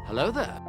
Hello there.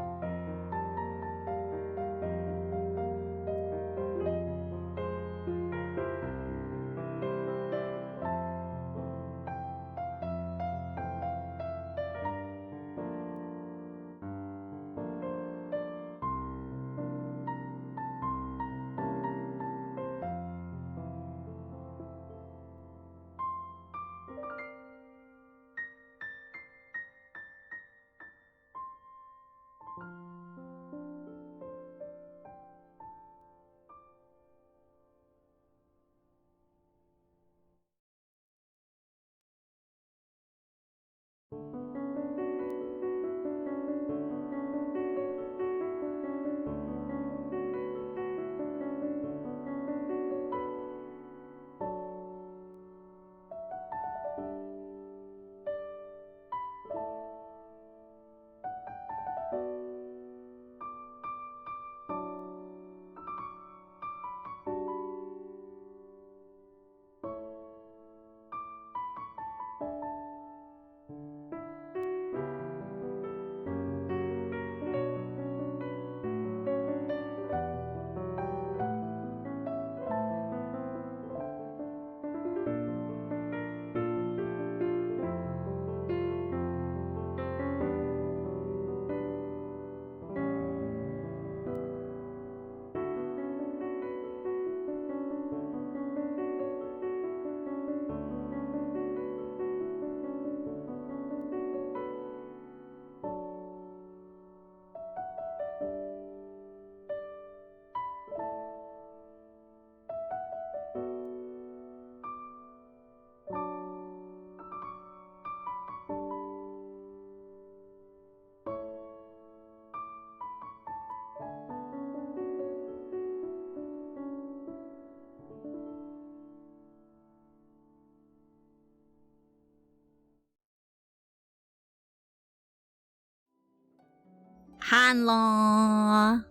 Hello.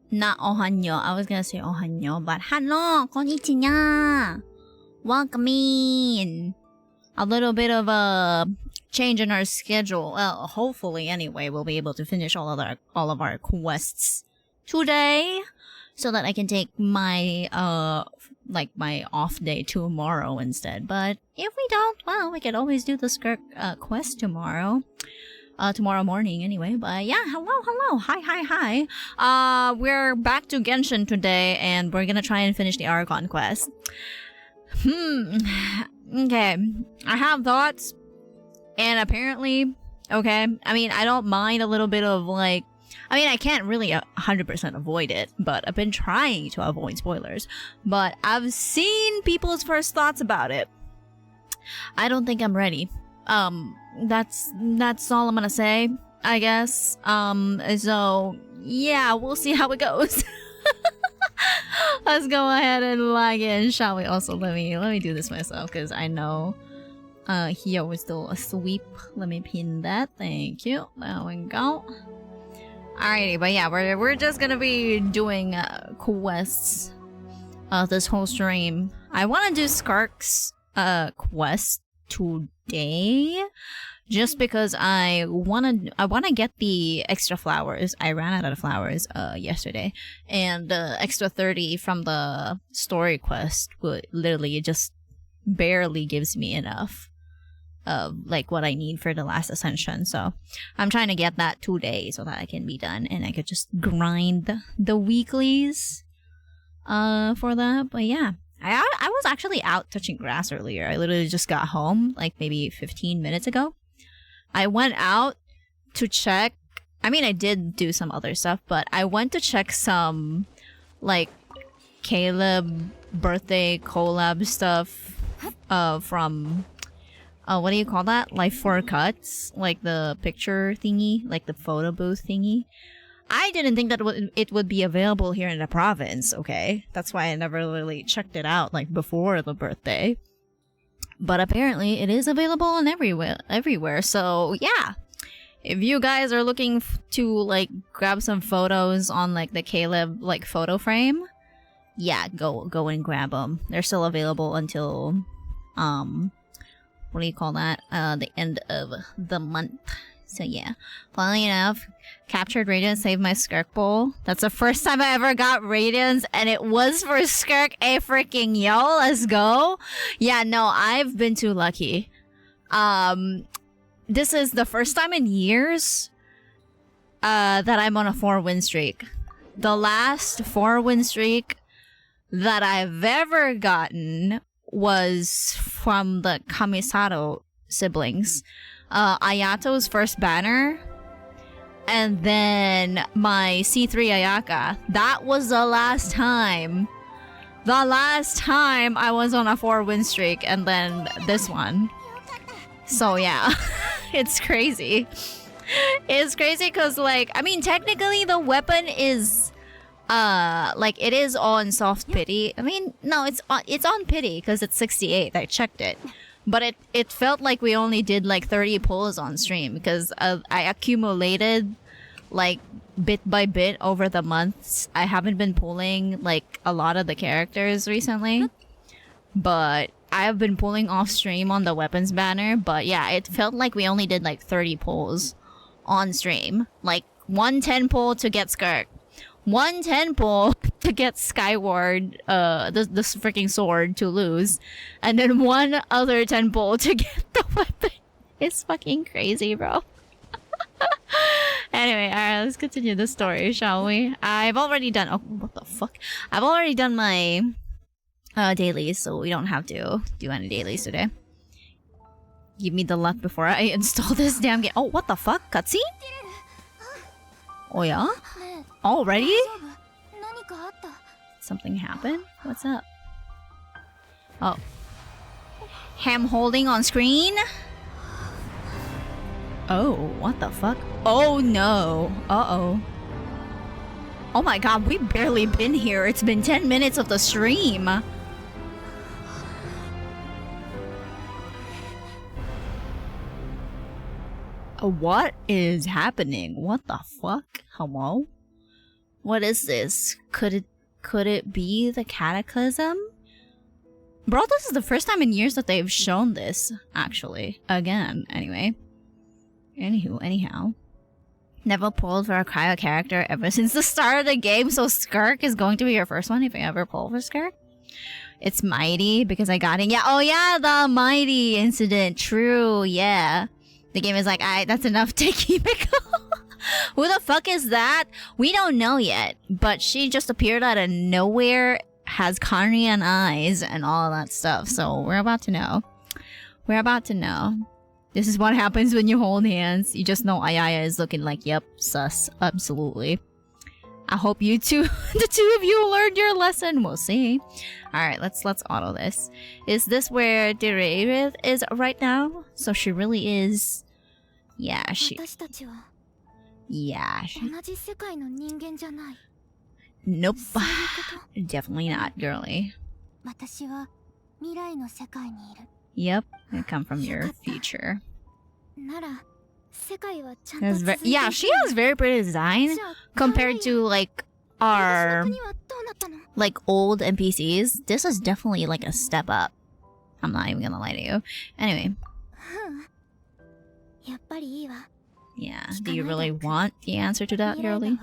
Not ohanyo. I was gonna say ohanyo, but hello, konnichiwa. Welcome in. A little bit of a change in our schedule. Well, hopefully, anyway, we'll be able to finish all of our quests today, so that I can take my my off day tomorrow instead. But if we don't, well, we could always do the Skirk quest tomorrow. Tomorrow morning anyway. But yeah, hello, hi. We're back to Genshin today, and we're gonna try and finish the Archon quest. Okay, I have thoughts, and apparently, okay, I mean, I don't mind a little bit of like, I mean, I can't really 100% avoid it, but I've been trying to avoid spoilers, but I've seen people's first thoughts about it. I don't think I'm ready. That's all I'm gonna say, I guess. So yeah, we'll see how it goes. Let's go ahead and log in, shall we? Also, let me do this myself, because I know Hio was still asleep. Let me pin that. Thank you. There we go. Alrighty, but yeah, we're just gonna be doing quests this whole stream. I want to do Skirk's quest today, just because I wanna get the extra flowers. I ran out of flowers yesterday, and the extra 30 from the story quest would literally just barely gives me enough of like what I need for the last ascension. So I'm trying to get that today so that I can be done and I could just grind the weeklies for that. But yeah, I was actually out touching grass earlier. I literally just got home like maybe 15 minutes ago. I went out to check. I mean, I did do some other stuff, but I went to check some like Caleb birthday collab stuff from what do you call that? Life 4 Cuts, like the picture thingy, like the photo booth thingy. I didn't think that it would be available here in the province, okay? That's why I never really checked it out, like, before the birthday. But apparently, it is available in everywhere, so yeah. If you guys are looking to, like, grab some photos on, like, the Caleb, like, photo frame, yeah, go and grab them. They're still available until, what do you call that? The end of the month. So yeah, funnily enough, captured Radiance, saved my Skirk bowl. That's the first time I ever got Radiance, and it was for Skirk. A freaking yo, let's go. Yeah, no, I've been too lucky. This is the first time in years that I'm on a 4-win streak. The last 4-win streak that I've ever gotten was from the Kamisato siblings. Ayato's first banner, and then my C3 Ayaka. That was the last time. The last time I was on a 4-win streak, and then this one. So yeah, it's crazy. It's crazy because, like, I mean, technically the weapon is, like, it is on soft pity. I mean, no, it's on pity because it's 68. I checked it. But it felt like we only did like 30 pulls on stream because I accumulated like bit by bit over the months. I haven't been pulling like a lot of the characters recently, but I have been pulling off stream on the weapons banner. But yeah, it felt like we only did like 30 pulls on stream. Like 110 pull to get Skirk, 110 pull to get Skyward, the freaking sword to lose, and then one other 10 pull to get the weapon. It's fucking crazy, bro. Anyway, alright, let's continue the story, shall we? I've already done— oh, what the fuck? I've already done my dailies, so we don't have to do any dailies today. Give me the luck before I install this damn game. Oh, what the fuck? Cutscene? Oh yeah? Already? Something happened? What's up? Oh. Ham holding on screen? Oh, what the fuck? Oh no. Uh-oh. Oh my god, we've barely been here. It's been 10 minutes of the stream. What is happening? What the fuck? Hello? What is this? Could it be the Cataclysm? Bro, this is the first time in years that they've shown this, actually. Again, anyway. Anyhow. Never pulled for a cryo character ever since the start of the game, so Skirk is going to be your first one if you ever pull for Skirk. It's Mighty, because I got it. Yeah, oh yeah, the Mighty incident. True, yeah. The game is like, alright, that's enough to keep it going. Who the fuck is that? We don't know yet, but she just appeared out of nowhere, has Conrian eyes, and all of that stuff. So we're about to know. We're about to know. This is what happens when you hold hands. You just know Ayaya is looking like, yep, sus, absolutely. I hope you two, the two of you learned your lesson. We'll see. Alright, let's auto this. Is this where Dererith is right now? So she really is... Yeah, she... Yeah, she... Nope. Definitely not, girly. Yep, I come from your future. Yeah, she has very pretty design compared to like our like old NPCs. This is definitely like a step up. I'm not even gonna lie to you. Anyway. Yeah, do you really want the answer to that, girlie?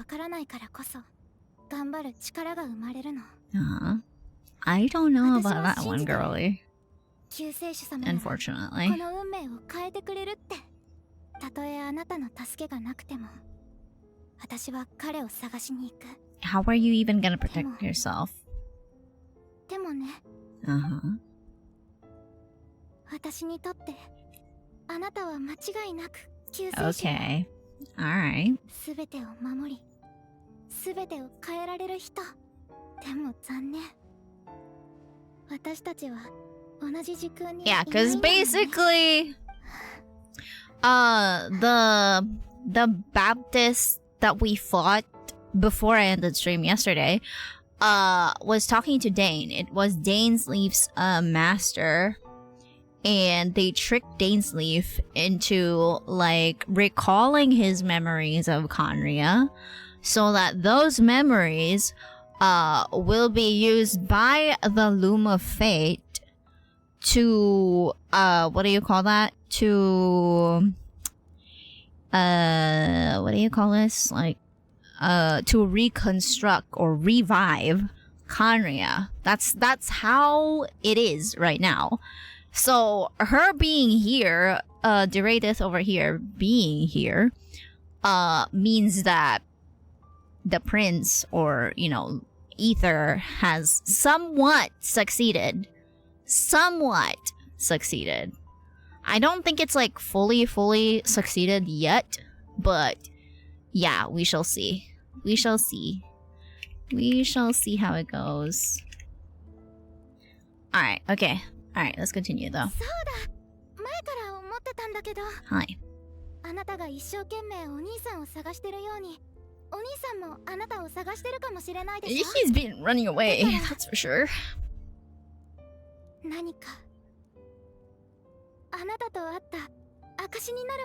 I don't know about that one, girlie. Unfortunately. How are you even gonna protect yourself? Okay. Alright. Yeah, because basically the Baptist that we fought before I ended stream yesterday was talking to Dane. It was Dainsleif's master, and they tricked Dainsleif into like recalling his memories of Conria, so that those memories will be used by the Loom of Fate to what do you call that? To what do you call this? Like, to reconstruct or revive Khaenri'ah. That's how it is right now. So her being here, Deradith over here being here, means that the prince, or you know, Ether, has somewhat succeeded. I don't think it's like fully succeeded yet, but yeah, we shall see. We shall see how it goes. Alright, okay. Alright, let's continue though. Hi. He's been running away, that's for sure.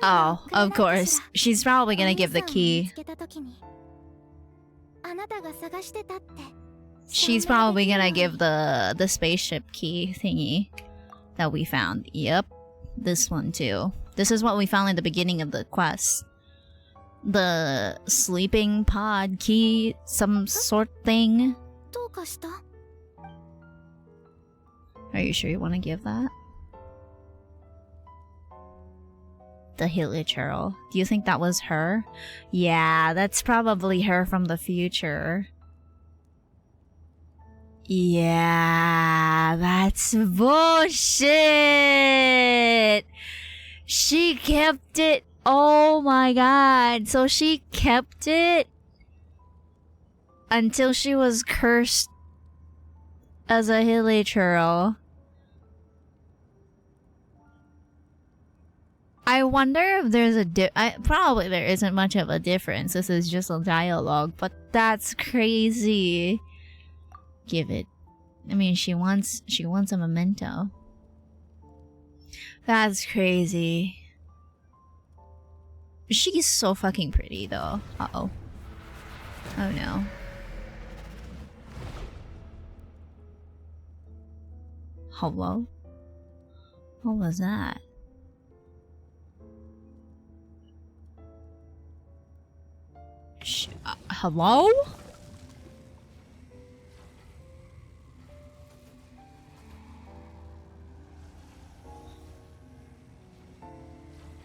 Oh, of course. She's probably gonna give the key. She's probably gonna give the spaceship key thingy that we found. Yep. This one too. This is what we found in the beginning of the quest. The sleeping pod key, some sort thing. Are you sure you want to give that? The Hilichurl. Do you think that was her? Yeah, that's probably her from the future. Yeah, that's bullshit! She kept it. Oh my god. So she kept it until she was cursed as a Hilichurl. I wonder if there's a probably there isn't much of a difference. This is just a dialogue, but that's crazy. Give it. I mean, she wants a memento. That's crazy. She's so fucking pretty though. Uh-oh. Oh no. Hello? What was that? Hello?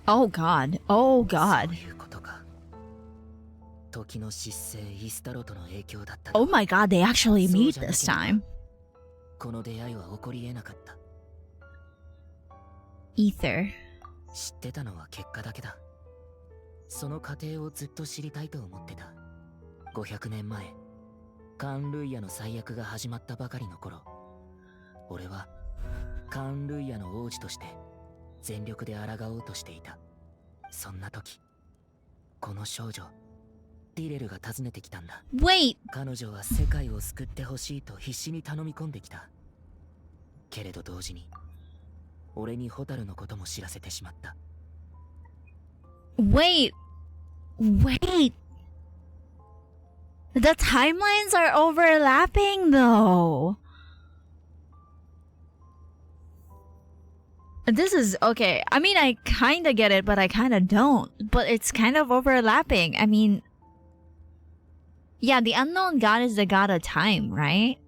Oh god. Oh god. Oh my god, they actually meet this time. Ether. その過程をずっと知りたいと思ってた。500年前、カーン・ルイヤの最悪が始まったばかりの頃、俺はカーン・ルイヤの王子として全力で抗おうとしていた。そんな時、この少女、ディレルが訪ねてきたんだ。Wait! 彼女は世界を救ってほしいと必死に頼み込んできた。けれど同時に、俺にホタルのことも知らせてしまった。 Wait! The timelines are overlapping though! This is okay. I mean, I kinda get it, but I kinda don't. But it's kind of overlapping. I mean, yeah, the unknown god is the god of time, right?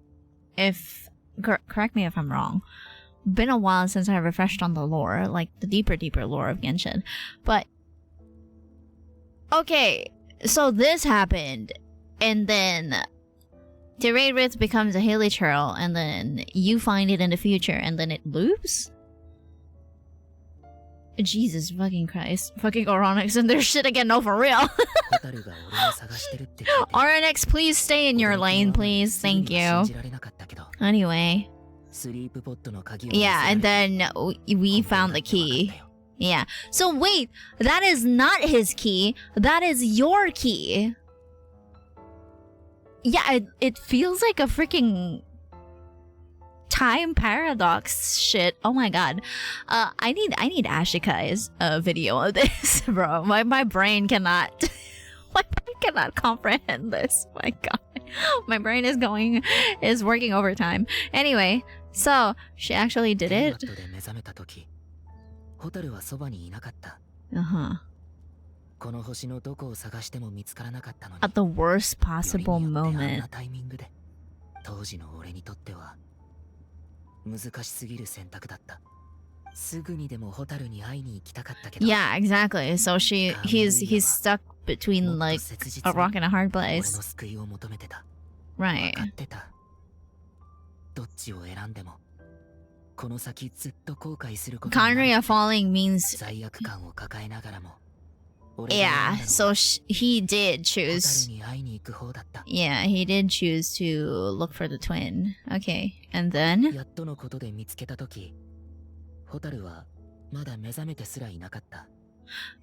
If correct me if I'm wrong. Been a while since I refreshed on the lore, like the deeper lore of Genshin. But okay, so this happened, and then Deradith becomes a Hilichurl, and then you find it in the future, and then it loops? Jesus fucking Christ. Fucking Oronix and their shit again, no, for real. Oronix, please stay in your lane, please. Thank you. Anyway. Yeah, and then we found the key. Yeah. So wait, that is not his key. That is your key. Yeah, it feels like a freaking time paradox shit. Oh my god. I need Ashikai's video of this, bro. My brain cannot comprehend this. My god. My brain is working overtime. Anyway, so she actually did it. Uh-huh. この星のどこを探しても見つからなかったのに、 at the worst よ possible りによってあん moment. なタイミングで、当時の俺にとっては難しすぎる選択だった。すぐにでもホタルに会いに行きたかったけど、 Yeah, exactly. So he's stuck between もっと like 切 a 実に rock and a hard 俺の place. 救いを求めてた。 Right. 分かってた。どっちを選んでもこの先ずっと後悔することになる。 Conria falling means 罪悪感を抱えながらも、俺が選んだ yeah. のは So he did ホタル choose. に会いに行く方だった。 Yeah, he did choose to look for the twin. Okay, and then やっとのことで見つけたとき、ホタルはまだ目覚めてすらいなかった。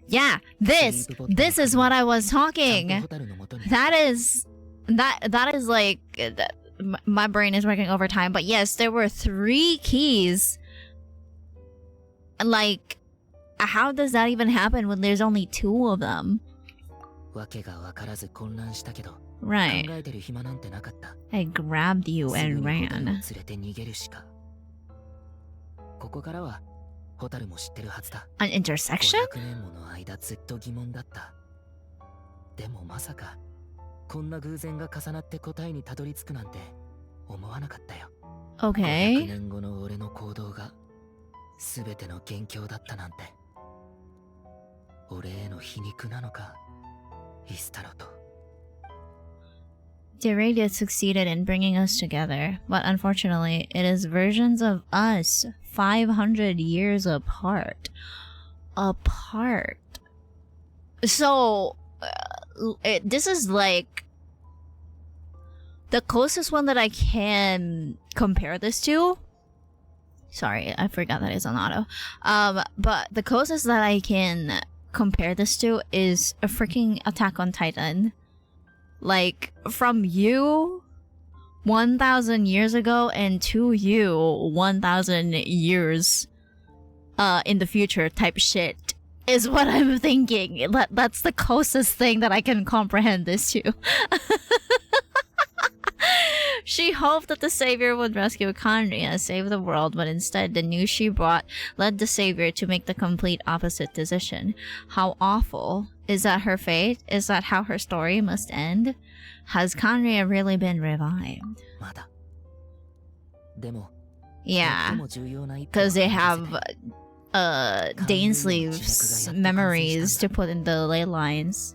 yeah, this is what I was ちゃんと talking. ホタルの元に That is like my brain is working overtime. But yes, there were 3 keys. Like, how does that even happen when there's only 2 of them? わけがわからず混乱したけど、 Right. 考えてる暇なんてなかった。 I grabbed you すぐ and にホタルを ran. 連れて逃げるしか。ここからはホタルも知ってるはずだ。 An intersection? 500年もの間ずっと疑問だった。でもまさかこんな偶然が重なって答えにたどり着くなんて思わなかったよ。 500 Okay. 年後の俺の行動が全ての元凶だったなんて。俺への皮肉なのか、イスタロと。 The radio succeeded in bringing us together, but unfortunately, it is versions of us 500 years apart. So, this is like the closest one that I can compare this to. Sorry, I forgot that it's on auto. But the closest that I can compare this to is a freaking Attack on Titan. Like, from you 1,000 years ago and to you 1,000 years in the future type shit is what I'm thinking. That's the closest thing that I can comprehend this to. She hoped that the savior would rescue Conria, save the world, but instead the news she brought led the savior to make the complete opposite decision. How awful. Is that her fate? Is that how her story must end? Has Conria really been revived? まだ。でも、 Yeah, 最も重要な一歩 because they は任せ have て。 Dainsleeve's memories to put in the ley lines.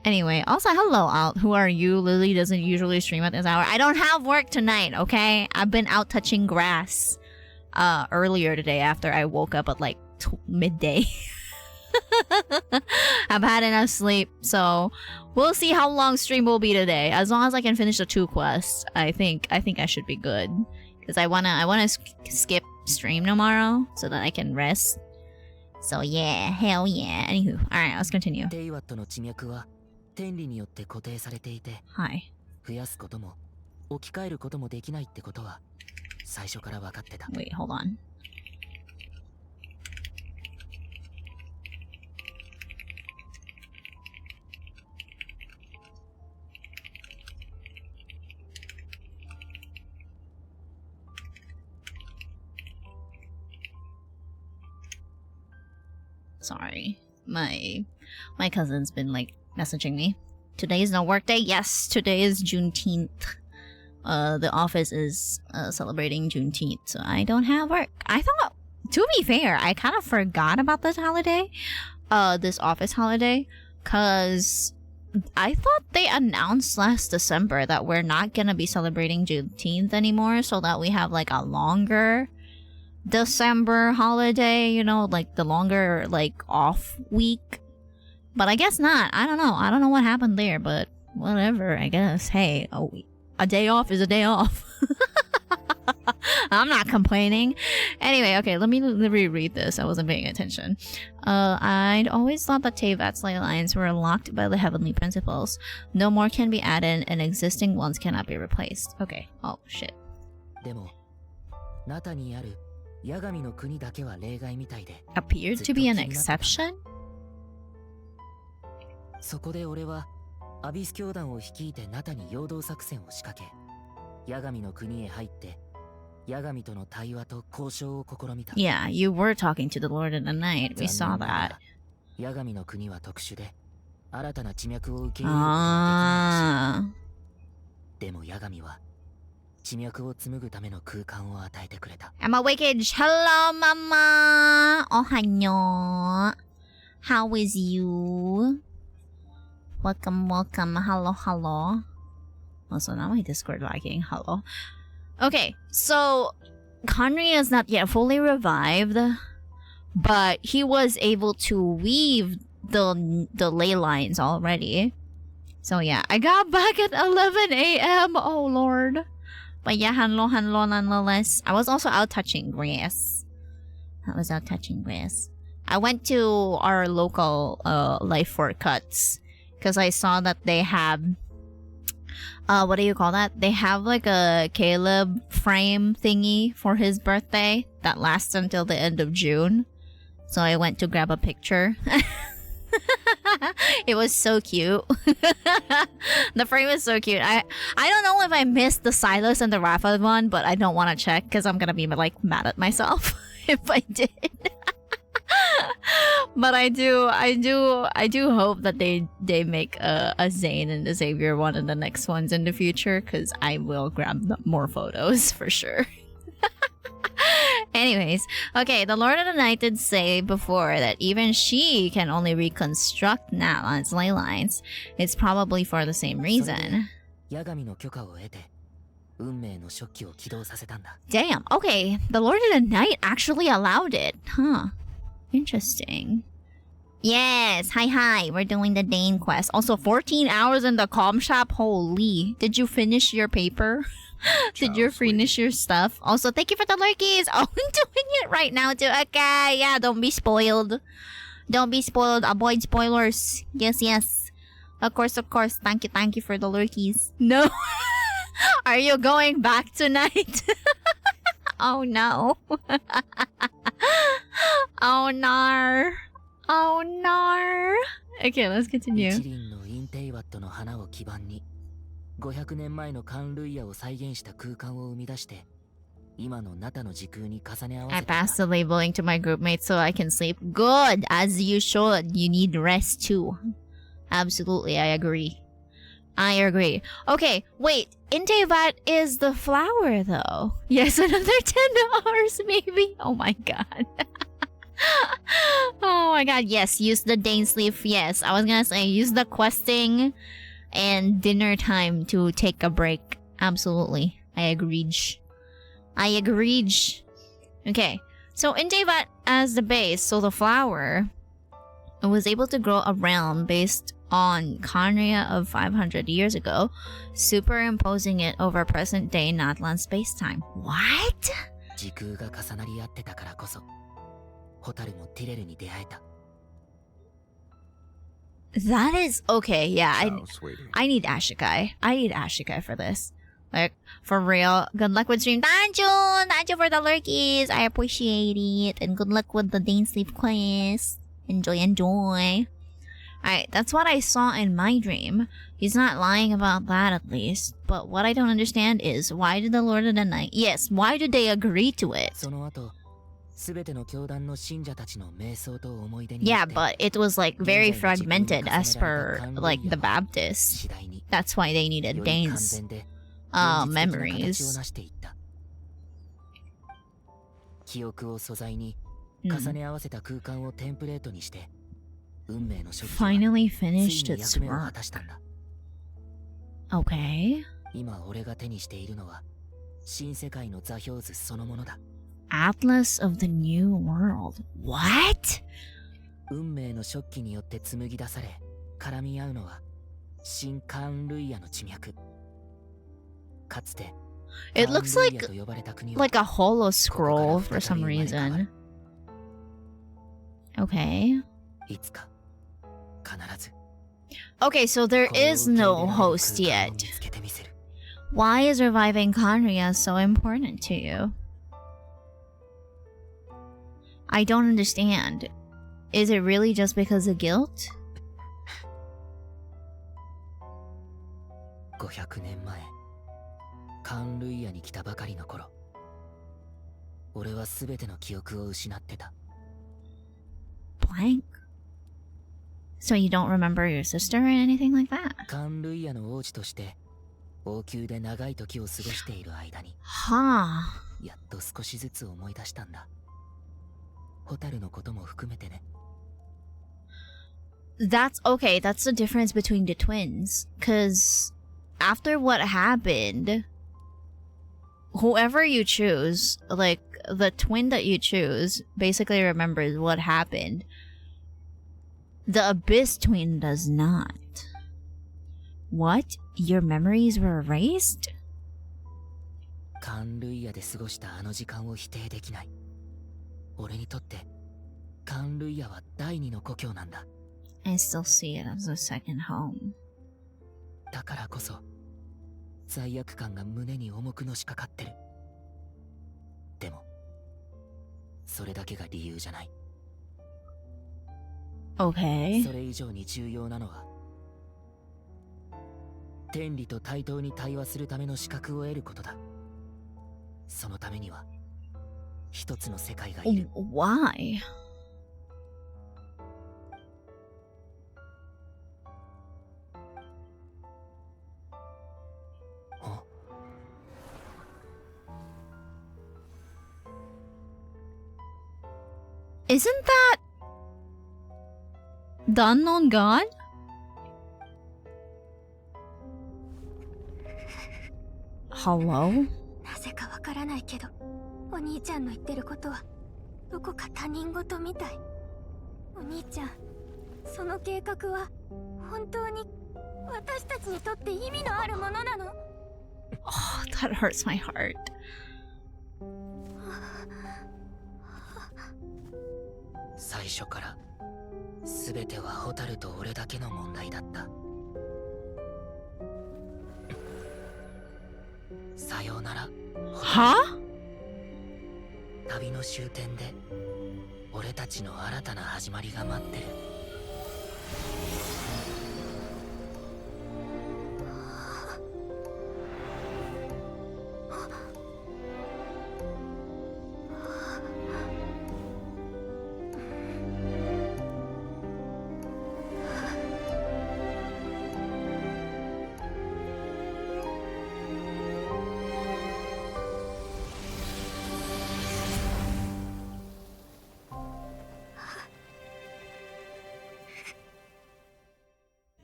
Anyway, also hello out. Who are you? Lily doesn't usually stream at this hour. I don't have work tonight, okay? I've been out touching grass earlier today after I woke up at like midday. I've had enough sleep, so we'll see how long stream will be today. As long as I can finish the 2 quests, I think I should be good. Because I wanna skip stream tomorrow so that I can rest. So yeah, hell yeah. Anywho, alright, let's continue. テイワットの地脈は天理によって固定されていて、 Hi. 増やすことも置き換えることもできないってことは最初から分かってた。 Wait, hold on. Sorry. My cousin's been like messaging me. Today is no work day. Yes, today is Juneteenth. The office is celebrating Juneteenth, so I don't have work. I thought, to be fair, I kind of forgot about this holiday, this office holiday, cause I thought they announced last December that we're not gonna be celebrating Juneteenth anymore, so that we have like a longer December holiday, you know, like the longer like off week. But I guess not. I don't know what happened there, but whatever, I guess. Hey, a day off is a day off. I'm not complaining. Anyway, okay, let me reread this. I wasn't paying attention. I'd always thought that Teyvat's ley lines were locked by the heavenly principles. No more can be added, and existing ones cannot be replaced. Okay. Oh, shit. でも、ナタにある八神の国だけは例外みたいで、 Appeared to be an exception? そこで俺はアビス教団を率いてナタに陽動作戦を仕掛け、八神の国へ入って八神との対話と交渉を試みた。 Yeah, you were talking to the Lord in the night. We saw that. ヤガミの国は特殊で新たな地脈を受け入れることができないらしい。でもヤガミは地脈を紡ぐための空間を与えてくれた。I'm awake. Hello, Mama. Oh, hanyo. How is you? Welcome, welcome. Hello, hello. Also, now my Discord lagging. Hello. Okay, so Conry is not yet fully revived, but he was able to weave the ley lines already. So yeah, I got back at 11 a.m. Oh lord. But yeah, hanlo nonetheless. I was also out touching grass. I went to our local Life Fork Cuts because I saw that they have what do you call that? They have like a Caleb frame thingy for his birthday that lasts until the end of June. So I went to grab a picture. It was so cute. The frame is so cute. I don't know if I missed the Silas and the Rafa one, but I don't want to check because I'm gonna be like mad at myself if I did. But I do hope that they make a Zane and a Xavier one in the next ones in the future, because I will grab more photos for sure. Anyways, okay, the Lord of the Night did say before that even she can only reconstruct Natlan's ley lines. It's probably for the same reason. Damn, okay, the Lord of the Night actually allowed it. Huh. Interesting. Yes, hi, we're doing the Dane quest. Also, 14 hours in the comm shop. Holy. Did you finish your paper? Did you finish your stuff? Also, thank you for the lurkies. Oh, I'm doing it right now too. Okay, yeah, don't be spoiled. Don't be spoiled. Avoid spoilers. Yes. Of course. Thank you for the lurkies. No. Are you going back tonight? Oh no. Oh nar. Oh nar. Okay, let's continue. 500年前のカンルイヤを再現した空間を生み出して今のナタの時空に重ね合わせ I た。 passed the labeling to my group mates so I can sleep. Good, as you should. You need rest too. Absolutely, I agree. Okay, wait. Intevat is the flower though. Yes, another 10 hours maybe. Oh my god. Oh my god, yes, use the Dane sleeve. Yes, I was gonna say use the questing and dinner time to take a break. Absolutely. I agreed. Okay, so Intevat as the base, so the flower was able to grow around based on Conria of 500 years ago, superimposing it over present-day Natlan space-time. What? 時空が重なり合ってたからこそホタルもティレルに出会えた。 That is okay. Yeah, I need Ashikai. I need Ashikai for this. Like, for real. Good luck with stream. Thank you for the lurkies. I appreciate it. And good luck with the Dane Sleep quest. Enjoy. Alright, that's what I saw in my dream. He's not lying about that at least. But what I don't understand is, why did the Lord of the Night... Yes, why did they agree to it? Yeah, but it was like very fragmented as per like the Baptist. That's why they needed Dane's memories. Finally finished its work. Okay. Atlas of the New World. What? It looks like a hollow scroll for some reason. Okay. Okay, so there is no host yet. Why is reviving Conria so important to you? I don't understand. Is it really just because of guilt? 500年前、カンルイヤに来たばかりの頃、俺はすべての記憶を失ってた。Blank? So you don't remember your sister or anything like that? カンルイヤの王子として王宮で長い時を過ごしている間に Huh. やっと少しずつ思い出したんだ。ホタルのことも含めてね。That's okay. That's the difference between the twins. Because after what happened, whoever you choose, like the twin that you choose, basically remembers what happened. The Abyss twin does not. What? Your memories were erased? カンルイヤで過ごしたあの時間を否定できない。俺にとってカンルイヤは第二の故郷なんだ。I still see it as a second home. だからこそ罪悪感が胸に重くのしかかってる。でもそれだけが理由じゃない。 Okay. それ以上に重要なのは天理と対等に対話するための資格を得ることだ。そのためには一つの世界がいる。Why? Isn't that the unknown god? Hello? なぜかわからないけど、お兄ちゃんの言ってることはどこか他人事みたい。お兄ちゃん、その計画は本当に私たちにとって意味のあるものなの？ Oh, that hurts my heart. 最初から全てはホタルと俺だけの問題だった。さようなら。は？旅の終点で俺たちの新たな始まりが待ってる。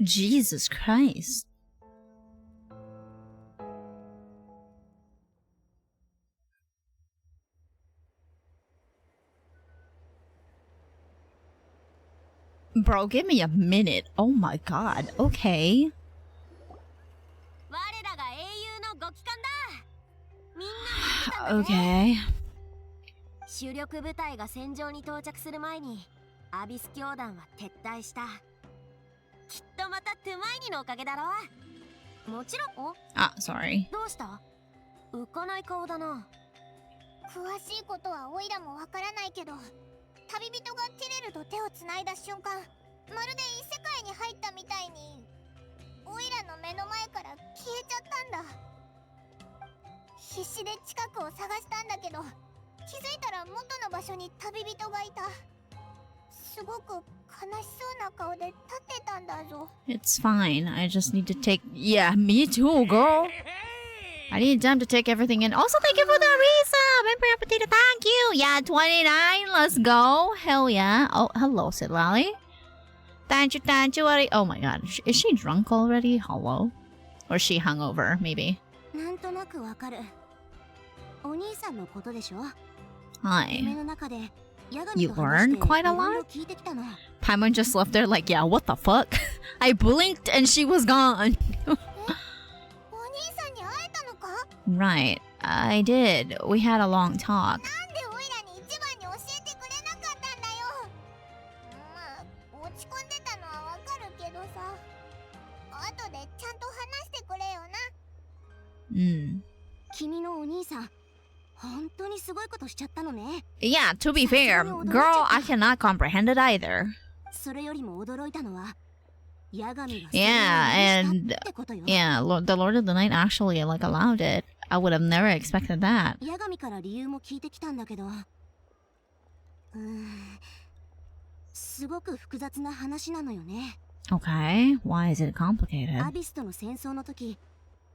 Jesus Christ. Bro, give me a minute. Oh my god. Okay. 我らが英雄のご帰還だ。みんな見てたんだ Okay. ね。主力部隊が戦場に到着する前にアビス教団は撤退した。きっとまたトゥマイニのおかげだろう。もちろん。 Ah, sorry. どうした？浮かない顔だな。詳しいことはオイラもわからないけど、旅人がティレルと手をつないだ瞬間、まるで異世界に入ったみたいにオイラの目の前から消えちゃったんだ。必死で近くを探したんだけど、気づいたら元の場所に旅人がいた。すごく悲しそうな顔で立ってたんだぞ。 It's fine. I just need to take... Yeah, me too, girl. I need time to take everything in. Also, thank you for the resub. Emperor Potato, thank you. Yeah, 29. Let's go. Hell yeah. Oh, hello, Sid Lally. Thank you, Ari. Oh my god. Is she drunk already? Hello? Or is she hungover, maybe? なんとなくわかる。お兄さんのことでしょ。 Hi. 夢の中で You learned quite a lot? Paimon just left there like, yeah, what the fuck? I blinked and she was gone. Right, I did. We had a long talk. Mm. 君のお兄さん、本当にすごいことしちゃったのね。 Yeah, to be fair, girl, I cannot comprehend it either. それよりも驚いたのは、ヤガミが Yeah, それを許 and したってことよ。 yeah, the Lord of the Night actually like allowed it. I would have never expected that. ヤガミから理由も聞いてきたんだけど、すごく複雑な話なのよね。 Okay, why is it complicated? アビスとの戦争の時、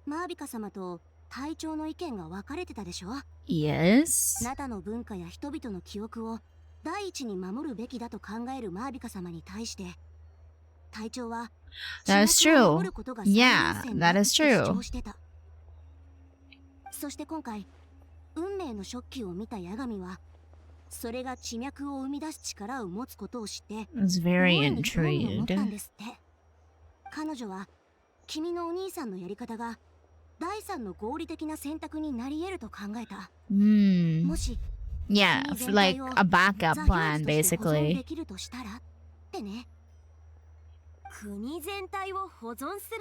マービカ様と隊長の意見が分かれてたでしょ。 Yes? ナタの文化や人々の記憶を第一に守るべきだと考えるマービカ様に対して、隊長は That is 地獄を守 true. ることが最優 Yeah, 先だ that is と主 true. 張してた。そして今回、運命の食器を見たヤガミは、それが地脈を生み出す力を持つことを知って、 I was very 大いに興味を持ったん intrigued. ですって。彼女は君のお兄さんのやり方が第三の合理的な選択になり得ると考えた。 Hmm. もし Yeah, like a backup 座標 plan, 地として保存 basically. できるとしたらってね。国全体を保存する？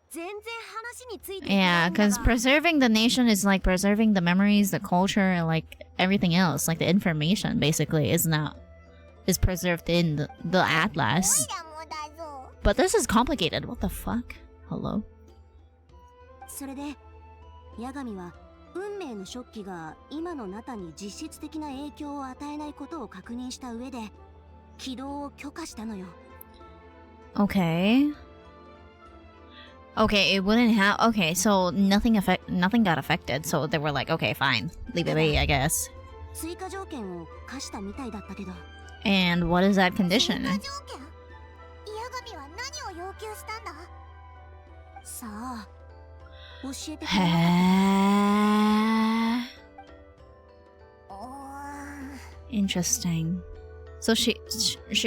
全然話についていな Yeah, いんだが。 because preserving the nation is like preserving the memories, the culture, and like everything else. Like the information, basically, is preserved in the オイ atlas. ラもだぞ。 But this is complicated. What the fuck? Hello? それでヤガミは運命の食器が今のナタに実質的な影響を与えないことを確認した上で起動を許可したのよ。 Okay. Okay, it wouldn't have. Okay, so nothing got affected. So they were like, okay, fine, leave it be, I guess. 追加条件を課したみたいだったけど。 And what is that 追 condition? 加条件？ヤガミは何を要求したんだ？さあ、教えてくれ。 Huh? おー Interesting. So she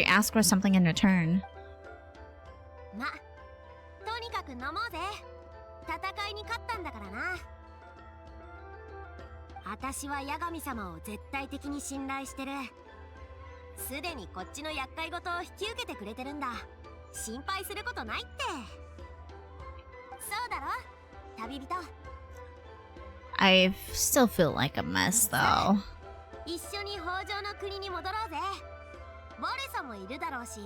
asked for something in return. ま、とにかく飲もうぜ。戦いに勝ったんだからな。私はヤガミ様を絶対的に信頼してる。すでにこっちの厄介事を引き受けてくれてるんだ。心配することないって。そうだろ、旅人。 I still feel like a mess though. 一緒に北条の国に戻ろうぜ。ボレさんもいるだろうし、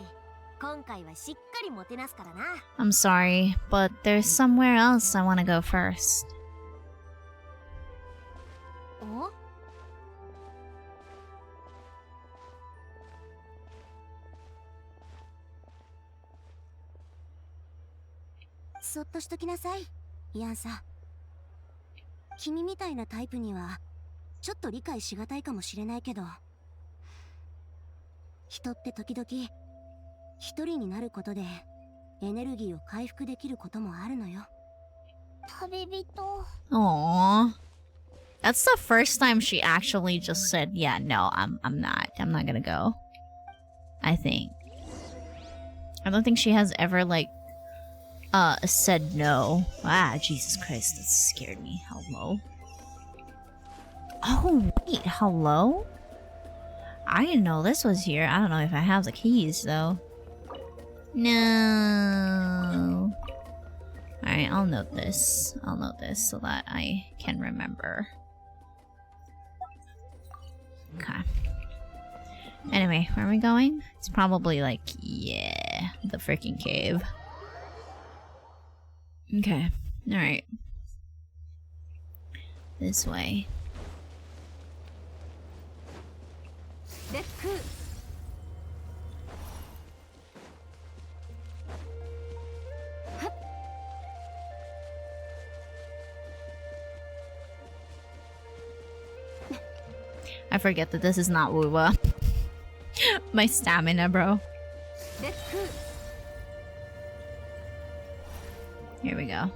今回はしっかりもてなすからな。 I'm sorry, but there's somewhere else I want to go first. お？そっとしときなさい、イアンさん。君みたいなタイプにはちょっと理解しがたいかもしれないけど、人って時々一人になることでエネルギーを回復できることもあるのよ。旅人。 Aww. That's the first time she actually just said, yeah, no, I'm not gonna go. I think. I don't think she has ever like said no. Ah, Jesus Christ, that scared me. Hello? Oh, wait, hello? I didn't know this was here. I don't know if I have the keys, though. No. Alright, I'll note this. I'll note this so that I can remember. Okay. Anyway, where are we going? It's probably like, yeah, the freaking cave. Okay, alright. This way. I forget that this is not Wuwa. My stamina, bro. Here we go.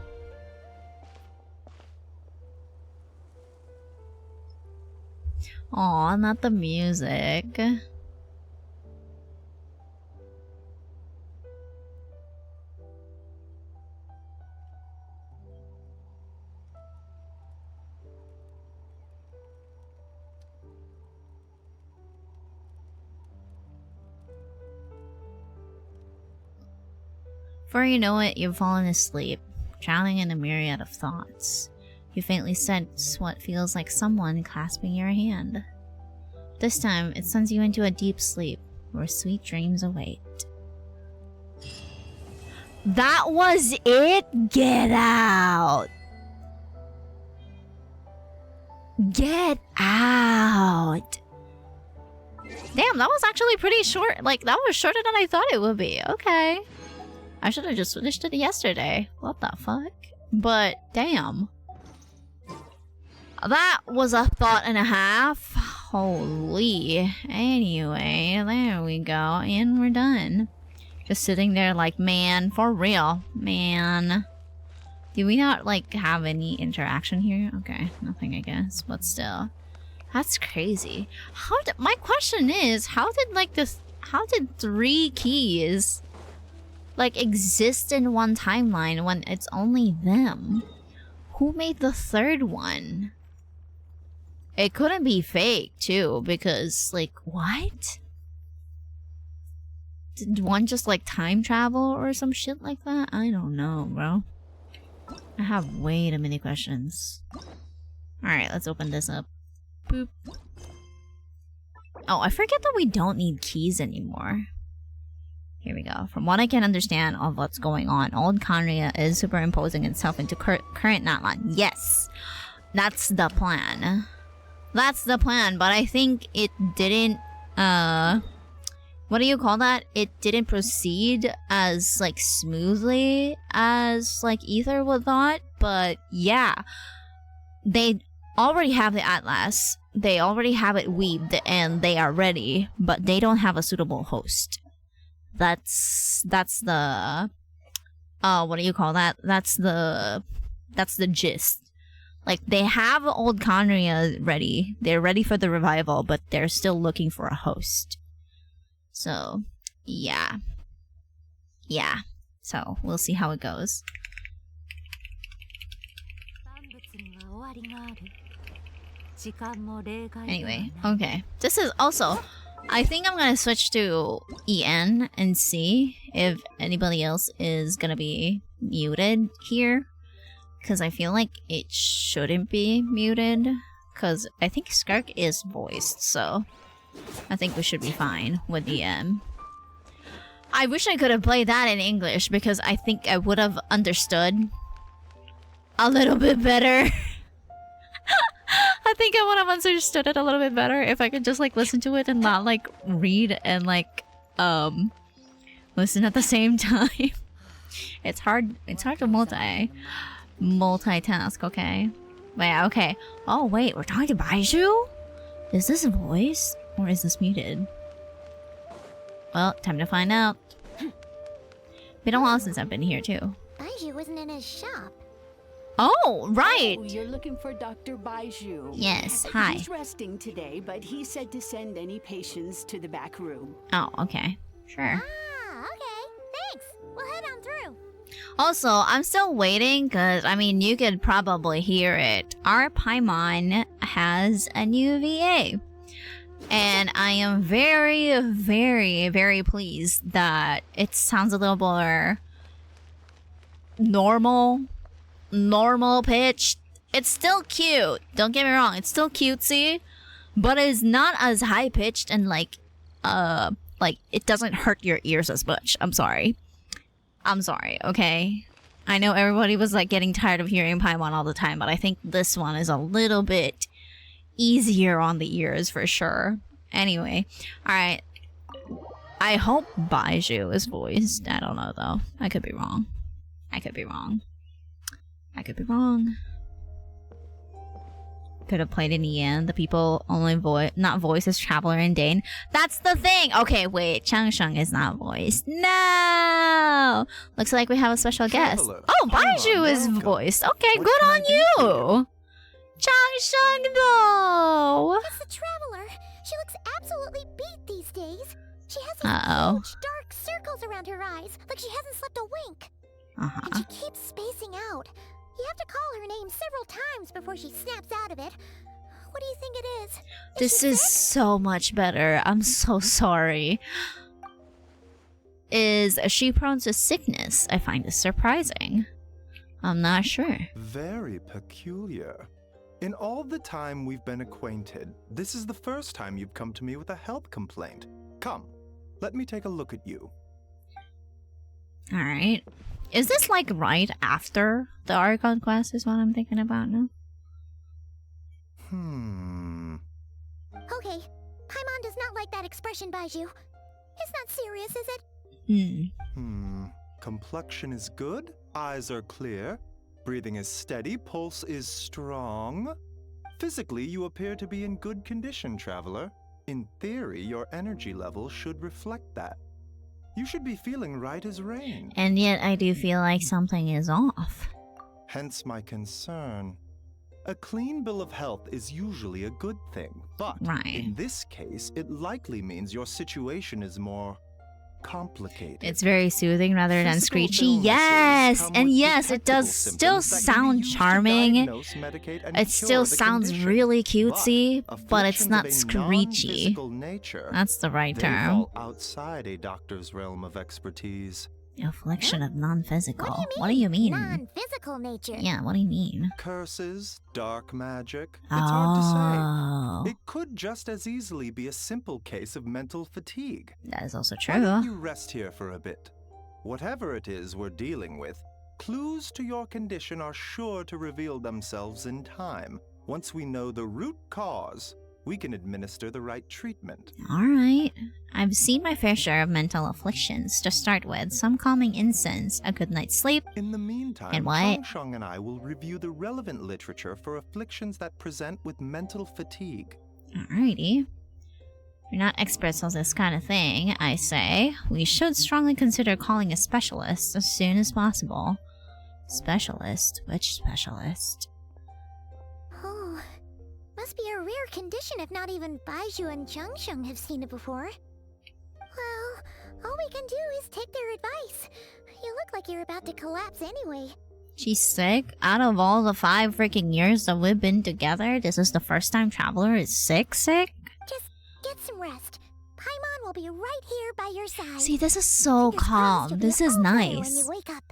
Aw, not the music. Before you know it, you've fallen asleep, drowning in a myriad of thoughts. You faintly sense what feels like someone clasping your hand. This time, it sends you into a deep sleep, where sweet dreams await. That was it? Get out! Get out! Damn, that was actually pretty short. Like, that was shorter than I thought it would be. Okay. I should have just finished it yesterday. What the fuck? But, damn. That was a thought and a half. Holy. Anyway, there we go. And we're done. Just sitting there like, man, for real. Man. Do we not, like, have any interaction here? Okay, nothing, I guess. But still. That's crazy. My question is, how did 3 keys, like, exist in one timeline when it's only them? Who made the 3rd one? It couldn't be fake, too, because, like, what? Did one just, like, time travel or some shit like that? I don't know, bro. I have way too many questions. Alright, let's open this up. Boop. Oh, I forget that we don't need keys anymore. Here we go. From what I can understand of what's going on, Old Conria is superimposing itself into current Natlan. Yes! That's the plan. That's the plan, but I think it didn't, what do you call that? It didn't proceed as, like, smoothly as, like, Ether would thought, but yeah. They already have the Atlas, they already have it weaved, and they are ready, but they don't have a suitable host. That's the, what do you call that? That's the gist. Like, they have Old Conria ready, they're ready for the revival, but they're still looking for a host. So, yeah. Yeah. So, we'll see how it goes. Anyway, okay. This is also... I think I'm gonna switch to EN and see if anybody else is gonna be muted here. Because I feel like it shouldn't be muted. Because I think Skirk is voiced, so... I think we should be fine with EN. I wish I could have played that in English, because I think I would have understood a little bit better. I think I would have understood it a little bit better if I could just, like, listen to it and not, like, read and, like, listen at the same time. It's hard to multitask, okay? But yeah, okay. Oh, wait, we're talking to Baiju? Is this a voice? Or is this muted? Well, time to find out. Been a while since I've been here, too. Baiju wasn't in his shop. Oh, right! Oh, you're looking for Dr. Baiju. Yes, hi. He's resting today, but he said to send any patients to the back room. Oh, okay. Sure. Ah, okay. Thanks. We'll head on through. Also, I'm still waiting, because, I mean, you could probably hear it. Our Paimon has a new VA. And I am very, very, very pleased that it sounds a little more normal pitched. It's still cute. Don't get me wrong. It's still cutesy, but it's not as high pitched and like it doesn't hurt your ears as much. I'm sorry. Okay. I know everybody was like getting tired of hearing Paimon all the time, but I think this one is a little bit easier on the ears for sure. Anyway, alright. I hope Baiju is voiced. I don't know though. I could be wrong. Could have played in the end. The people only not voice as Traveler and Dane. That's the thing! Okay, wait. Changsheng is not voiced. No! Looks like we have a special guest. Oh, Baiju is voiced. Okay, good on you! Changsheng though! It's the Traveler. She looks absolutely beat these days. She has these huge dark circles around her eyes, like she hasn't slept a wink. And she keeps spacing out. You have to call her name several times before she snaps out of it. What do you think it is? This is so much better. I'm so sorry. Is she prone to sickness? I find this surprising. I'm not sure. Very peculiar. In all the time we've been acquainted, this is the first time you've come to me with a health complaint. Come, let me take a look at you. Alright. Is this like right after the Archon quest is what I'm thinking about now? Hmm. Okay, Paimon does not like that expression, Baiju. It's not serious, is it? Complexion is good, eyes are clear, breathing is steady, pulse is strong. Physically, you appear to be in good condition, traveler. In theory, your energy level should reflect that. You should be feeling right as rain. And yet I do feel like something is off. Hence my concern. A clean bill of health is usually a good thing, but Right. in this case, it likely means your situation is more complicated. It's very soothing rather than Physical screechy. illnesses Yes! come And with yes, it does detectable still symptoms that can be sound used to charming. diagnose, medicate, and It cure still the sounds condition. really cutesy, but it's afflictions not of a screechy. non-physical nature, That's the right they term. fall outside a doctor's realm of expertise. Affliction of non-physical. What do you mean? Non-physical nature. Yeah, what do you mean? Curses, dark magic. It's hard to say. Oh, It could just as easily be a simple case of mental fatigue. that is also Why don't true. you rest here for a bit? Whatever it is we're dealing with, clues to your condition are sure to reveal themselves in time. Once we know the root cause, we can administer the right treatment. Alright. I've seen my fair share of mental afflictions. To start with, some calming incense, a good night's sleep. In the meantime, And what? Changsheng and I will review the relevant literature for afflictions that present with mental fatigue. Alrighty. We're not experts on this kind of thing, I say. We should strongly consider calling a specialist as soon as possible. Specialist? Which specialist? Oh, must be a rare condition if not even Baiju and Changsheng have seen it before. Well, all we can do is take their advice. You look like you're about to collapse anyway. She's sick? Out of all the 5 freaking years that we've been together, this is the first time Traveler is sick? Just get some rest. Paimon will be right here by your side. See, this is so Fingers crossed calm. you'll be This is all better nice. when you wake up.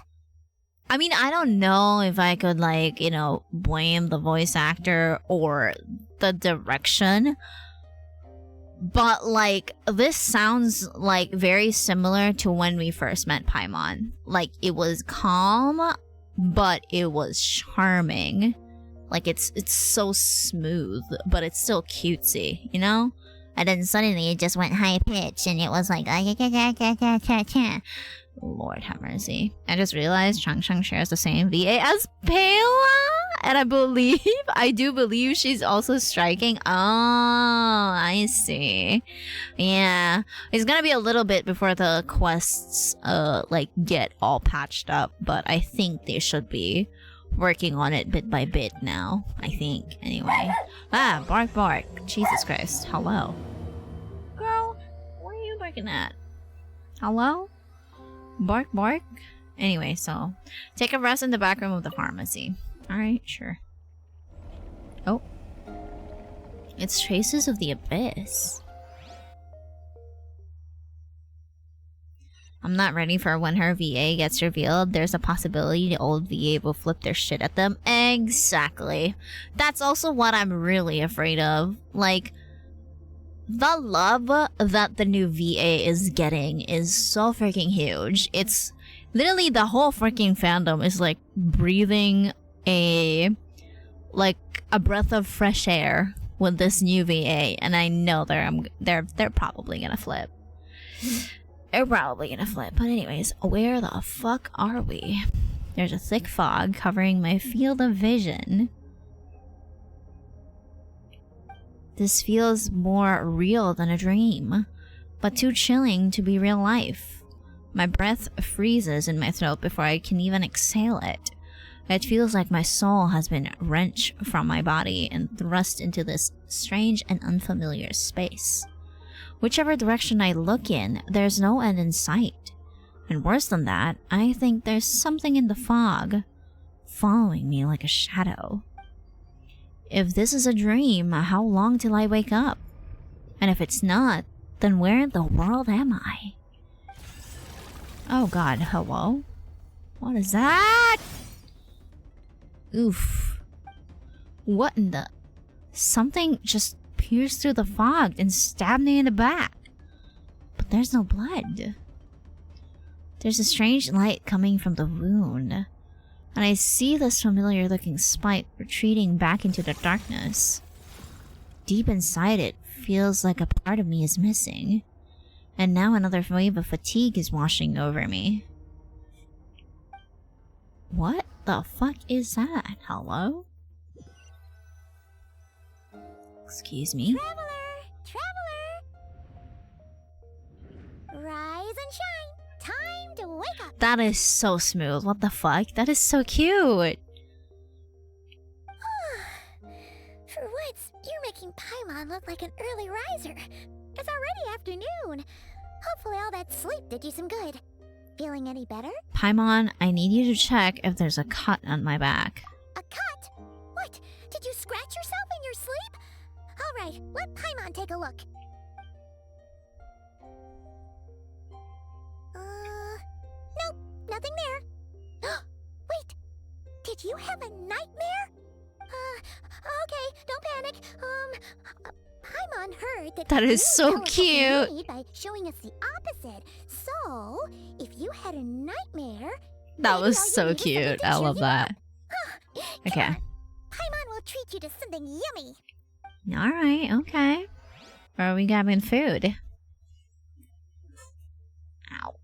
I mean, I don't know if I could, like, you know, blame the voice actor or the direction. But, like, this sounds, like, very similar to when we first met Paimon. Like, it was calm, but it was charming. Like, it's so smooth, but it's still cutesy, you know? And then suddenly it just went high-pitched, and it was like, Lord have mercy. I just realized Changsheng shares the same VA as Pela, and I do believe she's also striking. Oh, I see. Yeah, it's gonna be a little bit before the quests, like, get all patched up, but I think they should be working on it bit by bit now. I think, anyway. Ah, bark, bark. Jesus Christ. Hello. Girl, what are you barking at? Hello? Bark, bark. Anyway, so take a rest in the back room of the pharmacy. Alright, sure. Oh. It's Traces of the Abyss. I'm not ready for when her VA gets revealed. There's a possibility the old VA will flip their shit at them. Exactly. That's also what I'm really afraid of. Like, the love that the new VA is getting is so freaking huge. It's literally the whole freaking fandom is like breathing a breath of fresh air with this new VA, and I know they're probably gonna flip. They're probably gonna flip. But anyways, where the fuck are we? There's a thick fog covering my field of vision. This feels more real than a dream, but too chilling to be real life. My breath freezes in my throat before I can even exhale it. It feels like my soul has been wrenched from my body and thrust into this strange and unfamiliar space. Whichever direction I look in, there's no end in sight. And worse than that, I think there's something in the fog, following me like a shadow. If this is a dream, how long till I wake up? And if it's not, then where in the world am I? Oh god, hello? What is that? Oof. What in the... Something just pierced through the fog and stabbed me in the back. But there's no blood. There's a strange light coming from the wound. And I see this familiar looking spike retreating back into the darkness. deep inside it feels like a part of me is missing. And now another wave of fatigue is washing over me. What the fuck is that? Hello? Excuse me? Traveler! Rise and shine! Time to wake up! That is so smooth. What the fuck? That is so cute. For once, you're making Paimon look like an early riser. It's already afternoon. Hopefully all that sleep did you some good. Feeling any better? Paimon, I need you to check if there's a cut on my back. A cut? What? Did you scratch yourself in your sleep? Alright, let Paimon take a look. Nope, nothing there. Wait, did you have a nightmare? Okay, don't panic. Paimon heard that. That is you so tell us what we cute. need by showing us the opposite. So, if you had a nightmare, That maybe was all you so need is something cute. to I cheer love you that. up. Come Okay. on, Paimon will treat you to something yummy. Alright, okay. Where are we grabbing food? Ow.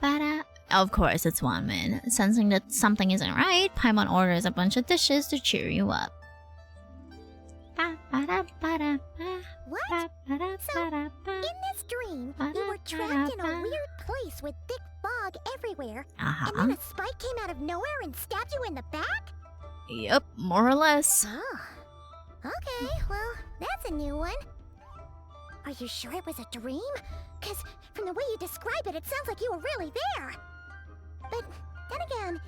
Ba-da. Of course, it's Wanmin. Sensing that something isn't right, Paimon orders a bunch of dishes to cheer you up. Ba-ba-da-ba-da-ba. What? Ba-ba-da-ba-da-ba. In this dream, you were trapped in a weird place with thick fog everywhere. And then Uh-huh. a spike came out of nowhere and stabbed you in the back? Yep, more or less. Oh. Okay, well, that's a new one. Are you sure it was a dream? Because from the way you describe it, it sounds like you were really there. But then again,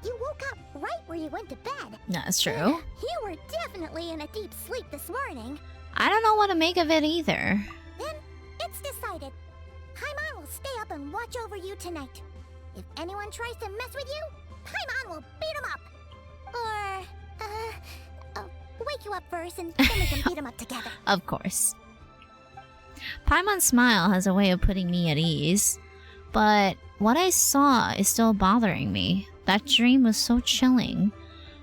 you woke up right where you went to bed. That's true. You were definitely in a deep sleep this morning. I don't know what to make of it either. Then it's decided. Paimon will stay up and watch over you tonight. If anyone tries to mess with you, Paimon will beat him up. Or, wake you up first and then we can beat him up together. Of course. Paimon's smile has a way of putting me at ease, but what I saw is still bothering me. That dream was so chilling,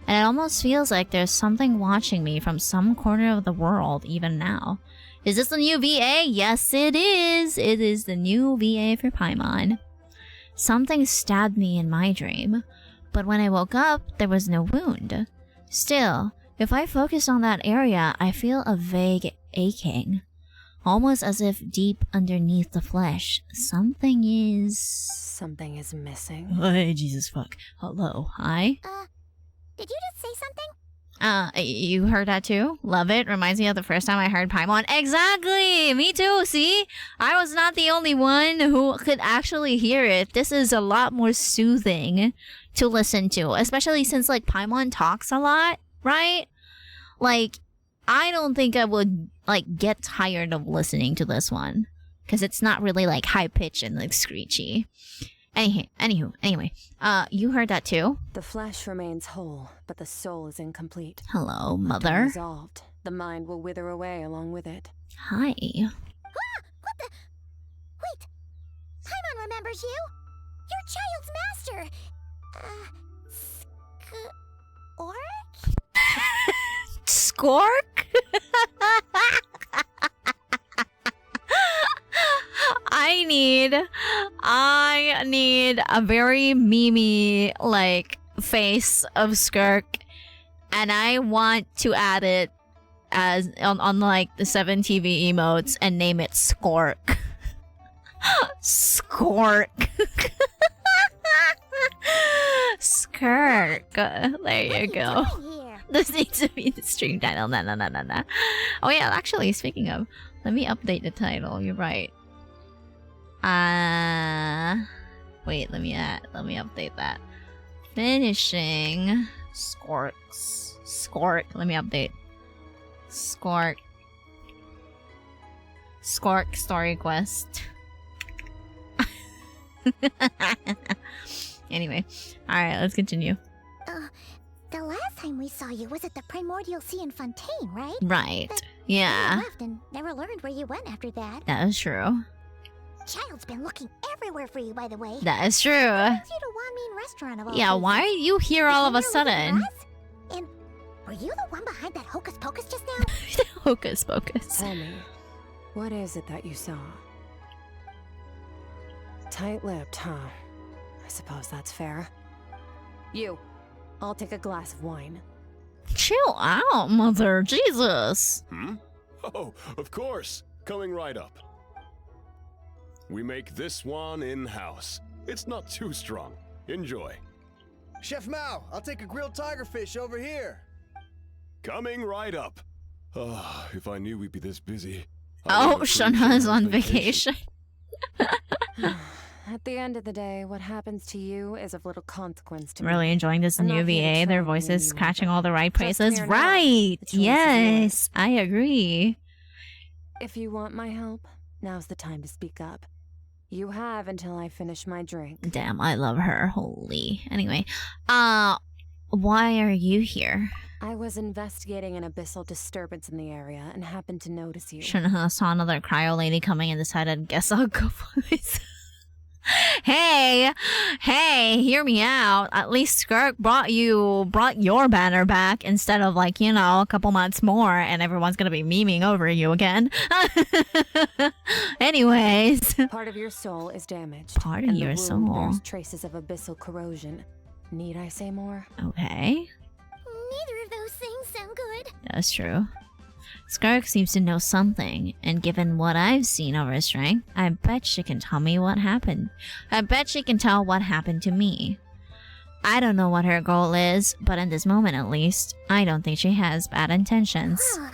and it almost feels like there's something watching me from some corner of the world even now. Is this the new VA? Yes, it is! It is the new VA for Paimon. Something stabbed me in my dream, but when I woke up, there was no wound. Still, if I focus on that area, I feel a vague aching. Almost as if deep underneath the flesh, something is... Something is missing. Hey, Jesus fuck. Hello, hi? Did you just say something? You heard that too? Love it. Reminds me of the first time I heard Paimon. Exactly! Me too, see? I was not the only one who could actually hear it. This is a lot more soothing to listen to, especially since, like, Paimon talks a lot, right? Like, I don't think I would, like, get tired of listening to this one. Because it's not really, like, high-pitched and, like, screechy. Anyway, you heard that too? The flesh remains whole, but the soul is incomplete. Hello, mother. Resolved, the mind will wither away along with it. Hi. What the? Wait! Paimon remembers you! Your child's master! Skirk? I need a very memey, like, face of Skirk, and I want to add it as on like the 7 TV emotes and name it Skirk. Skirk. Skirk. There you go. This needs to be the stream title. No. Oh yeah, actually, speaking of, let me update the title. You're right. Wait, let me update that. Finishing Skirk. Let me update. Skirk story quest. Anyway, all right, let's continue. The last time we saw you was at the Primordial Sea in Fontaine, right? Right. But Yeah. You left and never learned where you went after that. That is true. Child's been looking everywhere for you, by the way. That is true. You to Wanmin restaurant of all Yeah, why are you here all of a Came here with sudden? us? And were you the one behind that hocus pocus just now? Hocus pocus. Tell me, what is it that you saw? Tight-lipped, huh? I suppose that's fair. You, I'll take a glass of wine. Chill out, mother. Jesus. Hmm? Oh, of course. Coming right up. We make this one in-house. It's not too strong. Enjoy. Chef Mao, I'll take a grilled tiger fish over here. Coming right up. Ah, if I knew we'd be this busy. Oh, Shana's on vacation. At the end of the day, what happens to you is of little consequence to I'm me. really enjoying this I'm new not here to VA. Their train voices you, catching but all the right just places. here now, Right. the choice is Yes, yours. I agree. If you want my help, now's the time to speak up. You have until I finish my drink. Damn, I love her. Holy. Anyway, why are you here? I was investigating an abyssal disturbance in the area and happened to notice you. Shanaha saw another cryo lady coming and decided, guess I'll go for this. Hey, hear me out. At least Skirk brought your banner back instead of like, you know, a couple months more and everyone's gonna be memeing over you again. Anyways. Part of your soul is damaged. Part of and your the wound soul. bears traces of abyssal corrosion. Need I say more? Okay, Neither of those things sound good. that's true. Skirk seems to know something, and given what I've seen of her strength, I bet she can tell me what happened. I bet she can tell what happened to me. I don't know what her goal is, but in this moment at least, I don't think she has bad intentions. Oh,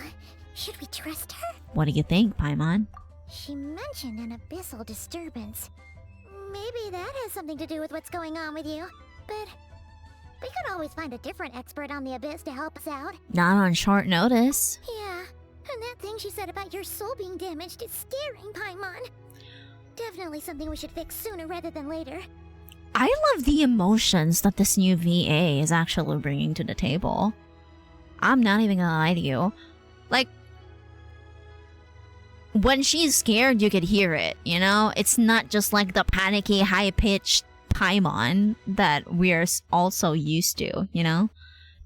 should we trust her? What do you think, Paimon? She mentioned an abyssal disturbance. Maybe that has something to do with what's going on with you. But we could always find a different expert on the abyss to help us out. Not on short notice. Yeah, and that thing she said about your soul being damaged is scaring, Paimon. Definitely something we should fix sooner rather than later. I love the emotions that this new VA is actually bringing to the table. I'm not even gonna lie to you. Like, when she's scared, you could hear it, you know? It's not just like the panicky, high-pitched Paimon that we're also used to, you know?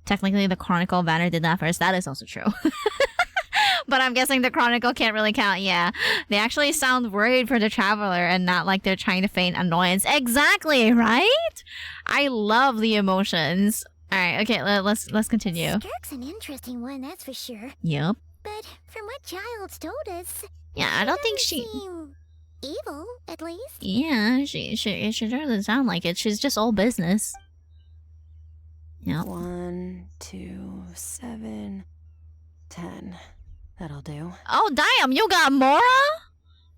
Technically, the Chronicle banner did that first. That is also true. But I'm guessing the Chronicle can't really count. Yeah, they actually sound worried for the Traveler and not like they're trying to feign annoyance. Exactly, right? I love the emotions. All right, okay, let's continue. Skirk's an interesting one, that's for sure. Yep. But from what Child's told us, Yeah, I don't think doesn't she. seem evil, at least. Yeah, she doesn't sound like it. She's just all business. Yep. 1, 2, 7, 10. That'll do. Oh damn, you got Mora?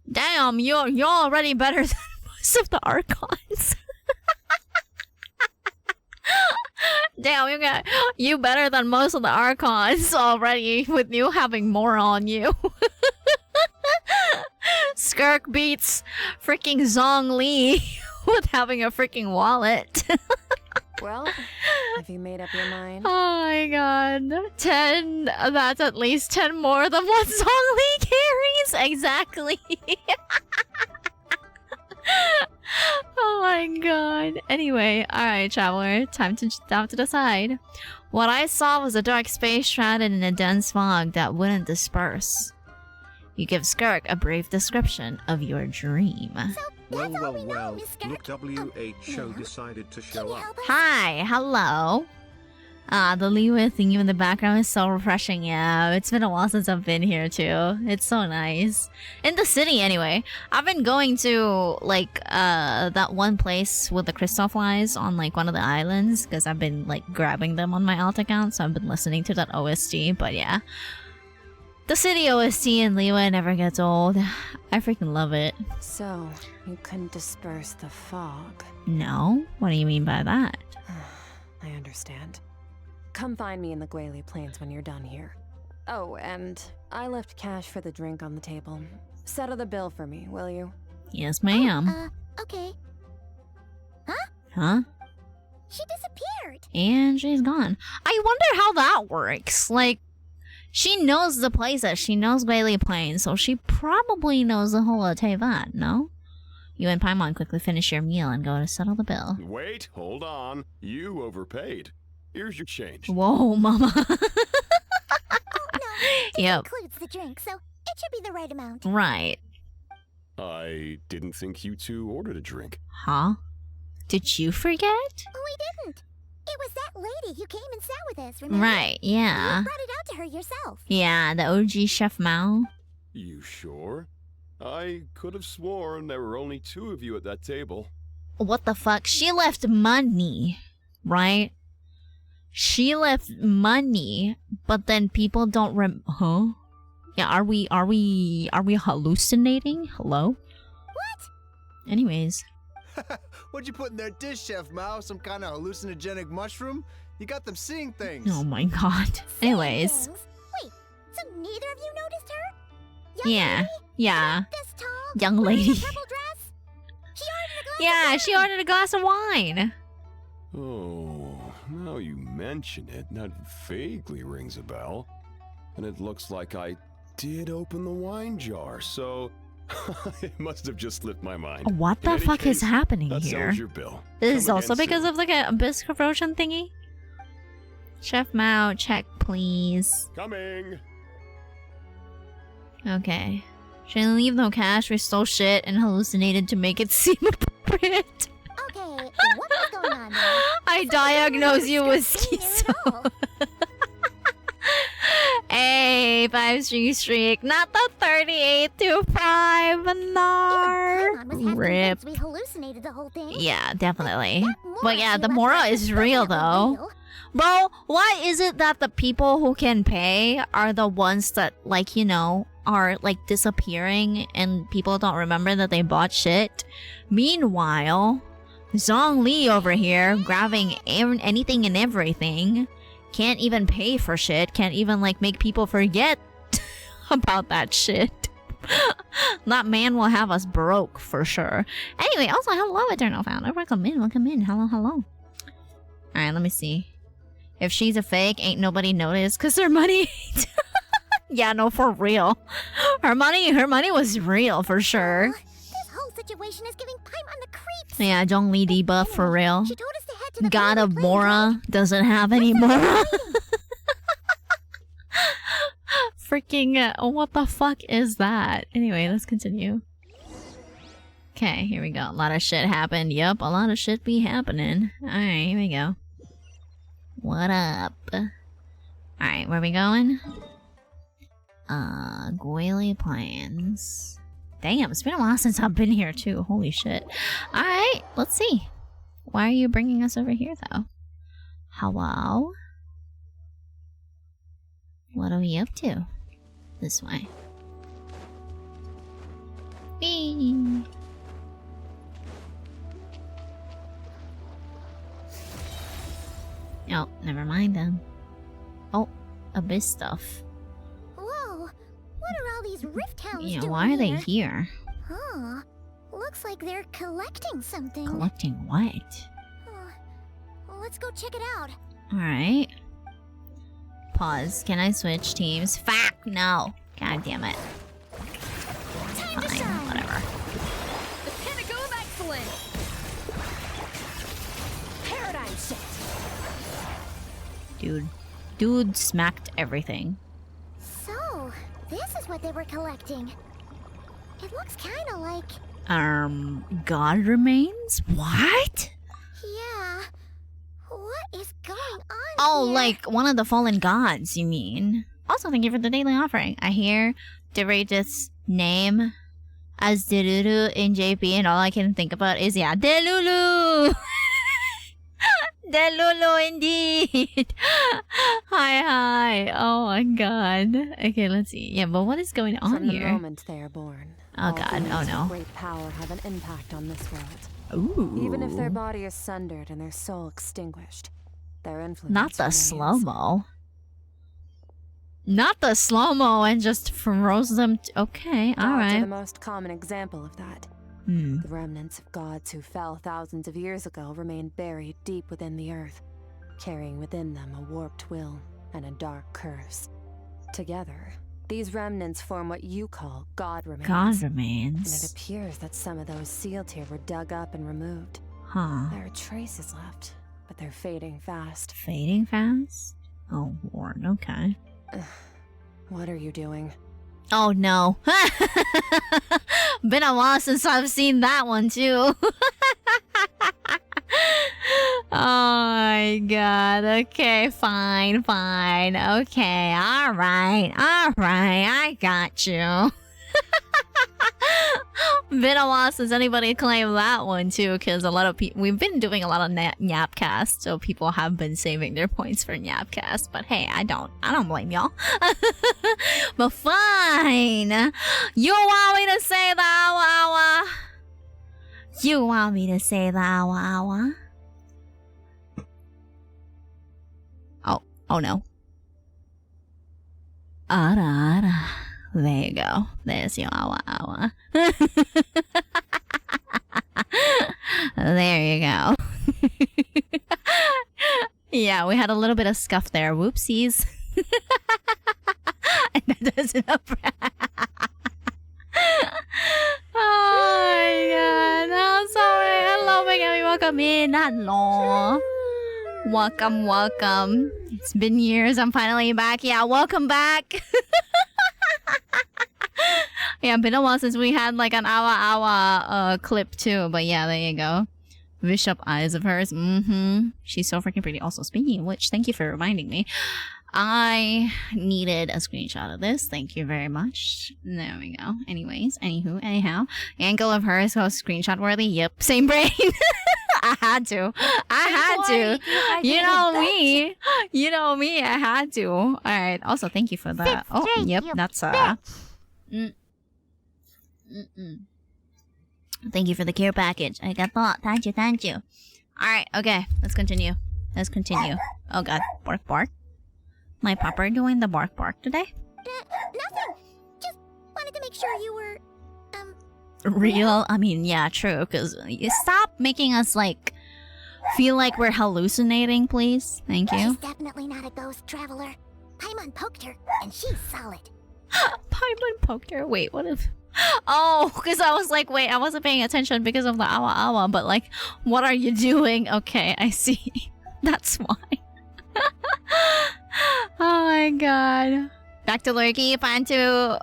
Damn, you're already better than most of the Archons. Damn, you better than most of the Archons already with you having Mora on you. Skirk beats freaking Zhong Li with having a freaking wallet. Well, have you made up your mind? Oh my god. 10. That's at least 10 more than what Zhong Li carries. Exactly. Oh my god. Anyway, alright, Traveler. Time to decide. What I saw was a dark space shrouded in a dense fog that wouldn't disperse. You give Skirk a brief description of your dream. That's all we know, Miss Skirk. Look, WHO decided to Can show you up. help us? Hi, hello. The Liwa theme in the background is so refreshing. Yeah, it's been a while since I've been here too. It's so nice. In the city, anyway. I've been going to like that one place with the crystal flies on like one of the islands because I've been like grabbing them on my alt account, so I've been listening to that OST. But yeah, the city OST in Liwa never gets old. I freaking love it. So, you couldn't disperse the fog. No, what do you mean by that? I understand. Come find me in the Guili Plains when you're done here. Oh, and I left cash for the drink on the table. Settle the bill for me, will you? Yes, ma'am. Okay. Huh? She disappeared. And she's gone. I wonder how that works. Like, she knows the places. She knows Guili Plains, so she probably knows the whole of Teyvat, no? You and Paimon quickly finish your meal and go to settle the bill. Wait, hold on. You overpaid. Here's your change. Whoa, mama. It Yep. includes the drink, so it should be the right amount. Right. I didn't think you two ordered a drink. Huh? Did you forget? We didn't. It was that lady who came and sat with us, remember? Right, yeah. You brought it out to her yourself. Yeah, the OG Chef Mao. You sure? I could have sworn there were only 2 of you at that table. What the fuck? She left money, right? She left money, but then people don't huh? Yeah, are we hallucinating? Hello? What? Anyways. What'd you put in their dish, Chef Mao? Some kind of hallucinogenic mushroom? You got them seeing things. Oh my god. Anyways. Things? Wait, so neither of you noticed her? Yeah. Lady? Yeah. This tall? Young wearing a lady. purple dress? She ordered a glass of Yeah, wine. she ordered a glass of wine. Oh, now you mention it, that vaguely rings a bell. And it looks like I did open the wine jar, so it must have just slipped my mind. What In the any fuck is case, happening that here? settles your bill. This is Come also again because soon. of the abyss corrosion thingy? Chef Mao, check please. Coming! Okay. She didn't leave no cash, we stole shit and hallucinated to make it seem appropriate. Okay, what was going on there? I diagnose you with Skirk didn't schizo. know. Hey, 5-string streak, not the 38 to 5, Even Nar. Paimon was half Rip. convinced we hallucinated the whole thing. Yeah, definitely. That Mora But yeah, she the left Mora us is was real definitely though. real. Bro, why is it that the people who can pay are the ones that, like, you know, are, like, disappearing and people don't remember that they bought shit? Meanwhile, Zhongli over here, grabbing anything and everything, can't even pay for shit, can't even, like, make people forget about that shit. That man will have us broke, for sure. Anyway, also, hello, Eternal Founder. Welcome in, welcome in. Hello, hello. Alright, let me see. If she's a fake, ain't nobody noticed, cause her money ain't. Yeah, no, for real. Her money was real, for sure. This whole situation is giving Paimon the creeps. Yeah, Zhongli debuff, for real. She told us to head to the God Glalie of Plains, Mora right? doesn't have any Mora. Freaking, what the fuck is that? Anyway, let's continue. Okay, here we go. A lot of shit happened. Yup, a lot of shit be happening. Alright, here we go. What up? Alright, where we going? Glalie Plains. Damn, it's been a while since I've been here too. Holy shit. Alright, let's see. Why are you bringing us over here though? Hello? What are we up to? This way. Whee! Oh, never mind then. Oh, abyss stuff. Whoa, what are all these rift hounds Yeah, doing why are they here? here? Huh, looks like they're collecting something. Collecting what? Let's go check it out. Alright. Pause. Can I switch teams? Fuck! No! God damn it. Time to Fine, shine. whatever. The pinnacle of excellence! Paradigm shift! Dude smacked everything. So, this is what they were collecting. It looks kind of like... God remains? What? Yeah. What is going on Oh, here? like one of the fallen gods, you mean? Also, thank you for the daily offering. I hear Deretus' name as Delulu in JP, and all I can think about is, yeah, Delulu! Delulu indeed! Hi. Oh my god. Okay, let's see. Yeah, but what is going on From the here? moment they are born, Oh all god, beings oh of no. great power have an impact on this world. Ooh. Even if their body is sundered and their soul extinguished, their influence Not the remains. slow-mo. Not the slow-mo and just froze them. Okay, Gods are the alright. most common example of that. Hmm. The remnants of gods who fell thousands of years ago remain buried deep within the earth, carrying within them a warped will and a dark curse. Together, These remnants form what you call God remains. God And it remains. appears that some of those sealed here were dug up and removed. Huh. There are traces left, but they're fading fast. Fading fast? Oh, Lord. Okay. What are you doing? Oh, no. Been a while since I've seen that one, too. Oh my god. Okay, fine. Okay, alright. I got you. Been a while since anybody claimed that one too, because a lot of people, we've been doing a lot of Nyapcast, so people have been saving their points for Nyapcast. But hey, I don't blame y'all. But fine. You want me to say the awa? You want me to say the awa? Oh no. Ara. There you go. There's your awa. There you go. Yeah, we had a little bit of scuff there. Whoopsies. And that doesn't Oh my god. I'm sorry. Hello, Megami. Welcome in. Hello. Welcome. It's been years. I'm finally back. Yeah, welcome back. Yeah, been a while since we had like an awa clip too. But yeah, there you go. Bishop eyes of hers. She's so freaking pretty. Also, speaking of which, thank you for reminding me. I needed a screenshot of this. Thank you very much. There we go. Anyhow. Angle of hers so screenshot worthy. Yep. Same brain. I had to. You know me. I had to. Alright. Also, thank you for that. Oh, yep. That's Thank you for the care package. I got that. Thank you. Alright, okay. Let's continue. Oh god. Bark. My pupper doing the bark today? Nothing. Just wanted to make sure you were, Real? I mean, yeah, true. Because you stop making us, like, feel like we're hallucinating, please. Thank you. She's definitely not a ghost traveler. Paimon poked her, and she's solid. Paimon poked her? Wait, what if... Oh, because I was like, wait, I wasn't paying attention because of the awa, but like, what are you doing? Okay, I see. That's why. Oh my god. Back to Lurky, plan to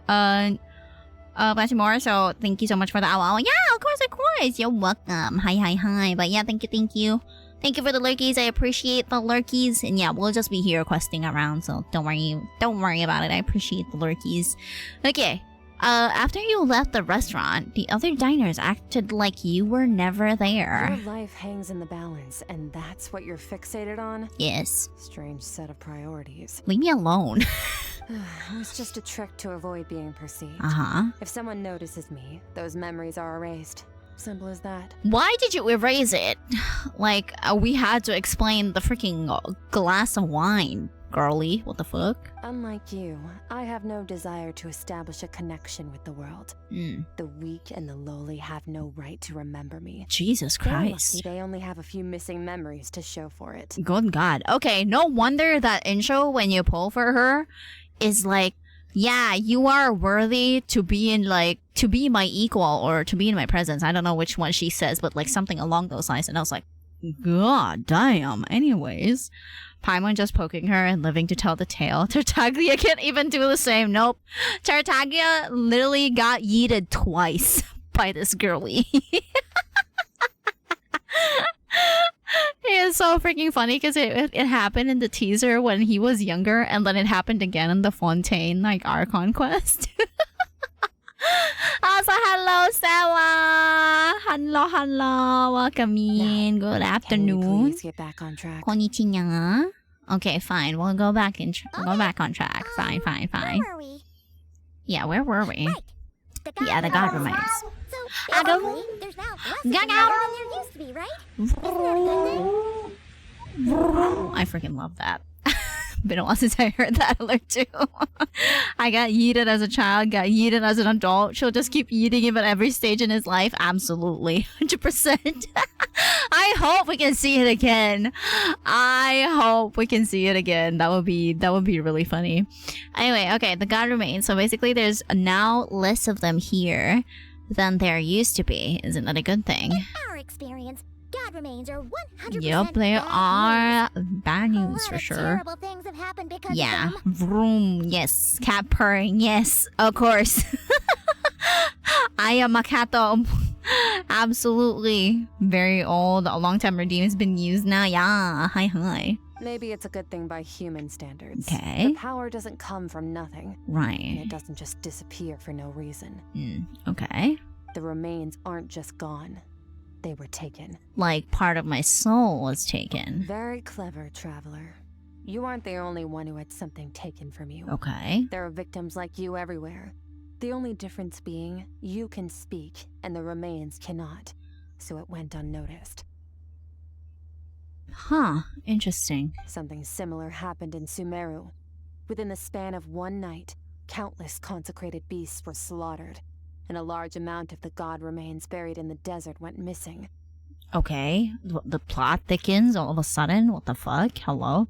more, so thank you so much for the awa. Yeah, of course. You're welcome. Hi. But yeah, thank you. Thank you for the lurkies. I appreciate the lurkies. And yeah, we'll just be here questing around, so don't worry about it. I appreciate the lurkies. Okay. After you left the restaurant, the other diners acted like you were never there. Your life hangs in the balance, and that's what you're fixated on? Yes. Strange set of priorities. Leave me alone. It was just a trick to avoid being perceived. If someone notices me, those memories are erased. Simple as that. Why did you erase it? Like, we had to explain the freaking glass of wine. Girly, what the fuck? Unlike you, I have no desire to establish a connection with the world. The weak and the lowly have no right to remember me. Jesus Christ. They're lucky they only have a few missing memories to show for it. Good God. Okay, no wonder that intro when you pull for her is like, yeah, you are worthy to be in to be my equal or to be in my presence. I don't know which one she says, but like something along those lines. And I was like, God damn. Anyways. Paimon just poking her and living to tell the tale. Tartaglia can't even do the same. Nope. Tartaglia literally got yeeted twice by this girly. It's so freaking funny because it happened in the teaser when he was younger, and then it happened again in the Fontaine Archon quest. Also, hello, Sewa. Hello. Welcome in. Good afternoon. Please get back on track. Konnichiwa. Okay, fine. We'll go back on track. Fine. Where were we? Yeah, where were we? Right. Yeah, the god remains. So, basically, there's now less of them than there used to be, right? Isn't that a good thing? I freaking love that. Been a while since I heard that alert too. I got yeeted as a child, got yeeted as an adult. She'll just keep yeeting him at every stage in his life. Absolutely. 100%. I hope we can see it again. That would be really funny. Anyway, okay, the god remains. So basically, there's now less of them here than there used to be. Isn't that a good thing? In our experience, god remains are 100% Yep, they bad are news. bad A news lot for of sure. terrible things have happened because Yeah, of them. vroom, yes. Cat purring, yes, of course. I am a cat though. Absolutely. Very old. A long time redeem has been used now. Yeah, hi. Maybe it's a good thing by human standards. Okay. The power doesn't come from nothing. And Right. it doesn't just disappear for no reason. Okay. The remains aren't just gone. They were taken. Like part of my soul was taken. Very clever, traveler. You aren't the only one who had something taken from you. Okay. There are victims like you everywhere. The only difference being, you can speak, and the remains cannot. So it went unnoticed. Huh. Interesting. Something similar happened in Sumeru. Within the span of one night, countless consecrated beasts were slaughtered, and a large amount of the god remains buried in the desert went missing. Okay. The plot thickens all of a sudden. What the fuck? Hello?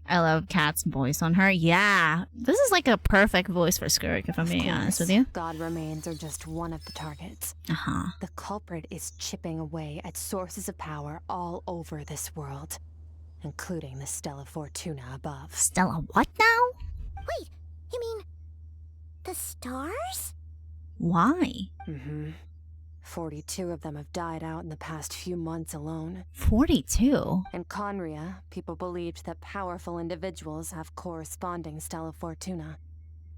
I love Kat's voice on her. Yeah. This is like a perfect voice for Skirk, if I'm being honest with you. God remains are just one of the targets. Uh-huh. The culprit is chipping away at sources of power all over this world, including the Stella Fortuna above. Stella what now? Wait, you mean the stars? Why? 42 of them have died out in the past few months alone. 42? In Conria, people believed that powerful individuals have corresponding Stella Fortuna.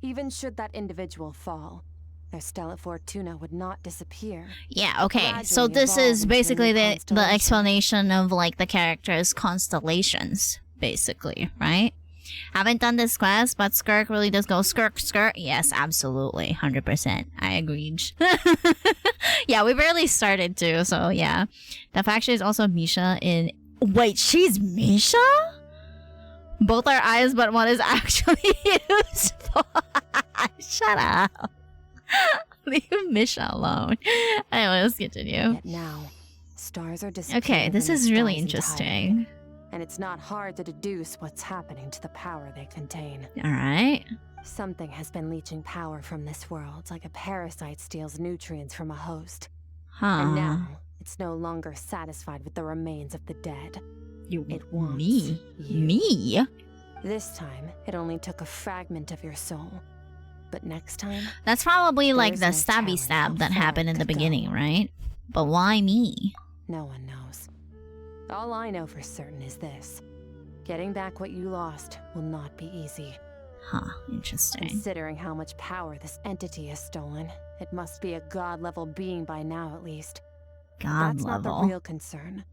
Even should that individual fall, their Stella Fortuna would not disappear. Yeah, okay. So Gradually this evolve is into a new basically the constellation. explanation of like the character's constellations, basically, right? Haven't done this quest, but Skirk really does go Skirk. Yes, absolutely. 100%. I agreed. Yeah, we barely started too, so yeah. The faction is also Misha in... Wait, she's Misha? Both are eyes, but one is actually useful. Shut up. Leave Misha alone. Anyway, let's continue. Yet now, stars are disappearing. Okay, this from the is really skies interesting. entirely. And it's not hard to deduce what's happening to the power they contain. Alright. Something has been leeching power from this world, like a parasite steals nutrients from a host. And Huh. now, it's no longer satisfied with the remains of the dead. It wants Me? you. Me? This time, it only took a fragment of your soul. But next time, That's probably There like is the no stabby telling stab how that far happened it in the could go. beginning, right? But why me? no one knows. All I know for certain is this. Getting back what you lost will not be easy. Huh, interesting. Considering how much power this entity has stolen, it must be a god-level being by now at least. God That's not level. the real concern.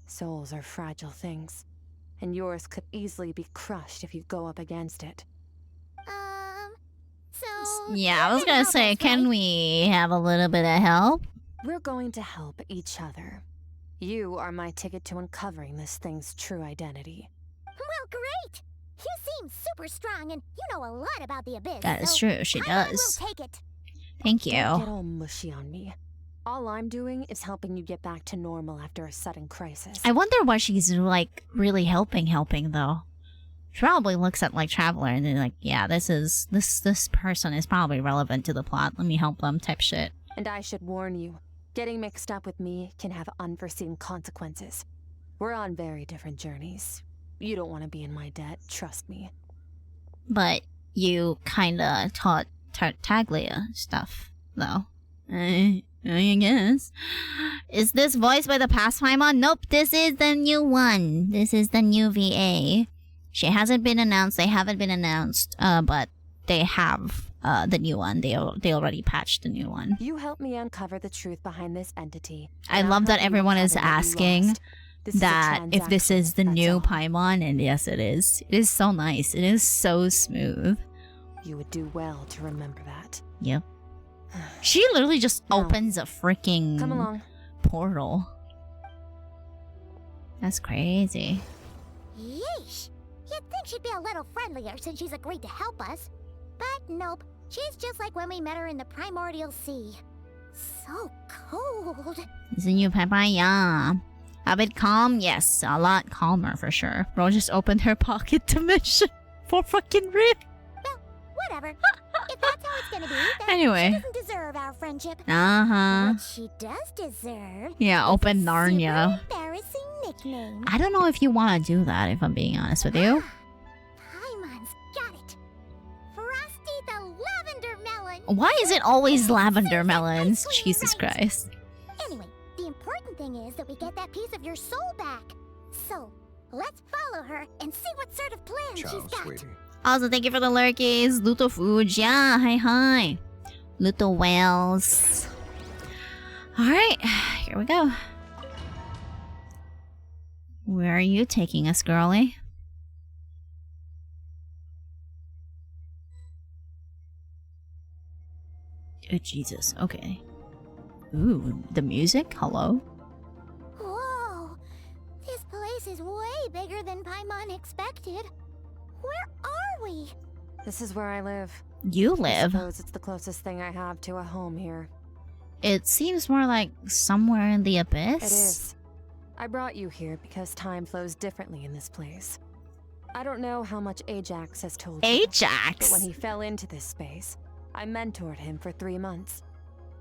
Souls are fragile things, and yours could easily be crushed if you go up against it. So Yeah, I you was can gonna help say, us, can right? we have a little bit of help? We're going to help each other. You are my ticket to uncovering this thing's true identity. Well, great! You seem super strong and you know a lot about the abyss. That is so true, she Paimon does. will take it. Thank Don't get you. all mushy on me. All I'm doing is helping you get back to normal after a sudden crisis. I wonder why she's like really helping though. She probably looks at like Traveler and then like, yeah, this person is probably relevant to the plot. Let me help them type shit. And I should warn you, getting mixed up with me can have unforeseen consequences. We're on very different journeys. You don't want to be in my debt, trust me. But you kinda taught Tartaglia stuff, though. I guess. Is this voiced by the past Paimon? Nope, this is the new one. This is the new VA. She hasn't been announced, they haven't been announced, but they have the new one. They already patched the new one. You help me uncover the truth behind this entity. I and I'll love that help you everyone is recover what you asking lost. This is a that if this transaction, is the that's new all. Paimon, and yes it is. It is so nice. It is so smooth. You would do well to remember that. Yep. She literally just No. opens a freaking Come along. portal. That's crazy. Yeesh! You'd think she'd be a little friendlier since she's agreed to help us. But nope, she's just like when we met her in the primordial sea. So cold. Is the new Paimon? Yeah. A bit calm? Yes, a lot calmer for sure. Bro just opened her pocket dimension for fucking real. Well, Whatever. If that's how it's gonna be, then Anyway. she doesn't deserve our friendship. Uh-huh. What she does deserve Yeah, is open a Narnia. super embarrassing nickname. I don't know if you want to do that, if I'm being honest with you. Paimon's got it. Frosty the Lavender Melon. Why is it always lavender melons? Jesus Christ. Anyway, the important thing is that we get that piece of your soul back. So, let's follow her and see what sort of plan she's got. Also, thank you for the lurkies. Luto Foods. Yeah, hi. Luto Whales. Alright, here we go. Where are you taking us, girlie? Oh, Jesus. Okay. Ooh, the music? Hello? Whoa! This place is way bigger than Paimon expected. Where are we? This is where I live. You I live? suppose it's the closest thing I have to a home here. It seems more like somewhere in the abyss. It is. I brought you here because time flows differently in this place. I don't know how much Ajax has told you. Ajax? But when he fell into this space, I mentored him for 3 months.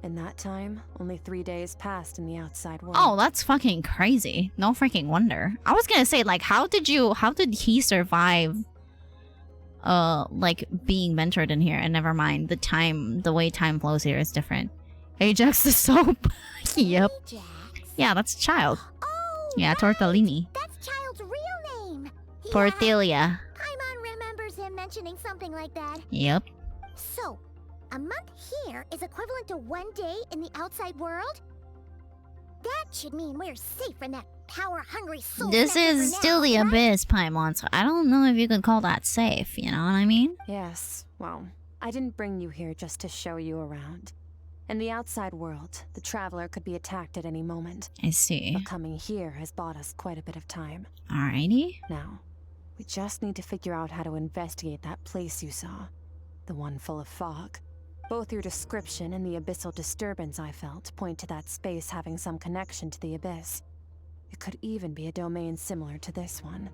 In that time, only 3 days passed in the outside world. Oh, that's fucking crazy. No freaking wonder. I was gonna say, like, how did he survive, like, being mentored in here? And never mind, the way time flows here is different. Ajax the soap. Yep. Ajax? Yeah, that's a child. Oh, Yeah, right. Tortellini. That's Child's real name. Tortilla. Paimon remembers him mentioning something like that. Yep. So, a month here is equivalent to 1 day in the outside world? That should mean we're safe from that power-hungry soul. This is still the abyss, Paimon, so I don't know if you could call that safe, you know what I mean? Yes, well, I didn't bring you here just to show you around. In the outside world, the traveler could be attacked at any moment. I see. But coming here has bought us quite a bit of time. Alrighty. Now, we just need to figure out how to investigate that place you saw. The one full of fog. Both your description and the abyssal disturbance I felt point to that space having some connection to the abyss. It could even be a domain similar to this one.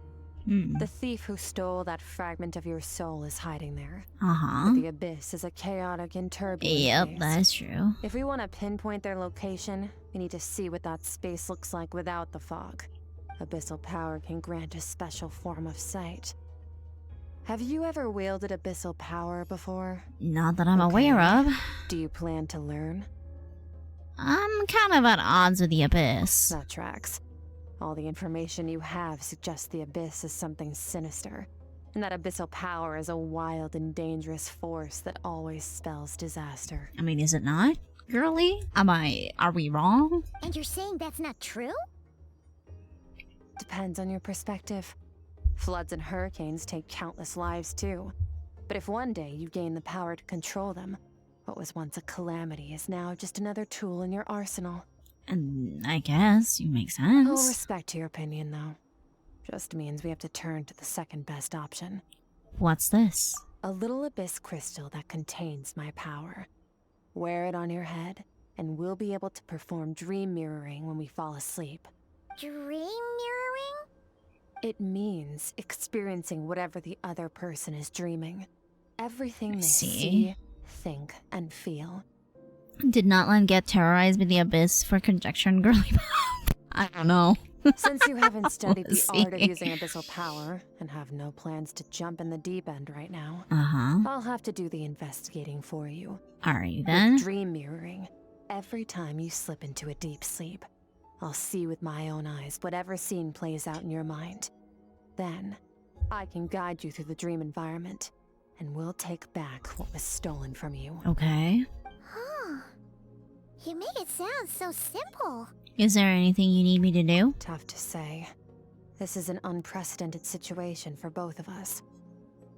The thief who stole that fragment of your soul is hiding there. Uh-huh. But the abyss is a chaotic and turbulent Yep, place. that's true. If we want to pinpoint their location, we need to see what that space looks like without the fog. Abyssal power can grant a special form of sight. Have you ever wielded abyssal power before? Not that I'm aware of. Do you plan to learn? I'm kind of at odds with the abyss. That tracks. All the information you have suggests the abyss is something sinister, and that abyssal power is a wild and dangerous force that always spells disaster. I mean, is it not, girly? Are we wrong? And you're saying that's not true? Depends on your perspective. Floods and hurricanes take countless lives too. But if one day you gain the power to control them, what was once a calamity is now just another tool in your arsenal. And I guess you make I'll sense. respect your opinion, though. Just means we have to turn to the second best option. What's this? A little abyss crystal that contains my power. Wear it on your head, and we'll be able to perform dream mirroring when we fall asleep. Dream mirroring? It means experiencing whatever the other person is dreaming. Everything they see. see, think, and feel. Did not let get terrorized by the abyss for conjecture and girly. I don't know. Since you haven't studied the See. art of using abyssal power, and have no plans to jump in the deep end right now, Uh-huh. I'll have to do the investigating for you. Alright then. With dream mirroring, every time you slip into a deep sleep, I'll see with my own eyes whatever scene plays out in your mind. Then, I can guide you through the dream environment, and we'll take back what was stolen from you. Okay. Huh. You make it sound so simple. Is there anything you need me to do? Tough to say. This is an unprecedented situation for both of us.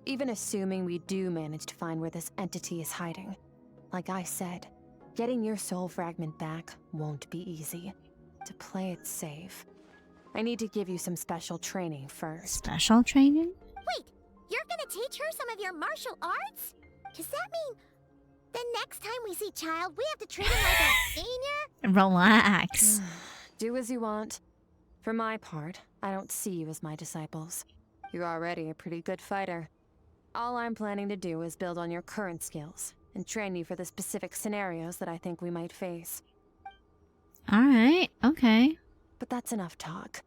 Even assuming we do manage to find where this entity is hiding. Like I said, getting your soul fragment back won't be easy. To play it safe, I need to give you some special training first. Special training? Wait, you're gonna teach her some of your martial arts? Does that mean the next time we see Child, we have to treat him like a senior? Relax. Do as you want. For my part, I don't see you as my disciples. You're already a pretty good fighter. All I'm planning to do is build on your current skills and train you for the specific scenarios that I think we might face. Alright, okay. But that's enough talk.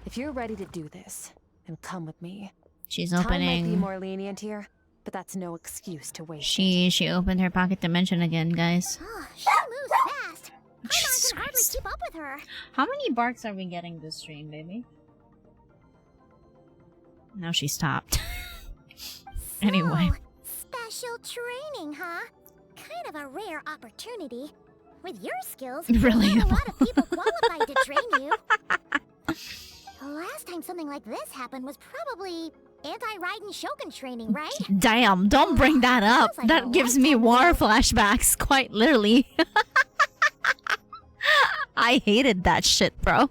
If you're ready to do this, then come with me. She's Time might be opening... more lenient here, but that's no excuse to waste. She opened her pocket dimension again, guys. Oh, she moves fast. Jesus I can hardly Christ. keep up with her. How many barks are we getting this stream, baby? Now she stopped. Anyway. Special training, huh? Kind of a rare opportunity. With your skills, Really? not a lot of people qualified to train you. The last time something like this happened was probably anti-Raiden Shogun training, right? Damn, don't bring that up. Feels like a That gives me lifetime war ago. flashbacks, quite literally. I hated that shit, bro.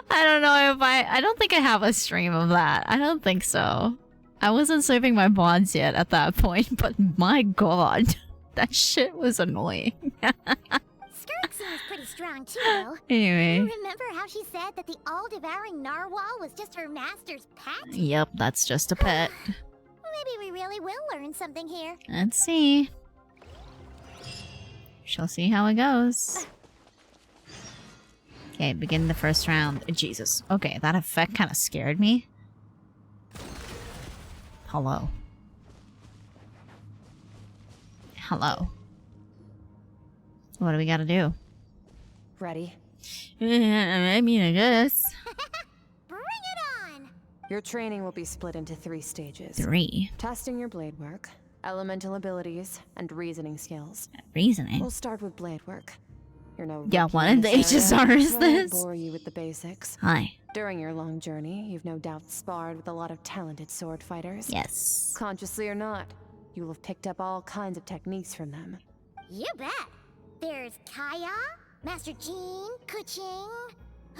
I don't know if I don't think I have a stream of that. I don't think so. I wasn't saving my bonds yet at that point, but my god. That shit was annoying. Skirk seems pretty strong too, though. Anyway. Remember how she said that the all-devouring narwhal was just her master's pet? Yep, that's just a pet. Maybe we really will learn something here. Let's see. Shall see how it goes. Okay, begin the first round. Jesus. Okay, that effect kind of scared me. Hello. Hello. What do we gotta do? Ready? I mean, I guess. Bring it on! Your training will be split into 3 stages. 3. Testing your blade work, elemental abilities, and reasoning skills. Reasoning. We'll start with blade work. You're no Yeah, rookie what in in the this area, HSR is so I won't this? bore you with the basics. Hi. During your long journey, you've no doubt sparred with a lot of talented sword fighters. Yes. Consciously or not, you will have picked up all kinds of techniques from them. You bet. There's Kaya, Master Jean, Kuching.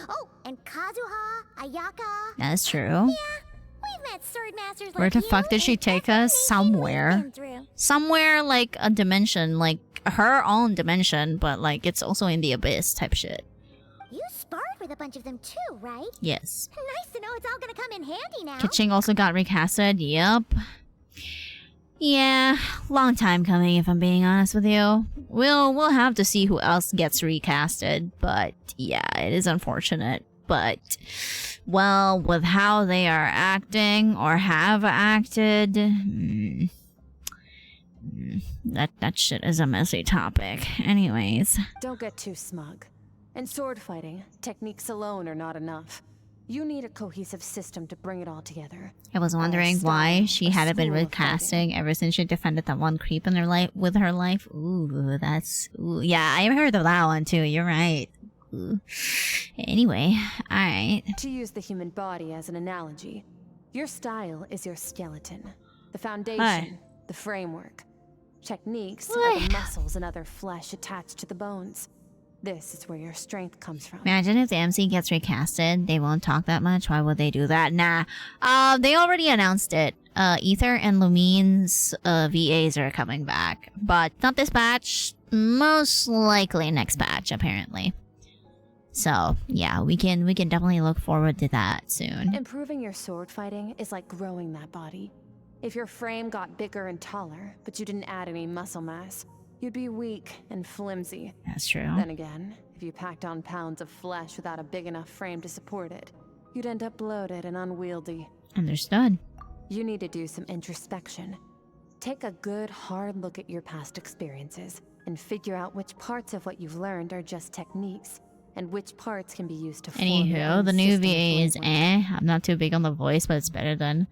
Oh, and Kazuha, Ayaka. That's true. Yeah, we've met sword masters like Where the you fuck did she in take every us? nation Somewhere. we've been through. Somewhere like a dimension, like her own dimension, but like it's also in the abyss type shit. You sparred with a bunch of them too, right? Yes. Nice to know it's all gonna come in handy now. Kitching also got recasted. Yep. Yeah, long time coming if I'm being honest with you. We'll have to see who else gets recasted, but yeah, it is unfortunate. But well, with how they are acting or have acted, that shit is a messy topic. Anyways, Don't get too smug. In sword fighting, techniques alone are not enough. You need a cohesive system to bring it all together. I was wondering why she hadn't been recasting ever since she defended that one creep in her life with her life. Ooh, that's yeah, I heard of that one too. You're right. Ooh. Anyway, alright. To use the human body as an analogy, your style is your skeleton. The foundation, the framework. Techniques are the muscles and other flesh attached to the bones. This is where your strength comes from. Imagine if the MC gets recasted, they won't talk that much. Why would they do that? Nah. They already announced it. Ether and Lumine's VAs are coming back. But not this batch. Most likely next batch, apparently. So, yeah, we can definitely look forward to that soon. Improving your sword fighting is like growing that body. If your frame got bigger and taller, but you didn't add any muscle mass, you'd be weak and flimsy. That's true. Then again, if you packed on pounds of flesh without a big enough frame to support it, you'd end up bloated and unwieldy. Understood. You need to do some introspection. Take a good, hard look at your past experiences and figure out which parts of what you've learned are just techniques, and which parts can be used to form your Anywho, own the new system of VA is blade work. I'm not too big on the voice, but it's better than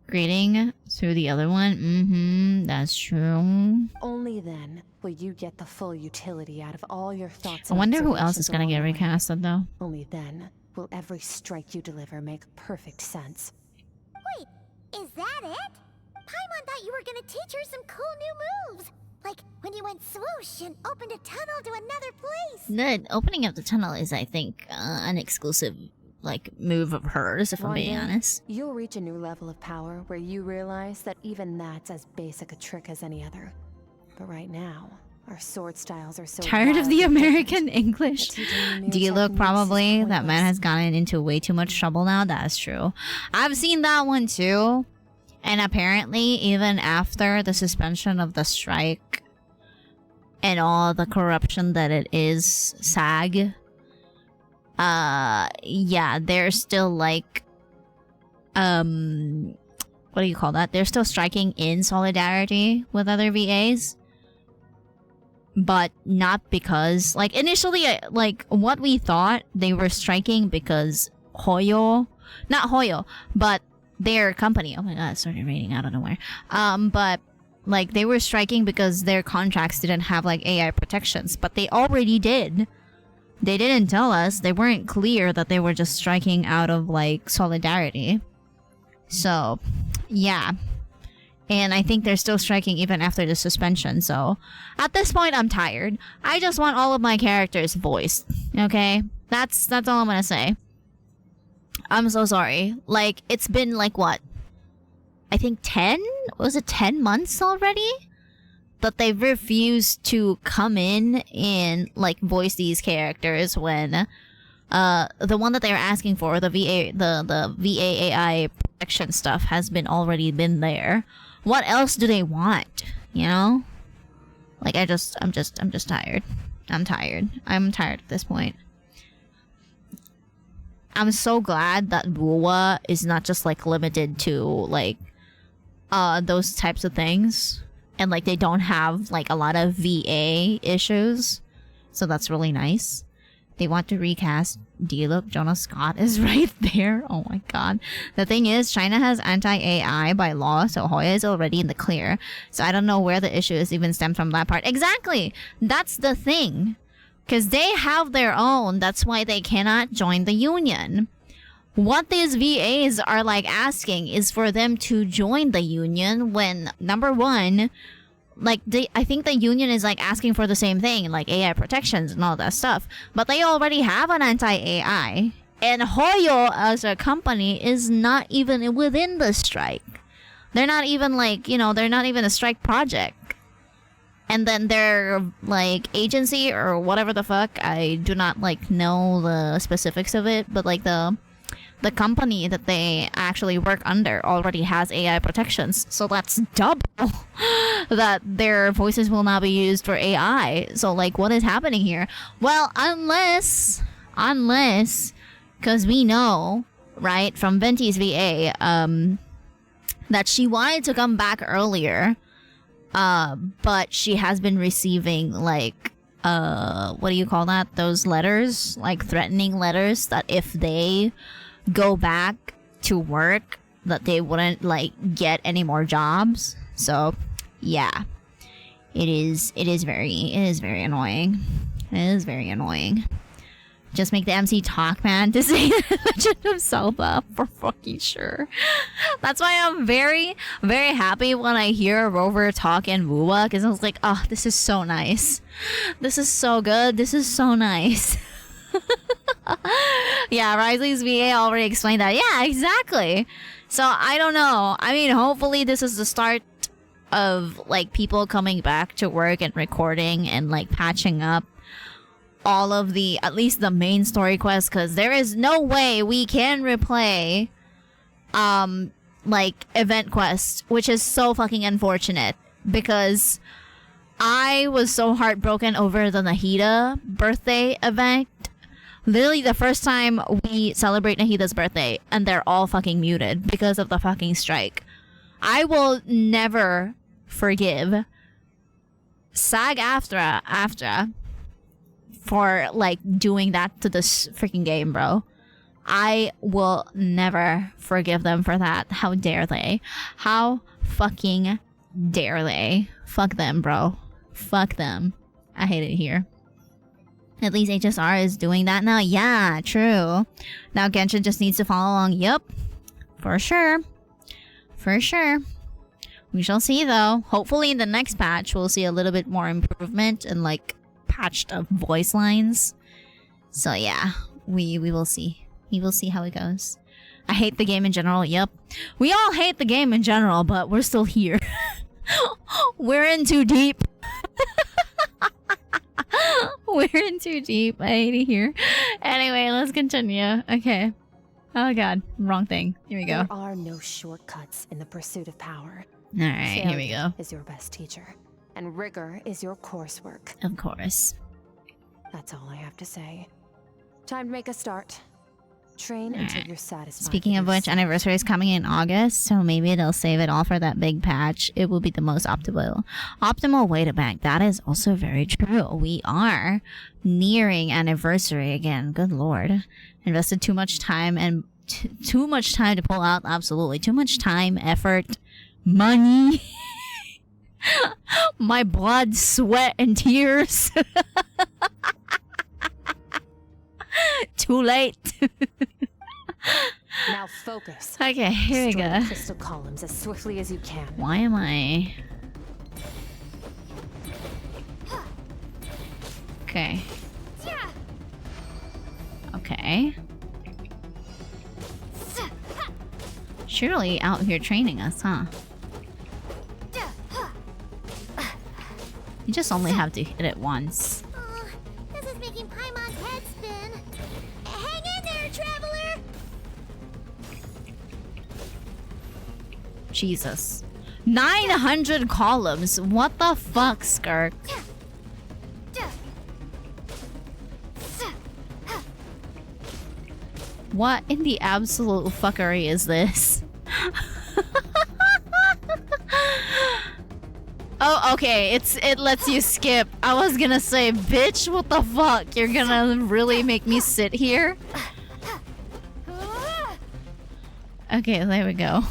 greeting through the other one. That's true. Only then will you get the full utility out of all your thoughts. I and wonder who else observations is gonna along get the way. recasted though. Only then will every strike you deliver make perfect sense. Wait, is that it? Paimon thought you were gonna teach her some cool new moves. Like when you went swoosh and opened a tunnel to another place. The opening of the tunnel is, I think, an exclusive like move of hers, if I'm One being day, honest. You'll reach a new level of power where you realize that even that's as basic a trick as any other. But right now, Our sword styles are so Tired of the wildly American different. English. Do you look probably? That man has gotten into way too much trouble now. That's true. I've seen that one too. And apparently, even after the suspension of the strike and all the corruption that it is, SAG, yeah, they're still like, what do you call that? They're still striking in solidarity with other VAs. But not because, like, initially, like, what we thought, they were striking because Hoyo, not Hoyo, but their company, oh my god, it started raining out of nowhere, but, like, they were striking because their contracts didn't have, like, AI protections, but they already did. They didn't tell us, they weren't clear that they were just striking out of, like, solidarity. So, yeah. And I think they're still striking even after the suspension, so... At this point, I'm tired. I just want all of my characters voiced, okay? That's all I'm gonna say. I'm so sorry. Like, it's been, like, what? I think 10? Was it 10 months already? That they've refused to come in and, like, voice these characters when... the one that they were asking for, the VAAI protection stuff, has already been there. What else do they want? You know? Like, I'm just tired. I'm tired at this point. I'm so glad that Buwa is not just, like, limited to, like, those types of things. And, like, they don't have, like, a lot of VA issues. So that's really nice. They want to recast Look, Jonas Scott is right there. Oh my god. The thing is, China has anti-AI by law, so Hoya is already in the clear. So I don't know where the issue is even stemmed from that part. Exactly! That's the thing. Because they have their own, that's why they cannot join the union. What these VAs are, like, asking is for them to join the union when, number one... Like, I think the union is, like, asking for the same thing, like AI protections and all that stuff. But they already have an anti-AI. And Hoyo, as a company, is not even within the strike. They're not even, like, you know, they're not even a strike project. And then their, like, agency or whatever the fuck, I do not, like, know the specifics of it. But, like, the company that they actually work under already has AI protections, so that's double that their voices will not be used for AI. So, like, what is happening here? Well, unless, because we know, right, from Venti's VA, that she wanted to come back earlier, but she has been receiving, like, what do you call that? Those letters, like, threatening letters that if they go back to work, that they wouldn't, like, get any more jobs. So yeah, it is very annoying. It is very annoying. Just make the MC talk, man, to say himself up for fucking sure. That's why I'm very, very happy when I hear Rover talk in Wuwa, because I was like, oh, this is so nice. This is so good. This is so nice. Yeah, Risley's VA already explained that. Yeah, exactly. So, I don't know. I mean, hopefully this is the start of, like, people coming back to work and recording and, like, patching up all of the, at least the main story quests, because there is no way we can replay, like, event quests, which is so fucking unfortunate, because I was so heartbroken over the Nahida birthday event. Literally the first time we celebrate Nahida's birthday, and they're all fucking muted because of the fucking strike. I will never forgive SAG-AFTRA for, like, doing that to this freaking game, bro. I will never forgive them for that. How dare they? How fucking dare they? Fuck them, bro. Fuck them. I hate it here. At least HSR is doing that now. Yeah, true. Now Genshin just needs to follow along. Yup. For sure. For sure. We shall see, though. Hopefully in the next patch, we'll see a little bit more improvement and, like, patched up voice lines. So, yeah. We will see. We will see how it goes. I hate the game in general. Yup. We all hate the game in general, but we're still here. We're in too deep. We're in too deep. I hate it here. Anyway, let's continue. Okay. Oh god, wrong thing. Here we go. There are no shortcuts in the pursuit of power. Alright, here we Failure go. is your best teacher, and rigor is your coursework. Of course. That's all I have to say. Time to make a start. Train until you're satisfied. Speaking with of your which, self. anniversary is coming in August, so maybe they'll save it all for that big patch. It will be the most optimal way to bank. That is also very true. We are nearing anniversary again. Good lord. Invested too much time and too much time to pull out. Absolutely. Too much time, effort, money. My blood, sweat, and tears. Too late. Now focus. Okay, here we Destroy go. crystal columns as swiftly as you can. Why am I... Okay. Okay. Surely out here training us, huh? You just only have to hit it once. Oh, this is making Paimon's head spin. Hang in there, traveler! Jesus. 900 columns. What the fuck, Skirk? What in the absolute fuckery is this? Oh, okay. It lets you skip. I was gonna say, bitch, what the fuck? You're gonna really make me sit here? Okay, there we go.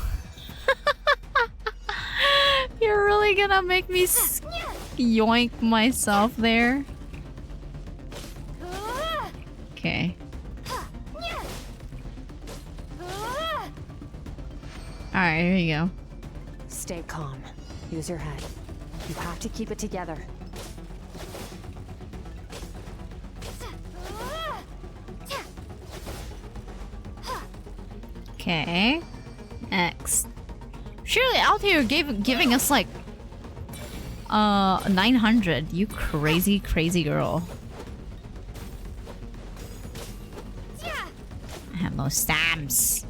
You're really gonna make me yoink myself there? Okay. Alright, here you go. Stay calm. Use your head. You have to keep it together. Okay. Next. Surely out here giving us like 900. You crazy girl. I have no stamps.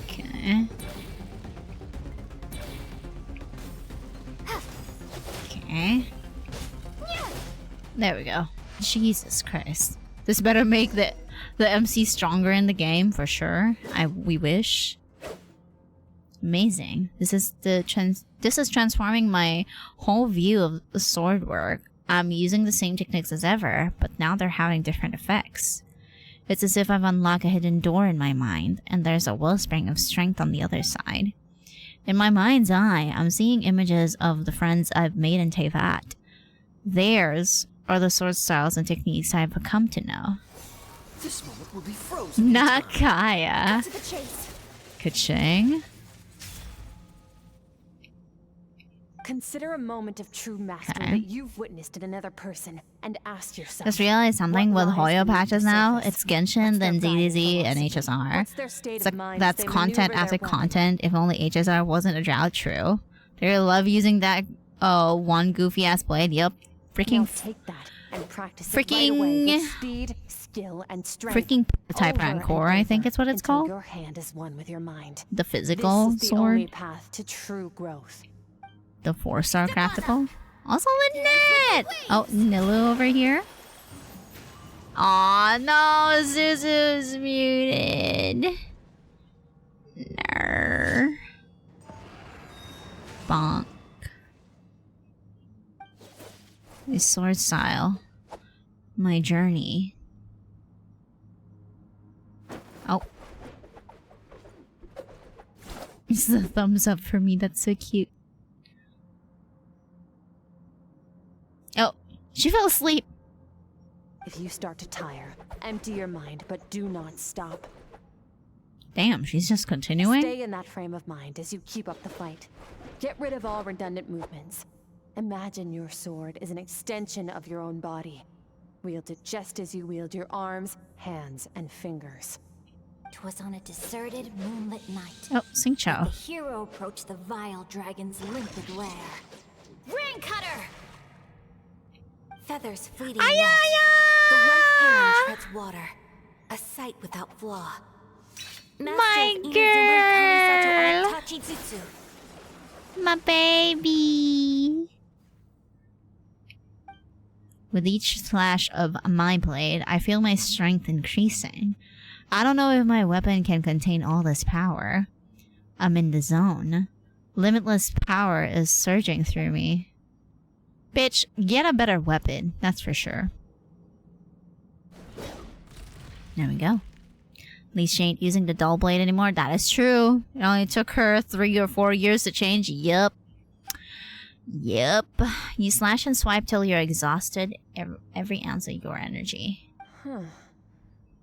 Okay. Okay. There we go. Jesus Christ. This better make the MC stronger in the game for sure. We wish. Amazing. This is transforming my whole view of the sword work. I'm using the same techniques as ever, but now they're having different effects. It's as if I've unlocked a hidden door in my mind, and there's a wellspring of strength on the other side. In my mind's eye, I'm seeing images of the friends I've made in Tevat. Theirs are the sword styles and techniques I've come to know. This moment will be frozen. Nakaya. To the chase. Kaching. Consider a moment of true mastery Okay. that you've witnessed in another person and ask yourself. Just realized something with what lies Hoyo beneath patches the now. surface? It's Genshin, What's then their guiding DDZ, and philosophy? HSR. What's their state It's of like, mind that's as they content maneuver after their content. If only HSR wasn't a drought, true. They love using that one goofy ass blade. Yep. Freaking Now take that and practice it right away freaking with speed, skill, and strength. freaking type over and Rancor, I think over it's what it's until called. Your hand is one with your mind. The physical This is the only sword. path to true growth. The 4-star craftable. Also the net! Oh, Nilu over here. Aw, no, Zuzu's muted. Ner. Bonk. My sword style. My journey. Oh. It's the thumbs up for me, that's so cute. Oh, she fell asleep. If you start to tire, empty your mind, but do not stop. Damn, she's just continuing? Stay in that frame of mind as you keep up the fight. Get rid of all redundant movements. Imagine your sword is an extension of your own body. Wield it just as you wield your arms, hands, and fingers. 'Twas on a deserted moonlit night. Oh, Sing Chow. The hero approached the vile dragon's limpid lair. Ring cutter! Feathers fleeting wet. The white heron treads water. A sight without flaw. My girl! Tachijutsu. My baby! With each slash of my blade, I feel my strength increasing. I don't know if my weapon can contain all this power. I'm in the zone. Limitless power is surging through me. Bitch, get a better weapon, that's for sure. There we go. At least she ain't using the dull blade anymore. That is true. It only took her 3 or 4 years to change. Yep. Yep. You slash and swipe till you're exhausted. Every ounce of your energy. Huh.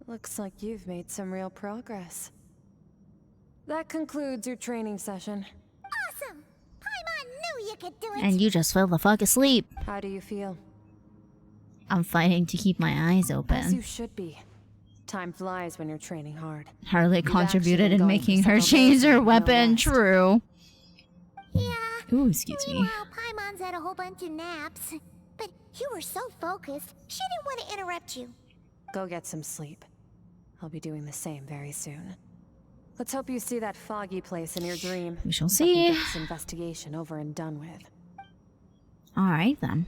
Looks like you've made some real progress. That concludes your training session. Awesome! Paimon knew you could do it! And you just fell the fuck asleep. How do you feel? I'm fighting to keep my eyes As open. you should be. Time flies when you're training hard. Harley You've contributed actually in been making going her for change several her days, no weapon. rest. True. Yeah. Ooh, excuse me. Meanwhile, Paimon's had a whole bunch of naps. But you were so focused, she didn't want to interrupt you. Go get some sleep. I'll be doing the same very soon. Let's hope you see that foggy place in your dream. We shall so I can see. get this investigation over and done with. Alright then.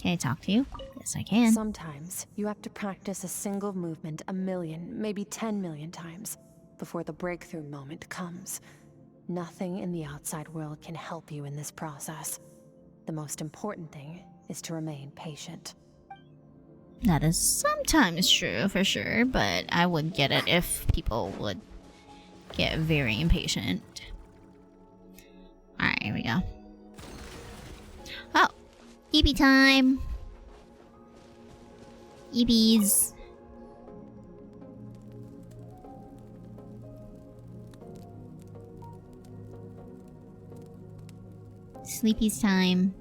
Can I talk to you? Yes, I can. Sometimes you have to practice a single movement 1 million, maybe 10 million times before the breakthrough moment comes. Nothing in the outside world can help you in this process. The most important thing is to remain patient. That is sometimes true, for sure, but I would get it if people would get very impatient. Alright, here we go. Oh! EB time! EBs. Sleepy's time.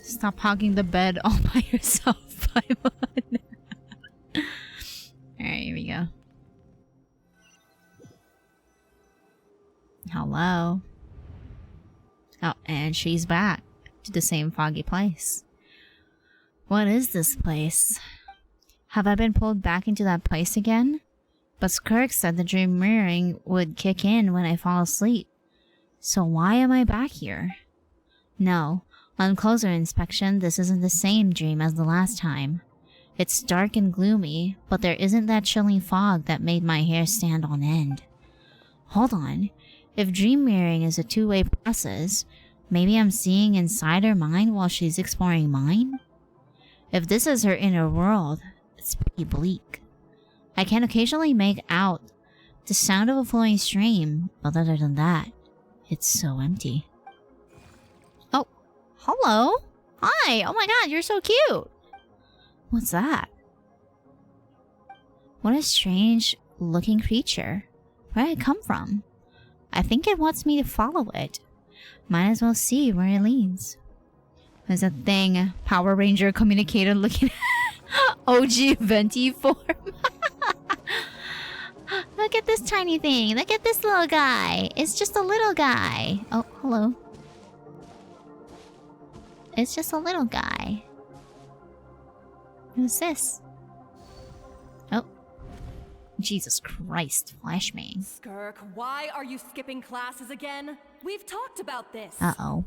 Stop hogging the bed all by yourself, Paimon. Alright, here we go. Hello. Oh, and she's back to the same foggy place. What is this place? Have I been pulled back into that place again? But Skirk said the dream mirroring would kick in when I fall asleep. So why am I back here? No. On closer inspection, this isn't the same dream as the last time. It's dark and gloomy, but there isn't that chilling fog that made my hair stand on end. Hold on. If dream mirroring is a two-way process, maybe I'm seeing inside her mind while she's exploring mine? If this is her inner world, it's pretty bleak. I can occasionally make out the sound of a flowing stream, but other than that, it's so empty. Oh, hello? Hi! Oh my god, you're so cute! What's that? What a strange looking creature. Where did it come from? I think it wants me to follow it. Might as well see where it leads. There's a thing Power Ranger communicator looking at OG Venti form. Look at this tiny thing. Look at this little guy. It's just a little guy. Oh, hello. It's just a little guy. Who's this? Oh. Jesus Christ, Flashbang. Skirk, why are you skipping classes again? We've talked about this. Uh-oh.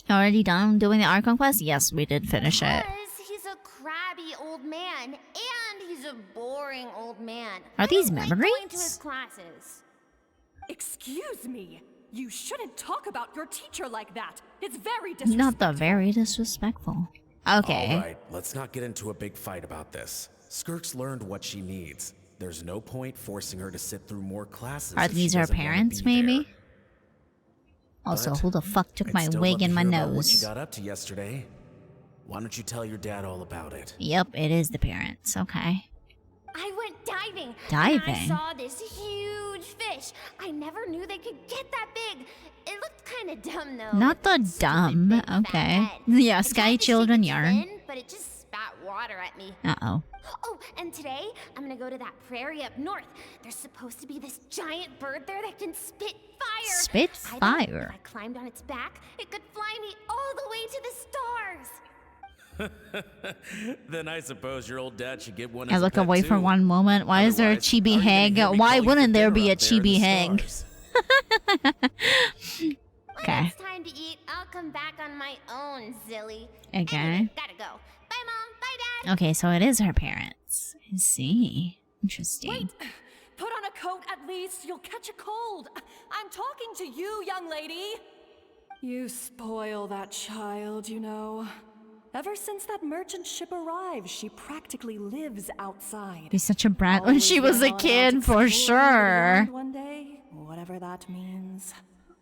Already done doing the Archon quest? Yes, we did finish it. Because he's a crabby old man, and he's a boring old man. Are these I don't like going to memories? his classes. Excuse me. You shouldn't talk about your teacher like that. It's very disrespectful. Not the very disrespectful. Okay. Alright, let's not get into a big fight about this. Skirk's learned what she needs. There's no point forcing her to sit through more classes. Are if she these her doesn't wanna parents, be maybe? there. Also, But who the fuck took I'd my still wig love to and my hear about what you nose? got up to yesterday. Why don't you tell your dad all about it? Yep, it is the parents. Okay. I went diving. Diving? And I saw this huge fish. I never knew they could get that big. It looked kind of dumb though. Not the dumb. Okay. Yeah, Sky Children yarn. But it just spat water at me. Uh-oh. Oh, and today I'm gonna go to that prairie up north. There's supposed to be this giant bird there that can spit fire. Spit I thought fire? if I climbed on its back, it could fly me all the way to the stars. Then I suppose your old dad should get one. I as a look pet away too. for one moment. Why is there a Otherwise, chibi how are you gonna hag? hear me Why call you for wouldn't there dinner be a up there in chibi the hag? stars? When Okay. it's time to eat, I'll come back on my own, Zilly. Okay. Anyway, gotta go. Bye, Mom. Bye, Dad. Okay, so it is her parents. I see. Interesting. Put on a coat at least. You'll catch a cold. I'm talking to you, young lady. You spoil that child, you know. Ever since that merchant ship arrived, she practically lives outside. Be such a brat when Always she was a went on out kid, for exploring sure. beyond one day, whatever that means.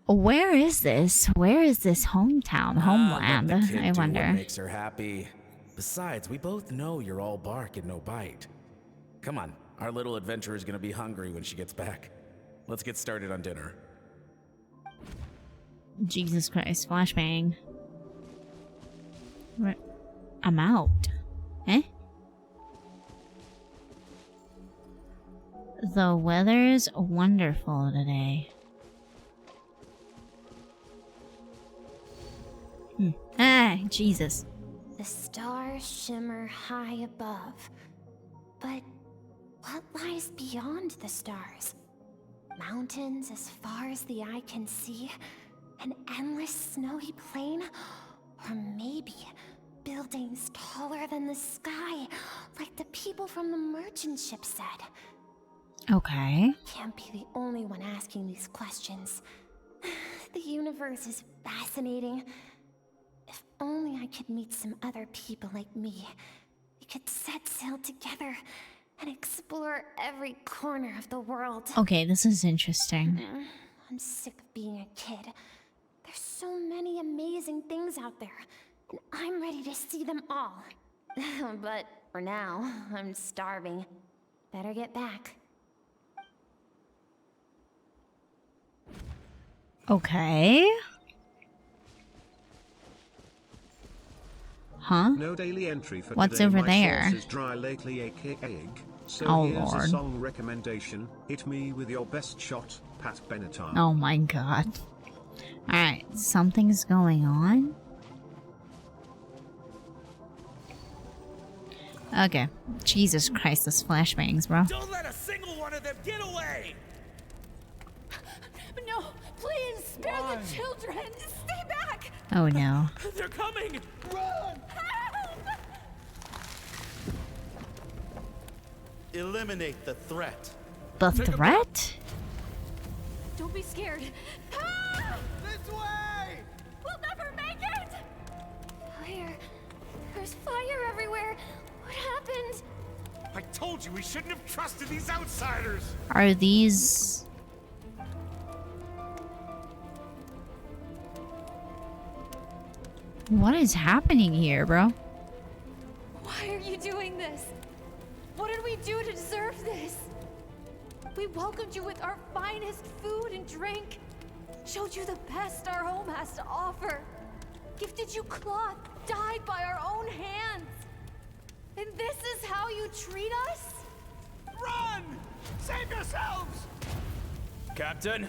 Where is this? Where is this hometown, homeland? Let the kid I do wonder. what makes her happy. Besides, we both know you're all bark and no bite. Come on, our little adventurer is gonna be hungry when she gets back. Let's get started on dinner. Jesus Christ, flashbang. What? I'm out. Eh? The weather's wonderful today. Ah, Jesus. The stars shimmer high above. But what lies beyond the stars? Mountains as far as the eye can see? An endless snowy plain? Or maybe buildings taller than the sky, like the people from the merchant ship said. Okay. Can't be the only one asking these questions. The universe is fascinating. If only I could meet some other people like me. We could set sail together and explore every corner of the world. Okay, this is interesting. I'm sick of being a kid. There's so many amazing things out there, and I'm ready to see them all. But for now, I'm starving. Better get back. Okay. Huh? No daily entry for What's today. over My there? sauce is dry lately, aka egg. So Oh, here's Lord. a song recommendation. Hit me with your best shot, Pat Benatar. Oh my god. Alright, something's going on. Okay. Jesus Christ, this flashbangs, bro. Don't let a single one of them get away! No, please spare the children. Stay back. Oh no. They're coming! Run! Eliminate the threat. The threat? Don't be scared. This way! We'll never make it. Fire. There's fire everywhere. What happened? I told you we shouldn't have trusted these outsiders! Are these... What is happening here, bro? Why are you doing this? What did we do to deserve this? We welcomed you with our finest food and drink, showed you the best our home has to offer, gifted you cloth dyed by our own hands. And this is how you treat us? Run! Save yourselves! Captain,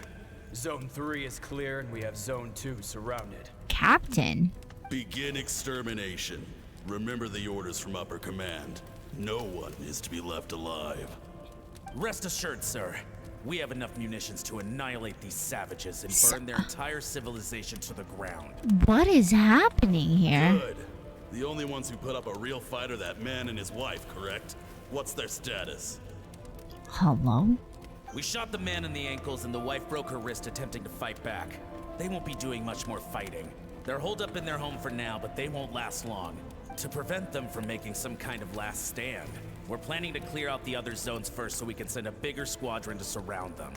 Zone 3 is clear and we have Zone 2 surrounded. Captain? Begin extermination. Remember the orders from upper command. No one is to be left alive. Rest assured, sir. We have enough munitions to annihilate these savages and burn their entire civilization to the ground. What is happening here? Good. The only ones who put up a real fight are that man and his wife, correct? What's their status? Hello? We shot the man in the ankles and the wife broke her wrist attempting to fight back. They won't be doing much more fighting. They're holed up in their home for now, but they won't last long. To prevent them from making some kind of last stand, we're planning to clear out the other zones first so we can send a bigger squadron to surround them.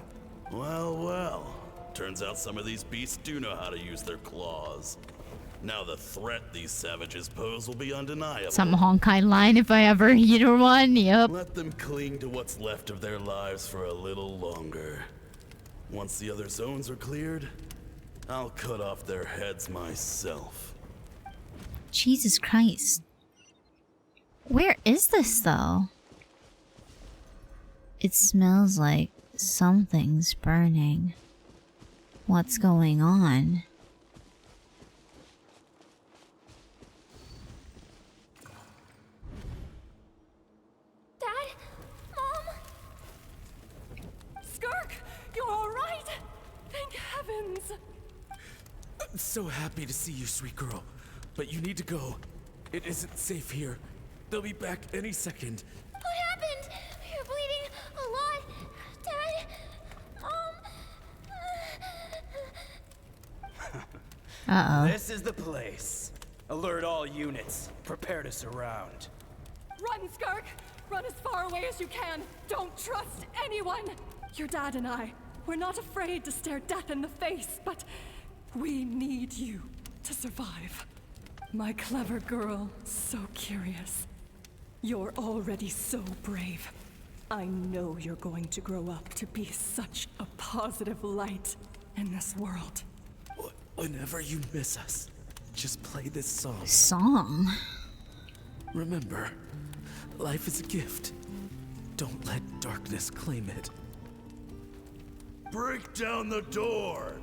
Well, well. Turns out some of these beasts do know how to use their claws. Now the threat these savages pose will be undeniable. Some Honkai line if I ever hear one. Yep. Let them cling to what's left of their lives for a little longer. Once the other zones are cleared, I'll cut off their heads myself. Jesus Christ. Where is this though? It smells like something's burning. What's going on? Dad? Mom? Skirk, you're all right? Thank heavens. I'm so happy to see you, sweet girl. But you need to go. It isn't safe here. They'll be back any second. What happened? You're bleeding a lot. Dad? Uh-oh. This is the place. Alert all units. Prepare to surround. Run, Skirk! Run as far away as you can. Don't trust anyone. Your dad and I, we're not afraid to stare death in the face, but we need you to survive. My clever girl, so curious. You're already so brave. I know you're going to grow up to be such a positive light in this world. Whenever you miss us, just play this song. Song? Remember, life is a gift. Don't let darkness claim it. Break down the door!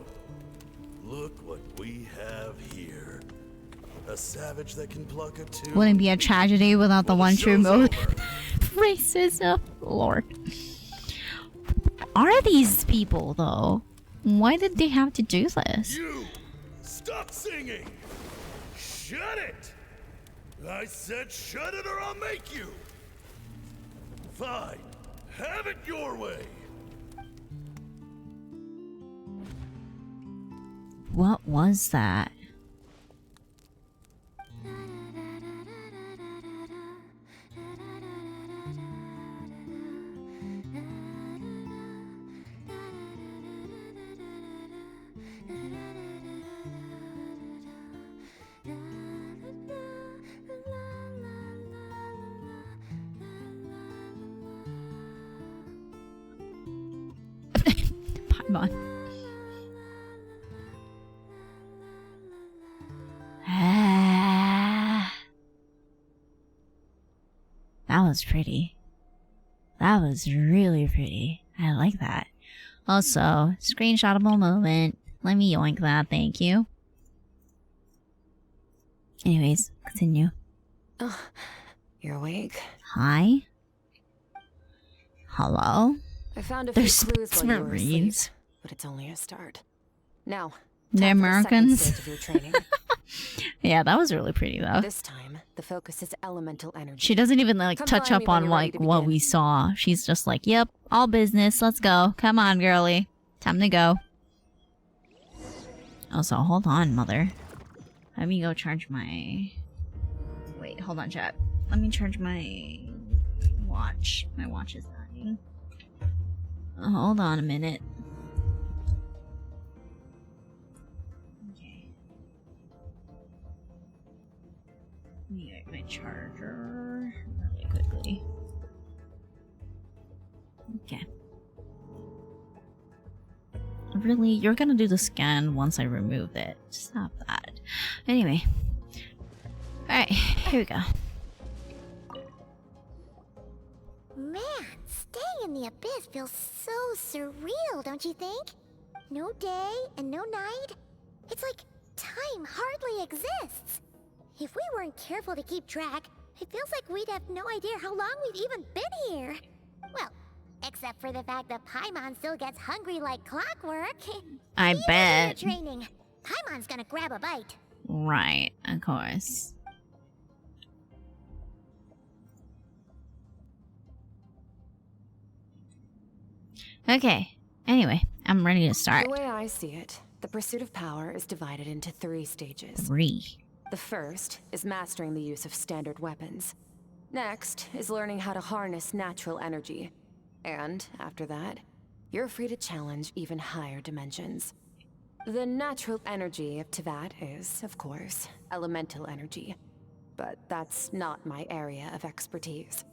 Look what we have here. A savage that can pluck a tune. Wouldn't be a tragedy without the one true mode. Racism. Lord. Are these people though? Why did they have to do this? You! Stop singing! Shut it! I said shut it or I'll make you! Fine. Have it your way! What was that? Paimon. That was pretty. That was really pretty. I like that. Also, screenshotable moment. Let me yoink that, thank you. Anyways, continue. Oh, you're awake. Hi? Hello? I found a There's few clues while you were asleep, Marines. but it's only a start. Now, The time for Americans. the second stage of your training. Yeah, that was really pretty though. This time, the focus is elemental energy. She doesn't even like Come touch find up me when on you're ready like to what begin. we saw. She's just like, yep, all business, let's go. Come on, girly. Time to go. Also, hold on, mother. Let me go charge my... Wait, hold on, chat. Let me charge my watch. My watch is dying. Hold on a minute. Okay. Let me get my charger really quickly. Okay. Really? You're gonna do the scan once I remove it. Stop that. Anyway. Alright, here we go. Man, staying in the abyss feels so surreal, don't you think? No day and no night. It's like time hardly exists. If we weren't careful to keep track, it feels like we'd have no idea how long we've even been here. Well, except for the fact that Paimon still gets hungry like clockwork. I Even bet. in your training, Paimon's gonna grab a bite. Right, of course. Okay, anyway, I'm ready to start. The way I see it, the pursuit of power is divided into 3 stages. 3. The first is mastering the use of standard weapons. Next is learning how to harness natural energy. And after that, you're free to challenge even higher dimensions. The natural energy of Tevat is, of course, elemental energy. But that's not my area of expertise.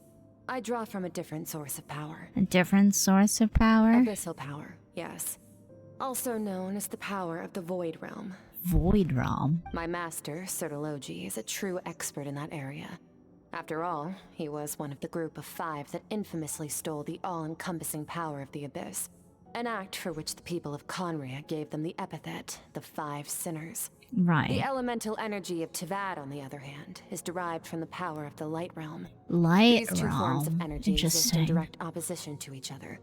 I draw from a different source of power. A different source of power? Abyssal power, yes. Also known as the power of the Void Realm. Void Realm? My master, Sertologi, is a true expert in that area. After all, he was one of the group of 5 that infamously stole the all-encompassing power of the Abyss. An act for which the people of Conria gave them the epithet, the 5 Sinners. Right. The elemental energy of Tevat, on the other hand, is derived from the power of the Light Realm. Light These 2 forms of Realm. energy exist in Interesting. direct opposition to each other.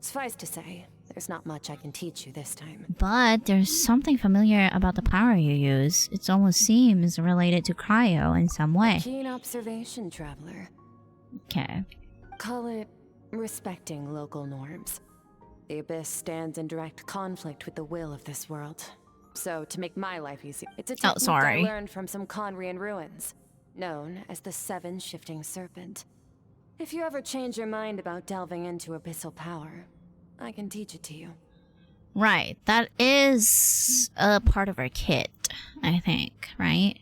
Suffice to say, there's not much I can teach you this time. But there's something familiar about the power you use. It almost seems related to cryo in some way. Keen observation, traveler. Okay. Call it respecting local norms. The Abyss stands in direct conflict with the will of this world. So, to make my life easier, it's a technique I learned from some Conrian ruins, known as the 7 Shifting Serpent. If you ever change your mind about delving into abyssal power, I can teach it to you. Right. That is a part of our kit, I think, right?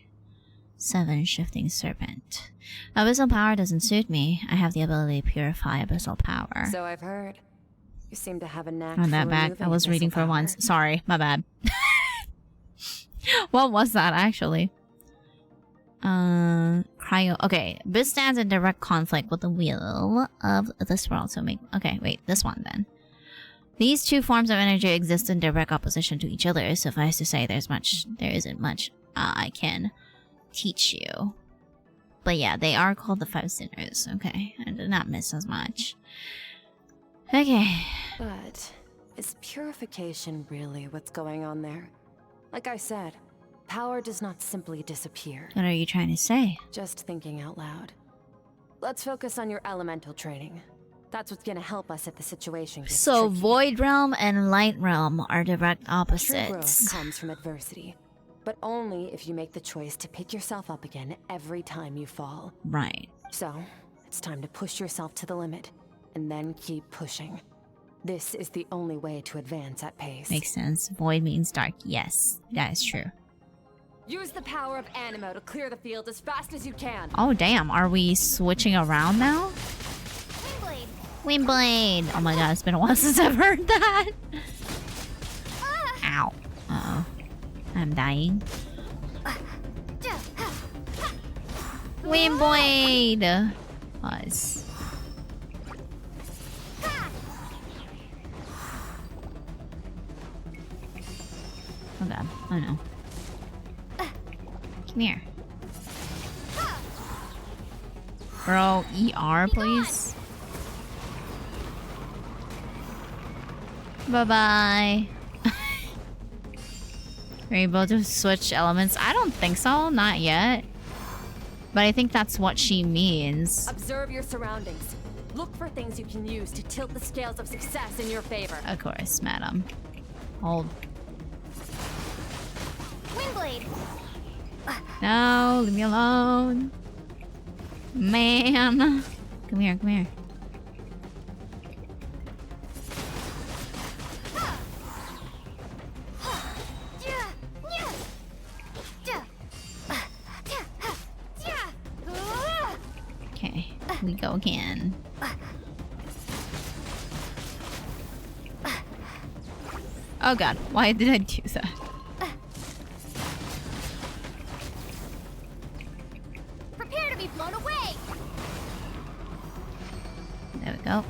7 Shifting Serpent. Abyssal power doesn't suit me. I have the ability to purify abyssal power. So I've heard. You seem to have a knack On for that back, I was removing reading abyssal for power. once. Sorry, my bad. What was that actually? Cryo. Okay, this stands in direct conflict with the will of this world. So okay, wait, this one then. These 2 forms of energy exist in direct opposition to each other. Suffice to say, there isn't much I can teach you. But yeah, they are called the 5 Sinners. Okay, I did not miss as much. Okay. But is purification really what's going on there? Like I said, power does not simply disappear. What are you trying to say? Just thinking out loud. Let's focus on your elemental training. That's what's gonna help us if the situation gets So tricky. Void Realm and Light Realm are direct True opposites. growth comes from adversity, but only if you make the choice to pick yourself up again every time you fall. Right. So, it's time to push yourself to the limit, and then keep pushing. This is the only way to advance at pace. Makes sense. Void means dark. Yes, that is true. Use the power of Animo to clear the field as fast as you can. Oh damn, are we switching around now? Windblade! Oh my god, it's been a while since I've heard that. Ow. Uh-oh. I'm dying. Windblade! Pause. Oh god, oh no. Come here. Bro, ER please. Bye-bye. Are you able to switch elements? I don't think so, not yet. But I think that's what she means. Observe your surroundings. Look for things you can use to tilt the scales of success in your favor. Of course, madam. Hold. Windblade! No, leave me alone. Man. Come here, come here. Okay, we go again. Oh god, why did I do that? Prepare to be blown away! There we go.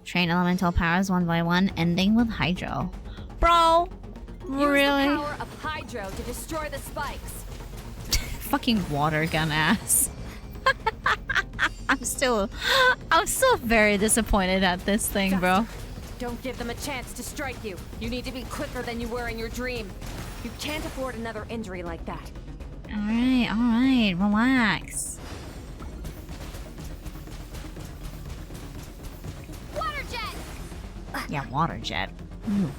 Train elemental powers one by one, ending with Hydro. Bro! Really? Use the power of Hydro to destroy the spikes. Fucking water gun ass. I'm still very disappointed at this thing, bro. Don't give them a chance to strike you. You need to be quicker than you were in your dream. You can't afford another injury like that. Alright, relax. Water jet! Yeah, water jet. Ooh.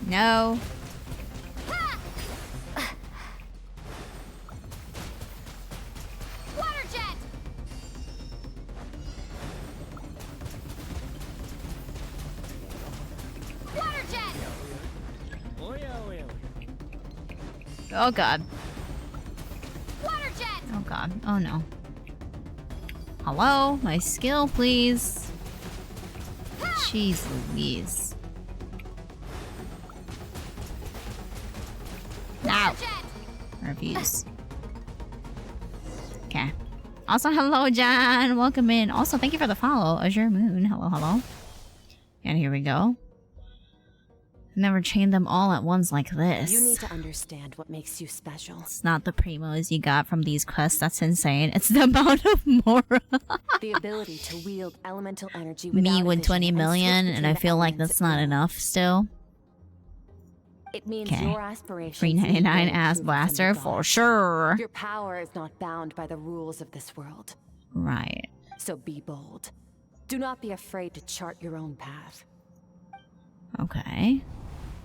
No. Water jet! Oh god. Water jet! Oh god. Oh no. Hello? My skill, please. Jeez Louise. Now. Refuse. Okay. Also, hello, John. Welcome in. Also, thank you for the follow. Azure Moon. Hello, hello. And here we go. Never chained them all at once like this. You need to understand what makes you special. It's not the primos you got from these quests. That's insane. It's the amount of Mora. The ability to wield elemental energy Me with vision 20 and million, switch and I between the feel like elements that's at not will. enough still. It means Okay. your aspirations. $3.99 need no ass approval from blaster the for gods. sure. Your power is not bound by the rules of this world. Right. So be bold. Do not be afraid to chart your own path. Okay.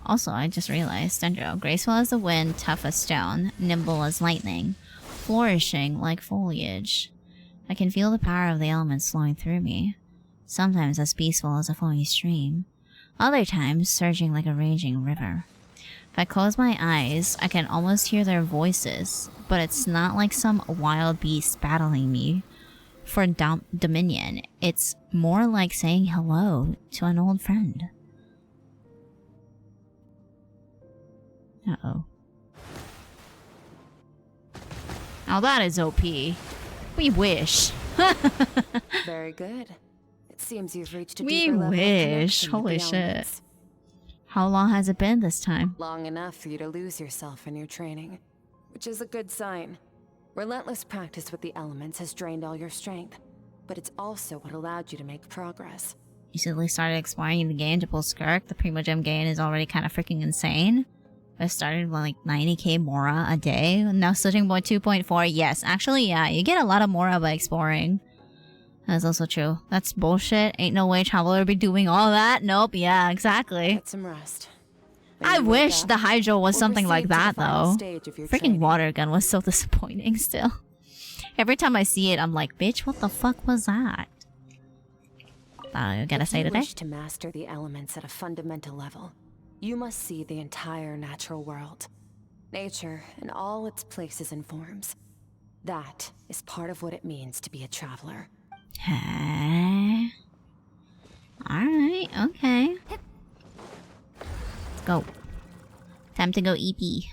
Also, I just realized, Dendro, graceful as the wind, tough as stone, nimble as lightning, flourishing like foliage. I can feel the power of the elements flowing through me, sometimes as peaceful as a flowing stream, other times surging like a raging river. If I close my eyes, I can almost hear their voices, but it's not like some wild beast battling me for dominion. It's more like saying hello to an old friend. Uh-oh. Now that is OP. We wish. Very good. It seems you've reached a We deeper level of wish. connection with Holy the shit. elements. How long has it been this time? Long enough for you to lose yourself in your training, which is a good sign. Relentless practice with the elements has drained all your strength, but it's also what allowed you to make progress. You recently started exploring the game to pull Skirk. The Primo Gem gain is already kind of freaking insane. I started with like 90k Mora a day. Now switching by 2.4. Yes, actually, yeah, you get a lot of Mora by exploring. That's also true. That's bullshit. Ain't no way Traveler would be doing all that. Nope, yeah, exactly. Get some rest. I wish the Hydro was something like that, though. Freaking Freaking water gun was so disappointing still. Every time I see it, I'm like, bitch, what the fuck was that? You gotta say If you today? wish to master the elements at a fundamental level, you must see the entire natural world. Nature in all its places and forms. That is part of what it means to be a traveler. Hey. Alright, okay. Let's go. Time to go EP.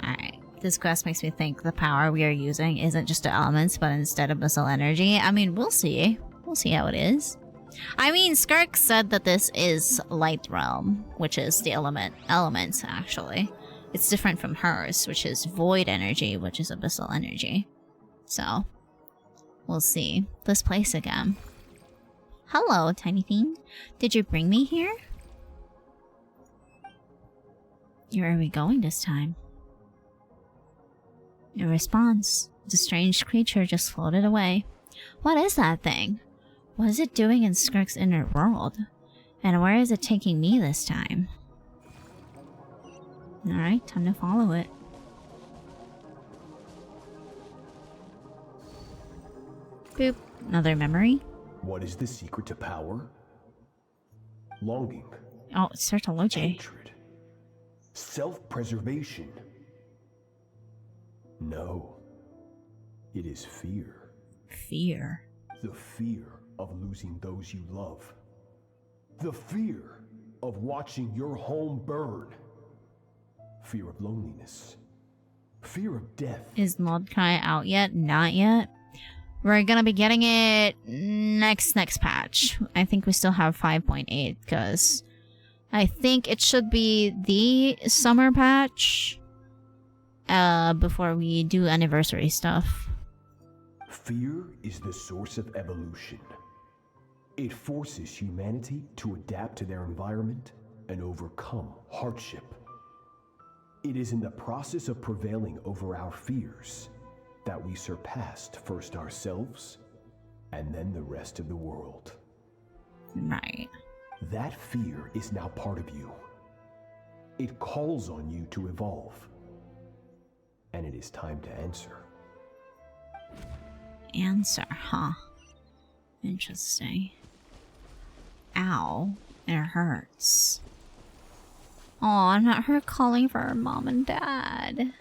Alright. This quest makes me think the power we are using isn't just the elements, but instead abyssal energy. I mean, we'll see. We'll see how it is. I mean, Skirk said that this is Light Realm, which is the elements, actually. It's different from hers, which is void energy, which is abyssal energy. So, we'll see. This place again. Hello, tiny thing. Did you bring me here? Where are we going this time? No response. The strange creature just floated away. What is that thing? What is it doing in Skirk's inner world? And where is it taking me this time? Alright, time to follow it. Boop. Another memory. What is the secret to power? Longing. Oh, it's Sertologe. Hatred. Self-preservation. No. It is fear. Fear. The fear of losing those you love. The fear of watching your home burn. Fear of loneliness. Fear of death. Is Mordecai out yet? Not yet. We're gonna be getting it next patch. I think we still have 5.8 because I think it should be the summer patch before we do anniversary stuff. Fear is the source of evolution. It forces humanity to adapt to their environment and overcome hardship. It is in the process of prevailing over our fears that we surpassed first ourselves and then the rest of the world. Right. That fear is now part of you. It calls on you to evolve. And it is time to answer. Answer, huh? Interesting. Ow. It hurts. Aw, not her calling for her mom and dad.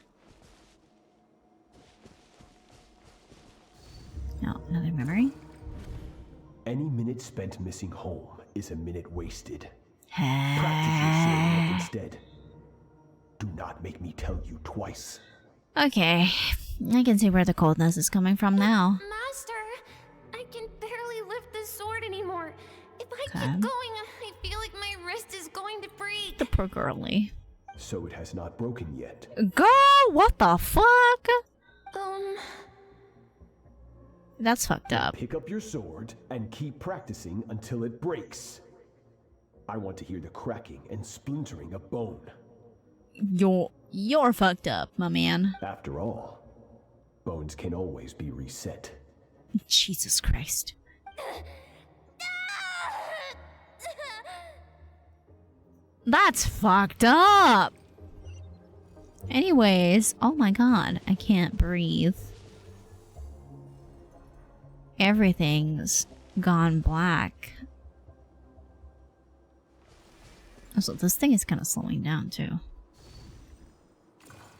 No, another memory. Any minute spent missing home is a minute wasted. Practice your sword instead. Do not make me tell you twice. Okay, I can see where the coldness is coming from now. Master, I can barely lift the sword anymore. If I Okay. keep going, I feel like my wrist is going to break. The poor girlie. So it has not broken yet. Girl, what the fuck? That's fucked up. Pick up your sword and keep practicing until it breaks. I want to hear the cracking and splintering of bone. You're fucked up, my man. After all, bones can always be reset. Jesus Christ. That's fucked up. Anyways, oh my god, I can't breathe. Everything's gone black. Also, this thing is kind of slowing down too.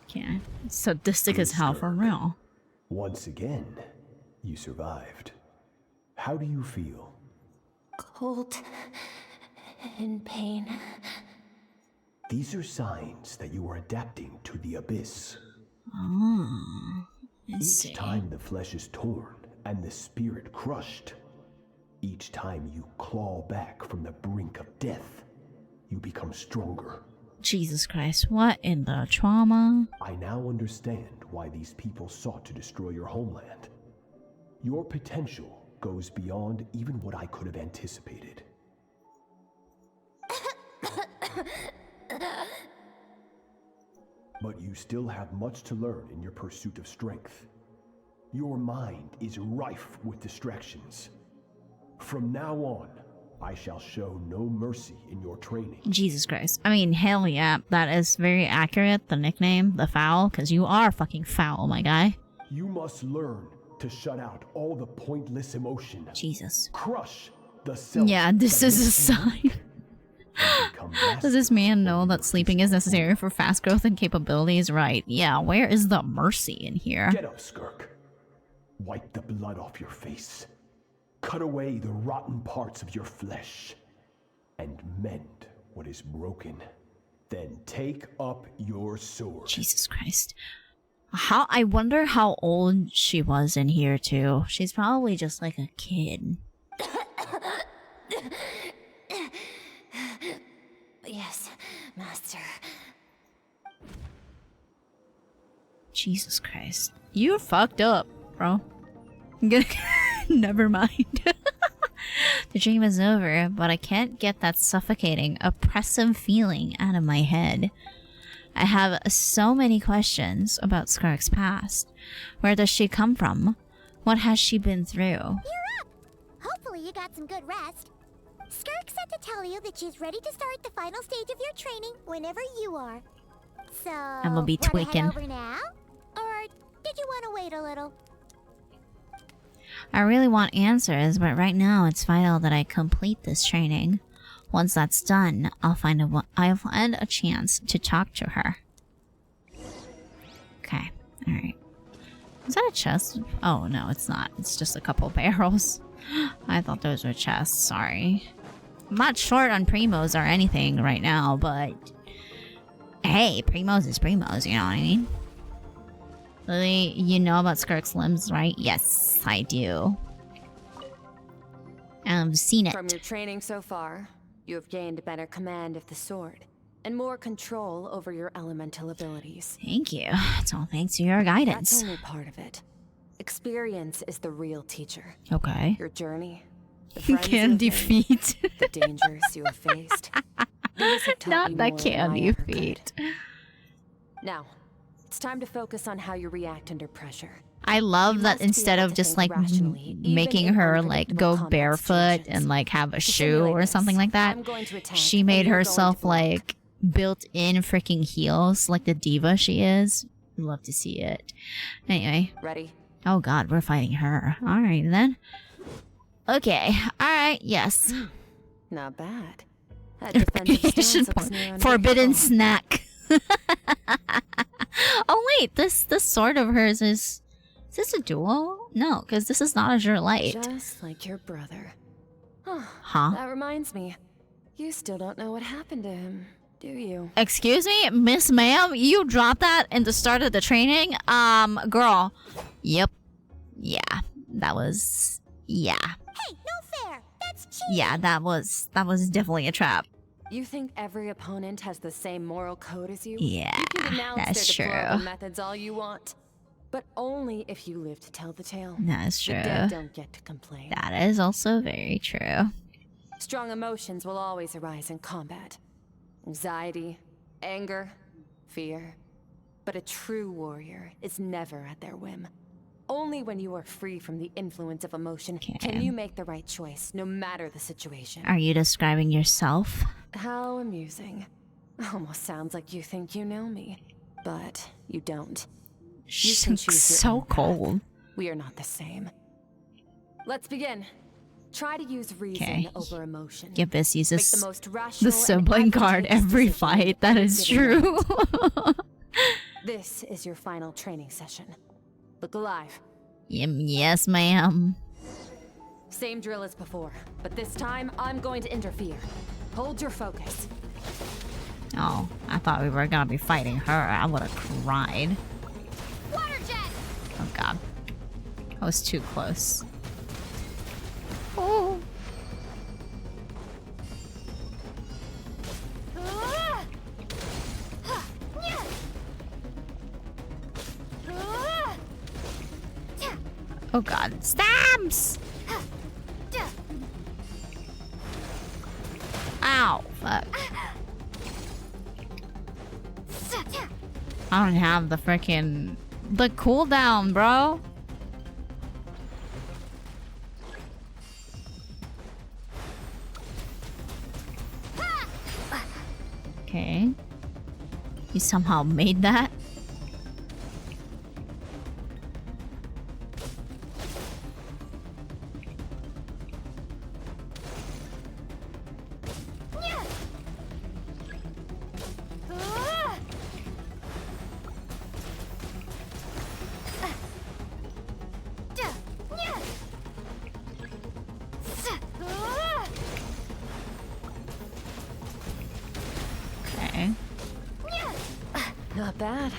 Okay, it's sadistic as hell for real. Once again, you survived. How do you feel? Cold. In pain. These are signs that you are adapting to the abyss. Oh, Each time the flesh is torn and the spirit crushed, each time you claw back from the brink of death, you become stronger. Jesus Christ, what in the trauma? I now understand why these people sought to destroy your homeland. Your potential goes beyond even what I could have anticipated. But you still have much to learn in your pursuit of strength. Your mind is rife with distractions. From now on, I shall show no mercy in your training. Jesus Christ. I mean, hell yeah, that is very accurate, the nickname, the foul, because you are fucking foul, my guy. You must learn to shut out all the pointless emotion. Jesus. Crush the self. Yeah, this is a sign. Does this man know that sleeping is necessary for fast growth and capabilities? Right. Yeah, where is the mercy in here? Get up, Skirk. Wipe the blood off your face. Cut away the rotten parts of your flesh. And mend what is broken. Then take up your sword. Jesus Christ. I wonder how old she was in here too. She's probably just like a kid. Yes, Master. Jesus Christ. You're fucked up, bro. I'm gonna never mind. The dream is over, but I can't get that suffocating, oppressive feeling out of my head. I have so many questions about Skirk's past. Where does she come from? What has she been through? You're up! Hopefully you got some good rest. Skirk said to tell you that she's ready to start the final stage of your training whenever you are. So, I'm gonna be wanna tweaking. head over now? Or did you want to wait a little? I really want answers, but right now it's vital that I complete this training. Once that's done, I'll find a chance to talk to her. Okay, alright. Is that a chest? Oh no, it's not. It's just a couple barrels. I thought those were chests, sorry. I'm not short on primos or anything right now, but hey, primos is primos, you know what I mean? Lily, you know about Skirk's limbs, right? Yes, I do. I've seen it. From your training so far, you have gained better command of the sword and more control over your elemental abilities. Thank you. It's all thanks to your guidance. That's only part of it. Experience is the real teacher. Okay. Your journey, the You friends can you have defeat. made, the dangers you have faced. These have taught Not you that more can than I ever could. defeat. Now, it's time to focus on how you react under pressure. I love You that must be instead able of to just think like rationally, even making in her like unpredictable go combat barefoot and like have a To shoe simulate or this, something like that, I'm going to attack, she and made you're going herself to block. like built-in freaking heels like the diva she is. Love to see it. Anyway. Ready? Oh god, we're fighting her. Alright then. Okay. Alright, yes. Not bad. That defensive stance looks near Forbidden unbreakable. snack. Oh wait, this sword of hers is this a duo? No, because this is not Azure Light. Just like your brother. Huh? That reminds me. You still don't know what happened to him, do you? Excuse me, Miss Ma'am, you dropped that in the start of the training? Girl. Yep. Yeah. That was yeah. Hey, no fair. That's cheating. Yeah, that was definitely a trap. You think every opponent has the same moral code as you? Yeah, you can denounce that's their deplorable true. methods all you want, but only if you live to tell the tale. That's The true. dead don't get to complain. That is also very true. Strong emotions will always arise in combat. Anxiety, anger, fear. But a true warrior is never at their whim. Only when you are free from the influence of emotion can you make the right choice, no matter the situation. Are you describing yourself? How amusing. Almost sounds like you think you know me, but you don't. You can choose your So own path. cold. We are not the same. Let's begin. Try to use reason Okay. over emotion. Gibbous Make uses the most the rational sibling and card advantageous every decision fight. That is given true. This is your final training session. Look alive. Yes, ma'am. Same drill as before, but this time I'm going to interfere. Hold your focus. Oh, I thought we were gonna be fighting her. I would have cried. Water jet. Oh god. I was too close. Oh. Oh god. Stabs! Ow. Fuck. I don't have the freaking the cooldown, bro. Okay. You somehow made that? Okay. Not bad.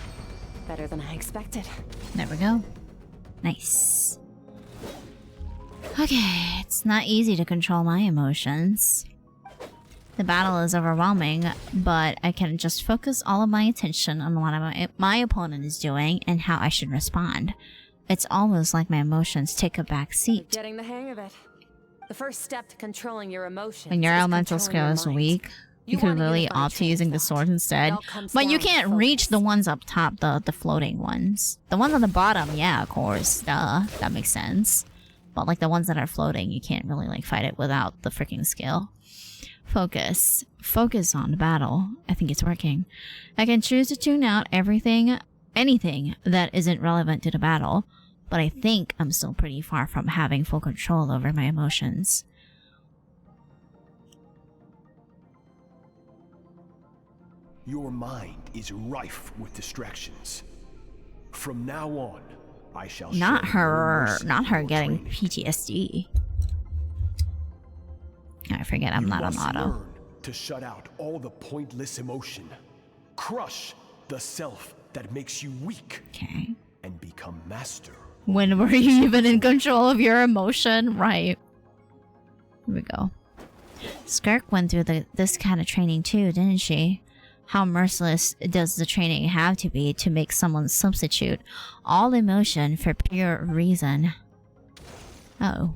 Better than I expected. There we go. Nice. Okay, it's not easy to control my emotions. The battle is overwhelming, but I can just focus all of my attention on what my opponent is doing and how I should respond. It's almost like my emotions take a back seat. Getting the hang of it. The first step to controlling your emotions. When your is elemental controlling skill your is mind. weak, you wanna could really unify opt to train of using the thought. sword instead. It all comes But you down to can't reach the ones up top, the floating ones. The ones on the bottom, yeah, of course. Duh, that makes sense. But like the ones that are floating, you can't really like fight it without the freaking skill. Focus. Focus on the battle. I think it's working. I can choose to tune out anything that isn't relevant to the battle, but I think I'm still pretty far from having full control over my emotions. Your mind is rife with distractions. From now on, I shall Not show no mercy not in her your getting training. PTSD. I forget I'm You not on must auto. learn to shut out all the pointless emotion. Crush the self that makes you weak. Okay. And become master. When were you even in control of your emotion? Right. Here we go. Skirk went through this kind of training too, didn't she? How merciless does the training have to be to make someone substitute all emotion for pure reason? Oh.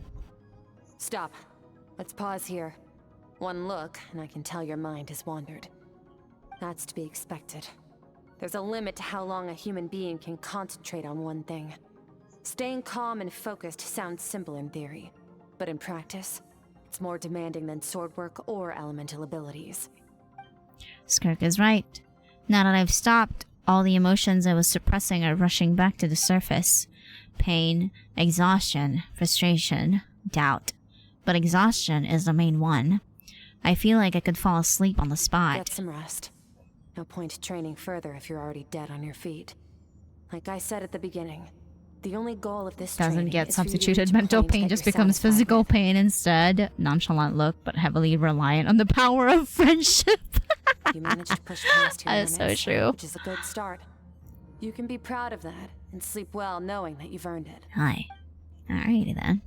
Stop. Let's pause here. One look, and I can tell your mind has wandered. That's to be expected. There's a limit to how long a human being can concentrate on one thing. Staying calm and focused sounds simple in theory, but in practice, it's more demanding than sword work or elemental abilities. Skirk is right. Now that I've stopped, all the emotions I was suppressing are rushing back to the surface. Pain, exhaustion, frustration, doubt. But exhaustion is the main one. I feel like I could fall asleep on the spot. Get some rest. No point training further if you're already dead on your feet. Like I said at the beginning, the only goal of this Doesn't training get is for you to substituted. reach a Mental point pain that just you're becomes satisfied physical with. pain instead. Nonchalant look, but heavily reliant on the power of friendship. You managed to push past your That is limits, so true. which is a good start. You can be proud of that and sleep well knowing that you've earned it. Hi. Alrighty then.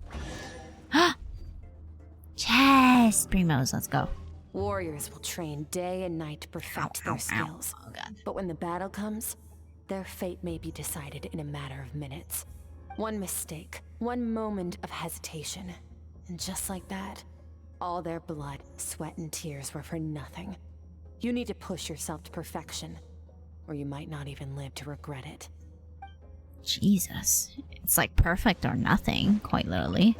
Chess! Primos, let's go. Warriors will train day and night to perfect their skills. Oh god. But when the battle comes, their fate may be decided in a matter of minutes. One mistake, one moment of hesitation, and just like that, all their blood, sweat, and tears were for nothing. You need to push yourself to perfection, or you might not even live to regret it. Jesus. It's like perfect or nothing, quite literally.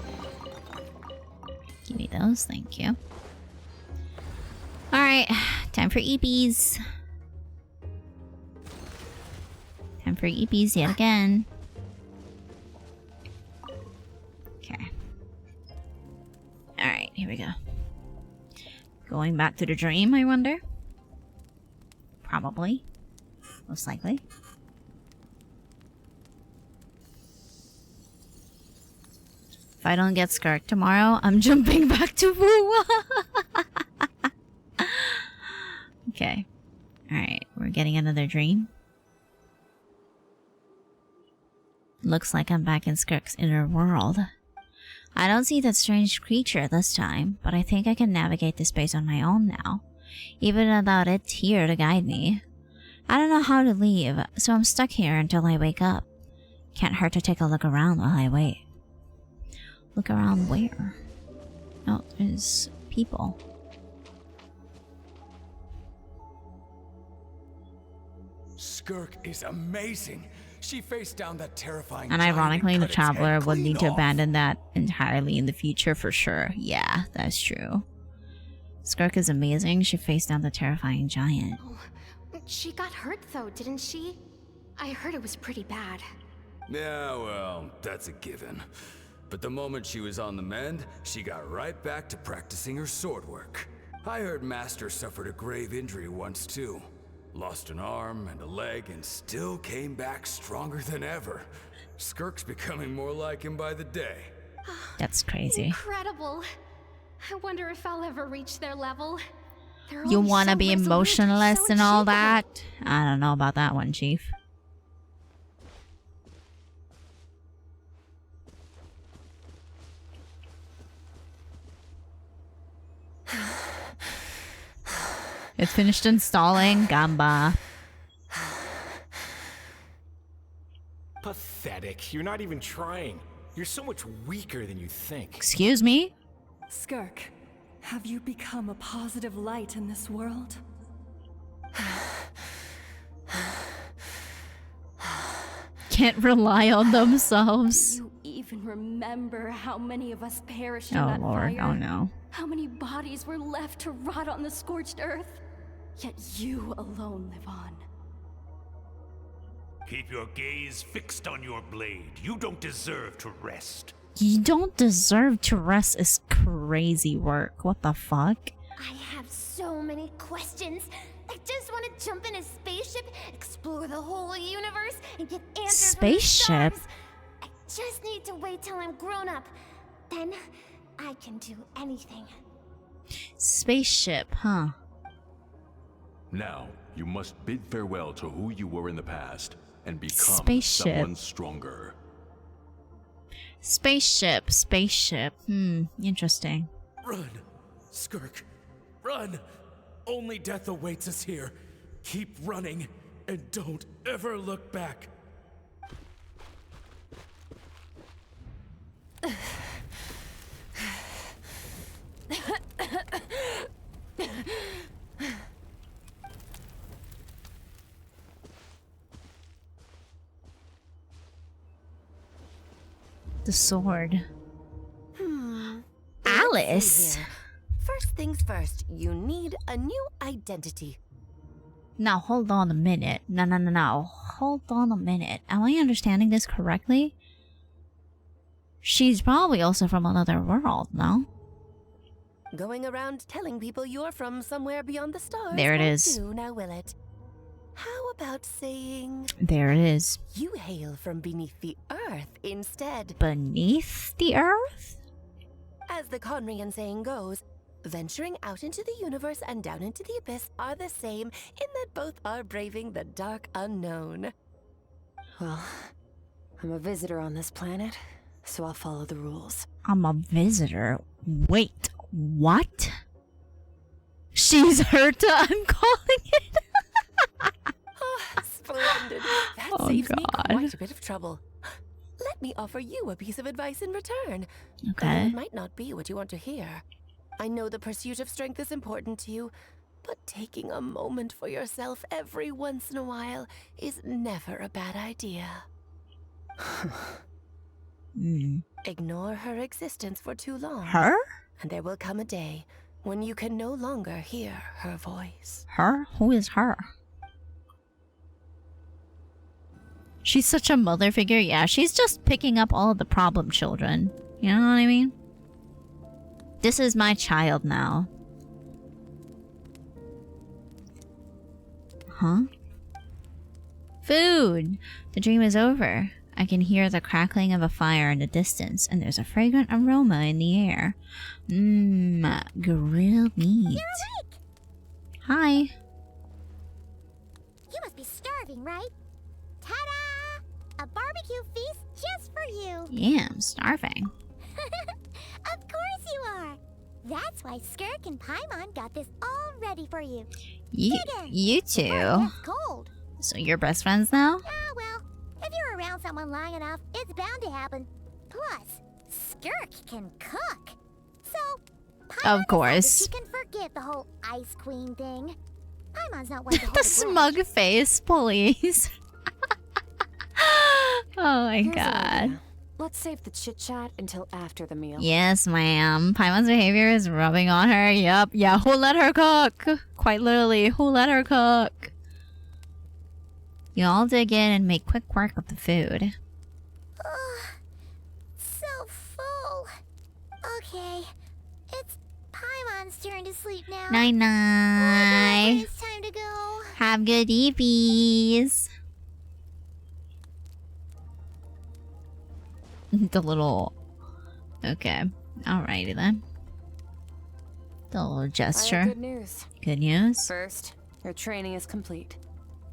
Give me those, thank you. Alright, time for EPs. Time for EPs yet again. Okay. Alright, here we go. Going back to the dream, I wonder? Probably. Most likely. If I don't get Skirk tomorrow, I'm jumping back to Woo. Okay. Alright, we're getting another dream. Looks like I'm back in Skirk's inner world. I don't see that strange creature this time, but I think I can navigate this space on my own now, even without it here to guide me. I don't know how to leave, so I'm stuck here until I wake up. Can't hurt to take a look around while I wait. Look around where? Oh, there's people. Skirk is amazing. She faced down that terrifying And giant ironically, the cut its head Traveler would clean need to off. abandon that entirely in the future for sure. Yeah, that's true. Skirk is amazing. She faced down the terrifying giant. She got hurt though, didn't she? I heard it was pretty bad. Yeah, well, that's a given. But the moment she was on the mend, she got right back to practicing her sword work. I heard Master suffered a grave injury once too. Lost an arm and a leg and still came back stronger than ever. Skirk's becoming more like him by the day. That's crazy. Incredible. I wonder if I'll ever reach their level. They're You always wanna so be resolute, emotionless so and all achievable. that? I don't know about that one, Chief. It's finished installing. Gamba. Pathetic. You're not even trying. You're so much weaker than you think. Excuse me? Skirk, have you become a positive light in this world? Can't rely on themselves. You even remember how many of us perished in Oh that lord, fire? oh no. How many bodies were left to rot on the scorched earth? Yet you alone live on. Keep your gaze fixed on your blade. You don't deserve to rest. You don't deserve to rest is crazy work. What the fuck? I have so many questions. I just want to jump in a spaceship, explore the whole universe, and get answers from the Spaceship? stars. I just need to wait till I'm grown up. Then I can do anything. Spaceship, huh? Now, you must bid farewell to who you were in the past and become Spaceship. someone stronger. Spaceship, spaceship. Interesting. Run, Skirk, run! Only death awaits us here. Keep running, and don't ever look back. The sword. Let's see Alice! here. First things first, you need a new identity. Now hold on a minute. No. Hold on a minute. Am I understanding this correctly? She's probably also from another world, no? Going around telling people you're from somewhere beyond the stars. There it won't is. do, now will it? How about saying There it is. you hail from beneath the earth instead? Beneath the earth? As the Conrian saying goes, venturing out into the universe and down into the abyss are the same in that both are braving the dark unknown. Well, I'm a visitor on this planet, so I'll follow the rules. I'm a visitor. Wait, what? She's Herta, I'm calling it. Splendid. That Oh, saves me God. quite a bit of trouble. Let me offer you a piece of advice in return. Okay. Though it might not be what you want to hear. I know the pursuit of strength is important to you, but taking a moment for yourself every once in a while is never a bad idea. Ignore her existence for too long. Her? And there will come a day when you can no longer hear her voice. Her? Who is her? She's such a mother figure. Yeah, she's just picking up all of the problem children. You know what I mean? This is my child now. Huh? Food! The dream is over. I can hear the crackling of a fire in the distance, and there's a fragrant aroma in the air. Mmm, grilled meat. Hi. You must be starving, right? Ta-da! A barbecue feast just for you. Yeah, I'm starving. Of course you are. That's why Skirk and Paimon got this all ready for you. You two. It's cold. So you're best friends now? Ah, well, if you're around someone long enough, it's bound to happen. Plus, Skirk can cook. So, Paimon Of course. decided she can forget the whole Ice Queen thing. Paimon's not one to hold The a grudge. smug face, please. Oh my Here's an god. idea. Let's save the chit-chat until after the meal. Yes, ma'am. Paimon's behavior is rubbing on her. Yup. Yeah, who let her cook? Quite literally, who let her cook? You all dig in and make quick work of the food. So full. Okay, it's Paimon's turn to sleep now. Night night. It's time to go. Have good eepies. The little... Okay. Alrighty then. The little I have gesture. good news. Good news? First, your training is complete.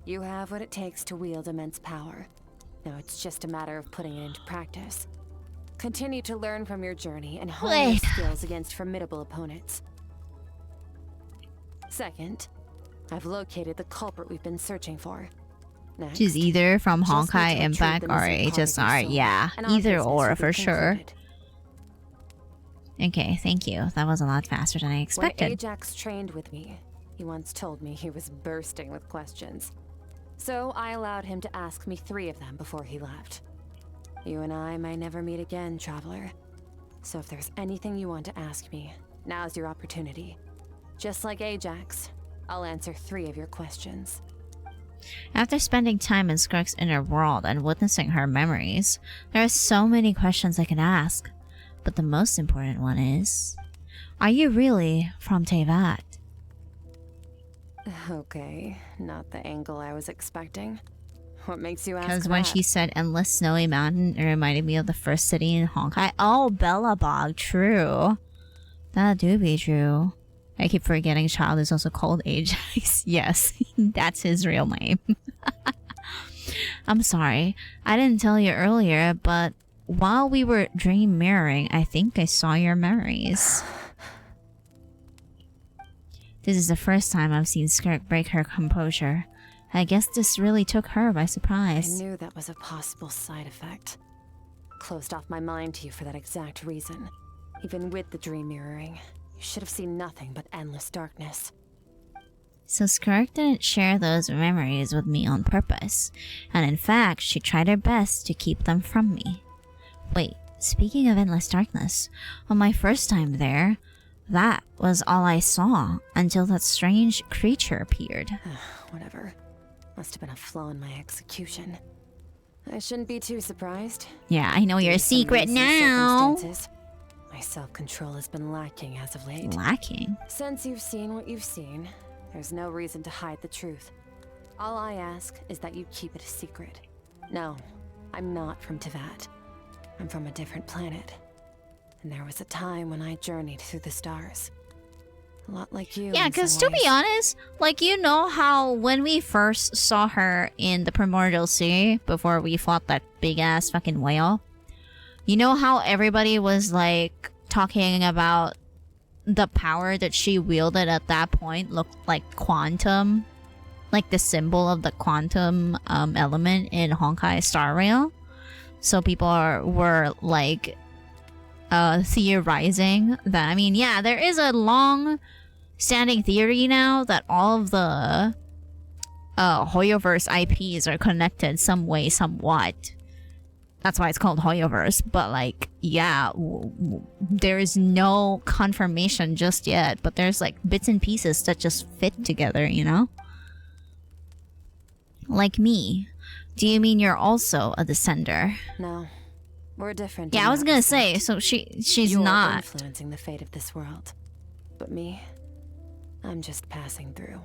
You have what it takes to wield immense power. Now it's just a matter of putting it into practice. Continue to learn from your journey and hone your Wait. skills against formidable opponents. Second, I've located the culprit we've been searching for. Next, She's either from just need Honkai to retrieve Impact the or missing part of your HSR. soul, Yeah, and our either business or will be for sure. concluded. Okay, thank you. That was a lot faster than I When expected. Ajax trained with me, he once told me he was bursting with questions. So I allowed him to ask me 3 of them before he left. You and I may never meet again, traveler. So if there's anything you want to ask me, now's your opportunity. Just like Ajax, I'll answer 3 of your questions. After spending time in Skirk's inner world and witnessing her memories, there are so many questions I can ask. But the most important one is, are you really from Teyvat? Okay, not the angle I was expecting. What makes you ask Because that? when she said endless snowy mountain, it reminded me of the first city in Honkai. Oh, Bellabog, true. That do be true. I keep forgetting Child is also called Ajax. Yes, that's his real name. I'm sorry, I didn't tell you earlier, but while we were dream mirroring, I think I saw your memories. This is the first time I've seen Skirk break her composure. I guess this really took her by I surprise. knew that was a possible side effect. Closed off my mind to you for that exact reason. Even with the dream mirroring, you should have seen nothing but endless darkness. So Skirk didn't share those memories with me on purpose, and in fact, she tried her best to keep them from me. Wait, speaking of endless darkness, on my first time there, that was all I saw until that strange creature appeared. Whatever. Must have been a flaw in my execution. I shouldn't be too surprised. Yeah, I know your Given some secret recent now. circumstances, My self-control has been lacking as of late. Lacking? Since you've seen what you've seen, there's no reason to hide the truth. All I ask is that you keep it a secret. No, I'm not from Tevat. I'm from a different planet. And there was a time when I journeyed through the stars. A lot like you. Yeah, because to be honest, like, you know how when we first saw her in the Primordial Sea before we fought that big ass fucking whale, you know how everybody was like talking about the power that she wielded at that point looked like quantum, like the symbol of the quantum element in Honkai Star Rail. So people were like theorizing that, I mean, yeah, there is a long standing theory now that all of the Hoyoverse IPs are connected some way, somewhat. That's why it's called Hoyoverse. But like, yeah, there is no confirmation just yet, but there's like bits and pieces that just fit together, you know? Like me. Do you mean you're also a descender? No. We're different. Yeah, I was gonna say, so she's You're not influencing the fate of this world. But me, I'm just passing through.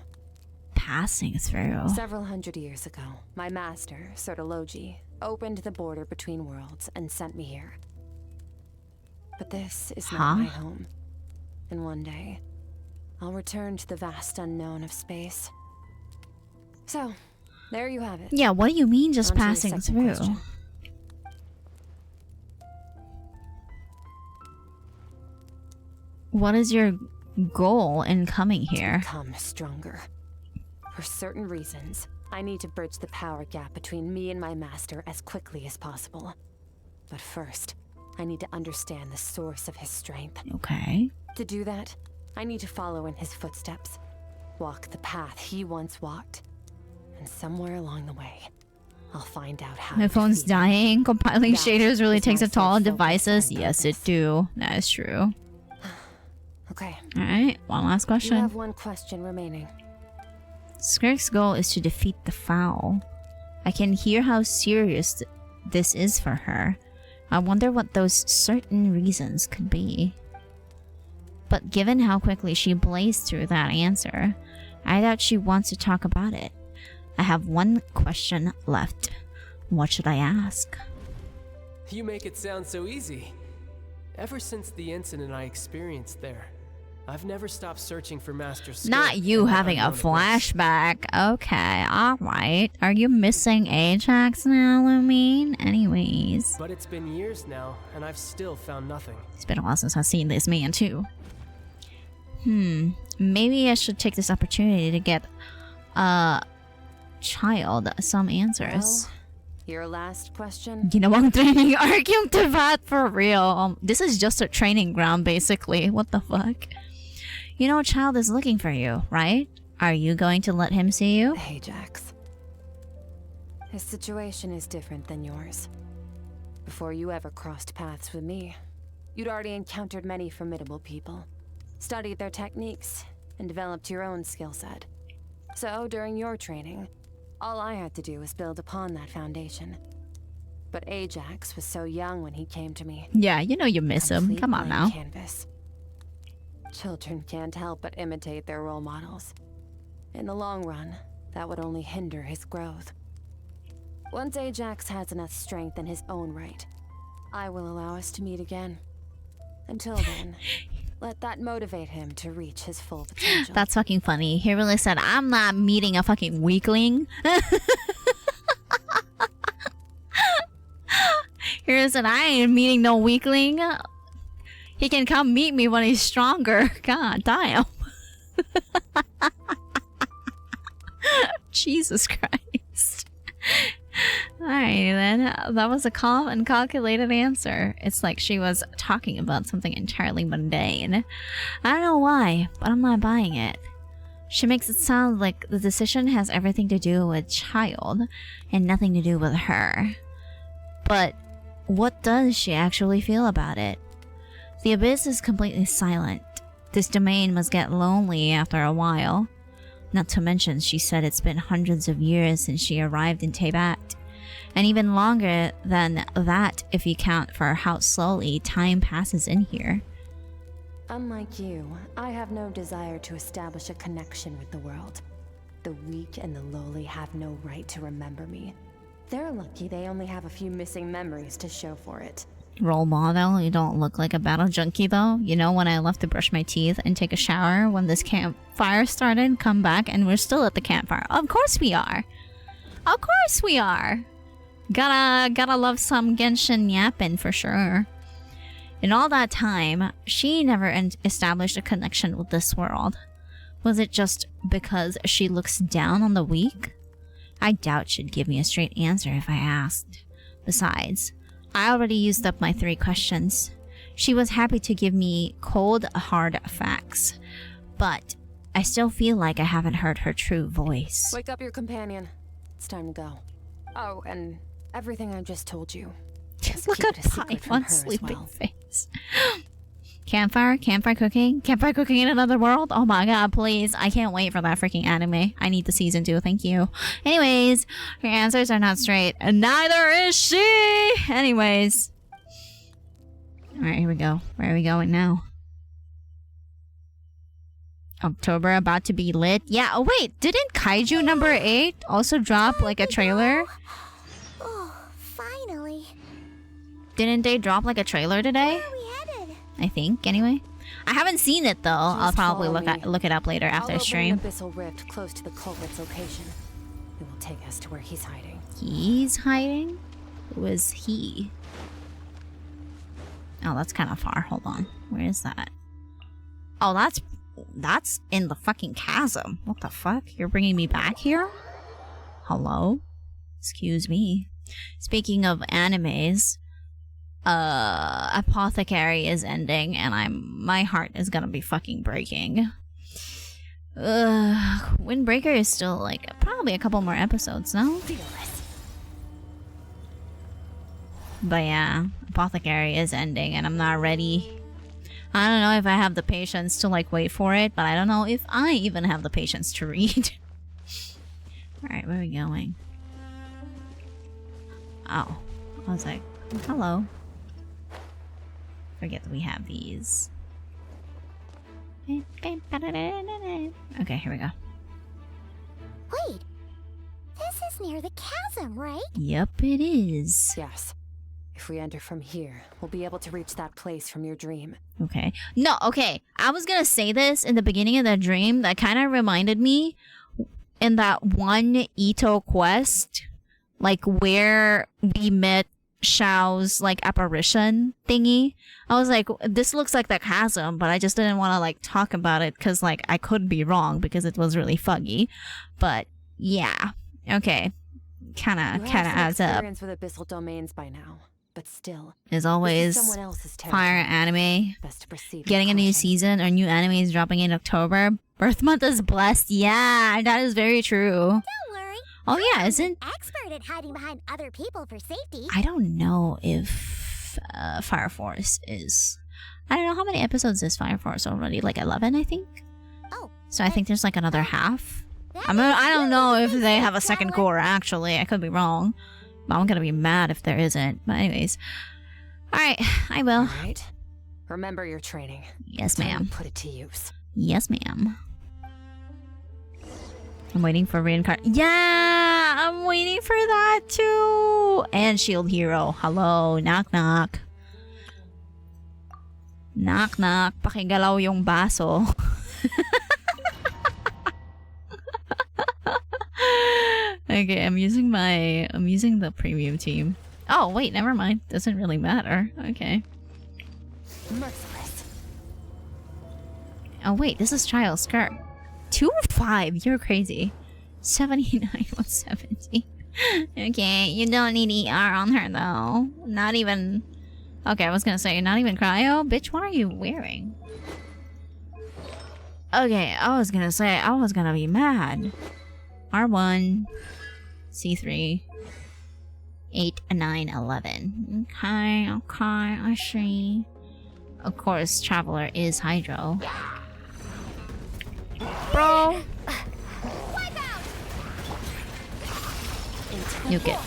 Passing through? Several hundred years ago, my master, Sertologi, opened the border between worlds and sent me here. But this is not my home. And one day, I'll return to the vast unknown of space. So, there you have it. Yeah, what do you mean just passing through? Question. What is your goal in coming here? Become stronger. For certain reasons, I need to bridge the power gap between me and my master as quickly as possible. But first, I need to understand the source of his strength. Okay. To do that, I need to follow in his footsteps. Walk the path he once walked. And somewhere along the way, I'll find out how. My phone's dying. Compiling That shaders really is takes my a toll on sole focus devices. and Yes, it do. That is true. Okay. Alright, one last You question. have one question remaining. Skirk's goal is to defeat the Foul. I can hear how serious this is for her. I wonder what those certain reasons could be. But given how quickly she blazed through that answer, I doubt she wants to talk about it. I have one question left. What should I ask? You make it sound so easy. Ever since the incident I experienced there, I've never stopped searching for Master Skirk. Not you having a flashback. Okay, alright. Are you missing Ajax now, Lumine? Anyways. But it's been years now, and I've still found nothing. It's been a while since I've seen this man, too. Maybe I should take this opportunity to get child some answers. Well, your last question? Ginawang training arc yung Tevat for real. This is just a training ground, basically. What the fuck? You know, child is looking for you, right? Are you going to let him see you? Ajax. His situation is different than yours. Before you ever crossed paths with me, you'd already encountered many formidable people, studied their techniques, and developed your own skill set. So, during your training, all I had to do was build upon that foundation. But Ajax was so young when he came to me. Yeah, you know you miss him. Come on now. Canvas. Children can't help but imitate their role models. In the long run, that would only hinder his growth. Once Ajax has enough strength in his own right, I will allow us to meet again. Until then, let that motivate him to reach his full potential. That's fucking funny. He really said, I'm not meeting a fucking weakling. He really said, I ain't meeting no weakling. He can come meet me when he's stronger. God damn. Jesus Christ. Alright then, that was a calm and calculated answer. It's like she was talking about something entirely mundane. I don't know why, but I'm not buying it. She makes it sound like the decision has everything to do with child and nothing to do with her. But what does she actually feel about it? The abyss is completely silent. This domain must get lonely after a while. Not to mention, she said it's been hundreds of years since she arrived in Tebat. And even longer than that if you count for how slowly time passes in here. Unlike you, I have no desire to establish a connection with the world. The weak and the lowly have no right to remember me. They're lucky they only have a few missing memories to show for it. Role model, you don't look like a battle junkie though. You know, when I left to brush my teeth and take a shower when this campfire started, come back and we're still at the campfire. Of course we are. Of course we are. Gotta love some Genshin yapping for sure. In all that time, she never established a connection with this world. Was it just because she looks down on the weak? I doubt she'd give me a straight answer if I asked. Besides, I already used up my 3 questions. She was happy to give me cold, hard facts. But I still feel like I haven't heard her true voice. Wake up your companion. It's time to go. Oh, and everything I just told you. Just look at Pipe on sleeping face. Campfire cooking in another world. Oh my god, please! I can't wait for that freaking anime. I need the season 2. Thank you. Anyways, your answers are not straight, and neither is she. Anyways, all right, here we go. Where are we going now? October about to be lit. Yeah. Oh wait, didn't Kaiju number 8 also drop like a trailer? Oh, finally. Didn't they drop like a trailer today? Where are we headed? I think, anyway. I haven't seen it though. I'll probably look it up later after stream. I'll open an abyssal rift close to the culprit's location. It will take us to where he's hiding. He's hiding? Who is he? Oh, that's kind of far. Hold on. Where is that? Oh, that's in the fucking chasm. What the fuck? You're bringing me back here? Hello? Excuse me. Speaking of animes, Apothecary is ending, and my heart is gonna be fucking breaking. Windbreaker is still like probably a couple more episodes, no? But yeah, Apothecary is ending, and I'm not ready. I don't know if I have the patience to like wait for it, but I don't know if I even have the patience to read. Alright, where are we going? Oh, I was like, hello. Forget that we have these. Okay, here we go. Wait, this is near the chasm, right? Yep, it is. Yes. If we enter from here, we'll be able to reach that place from your dream. Okay. No, okay. I was gonna say this in the beginning of that dream. That kind of reminded me in that one Ito quest, like where we met Xiao's like apparition thingy. I was like, this looks like the chasm, but I just didn't want to like talk about it because like I could be wrong because it was really fuggy. But yeah, okay, kind of adds up. Experience with abyssal domains by now. But still, as always, fire anime. Getting a new season or new animes dropping in October. Birth month is blessed. Yeah, that is very true. Don't worry. Oh yeah, isn't expert at hiding behind other people for safety? I don't know if Fire Force is. I don't know how many episodes is Fire Force already. Like 11, I think. Oh. So I think there's like another half. I don't know if they have a second core. Actually, I could be wrong. I'm gonna be mad if there isn't. But anyways. Alright, I will. Alright. Remember your training. Yes, ma'am. Put it to use. Yes, ma'am. I'm waiting for reincarnation. Yeah! I'm waiting for that too! And Shield Hero. Hello. Knock knock. Knock knock. Pakigalaw yung baso. Okay, I'm using the premium team. Oh wait, never mind. Doesn't really matter. Okay. Merciless. Oh wait, this is trial Skirk. 2-5. You're crazy. 79 170. Okay, you don't need ER on her though. Not even. Okay, I was gonna say not even cryo. Bitch, what are you wearing? Okay, I was gonna say I was gonna be mad. R1. C3, 8, 9, 11. Okay, I see. Of course, Traveler is Hydro. Bro! Nuke it.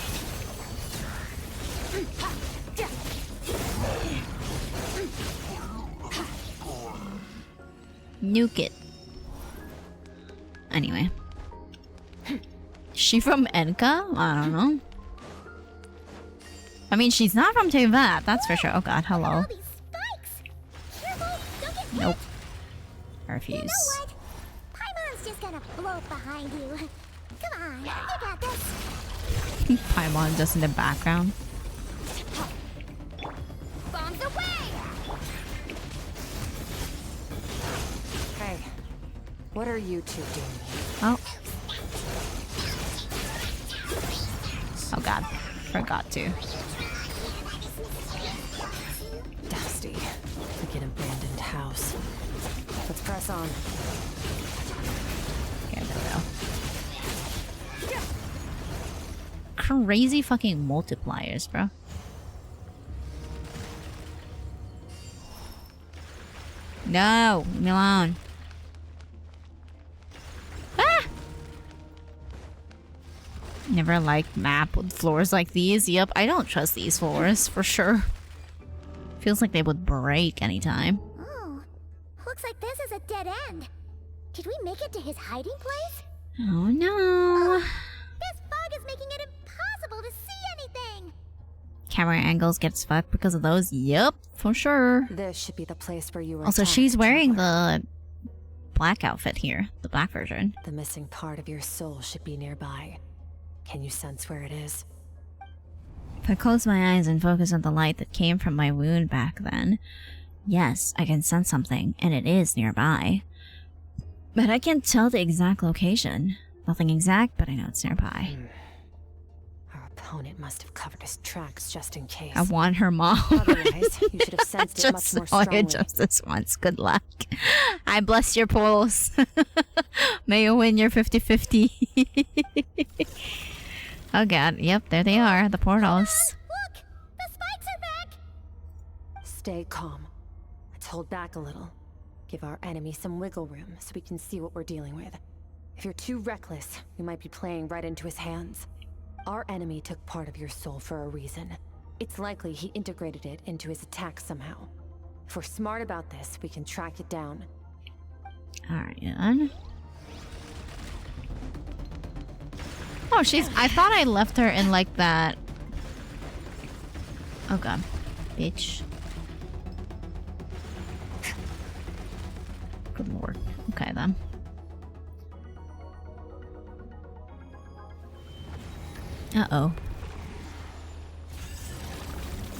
Nuke it. Anyway. She from Enka? I don't know. I mean, she's not from Teyvat, that's for sure. Oh god, hello. Nope. I refuse. You know what? Paimon's just gonna float behind you. Come on, you got this. Paimon just in the background. Bombs away! Hey, what are you two doing? Oh. Oh god, forgot to. Dusty, like an abandoned house. Let's press on. Okay, there we go. Crazy fucking multipliers, bro. No, leave me alone. Ah! Never liked map with floors like these. Yep, I don't trust these floors for sure. Feels like they would break anytime. Oh, looks like this is a dead end. Did we make it to his hiding place? Oh no. This fog is making it impossible to see anything. Camera angles gets fucked because of those. Yep, for sure. This should be the place where you were Also, attacked, she's wearing traveler. the black outfit here, the black version. The missing part of your soul should be nearby. Can you sense where it is? If I close my eyes and focus on the light that came from my wound back then, yes, I can sense something, and it is nearby. But I can't tell the exact location. Nothing exact, but I know it's nearby. Our opponent must have covered his tracks just in case. I want her mom. Otherwise, you should have sensed it much more strongly. Just this once. Good luck. I bless your polls. May you win your 50-50. Oh god, yep, there they are, the portals. Look, the spikes are back. Stay calm. Let's hold back a little. Give our enemy some wiggle room so we can see what we're dealing with. If you're too reckless, we might be playing right into his hands. Our enemy took part of your soul for a reason. It's likely he integrated it into his attack somehow. If we're smart about this, we can track it down. Alright, then. Oh, I thought I left her in like that. Oh god. Bitch. Good lord. Okay then. Uh-oh.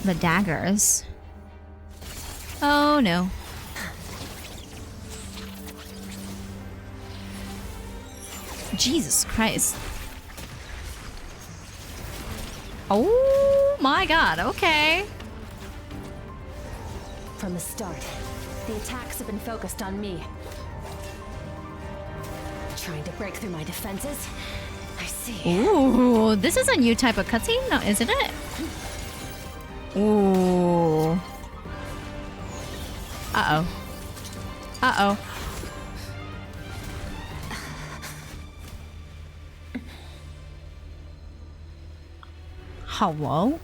The daggers. Oh no. Jesus Christ. Oh my god, okay. From the start, the attacks have been focused on me. Trying to break through my defenses? I see. Ooh, this is a new type of cutscene, no, isn't it? Ooh. Uh-oh. Uh-oh. Hello?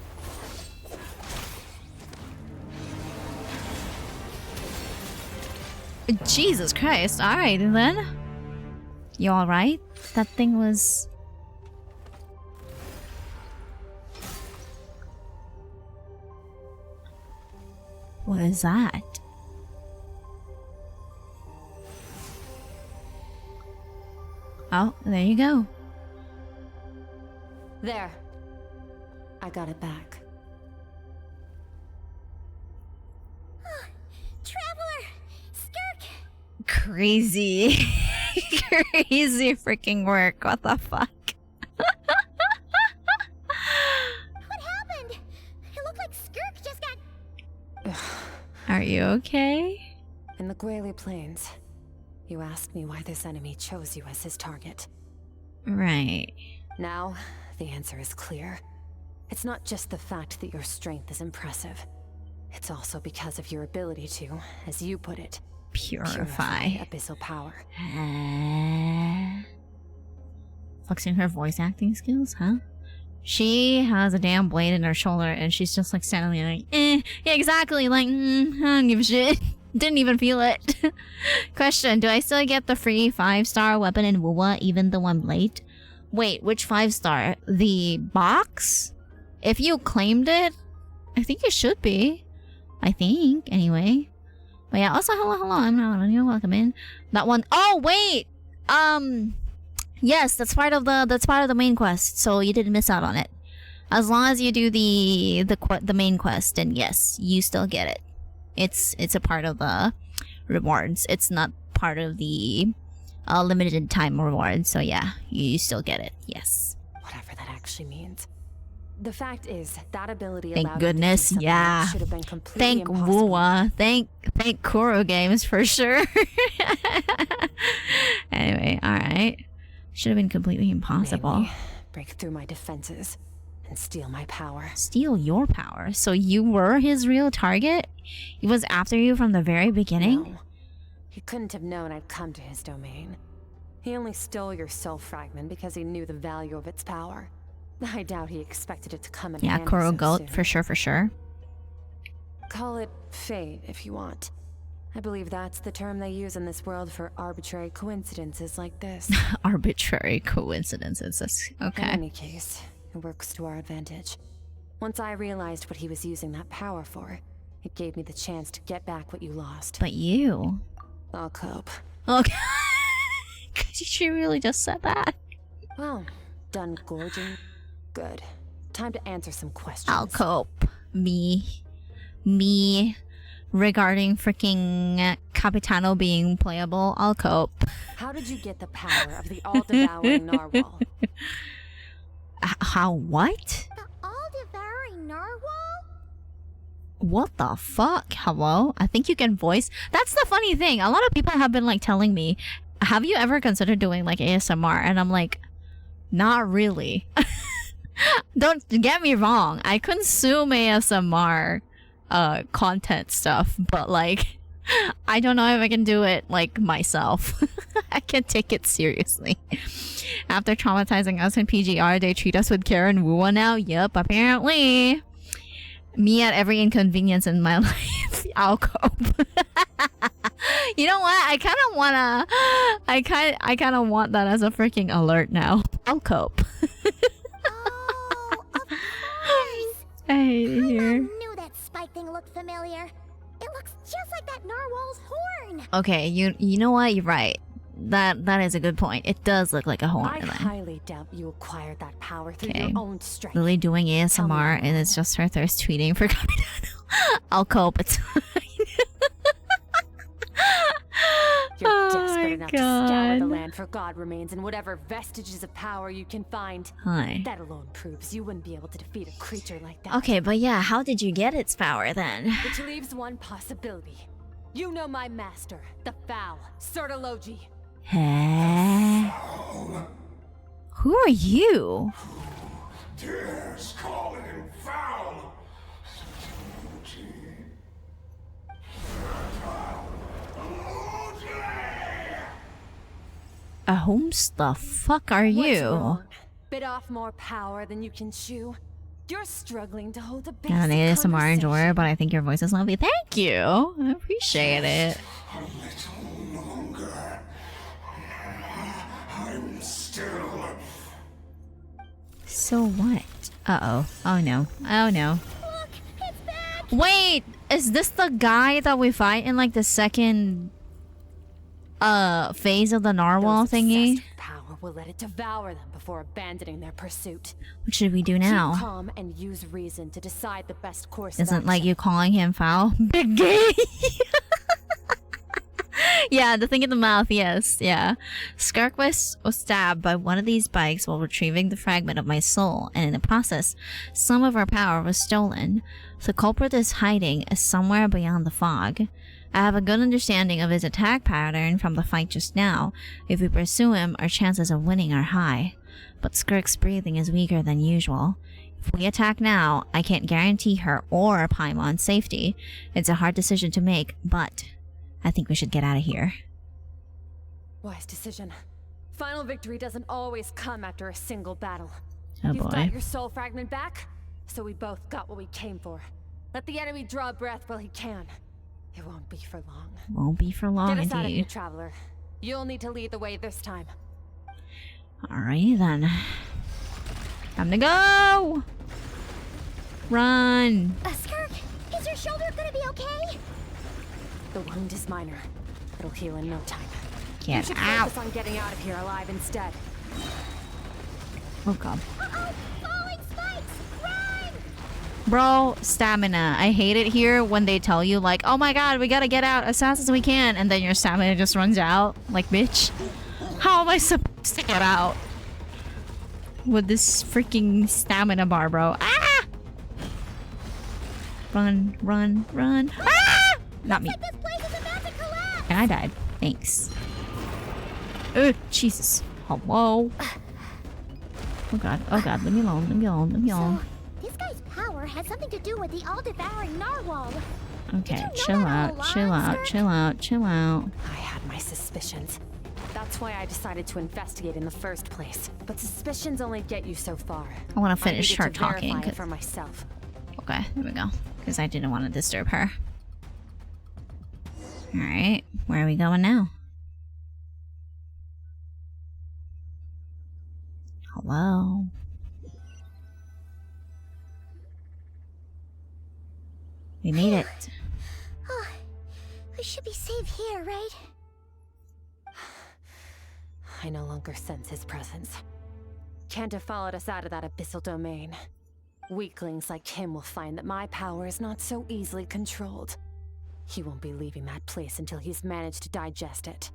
Jesus Christ. Alright, then. You alright? That thing was... What is that? Oh, there you go. There. I got it back. Traveler! Skirk! Crazy. Crazy freaking work. What the fuck? What happened? It looked like Skirk just got... Are you okay? In the Guili Plains, you asked me why this enemy chose you as his target. Right. Now, the answer is clear. It's not just the fact that your strength is impressive. It's also because of your ability to, as you put it, Purify abyssal power. Flexing her voice acting skills, huh? She has a damn blade in her shoulder and she's just like standing there like, yeah, exactly, like, I don't give a shit. Didn't even feel it. Question, do I still get the free 5-star weapon in Wuwa even though I'm late? Wait, which 5-star? The box? If you claimed it, I think it should be. I think, anyway. But yeah, also hello, I'm not you're welcome in. That one, oh wait! Yes, that's part of the main quest, so you didn't miss out on it. As long as you do the main quest, then yes, you still get it. It's a part of the rewards. It's not part of the limited time rewards. So yeah, you still get it. Yes. Whatever that actually means. The fact is, that ability Thank allowed goodness, him to do something yeah. that should have been completely Thank impossible. Wuwa. Thank Kuro Games for sure. Anyway, alright. Should have been completely impossible. Maybe break through my defenses and steal my power. Steal your power? So you were his real target? He was after you from the very beginning? No. He couldn't have known I'd come to his domain. He only stole your soul fragment because he knew the value of its power. I doubt he expected it to come in handy Kuro so Goat, soon. for sure. Call it fate if you want. I believe that's the term they use in this world for arbitrary coincidences like this. Arbitrary coincidences. That's okay. In any case, it works to our advantage. Once I realized what he was using that power for, it gave me the chance to get back what you lost. But you... I'll cope. Okay. She really just said that. Well, done gorging. Good. Time to answer some questions. I'll cope. Me regarding freaking Capitano being playable, I'll cope. How did you get the power of the all-devouring narwhal? How what? The all-devouring narwhal? What the fuck? Hello? I think you can voice. That's the funny thing. A lot of people have been like telling me, have you ever considered doing like ASMR? And I'm like, not really. Don't get me wrong. I consume ASMR content stuff, but like I don't know if I can do it like myself. I can't take it seriously. After traumatizing us in PGR, they treat us with care and Wuwa now? Yep, apparently. Me at every inconvenience in my life. I'll cope. You know what? I kind of want that as a freaking alert now. I'll cope. Oh, of course! I hate it here. I knew that spike thing looked familiar. It looks just like that narwhal's horn. Okay, you know what? You're right. That is a good point. It does look like a horn. I highly doubt you acquired that power through Okay. your own strength. Lily doing ASMR and it's just her thirst tweeting for Capitano. I'll cope. It's fine. You're desperate enough to scour God. the land for god remains and whatever vestiges of power you can find. Hi. That alone proves you wouldn't be able to defeat a creature like that. Okay, but yeah, how did you get its power then? Which leaves one possibility. You know my master, the Foul, Sertologi. Huh? Who are you? Dares call him foul. Whom's the fuck are What's you? wrong? Bit off more power than you can chew. You're struggling to hold a basic Not an ASMR conversation. enjoyer, but I think your voice is lovely. Thank you. I appreciate it. A little longer. I'm still. So what? Uh-oh. Oh no. Oh no. Wait! Is this the guy that we fight in like the second phase of the narwhal thingy? Obsessed with power will let it devour them before abandoning their pursuit. What should we do Keep now? calm and use reason to decide the best course of Isn't like action. you calling him foul? Big gay! Yeah, the thing in the mouth, yes, yeah. Skirk was stabbed by one of these bikes while retrieving the fragment of my soul, and in the process, some of our power was stolen. The culprit is hiding somewhere beyond the fog. I have a good understanding of his attack pattern from the fight just now. If we pursue him, our chances of winning are high. But Skirk's breathing is weaker than usual. If we attack now, I can't guarantee her or Paimon's safety. It's a hard decision to make, but I think we should get out of here. Wise decision. Final victory doesn't always come after a single battle. Oh You've boy. got your soul fragment back, so we both got what we came for. Let the enemy draw breath while he can. It won't be for long. Won't be for long, Get us out of here, indeed. traveler. You'll need to lead the way this time. Alrighty then. Time to go! Run! Skirk, is your shoulder gonna be okay? The wound is minor. It'll heal in no time. Get you should out! focus on getting out of here alive instead. Oh god. Uh-oh! Falling spikes! Run! Bro, stamina. I hate it here when they tell you like, oh my god, we gotta get out as fast as we can, and then your stamina just runs out. Like, bitch. How am I supposed to get out? With this freaking stamina bar, bro. Ah! Run, run, run. Ah! Not me. Looks like this place is about to collapse! And I died. Thanks. Jesus. Hello. Oh god, leave me alone, leave me alone, leave me alone. So, this guy's power has something to do with the all-devouring narwhal. Okay, chill out, chill out, chill out, chill out. I had my suspicions. That's why I decided to investigate in the first place. But suspicions only get you so far. I want to finish needed her to talking. verify it for myself. Okay, there we go. Because I didn't want to disturb her. Alright, where are we going now? Hello? We made it. Oh, I should be safe here, right? I no longer sense his presence. Can't have followed us out of that abyssal domain. Weaklings like him will find that my power is not so easily controlled. He won't be leaving that place until he's managed to digest it.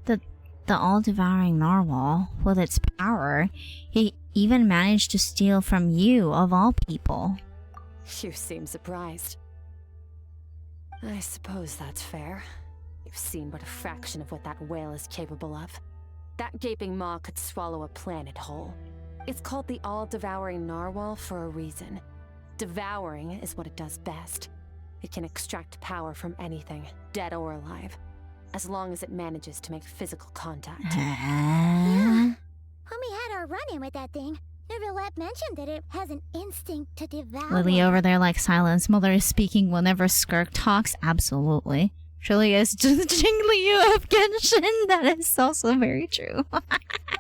The all-devouring narwhal, with its power, he even managed to steal from you, of all people. You seem surprised. I suppose that's fair. You've seen but a fraction of what that whale is capable of. That gaping maw could swallow a planet whole. It's called the all-devouring narwhal for a reason. Devouring is what it does best. It can extract power from anything, dead or alive, as long as it manages to make physical contact. Yeah. When we had our run-in with that thing, Neverlet mentioned that it has an instinct to devour. Lily over there like Silence Mother is speaking whenever Skirk talks. Absolutely. Truly is just jingly you of Genshin. That is also very true.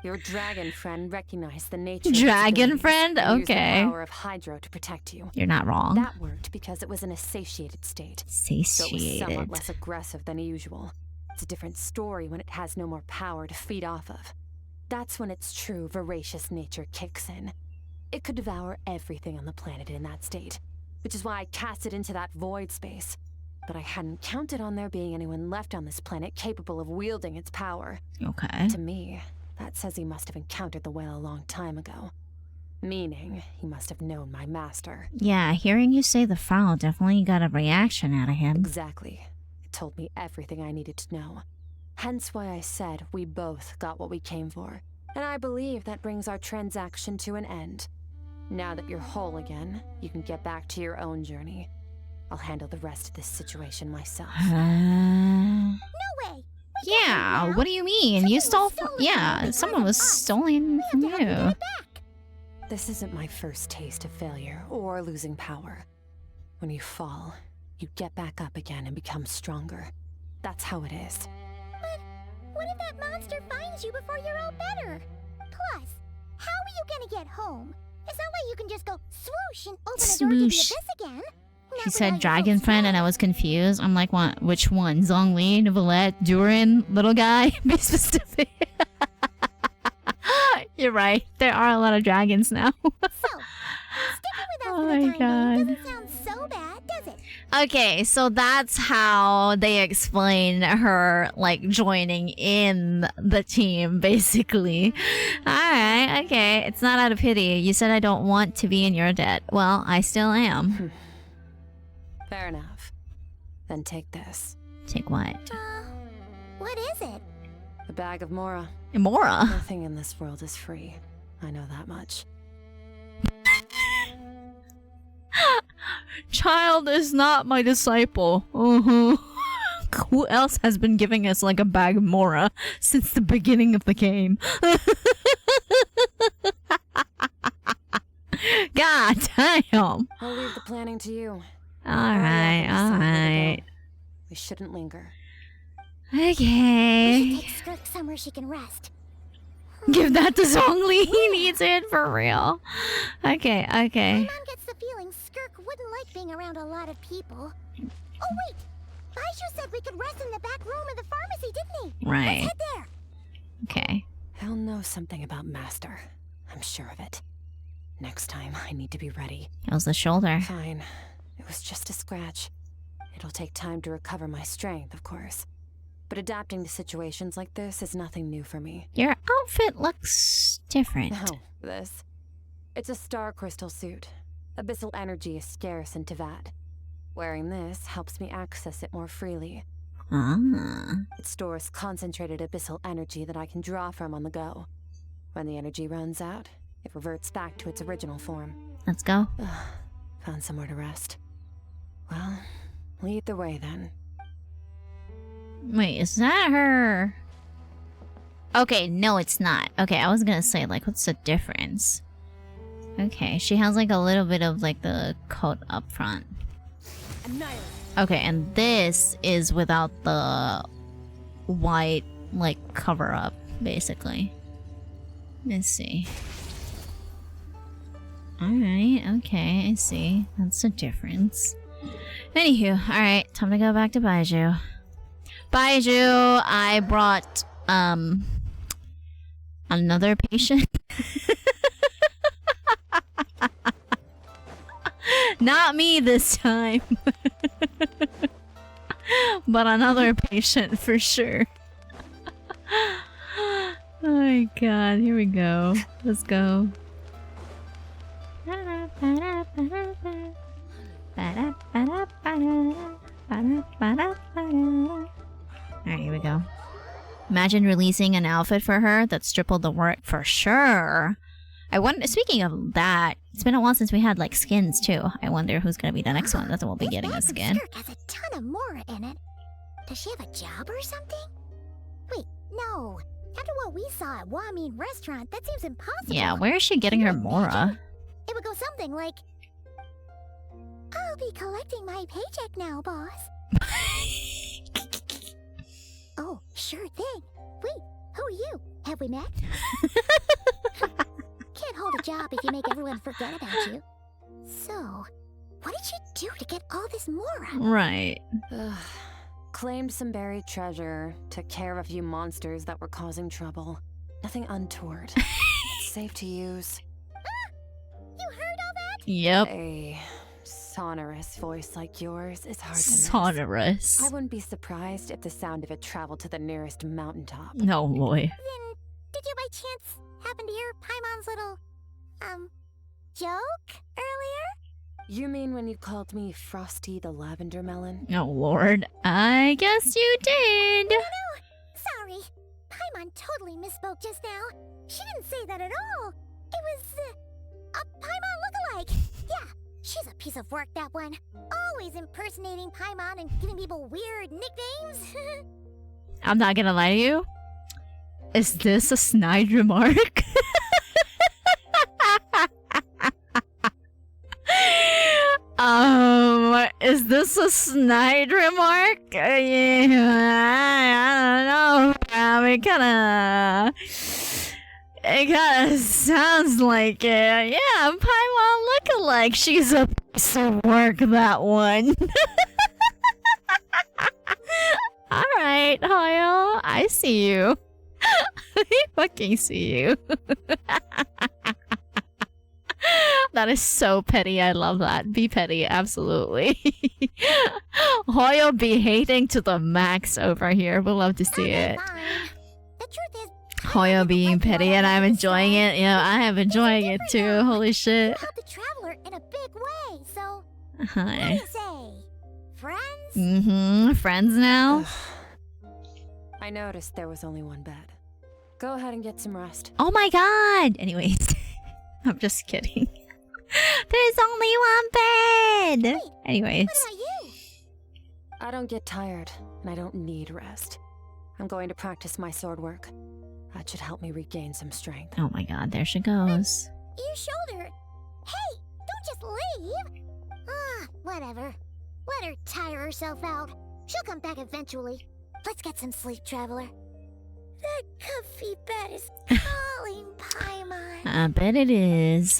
Your dragon friend recognized the nature Dragon of friend? and used Okay. the power of Hydro to protect you. You're not wrong. That worked because it was in a satiated state. So it was somewhat Satiated. less aggressive than usual. It's a different story when it has no more power to feed off of. That's when its true voracious nature kicks in. It could devour everything on the planet in that state, which is why I cast it into that void space. But I hadn't counted on there being anyone left on this planet capable of wielding its power. Okay. To me, that says he must have encountered the whale a long time ago. Meaning, he must have known my master. Yeah, hearing you say the foul definitely got a reaction out of him. Exactly. It told me everything I needed to know. Hence why I said we both got what we came for. And I believe that brings our transaction to an end. Now that you're whole again, you can get back to your own journey. I'll handle the rest of this situation myself. No way! Yeah, what do you mean? You stole from... Yeah, someone was stolen from you. This isn't my first taste of failure or losing power. When you fall, you get back up again and become stronger. That's how it is. But what if that monster finds you before you're all better? Plus, how are you gonna get home? It's not like you can just go swoosh and open the door to the Swoosh. abyss again. He said dragon friend and I was confused. I'm like, what? Which one? Zhongli, Neuvillette, Durin, little guy? Be specific. You're right. There are a lot of dragons now. Oh my god. Doesn't sound so bad, does it? Okay, so that's how they explain her, like, joining in the team, basically. Alright, okay. It's not out of pity. You said I don't want to be in your debt. Well, I still am. Fair enough. Then take this. Take what? What is it? A bag of Mora. Mora? Nothing in this world is free. I know that much. Child is not my disciple. Who else has been giving us like a bag of Mora since the beginning of the game? God damn. I'll leave the planning to you. Alright, alright. We shouldn't linger. Okay. We should take Skirk somewhere she can rest. Give that to Zhongli. He needs it for real. Okay, okay. My mom gets the feeling Skirk wouldn't like being around a lot of people. Oh wait! Baizhu said we could rest in the back room of the pharmacy, didn't he? Right. Let's head there. Okay. He'll know something about Master. I'm sure of it. Next time, I need to be ready. How's the shoulder? Fine. It was just a scratch. It'll take time to recover my strength, of course. But adapting to situations like this is nothing new for me. Your outfit looks different. No, this. It's a star crystal suit. Abyssal energy is scarce in Tivat. Wearing this helps me access it more freely. Ah. It stores concentrated abyssal energy that I can draw from on the go. When the energy runs out, it reverts back to its original form. Let's go. Found somewhere to rest. Well, lead the way then. Wait, is that her? Okay, no, it's not. Okay, I was gonna say, like, what's the difference? Okay, she has, like, a little bit of, like, the coat up front. Okay, and this is without the white, like, cover-up, basically. Let's see. Alright, okay, I see. That's the difference. Anywho, alright, time to go back to Baizhu. Baizhu, I brought, another patient. Not me this time. But another patient for sure. Oh my god, here we go. Let's go. Alright, here we go. Imagine releasing an outfit for her that's tripled the work for sure. I wonder, speaking of that, it's been a while since we had like skins too. I wonder who's gonna be the next one that will be getting a skin. Skirk has a ton of Mora in it. Does she have a job or something? Wait, no. After what we saw at Wamin Restaurant, that seems impossible. Yeah, where is she getting her Mora? It would go something like, I'll be collecting my paycheck now, boss. Oh, sure thing. Wait, who are you? Have we met? Can't hold a job if you make everyone forget about you. So, what did you do to get all this Mora? Right. Claimed some buried treasure, took care of a few monsters that were causing trouble. Nothing untoward. It's safe to use. You heard all that? Yep. A sonorous voice like yours is hard to miss. Sonorous. I wouldn't be surprised if the sound of it traveled to the nearest mountaintop. No boy. Then, did you by chance happen to hear Paimon's little, joke earlier? You mean when you called me Frosty the Lavender Melon? Oh lord, I guess you did. No, sorry. Paimon totally misspoke just now. She didn't say that at all. It was, a Paimon lookalike. Yeah, she's a piece of work, that one. Always impersonating Paimon and giving people weird nicknames. I'm not gonna lie to you. Is this a snide remark? Is this a snide remark? Yeah, I don't know. It kinda sounds like it. Yeah, Paimon lookalike. She's a piece of work, that one. Alright, Hoyo, I see you. I fucking see you. That is so petty. I love that. Be petty, absolutely. Hoyo be hating to the max over here. We'll love to see it. The truth is, Hoyo being petty and I'm enjoying it. Yeah, I am enjoying it too. Holy shit. you helped the traveler in a big way, so what do Hi. you say? Friends? Mm-hmm. Friends now? I noticed there was only one bed. Go ahead and get some rest. Oh my god! Anyways. I'm just kidding. There's only one bed! Anyways. What about you? I don't get tired, and I don't need rest. I'm going to practice my sword work. That should help me regain some strength. Oh my god, there she goes. Your shoulder. Hey, don't just leave. Whatever. Let her tire herself out. She'll come back eventually. Let's get some sleep, Traveler. That comfy bed is calling, Paimon. I bet it is.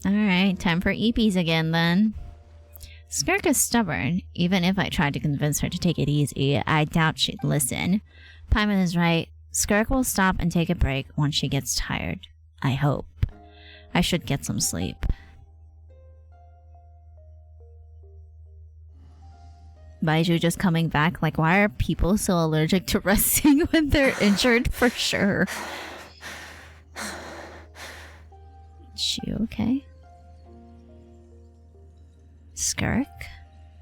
Alright, time for EPs again then. Skirk is stubborn. Even if I tried to convince her to take it easy, I doubt she'd listen. Paimon is right. Skirk will stop and take a break once she gets tired. I hope. I should get some sleep. Baiju just coming back. Like, why are people so allergic to resting when they're injured? For sure. Is she okay? Skirk?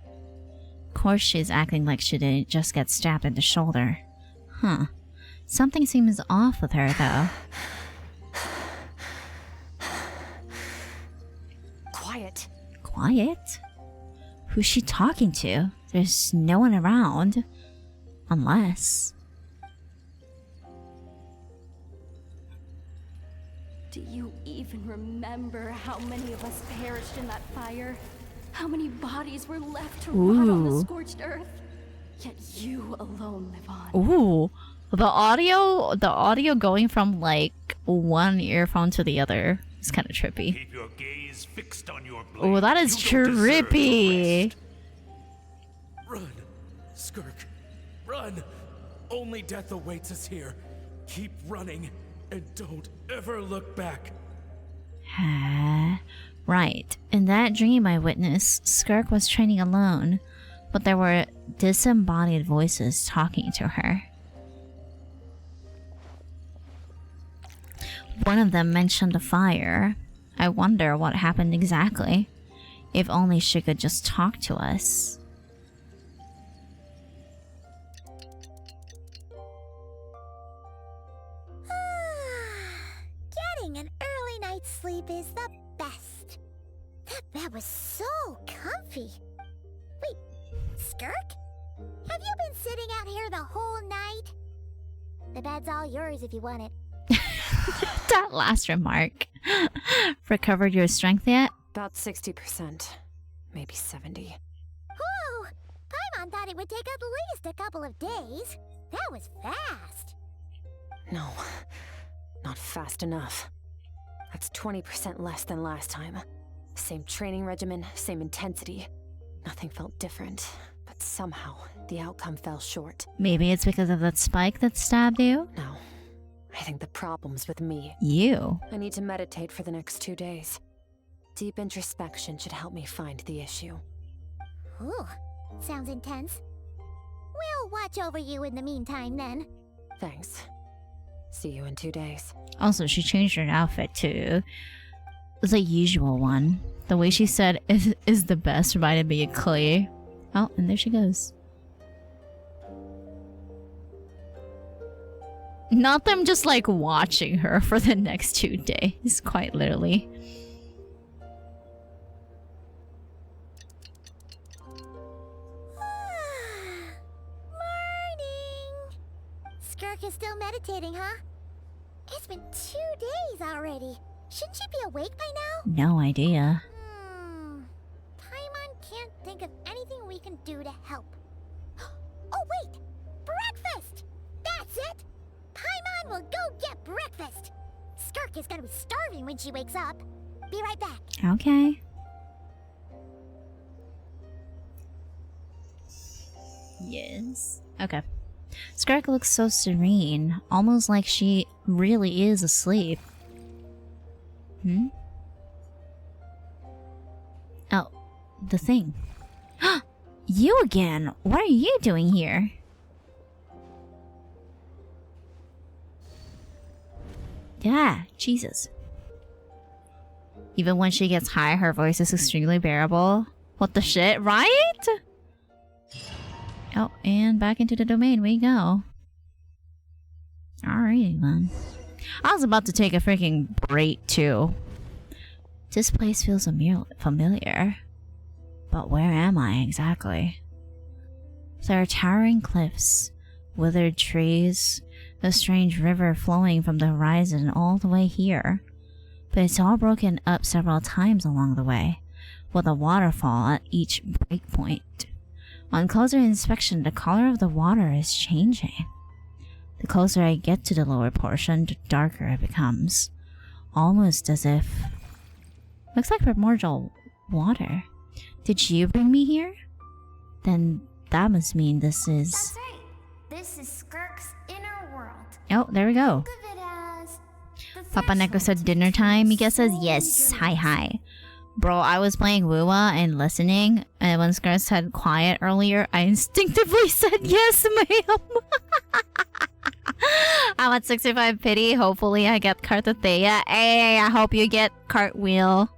Of course she's acting like she didn't just get stabbed in the shoulder. Huh. Something seems off with her, though. Quiet. Quiet? Who's she talking to? There's no one around. Unless... Do you even remember how many of us perished in that fire? How many bodies were left to rot on the scorched earth? Yet you alone live on. Ooh. The audio going from like one earphone to the other is kind of trippy. Keep your gaze fixed on your blade. Oh, that is trippy. Run, Skirk. Run. Only death awaits us here. Keep running and don't ever look back. Right. In that dream I witnessed, Skirk was training alone, but there were disembodied voices talking to her. One of them mentioned a fire. I wonder what happened exactly. If only she could just talk to us. Getting an early night's sleep is the best. That bed was so comfy. Wait, Skirk? Have you been sitting out here the whole night? The bed's all yours if you want it. That last remark. Recovered your strength yet? About 60%. Maybe 70. Whew! Paimon thought it would take at least a couple of days. That was fast. No, not fast enough. That's 20% less than last time. Same training regimen, same intensity. Nothing felt different, but somehow the outcome fell short. Maybe it's because of that spike that stabbed you? No. I think the problem's with me. You? I need to meditate for the next 2 days. Deep introspection should help me find the issue. Ooh, sounds intense. We'll watch over you in the meantime then. Thanks. See you in 2 days. Also, she changed her outfit to the usual one. The way she said is the best reminded me of Clay. Oh, and there she goes. Not them just like watching her for the next 2 days, quite literally. Morning! Skirk is still meditating, huh? It's been 2 days already. Shouldn't she be awake by now? No idea. Paimon can't think of anything we can do to help. Oh wait! Breakfast! That's it! Paimon will go get breakfast! Skirk is gonna be starving when she wakes up. Be right back. Okay. Yes. Okay. Skirk looks so serene, almost like she really is asleep. Hmm? Oh, the thing. You again! What are you doing here? Yeah, Jesus. Even when she gets high, her voice is extremely bearable. What the shit, right? Oh, and back into the domain we go. Alrighty then. I was about to take a freaking break too. This place feels familiar. But where am I exactly? There are towering cliffs, withered trees, a strange river flowing from the horizon all the way here. But it's all broken up several times along the way, with a waterfall at each breakpoint. On closer inspection, the color of the water is changing. The closer I get to the lower portion, the darker it becomes. Almost as if... Looks like primordial water. Did you bring me here? Then that must mean this is... That's right. This is Skirk's inner world. Oh, there we go. Think of it as the Papa Neko said dinner time. Mika says yes. Hi. Bro, I was playing Wuwa and listening, and when Skirk said quiet earlier, I instinctively said yes, ma'am. I'm at 65 pity. Hopefully I get Cartothea. Hey, I hope you get Cartwheel.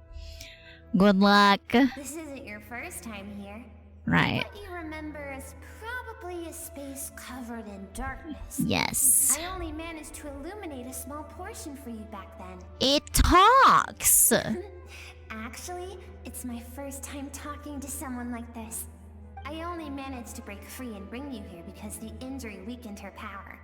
Good luck. This isn't your first time here. Right. What you remember is probably a space covered in darkness. Yes. I only managed to illuminate a small portion for you back then. It talks. Actually, it's my first time talking to someone like this. I only managed to break free and bring you here because the injury weakened her power.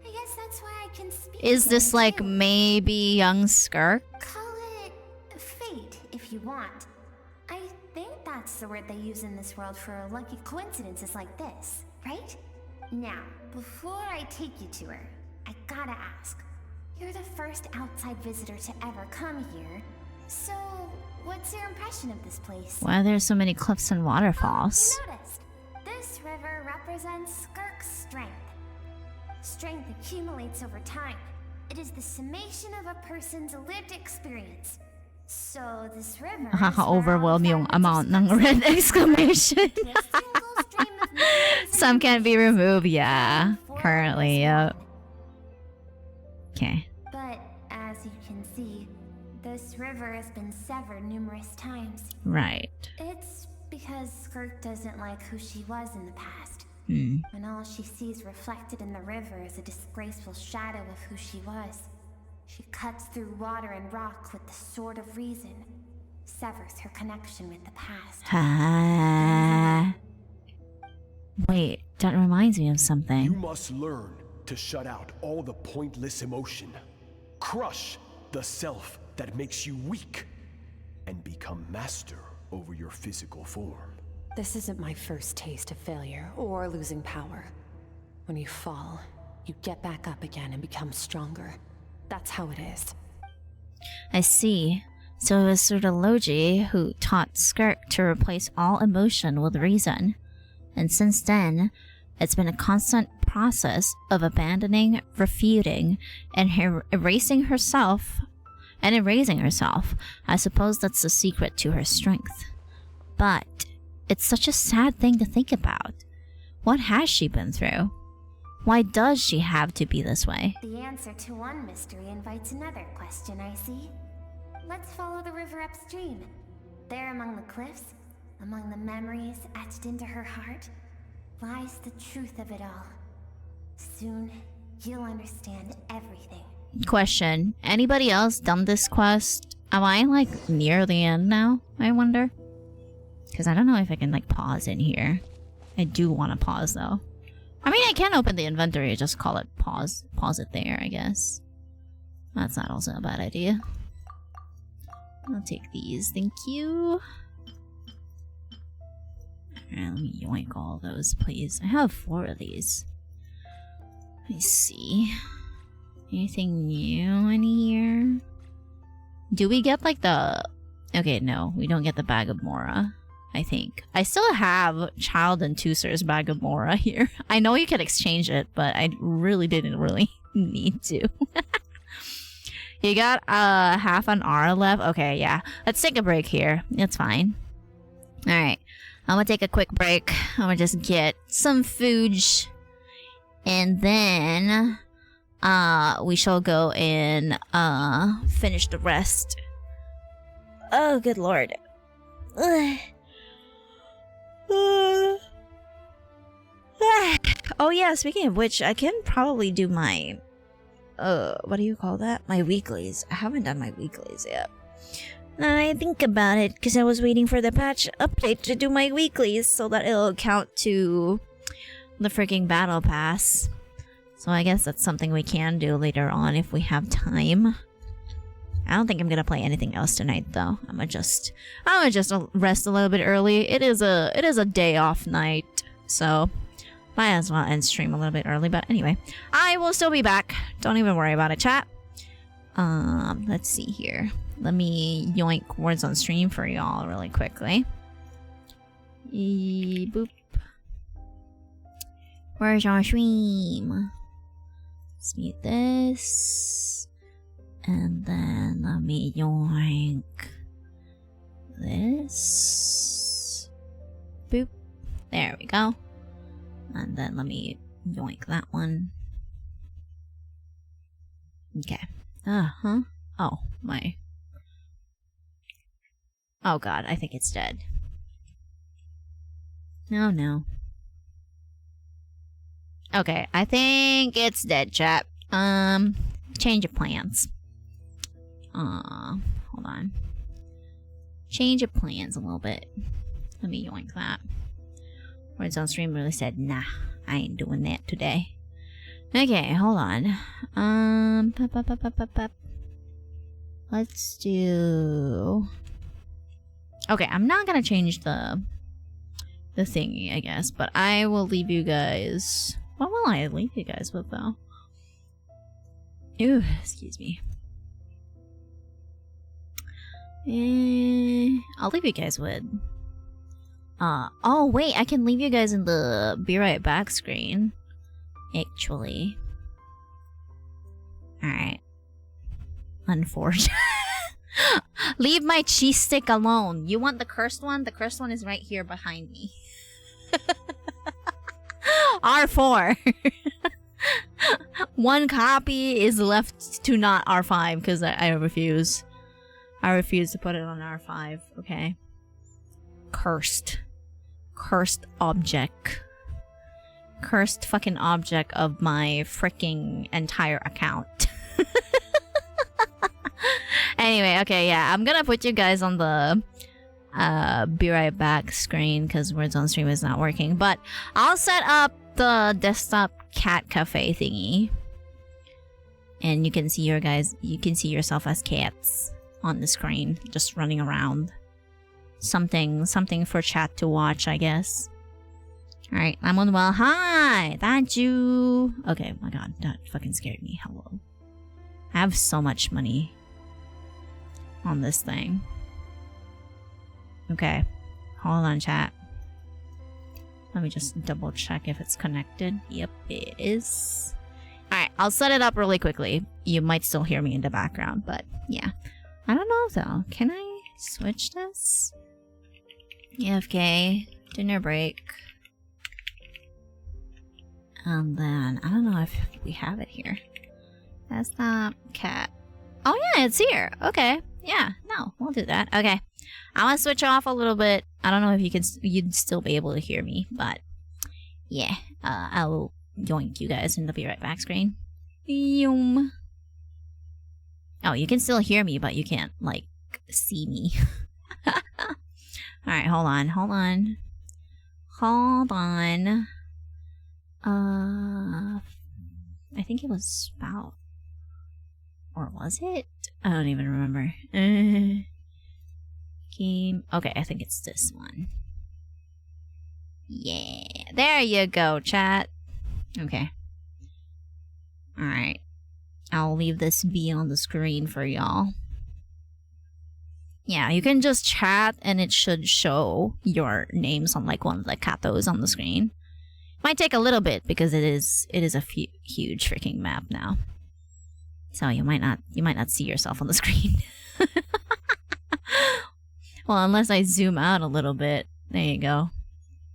I guess that's why I can speak. Is this like maybe young Skirk? Call it fate if you want. I think that's the word they use in this world for lucky coincidences like this, right? Now, before I take you to her, I gotta ask. You're the first outside visitor to ever come here, so what's your impression of this place? Why are there so many cliffs and waterfalls? You noticed. This river represents Skirk's strength. Strength accumulates over time. It is the summation of a person's lived experience. So this river Nakaka-overwhelm yung amount ng red exclamation. Some can't be removed, yeah. Currently, yep. Okay. But as you can see, this river has been severed numerous times. Right. It's because Skirk doesn't like who she was in the past. Hmm. And all she sees reflected in the river is a disgraceful shadow of who she was. She cuts through water and rock with the sword of reason, severs her connection with the past. Wait, that reminds me of something. You must learn to shut out all the pointless emotion. Crush the self that makes you weak, and become master over your physical form. This isn't my first taste of failure or losing power. When you fall, you get back up again and become stronger. That's how it is. I see. So it was Surdaloji who taught Skirk to replace all emotion with reason. And since then, it's been a constant process of abandoning, refuting, and erasing herself. I suppose that's the secret to her strength. But it's such a sad thing to think about. What has she been through? Why does she have to be this way? The answer to one mystery invites another question, I see. Let's follow the river upstream. There among the cliffs, among the memories etched into her heart, lies the truth of it all. Soon, you'll understand everything. Question. Anybody else done this quest? Am I like near the end now, I wonder? Because I don't know if I can like pause in here. I do want to pause though. I mean, I can open the inventory and just call it pause. Pause it there, I guess. That's not also a bad idea. I'll take these, thank you. Alright, let me yoink all those, please. I have 4 of these. Let me see. Anything new in here? Do we get like the... Okay, no, we don't get the Bag of Mora. I think. I still have Child and Tusser's Bag of Mora here. I know you can exchange it, but I really didn't need to. You got half an hour left? Okay, yeah. Let's take a break here. It's fine. Alright. I'm gonna take a quick break. I'm gonna just get some food. And then we shall go and finish the rest. Oh, good lord. Ugh. Oh yeah, speaking of which, I can probably do my what do you call that? My weeklies. I haven't done my weeklies yet. I think about it because I was waiting for the patch update to do my weeklies so that it'll count to the freaking battle pass. So I guess that's something we can do later on if we have time. I don't think I'm gonna play anything else tonight though. I'm gonna just rest a little bit early. It is a day off night. so might as well end stream a little bit early. But anyway, I will still be back. Don't even worry about it, chat. Let's see here. Let me yoink words on stream for y'all really quickly. Boop. Where's our stream? Let's mute this. And then let me yoink this. Boop. There we go. And then let me yoink that one. Okay. Uh-huh. Oh, my. Oh god, I think it's dead. No, no. Okay, I think it's dead, chat. Change of plans. Hold on. Change of plans a little bit. Let me yoink that. Words on stream really said, nah, I ain't doing that today. Okay, hold on. Let's do... Okay, I'm not gonna change the thingy, I guess, but I will leave you guys... What will I leave you guys with, though? Ooh, excuse me. I'll leave you guys with... oh wait, I can leave you guys in the be right back screen. Actually. Alright. Unfortunate. Leave my cheese stick alone. You want the cursed one? The cursed one is right here behind me. R4. One copy is left to not R5 because I refuse. I refuse to put it on R5, okay? Cursed. Cursed object. Cursed fucking object of my freaking entire account. Anyway, okay, yeah, I'm gonna put you guys on the be right back screen because words on stream is not working, but I'll set up the desktop cat cafe thingy and you can see yourself as cats on the screen just running around. Something for chat to watch, I guess. Alright, I'm on well. Hi! Thank you! Okay, oh my god, that fucking scared me. Hello. I have so much money on this thing. Okay. Hold on, chat. Let me just double check if it's connected. Yep, it is. Alright, I'll set it up really quickly. You might still hear me in the background, but yeah. I don't know though. Can I switch this? AFK. Dinner break. And then, I don't know if we have it here. Desktop cat. Oh yeah, it's here. Okay. Yeah, no, we'll do that. Okay. I'm gonna switch off a little bit. I don't know if you'd still be able to hear me, but yeah. I'll yoink you guys in the be right back screen. Yum. Oh, you can still hear me, but you can't, like, see me. Alright, hold on. I think it was Spout. Or was it? I don't even remember. Game. Okay, I think it's this one. Yeah. There you go, chat. Okay. Alright. I'll leave this B on the screen for y'all. Yeah, you can just chat and it should show your names on like one of the katos on the screen. Might take a little bit because it is a huge freaking map now. So you might not see yourself on the screen. Well, unless I zoom out a little bit. There you go.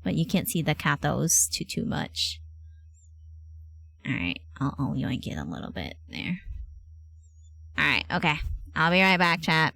But you can't see the katos too much. Alright, I'll yoink it a little bit there. Alright, okay. I'll be right back, chat.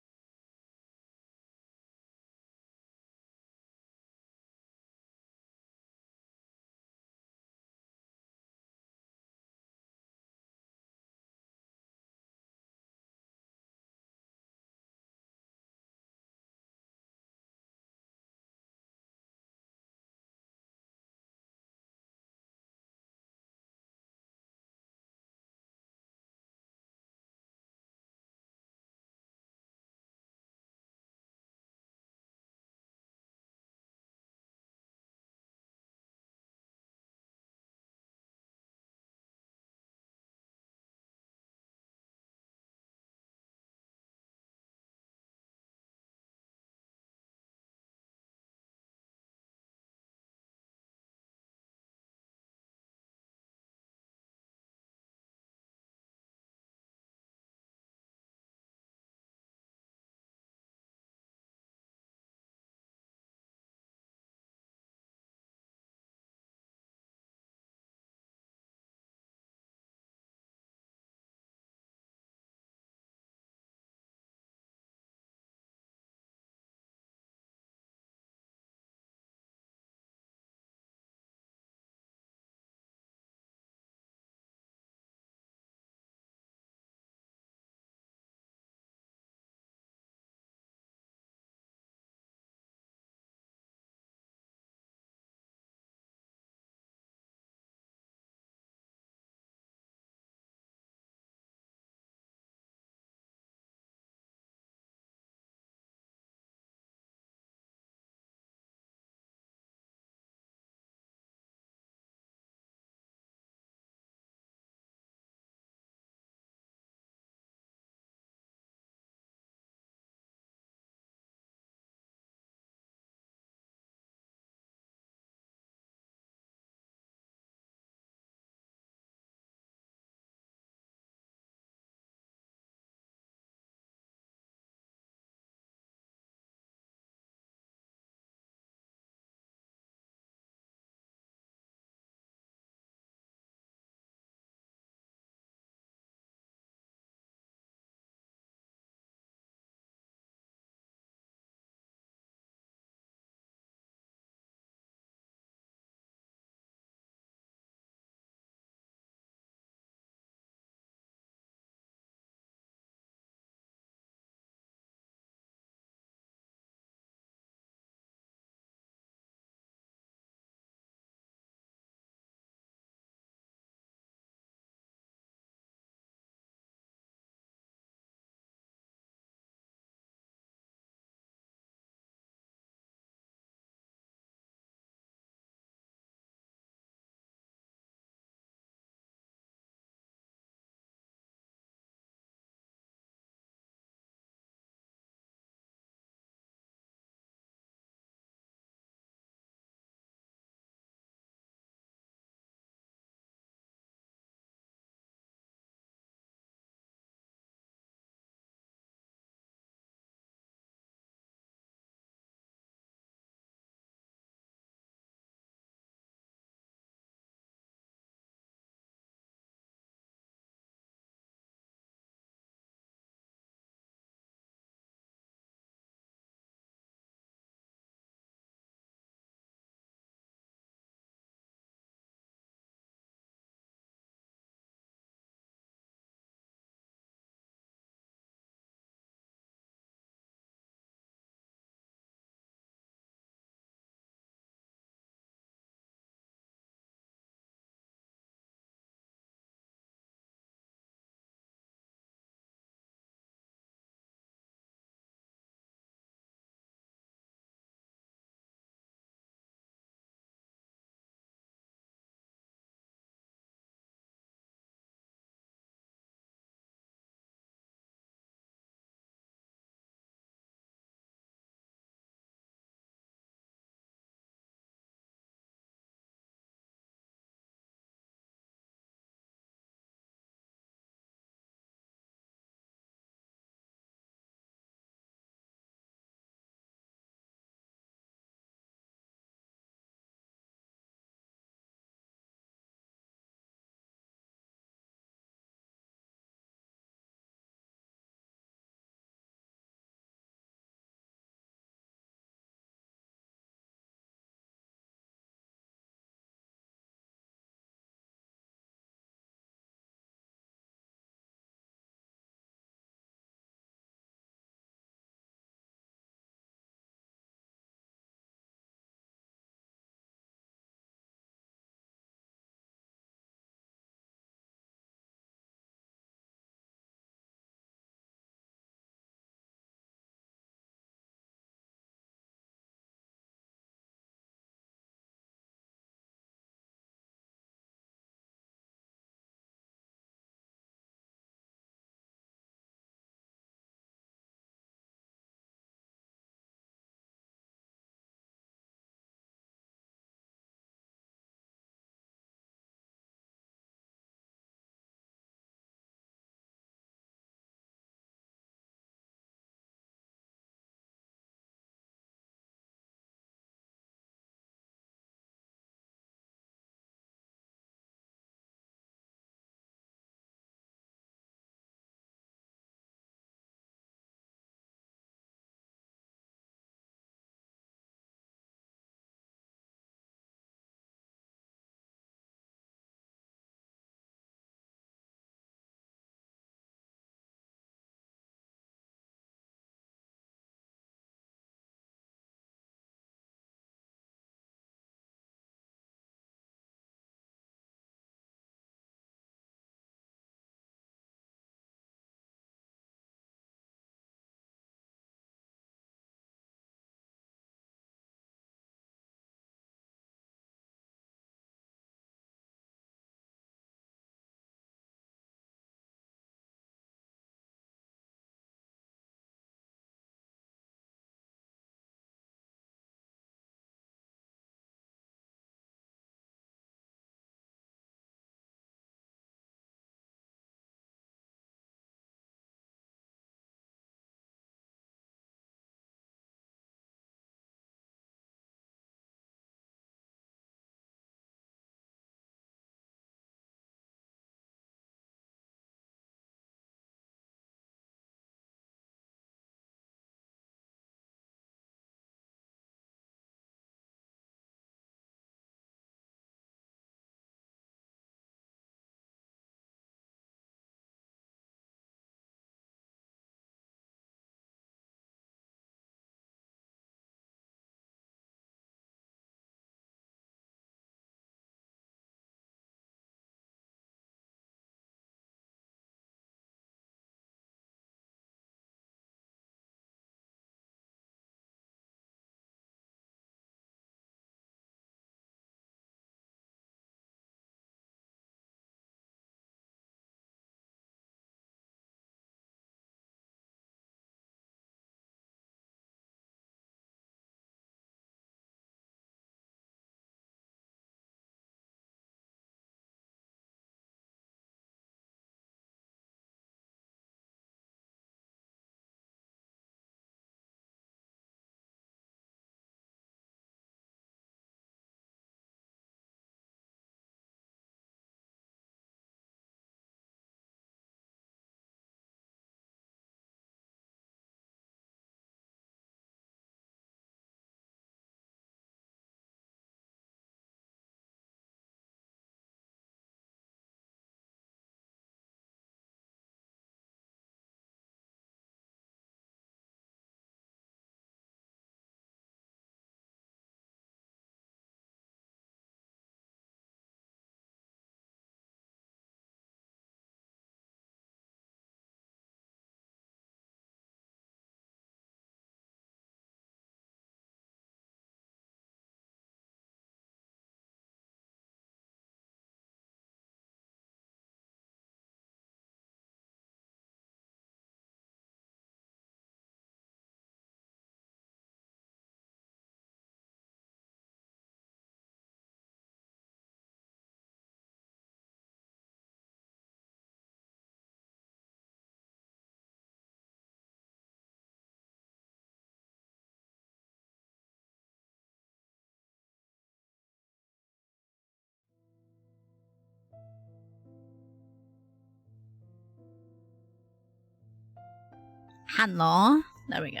Hello. There we go.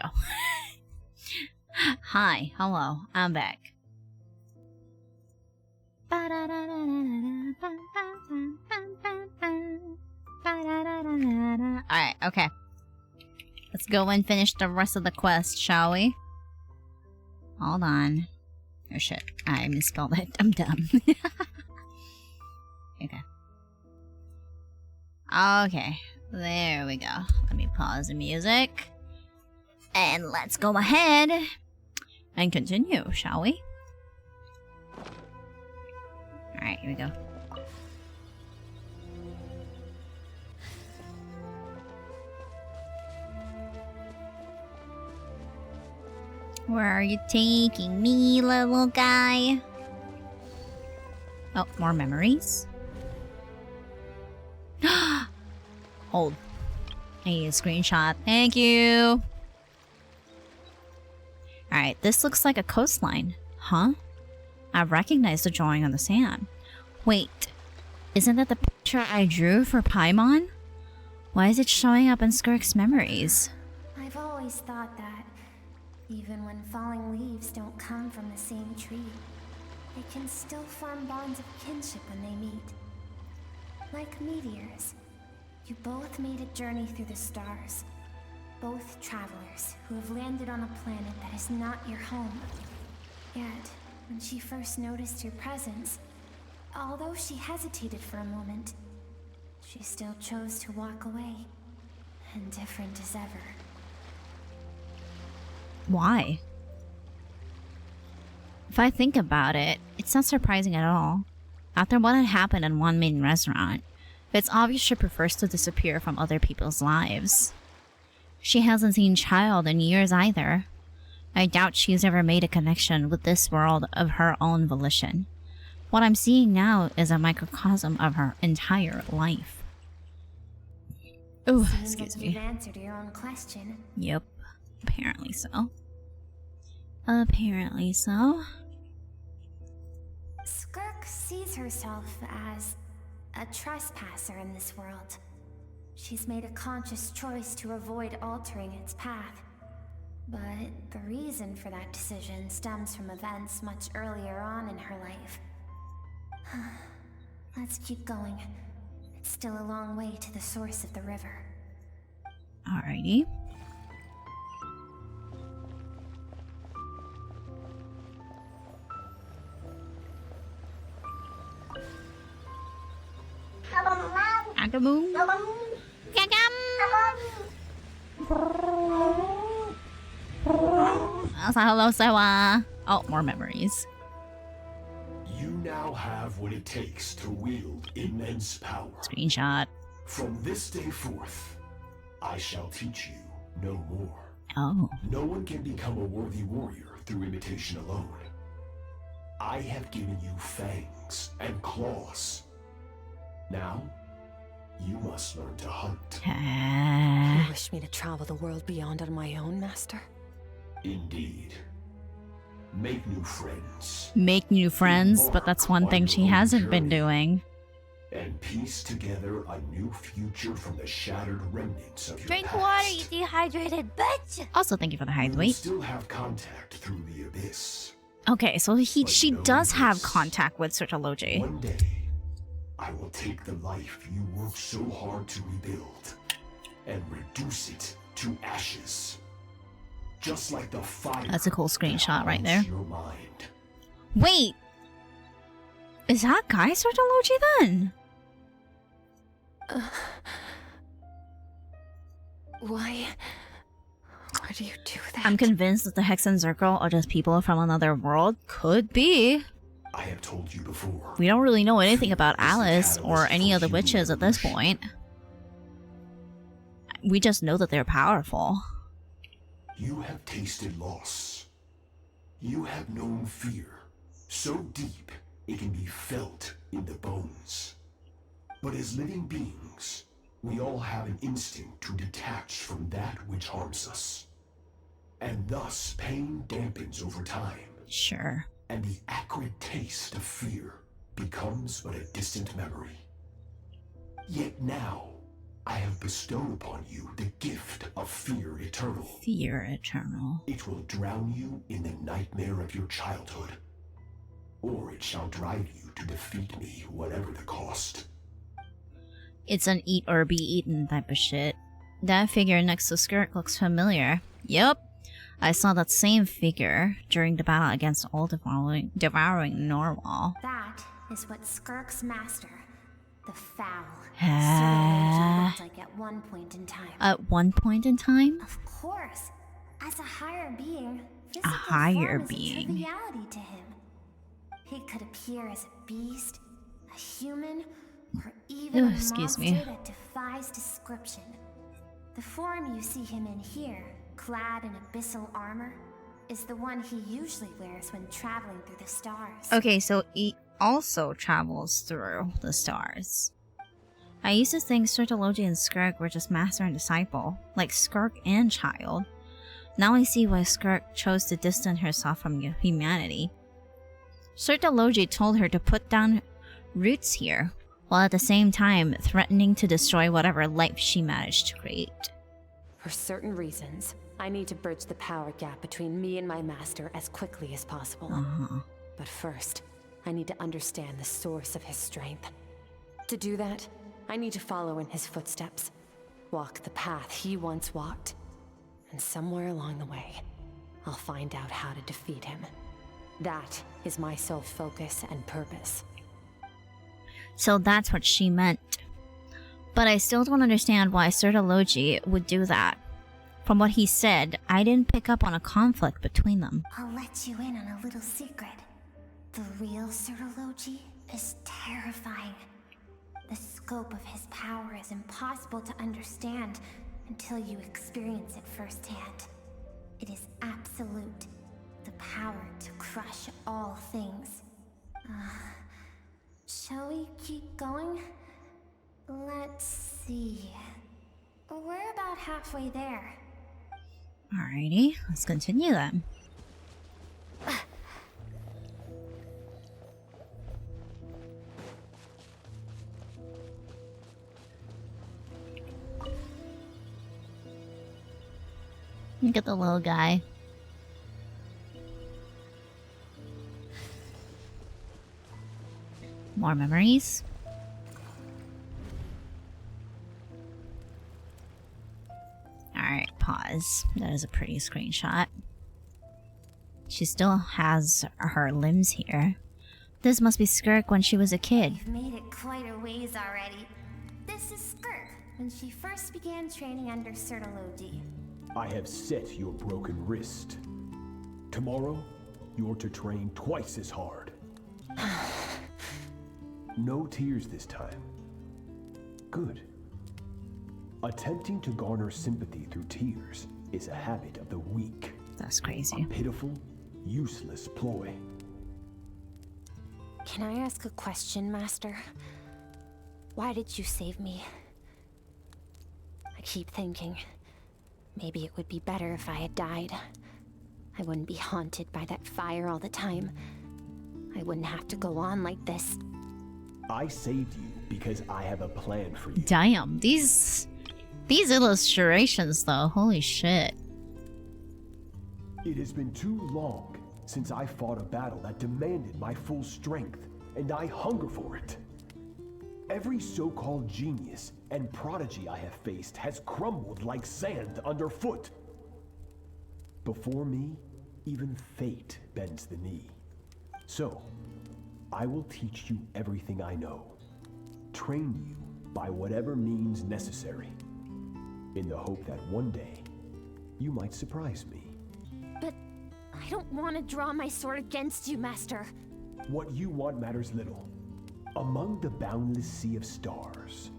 Hi. Hello. I'm back. Alright, okay. Let's go and finish the rest of the quest, shall we? Hold on. Oh shit. I misspelled it. I'm dumb. Okay. Okay. There we go. Let me pause the music. And let's go ahead and continue, shall we? Alright, here we go. Where are you taking me, little guy? Oh, more memories. Hold. I need a screenshot. Thank you. Alright, this looks like a coastline. Huh? I recognize the drawing on the sand. Wait, isn't that the picture I drew for Paimon? Why is it showing up in Skirk's memories? I've always thought that, even when falling leaves don't come from the same tree, they can still form bonds of kinship when they meet. Like meteors, you both made a journey through the stars. Both travelers who have landed on a planet that is not your home. Yet, when she first noticed your presence, although she hesitated for a moment, she still chose to walk away, indifferent as ever. Why? If I think about it, it's not surprising at all. After what had happened in one main restaurant, it's obvious she prefers to disappear from other people's lives. She hasn't seen Child in years either. I doubt she's ever made a connection with this world of her own volition. What I'm seeing now is a microcosm of her entire life. Oh, excuse me. You've answered your own question. Yep, apparently so. Apparently so. Skirk sees herself as a trespasser in this world. She's made a conscious choice to avoid altering its path. But the reason for that decision stems from events much earlier on in her life. Let's keep going. It's still a long way to the source of the river. Alrighty. Agaboom. Hello, Sewa. Oh, more memories. You now have what it takes to wield immense power. Screenshot. From this day forth, I shall teach you no more. Oh. No one can become a worthy warrior through imitation alone. I have given you fangs and claws. Now, you must learn to hunt. You wish me to travel the world beyond on my own, Master? Indeed. Make new friends. Make new friends, but that's one thing she hasn't been doing. And piece together a new future from the shattered remnants of your Drink past. water, you dehydrated bitch! Also, thank you for the height You weight. still have contact through the abyss. Okay, so she does have contact with Sertology. One day, I will take the life you worked so hard to rebuild and reduce it to ashes. Just like the fire. That's a cool screenshot right there. Your mind. Wait! Is that Guy Sertology then? Why do you do that? I'm convinced that the Hex and Zirkel are just people from another world. Could be. I have told you before. We don't really know anything about Alice or any of the witches at this point. We just know that they're powerful. You have tasted loss. You have known fear, so deep it can be felt in the bones. But as living beings, we all have an instinct to detach from that which harms us. And thus pain dampens over time. Sure. And the acrid taste of fear becomes but a distant memory. Yet now, I have bestowed upon you the gift of Fear Eternal. Fear Eternal. It will drown you in the nightmare of your childhood, or it shall drive you to defeat me, whatever the cost. It's an eat or be eaten type of shit. That figure next to Skirk looks familiar. Yup, I saw that same figure during the battle against all devouring Norwal. That is what Skirk's master, the Foul, looked like at one point in time. At one point in time? Of course, as a higher being, A higher form is being. a triviality to him. He could appear as a beast, a human, or even a excuse monster me. that defies description. The form you see him in here, clad in abyssal armor, is the one he usually wears when traveling through the stars. Okay, so he also travels through the stars. I used to think Sertology and Skirk were just master and disciple, like Skirk and child. Now I see why Skirk chose to distance herself from humanity. Sertology told her to put down roots here, while at the same time threatening to destroy whatever life she managed to create. For certain reasons, I need to bridge the power gap between me and my master as quickly as possible. But first, I need to understand the source of his strength. To do that, I need to follow in his footsteps, walk the path he once walked, and somewhere along the way, I'll find out how to defeat him. That is my sole focus and purpose. So that's what she meant. But I still don't understand why Sertology would do that. From what he said, I didn't pick up on a conflict between them. I'll let you in on a little secret. The real Sertology is terrifying. The scope of his power is impossible to understand until you experience it firsthand. It is absolute. The power to crush all things. Shall we keep going? Let's see. We're about halfway there. Alrighty, let's continue then. Look at the little guy. More memories. Alright, pause. That is a pretty screenshot. She still has her limbs here. This must be Skirk when she was a kid. You've made it quite a ways already. This is Skirk, when she first began training under Sertology. I have set your broken wrist. Tomorrow, you're to train twice as hard. No tears this time. Good. Attempting to garner sympathy through tears is a habit of the weak. That's crazy. A pitiful, useless ploy. Can I ask a question, Master? Why did you save me? I keep thinking, maybe it would be better if I had died. I wouldn't be haunted by that fire all the time. I wouldn't have to go on like this. I saved you because I have a plan for you. Damn, these illustrations though, holy shit. It has been too long since I fought a battle that demanded my full strength, and I hunger for it. Every so-called genius and prodigy I have faced has crumbled like sand underfoot. Before me, even fate bends the knee. So, I will teach you everything I know. Train you by whatever means necessary, in the hope that one day, you might surprise me. But I don't want to draw my sword against you, Master. What you want matters little. Among the boundless sea of stars,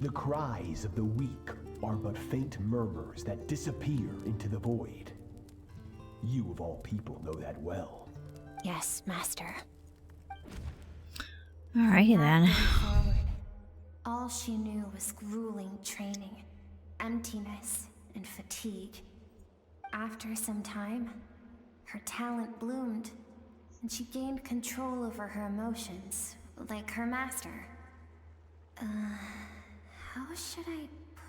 the cries of the weak are but faint murmurs that disappear into the void. You of all people know that well. Yes, Master. Alrighty then. Forward, all she knew was grueling training, emptiness, and fatigue. After some time, her talent bloomed, and she gained control over her emotions, like her master. How should I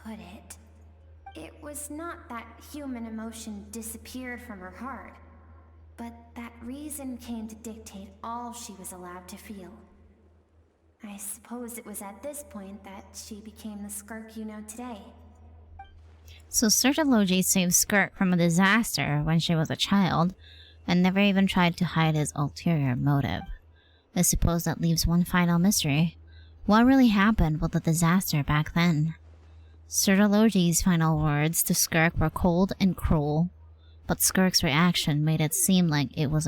put it. It was not that human emotion disappeared from her heart, but that reason came to dictate all she was allowed to feel. I suppose it was at this point that she became the Skirk you know today. So Sertology saved Skirk from a disaster when she was a child, and never even tried to hide his ulterior motive. I suppose that leaves one final mystery. What really happened with the disaster back then? Sertology's final words to Skirk were cold and cruel, but Skirk's reaction made it seem like it was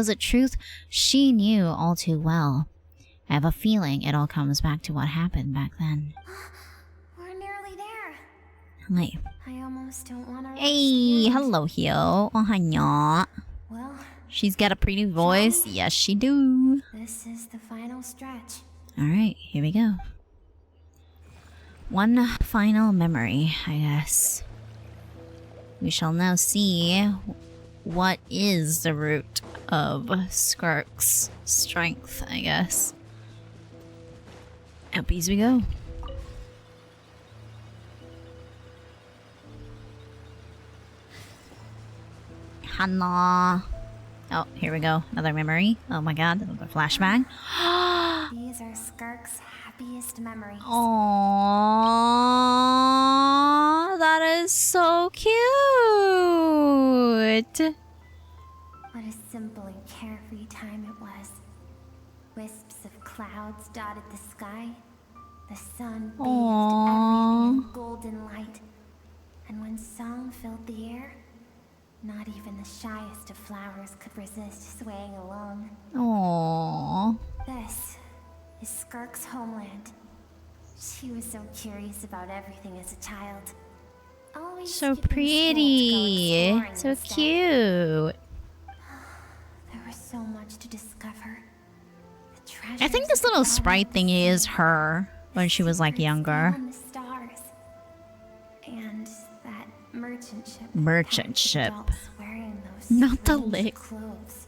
a truth she knew all too well. I have a feeling it all comes back to what happened back then. We're nearly there. Hey. I almost don't want to. Hey, hello, Hyo. Oh, hi, Well, she's got a pretty voice. Yes, she do. this is the final stretch. Alright, here we go. One final memory, I guess. We shall now see what is the root of Skirk's strength, I guess. Up as we go. Hannah. Oh, here we go. Another memory. Oh my god, another flashback. These are Skirk's happiest memories. Aww, that is so cute. What a simple and carefree time it was. Wisps of clouds dotted the sky. The sun bathed everything in golden light. And when song filled the air, not even the shyest of flowers could resist swaying along. Aww. This is Skirk's homeland. She was so curious about everything as a child. Always So skipping pretty. school to go exploring So instead. cute. There was so much to discover. I think this little sprite thingy is her when she was like younger. On the stars. And that merchant ship. Merchant ship. Adults wearing those Not the strange lick. clothes.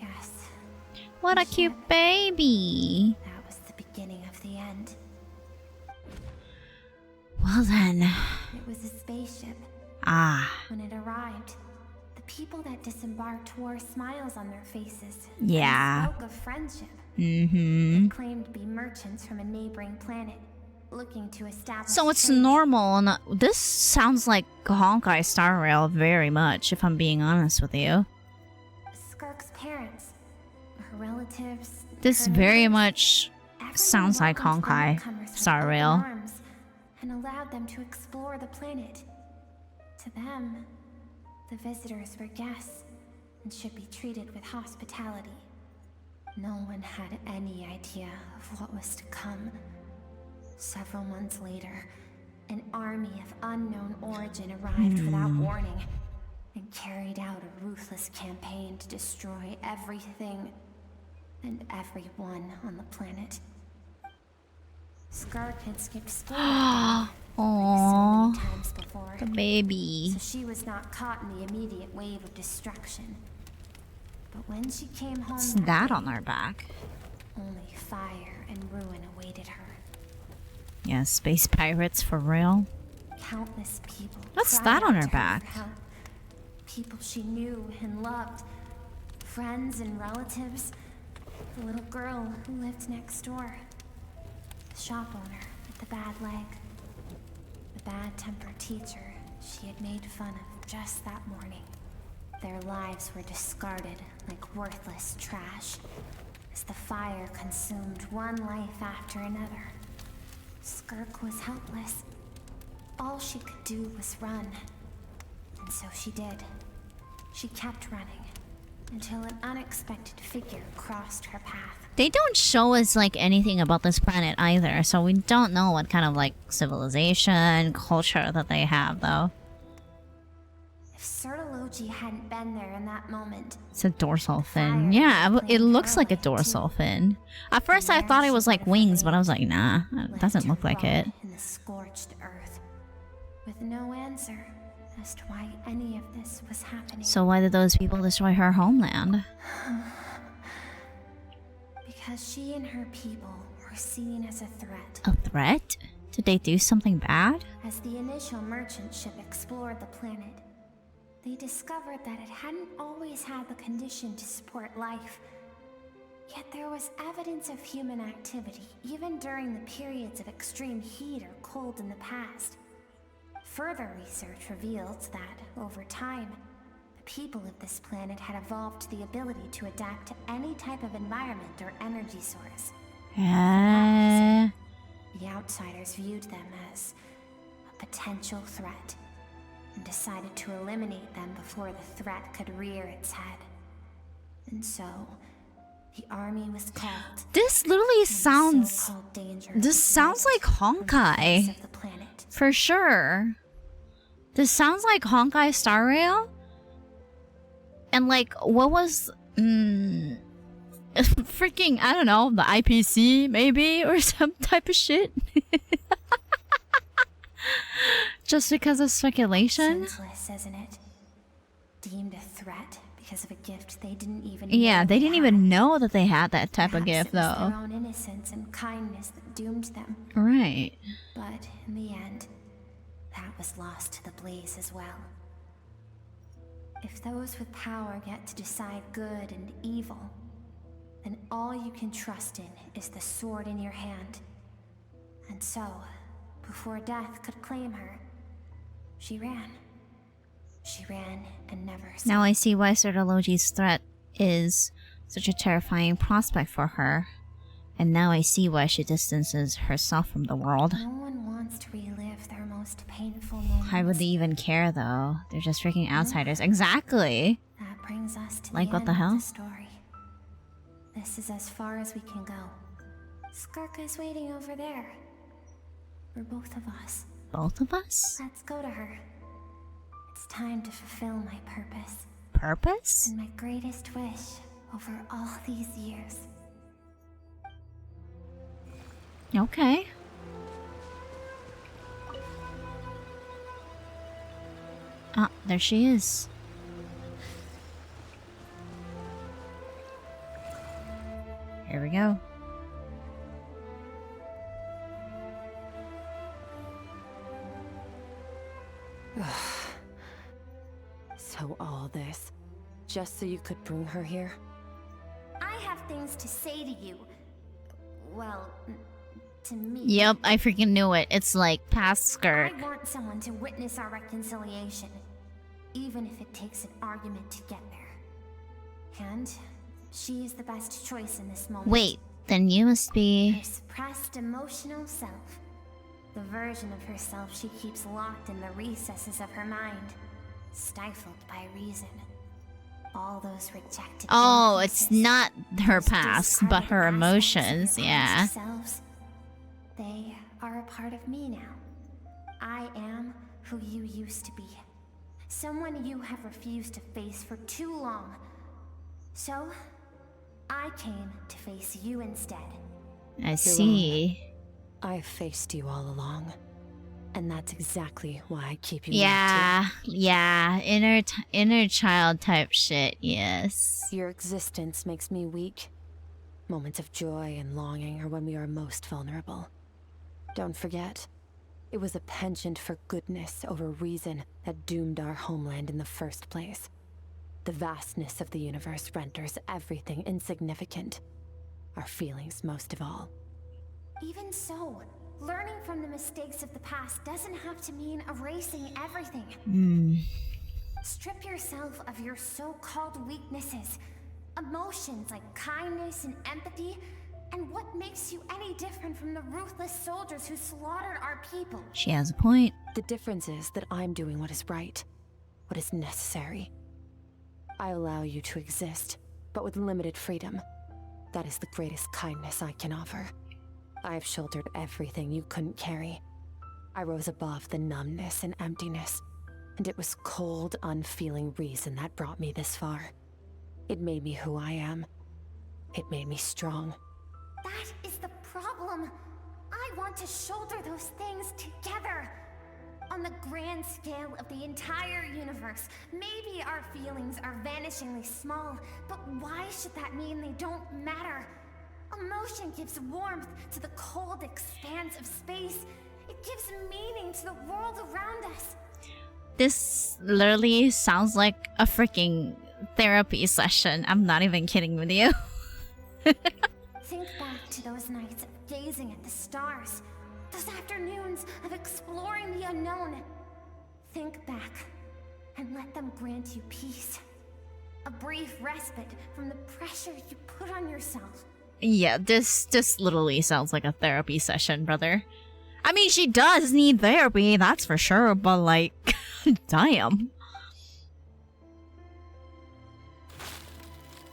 Yes. What a cute baby. That was the beginning of the end. Well then. It was a spaceship. Ah. When it arrived, the people that disembarked wore smiles on their faces. Yeah. And spoke of friendship. Mm-hmm. They claimed to be merchants from a neighboring planet, looking to establish. So it's trade. normal, and this sounds like Honkai Star Rail very much, if I'm being honest with you. Skirk's parents, her relatives. This her very neighbors, much everyone sounds like welcomed Honkai newcomers with Star open Rail. arms and allowed them to explore the planet. To them, the visitors were guests and should be treated with hospitality. No one had any idea of what was to come. Several months later, an army of unknown origin arrived without warning and carried out a ruthless campaign to destroy everything and everyone on the planet. Skirk had skipped school that day, like so Aww. many times before. The baby. So she was not caught in the immediate wave of destruction. But when she came home, What's that that day, on her back? only fire and ruin awaited her. Yeah, space pirates for real. Countless people. What's cried that on out her to back? for help. People she knew and loved, friends and relatives. The little girl who lived next door, the shop owner with the bad leg, the bad-tempered teacher she had made fun of just that morning. Their lives were discarded like worthless trash as the fire consumed one life after another. Skirk was helpless. All she could do was run. And so she did. She kept running until an unexpected figure crossed her path. They don't show us like anything about this planet either, so we don't know what kind of like civilization, culture that they have though. If Sertology hadn't been there in that moment, It's a dorsal fin. Yeah, it looks like a dorsal fin. At first I thought it was like wings, but I was like, nah, it doesn't look like it. in the scorched earth, with no answer as to why any of this was happening. So why did those people destroy her homeland? Because she and her people were seen as a threat. A threat? Did they do something bad? As the initial merchant ship explored the planet, they discovered that it hadn't always had the condition to support life. Yet there was evidence of human activity, even during the periods of extreme heat or cold in the past. Further research revealed that, over time, the people of this planet had evolved the ability to adapt to any type of environment or energy source. The outsiders viewed them as a potential threat, and decided to eliminate them before the threat could rear its head. And so, the army was called. This literally sounds... This sounds like Honkai. For sure. This sounds like Honkai Star Rail. And like, what was... freaking, I don't know, the IPC maybe? Or some type of shit? Just because of speculation? Senseless, isn't it? Deemed a threat because of a gift they didn't even Yeah, know they didn't even know that they had that type Perhaps of gift, it was though. their own innocence and kindness that doomed them. Right. But in the end, that was lost to the blaze as well. If those with power get to decide good and evil, then all you can trust in is the sword in your hand. And so, before death could claim her, she ran. She ran and never stopped. Now I see why Serdologi's threat is such a terrifying prospect for her. And now I see why she distances herself from the world. No one wants to relive their most painful moments. Why would they even care, though? They're just freaking outsiders. Exactly! That brings us to Like, the what end the of hell? the story. This is as far as we can go. Skirk is waiting over there. For both of us. Both of us? Let's go to her. It's time to fulfill my purpose. Purpose? And my greatest wish over all these years. Okay. Ah, there she is. Here we go. So all this, just so you could bring her here? I have things to say to you. Well, to me. Yep, I freaking knew it. It's like past Skirk. I want someone to witness our reconciliation, even if it takes an argument to get there. And she is the best choice in this moment. Wait, then you must be... Her suppressed emotional self. The version of herself she keeps locked in the recesses of her mind, stifled by reason. All those rejected. Oh, it's not her past, but her emotions, yeah. Themselves. They are a part of me now. I am who you used to be. Someone you have refused to face for too long. So, I came to face you instead. I see. I've faced you all along. And that's exactly why I keep you Yeah, yeah, inner child type shit, yes. Your existence makes me weak. Moments of joy and longing are when we are most vulnerable. Don't forget, it was a penchant for goodness over reason that doomed our homeland in the first place. The vastness of the universe renders everything insignificant. Our feelings most of all. Even so, learning from the mistakes of the past doesn't have to mean erasing everything. Strip yourself of your so-called weaknesses, emotions like kindness and empathy, and what makes you any different from the ruthless soldiers who slaughtered our people? She has a point. The difference is that I'm doing what is right, what is necessary. I allow you to exist, but with limited freedom. That is the greatest kindness I can offer. I've shouldered everything you couldn't carry. I rose above the numbness and emptiness, and it was cold, unfeeling reason that brought me this far. It made me who I am. It made me strong. That is the problem. I want to shoulder those things together. On the grand scale of the entire universe, maybe our feelings are vanishingly small, but why should that mean they don't matter? Emotion gives warmth to the cold expanse of space. It gives meaning to the world around us. This literally sounds like a freaking therapy session. I'm not even kidding with you. Think back to those nights of gazing at the stars, those afternoons of exploring the unknown. Think back and let them grant you peace. A brief respite from the pressure you put on yourself. Yeah, this literally sounds like a therapy session, brother. I mean, she does need therapy, that's for sure, but like, damn.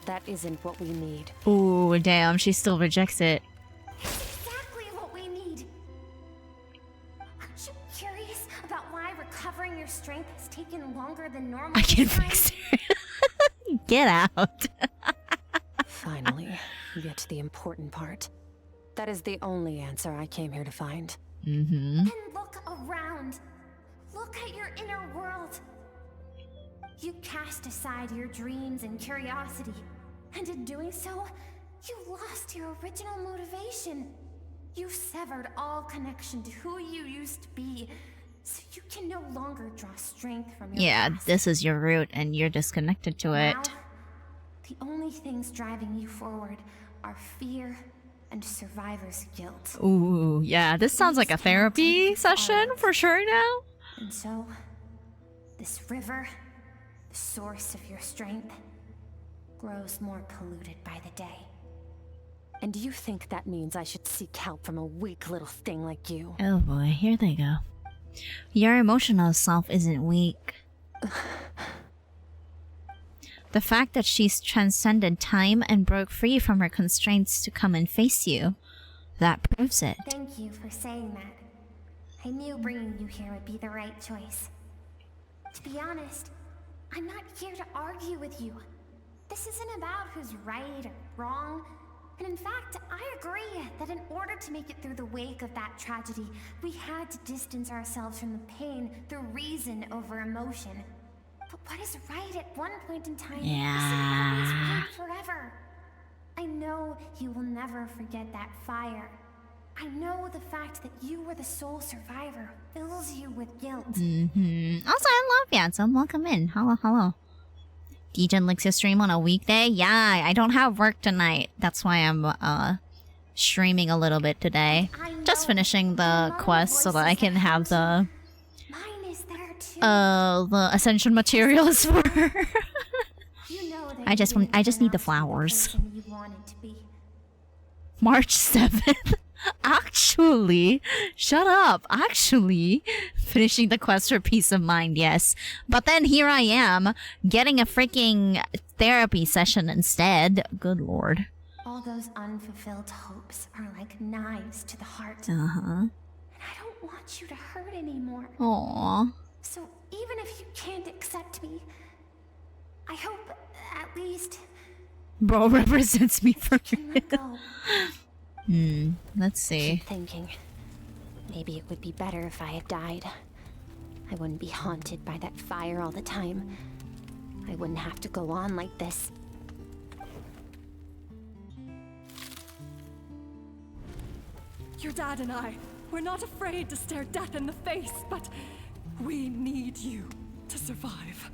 That isn't what we need. Ooh, damn, she still rejects it. It's exactly what we need. Aren't you curious about why recovering your strength has taken longer than normal? I can fix it. Get out. Finally, you get to the important part. That is the only answer I came here to find. Mm-hmm. And look around. Look at your inner world. You cast aside your dreams and curiosity, and in doing so, you lost your original motivation. You severed all connection to who you used to be, so you can no longer draw strength from your past. This is your root, and you're disconnected to it. Now, the only things driving you forward are fear and survivor's guilt. Ooh, yeah, this sounds like a therapy session for sure now. And so, this river, the source of your strength, grows more polluted by the day. And do you think that means I should seek help from a weak little thing like you? Oh boy, here they go. Your emotional self isn't weak. The fact that she's transcended time and broke free from her constraints to come and face you, that proves it. Thank you for saying that. I knew bringing you here would be the right choice. To be honest, I'm not here to argue with you. This isn't about who's right or wrong. And in fact, I agree that in order to make it through the wake of that tragedy, we had to distance ourselves from the pain through reason over emotion. But what is right at one point in time isn't always right forever. I know you will never forget that fire. I know the fact that you were the sole survivor fills you with guilt. Mm-hmm. Also, I love Yansom. Welcome in. Hello, hello. Degen likes your stream on a weekday? Yeah, I don't have work tonight. That's why I'm streaming a little bit today. Just finishing the quest so that I can have the ascension materials for her. I just need the flowers. March 7th. Actually, shut up. Actually, finishing the quest for peace of mind, yes. But then here I am, getting a freaking therapy session instead. Good lord. All those unfulfilled hopes are like knives to the heart. Uh-huh. And I don't want you to hurt anymore. Aww. So even if you can't accept me, I hope at least... Bro represents me for let go. Let's see. Keep thinking. Maybe it would be better if I had died. I wouldn't be haunted by that fire all the time. I wouldn't have to go on like this. Your dad and I, we're not afraid to stare death in the face, but we need you to survive.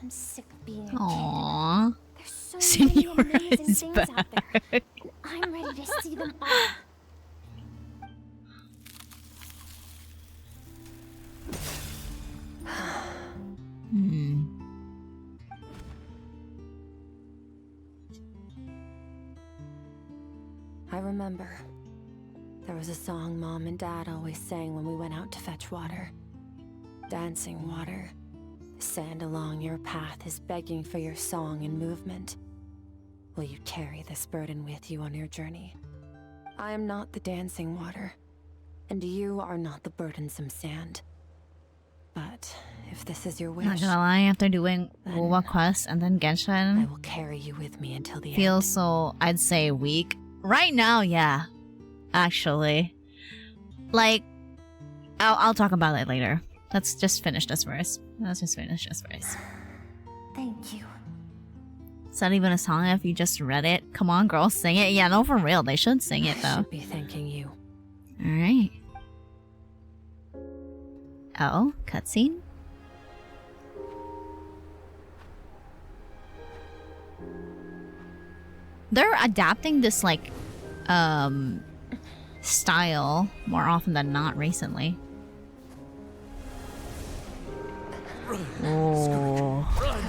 I'm sick of being Aww. There's so Senora many amazing is things back. out there, and I'm ready to see them all. I remember. There was a song Mom and Dad always sang when we went out to fetch water. Dancing water. The sand along your path is begging for your song and movement. Will you carry this burden with you on your journey? I am not the dancing water, and you are not the burdensome sand. But if this is your wish, Not gonna lie, after doing Wuwa quest and then Genshin, I will carry you with me until the feels end. so, I'd say, weak. Right now, yeah. Actually. Like, I'll talk about it later. Let's just finish this first. Let's just finish this first. Thank you. It's not even a song if you just read it. Come on, girl, sing it. Yeah, no, for real. They should sing it, though. I should be thanking you. Alright. Oh, cutscene? They're adapting this, like, style more often than not recently. Oh. Run!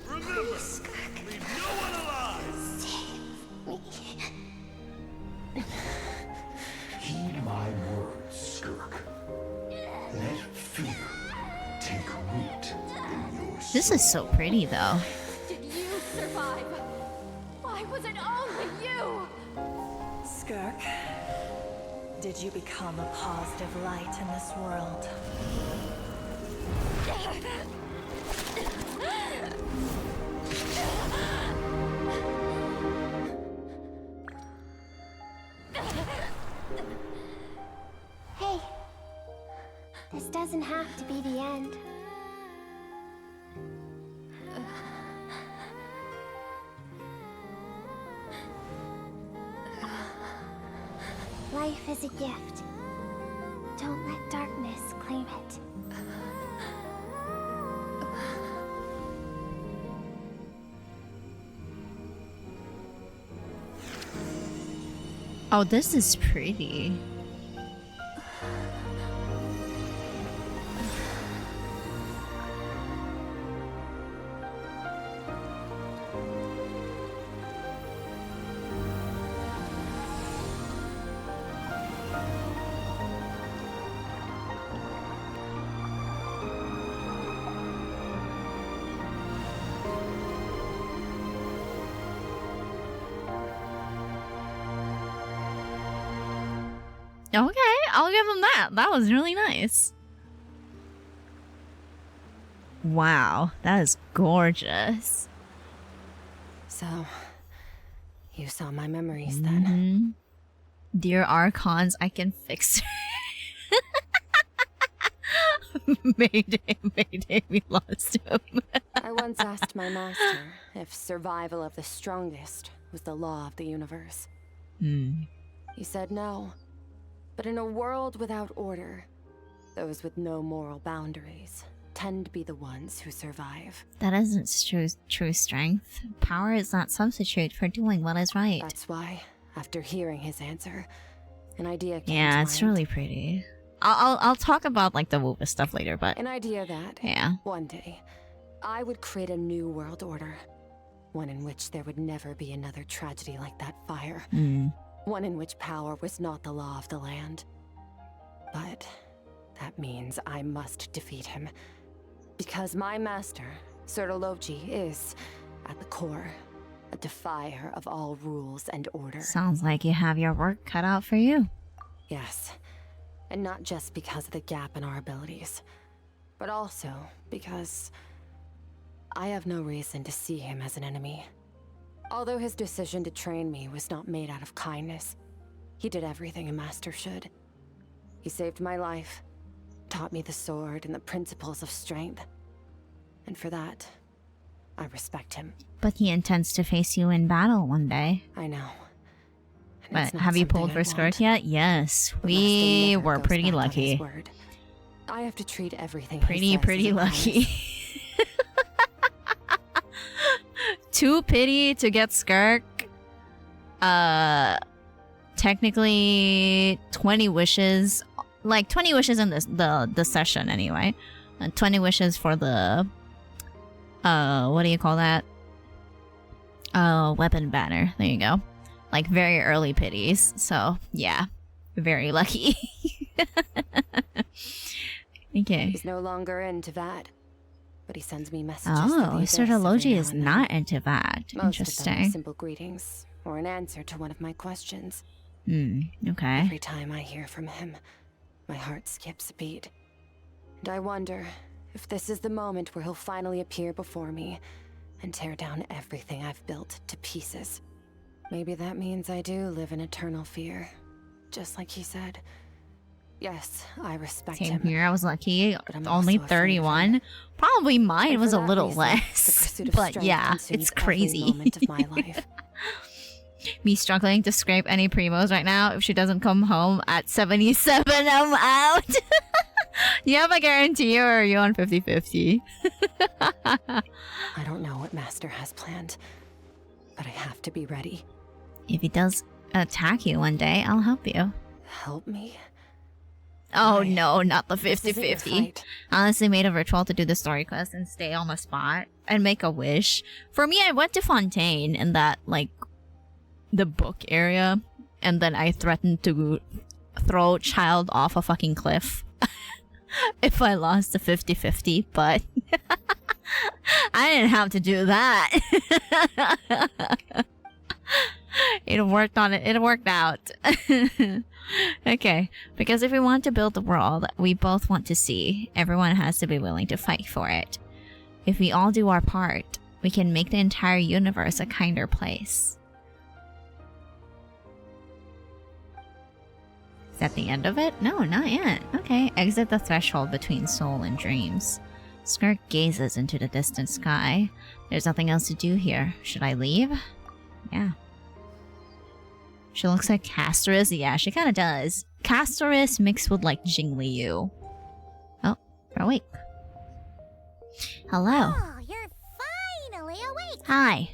Remember, leave no one alive! Heed my words, Skirk. Let fear take root in your soul. This is so pretty, though. Did you survive? Why was it only you? Skirk, did you become a positive light in this world? Hey, this doesn't have to be the end. Life is a gift. Don't let darkness claim it. Oh, this is pretty. Okay, I'll give them that. That was really nice. Wow, that is gorgeous. So, you saw my memories then. Dear Archons, I can fix Mayday, Mayday, we lost him. I once asked my master if survival of the strongest was the law of the universe. He said no. But in a world without order, those with no moral boundaries tend to be the ones who survive. That isn't true strength. Power is not substitute for doing what is right. That's why, after hearing his answer, an idea came to Yeah, it's mind. really pretty. I'll talk about like the Woopa stuff later, but An idea that, yeah, one day, I would create a new world order. One in which there would never be another tragedy like that fire. One in which power was not the law of the land. But that means I must defeat him. Because my master, Sertologi, is, at the core, a defier of all rules and order. sounds like you have your work cut out for you. Yes. And not just because of the gap in our abilities, but also because I have no reason to see him as an enemy. Although his decision to train me was not made out of kindness, he did everything a master should. He saved my life, taught me the sword and the principles of strength. And for that, I respect him. But he intends to face you in battle one day. I know. But have you pulled for Skirk yet? Yes, The we master never were goes pretty back on his lucky. word. I have to treat everything Pretty lucky. Too pity to get Skirk. Technically 20 wishes. Like 20 wishes in the session anyway. 20 wishes for the what do you call that? Weapon banner. There you go. Like very early pities. So yeah. Very lucky. Okay. He's no longer into that, but he sends me messages. Oh, Sertologi is not into that. Most of them are Interesting. simple greetings or an answer to one of my questions. Okay. Every time I hear from him, my heart skips a beat. And I wonder if this is the moment where he'll finally appear before me and tear down everything I've built to pieces. Maybe that means I do live in eternal fear, just like he said. Yes, I respect Same him. here. I was lucky. I'm Only also afraid of him. 31. Probably mine And was for a that little reason, the less. pursuit of But strength yeah, consumes it's every crazy. moment of my life. Me struggling to scrape any primos right now. If she doesn't come home at 77, I'm out. You have a guarantee or are you on 50-50? I don't know what Master has planned, but I have to be ready. If he does attack you one day, I'll help you. Help me? Oh no, not the This isn't your 50-50. fight. Honestly, made a ritual to do the story quest and stay on the spot and make a wish. For me, I went to Fontaine in that, like, the book area, and then I threatened to throw Child off a fucking cliff if I lost the 50-50, but I didn't have to do that. It worked out. Okay, because if we want to build the world we both want to see, everyone has to be willing to fight for it. If we all do our part, we can make the entire universe a kinder place. Is that the end of it? No, not yet. Okay, exit the threshold between soul and dreams. Skirk gazes into the distant sky. There's nothing else to do here. Should I leave? Yeah. She looks like Castorus. Yeah, she kind of does. Castorus mixed with like Jingliu. Oh, we're awake. Hello. Oh, you're finally awake. Hi.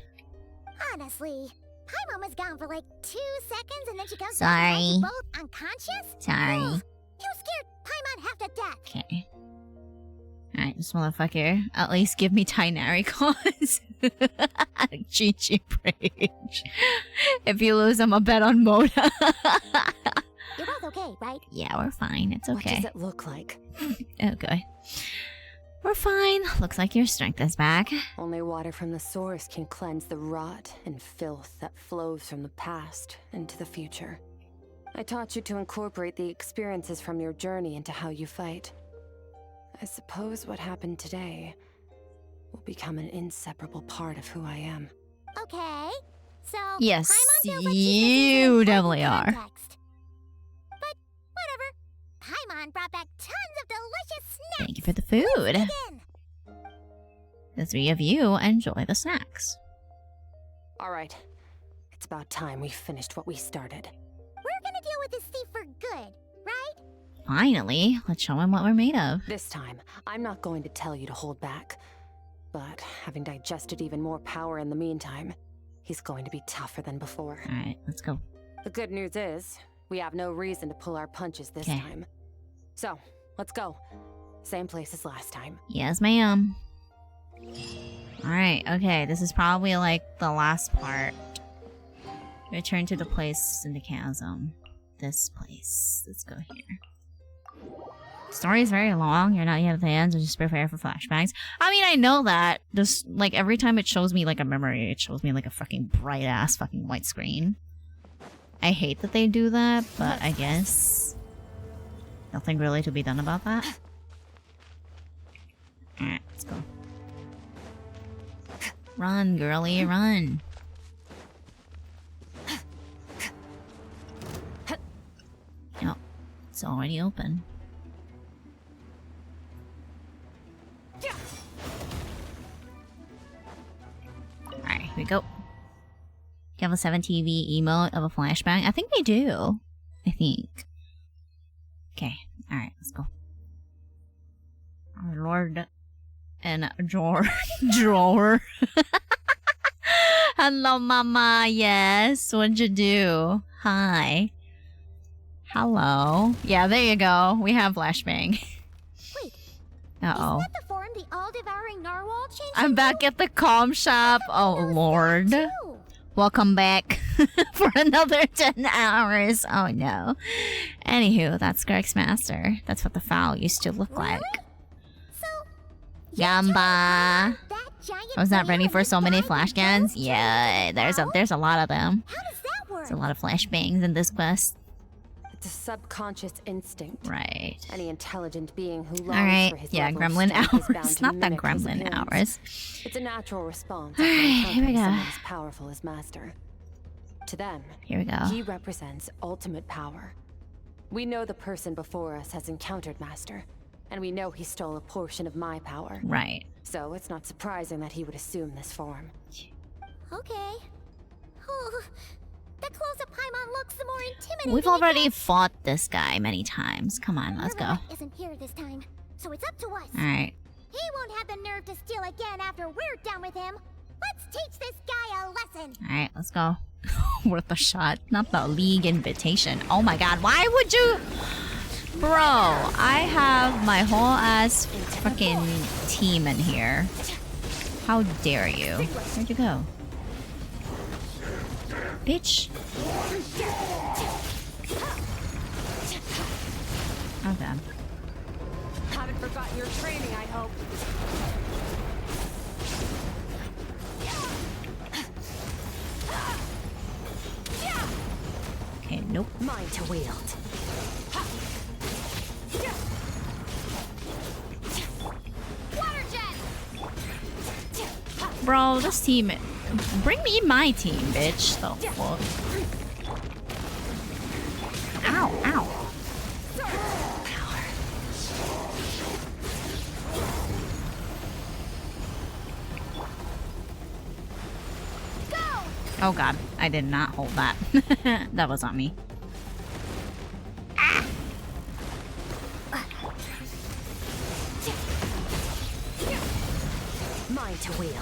Honestly, Paimon was gone for like 2 seconds and then she comes Sorry. back and you both unconscious? Sorry. Ugh, you scared Paimon half to death. Okay. Alright, this motherfucker. At least give me Tainari cause. GG Rage. If you lose, I'm a bet on Moda. You're both okay, right? Yeah, we're fine. It's okay. What does it look like? Okay. We're fine. Looks like your strength is back. Only water from the source can cleanse the rot and filth that flows from the past into the future. I taught you to incorporate the experiences from your journey into how you fight. I suppose what happened today will become an inseparable part of who I am. Okay. So Yes, Paimon feels like she's you missing definitely important are. context. But whatever. Paimon brought back tons of delicious snacks. Thank you for the food. Begin. The three of you enjoy the snacks. Alright. It's about time we finished what we started. We're gonna deal with this thief for good, right? Finally, let's show him what we're made of. This time, I'm not going to tell you to hold back. But having digested even more power in the meantime, he's going to be tougher than before. Alright, let's go. The good news is, we have no reason to pull our punches this Okay. time. So, let's go. Same place as last time. Yes, ma'am. Alright, okay, this is probably like the last part. Return to the place in the chasm. This place. Let's go here. Story is very long. You're not yet at the end, so just prepare for flashbacks. I mean, I know that. Just, like, every time it shows me, like, a memory, it shows me, like, a fucking bright-ass fucking white screen. I hate that they do that, but I guess... nothing really to be done about that. Alright, let's go. Run, girly, run. Oh, it's already open. Alright, here we go. You have a 7 TV emote of a flashbang? I think they do. I think. Okay, alright, let's go. Our Lord and drawer. Hello, mama. Yes, what'd you do? Hi. Hello. Yeah, there you go. We have flashbang. Wait. Uh-oh. Isn't that the form the all-devouring narwhal changed I'm back at the calm shop. Oh, Lord. Welcome back for another 10 hours. Oh, no. Anywho, that's Skirk's master. That's what the fowl used to look like. Gamba. I was not ready for so many flash guns. Yeah, there's a lot of them. How does that work? There's a lot of flashbangs in this quest. It's a subconscious instinct. Right. Any intelligent being who longs Alright, for his yeah, level of gremlin strength is bound hours. to Not the mimic his gremlin appearance. hours. It's a natural response. Alright, here we go. Someone as powerful as Master. To them, Here we go. he represents ultimate power. We know the person before us has encountered Master, and we know he stole a portion of my power. Right. So it's not surprising that he would assume this form. Okay. Oh, the close-up Paimon looks the more intimidating. We've already fought this guy many times. Come on, let's go. Merlot isn't here this time, so it's up to us. Alright. He won't have the nerve to steal again after we're done with him. Let's teach this guy a lesson. Alright, let's go. Worth a shot. Not the league invitation. Oh my god, why would you... Bro, I have my whole ass fucking team in here. How dare you? Where'd you go? Bitch. Okay. Haven't forgotten your training, I hope. Okay, nope. Mine to wield. Water jet. Bro, this team... Bring me my team, bitch. The fuck? Ow, ow. Oh god, I did not hold that. That was on me. Ah! Mine to wield.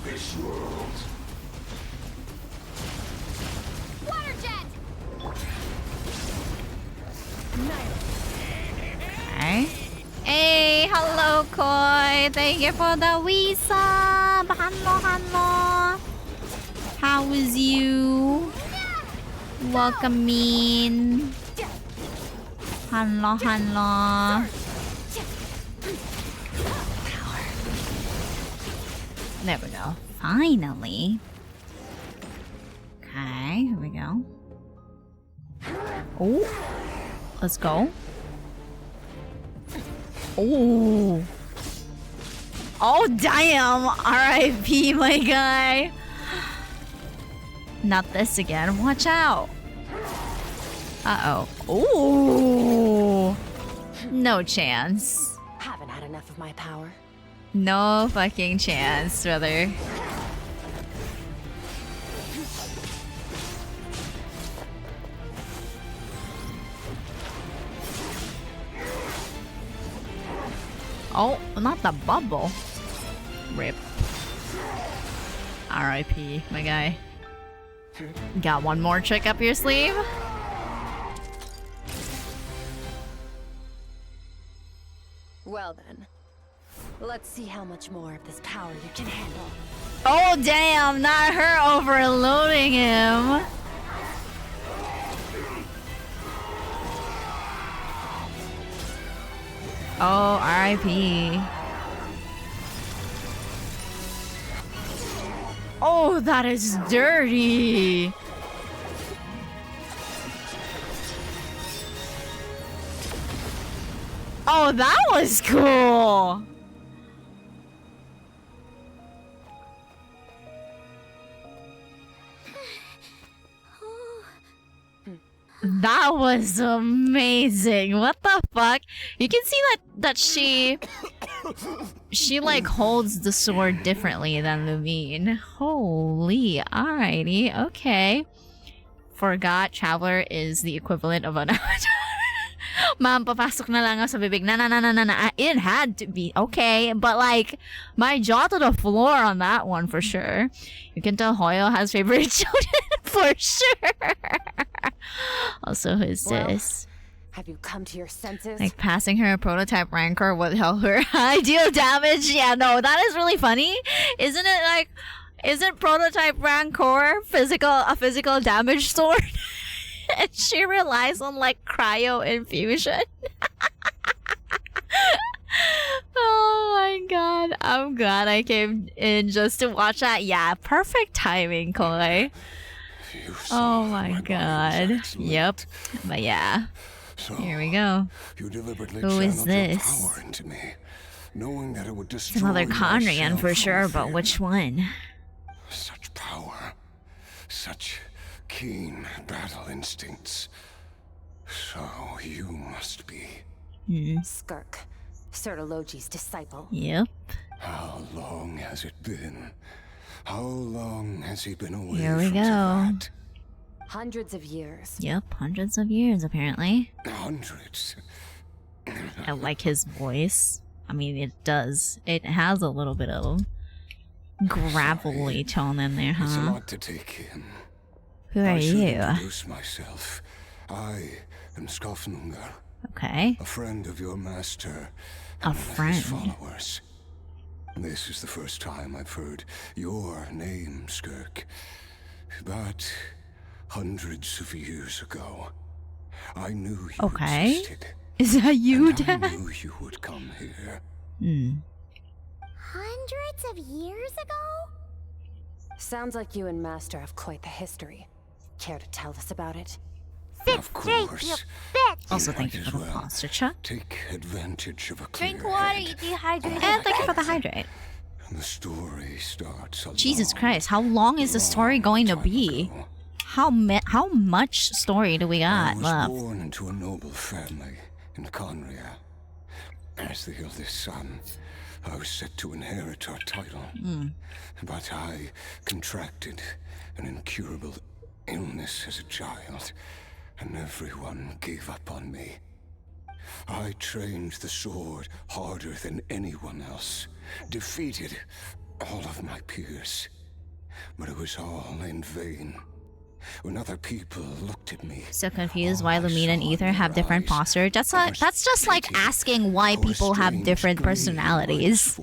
This world. Water jet. Okay. Hey, hello, Koi. Thank you for the visa. Hello, hello. How is you? Welcome in. Hello, hello. There we go. Finally. Okay, here we go. Oh, let's go. Oh. Oh, damn. R.I.P. my guy. Not this again. Watch out. Uh-oh. Oh. No chance. Haven't had enough of my power. No fucking chance, brother. Oh, not the bubble. Rip. R.I.P. my guy. Got one more trick up your sleeve? Well then, let's see how much more of this power you can handle. Oh damn, not her overloading him. Oh, R.I.P. Oh, that is dirty. Oh, that was cool. That was amazing. What the fuck? You can see that she like holds the sword differently than Lumine. Holy, alrighty, okay. Forgot Traveler is the equivalent of an avatar. Ma'am, papasok na lang ako sa bibig. Na. It had to be. Okay, but like, my jaw to the floor on that one for sure. You can tell Hoyo has favorite children for sure. Also, who's this? Have you come to your senses? Like, passing her a prototype rancor would help her deal damage. Yeah, no, that is really funny. Isn't it like, isn't prototype rancor a physical damage sword? And she relies on like cryo infusion. Oh my god. I'm glad I came in just to watch that. Yeah, perfect timing, Koi. Oh my god. Yep. But yeah. So, here we go. You deliberately Who is channeled your this? power into me. knowing that it would It's destroy another Conrian myself for sure, from but fear. which one? Such power, such keen battle instincts. So you must be. Skirk, Sertologi's disciple. Yep. How long has it been? How long has he been away Here we from go. Teyvat? Hundreds of years. Yep, hundreds of years apparently. Hundreds. I like his voice. I mean, it does. It has a little bit of gravelly tone in there, It's a huh? lot to take in. Who are I should you? introduce myself. I am Skafnungar. Okay. A friend of your master. A and one of friend. his followers. This is the first time I've heard your name, Skirk. But hundreds of years ago, I knew you Okay. existed. Is that you, and Dad? I knew you would come here. Hundreds of years ago? Sounds like you and Master have quite the history. Care to tell us about it? Of course. Also, thank you for the posture check. Take advantage of a Drink clear water, head. you dehydrated. And thank you for the hydrate. The story starts a Jesus long, Christ, how long is the story going to be? How much story do we I got was left? born into a noble family in Conria. As the eldest son, I was set to inherit our title. But I contracted an incurable illness as a child, and everyone gave up on me. I trained the sword harder than anyone else, defeated all of my peers. But it was all in vain. When other people looked at me, So confused why Lumina and Ether have different postures. That's just like asking why people have different personalities.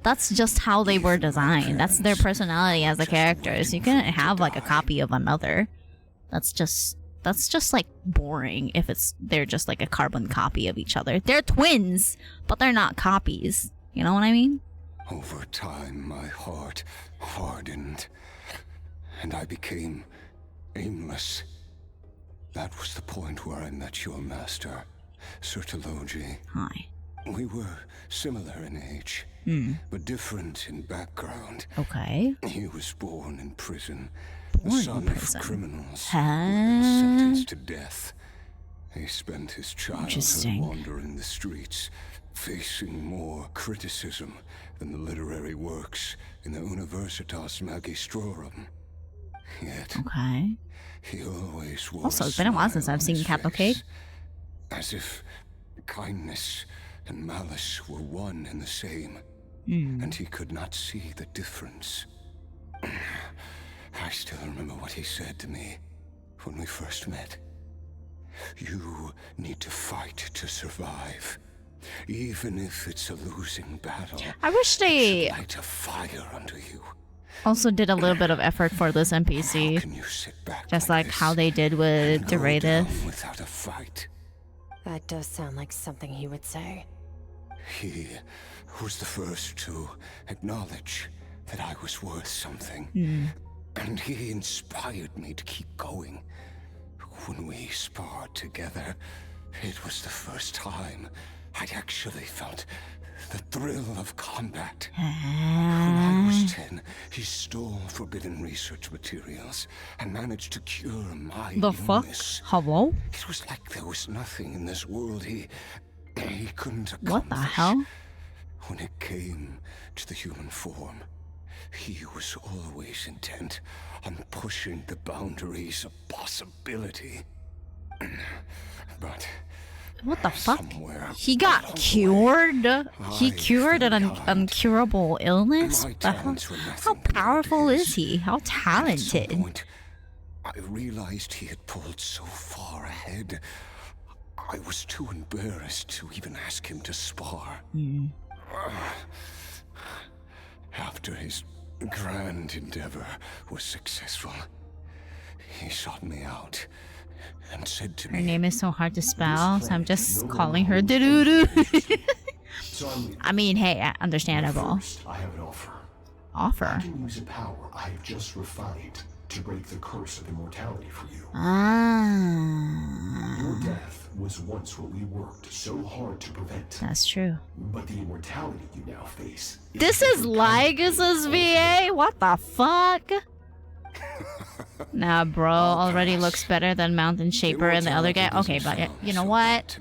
That's just how they were designed. That's their personality as a character. So you couldn't have like a copy of another. That's just like boring if they're just like a carbon copy of each other. They're twins, but they're not copies. You know what I mean? over time my heart hardened, and I became aimless. That was the point where I met your master, Sertologi. Hi. We were similar in age, but different in background. Okay. He was born in prison, Born the in son prison. of criminals Huh? who had been sentenced to death. He spent his childhood Interesting. wandering the streets, facing more criticism than the literary works in the Universitas Magistrorum. Yet, Okay. he always wore Also, a it's been a while smile since I've on seen his Capital face, Cake. as if kindness and malice were one and the same, Hmm. and he could not see the difference. I still remember what he said to me when we first met. You need to fight to survive, even if it's a losing battle. I wish they Light a fire under you. also did a little bit of effort for this NPC. Just like how they did with Doradith. Without a fight. That does sound like something he would say. He was the first to acknowledge that I was worth something. And he inspired me to keep going. When we sparred together, it was the first time I'd actually felt the thrill of combat. When I was 10, he stole forbidden research materials and managed to cure my The fuck? illness. Hello? It was like there was nothing in this world he couldn't accomplish. What the hell? When it came to the human form, he was always intent on pushing the boundaries of possibility. But What the fuck? somewhere He got cured? He cured an uncurable illness? my The hell? talents were nothing How powerful is he? How At some talented? point, I realized he had pulled so far ahead. I was too embarrassed to even ask him to spar. After his grand endeavor was successful, he sought me out and said to Her me, name is so hard to spell, so I'm just calling her Doo-doo-doo. I mean, hey, understandable. First, I have an offer. Offer? I can use a power I have just refined to break the curse of immortality for you. Ah. Your death was once what we worked so hard to prevent. That's true. But the immortality you now face. This is Lygas's VA? What the fuck? Nah, bro, already looks better than Mountain Shaper and the other guy. Okay, but you know what?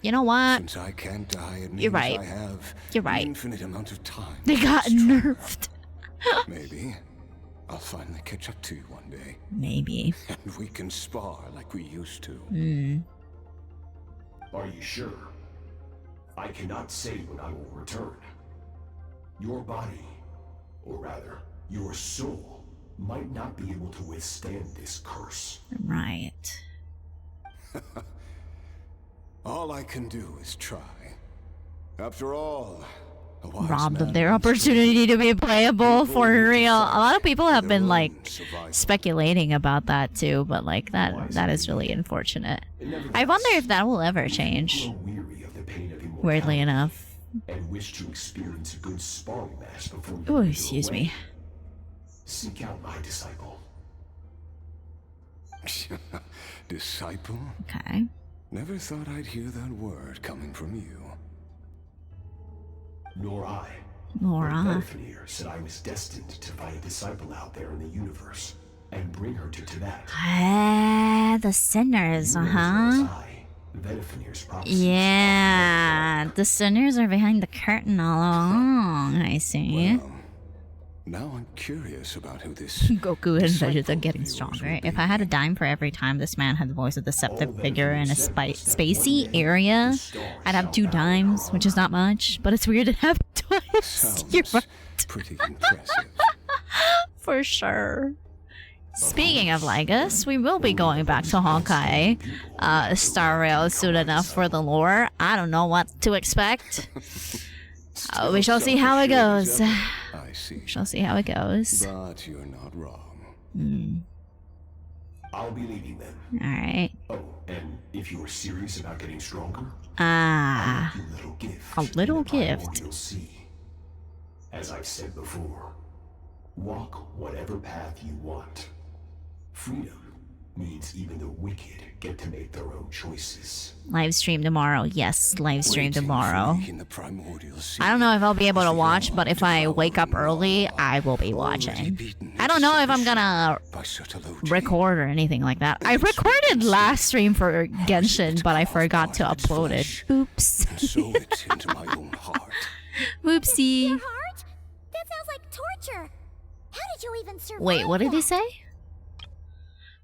You know what? Since I can't die, it means You're right. I have You're right. an infinite amount of time. They got nerfed. Maybe I'll finally catch up to you one day. Maybe. And we can spar like we used to. Hmm. Are you sure? I cannot say when I will return. Your body, or rather, your soul, might not be able to withstand this curse. Right. All I can do is try. After all, a wise Robbed of man their once opportunity to be playable for real. A lot of people have been like speculating about that too, but like that is really unfortunate. I wonder if that will ever change. Weirdly enough. And wish to experience a good sparring match before you Oh, wither excuse away. me. Seek out my disciple. Disciple? Okay. Never thought I'd hear that word coming from you. Nor I. Nor But I. Vedifenir said I was destined to find a disciple out there in the universe and bring her to Tibet. Ah, the sinners, Vedifenir's prophecy. Yeah, the sinners are behind the curtain all along. I see. Now I'm curious about who this Goku and Vegeta getting stronger. If I had a dime for every time this man had the voice of the deceptive figure in a spacey area, I'd have 2 dimes, which is not much, but it's weird to have twice. You're right. Pretty impressive. For sure. Speaking of Lygus, we will be going back to Honkai Star Rail soon enough for the lore. I don't know what to expect. We shall see how it goes. I see. Shall see how it goes. But you're not wrong. I'll be leaving then. Alright. Oh, and if you are serious about getting stronger, Ah. a little gift. A little in the gift. primordial sea. As I've said before, walk whatever path you want. Freedom means even the wicked get to make their own choices. Live stream tomorrow. Yes, live stream tomorrow. In the primordial sea. I don't know if I'll be able to watch, but if I wake up early, I will be watching. I don't know if I'm gonna record or anything like that. I recorded last stream for Genshin, but I forgot to upload it. Oops. Sow it into my own heart. Whoopsie. Heart? That sounds like torture. How did you even survive? Wait, what did he say?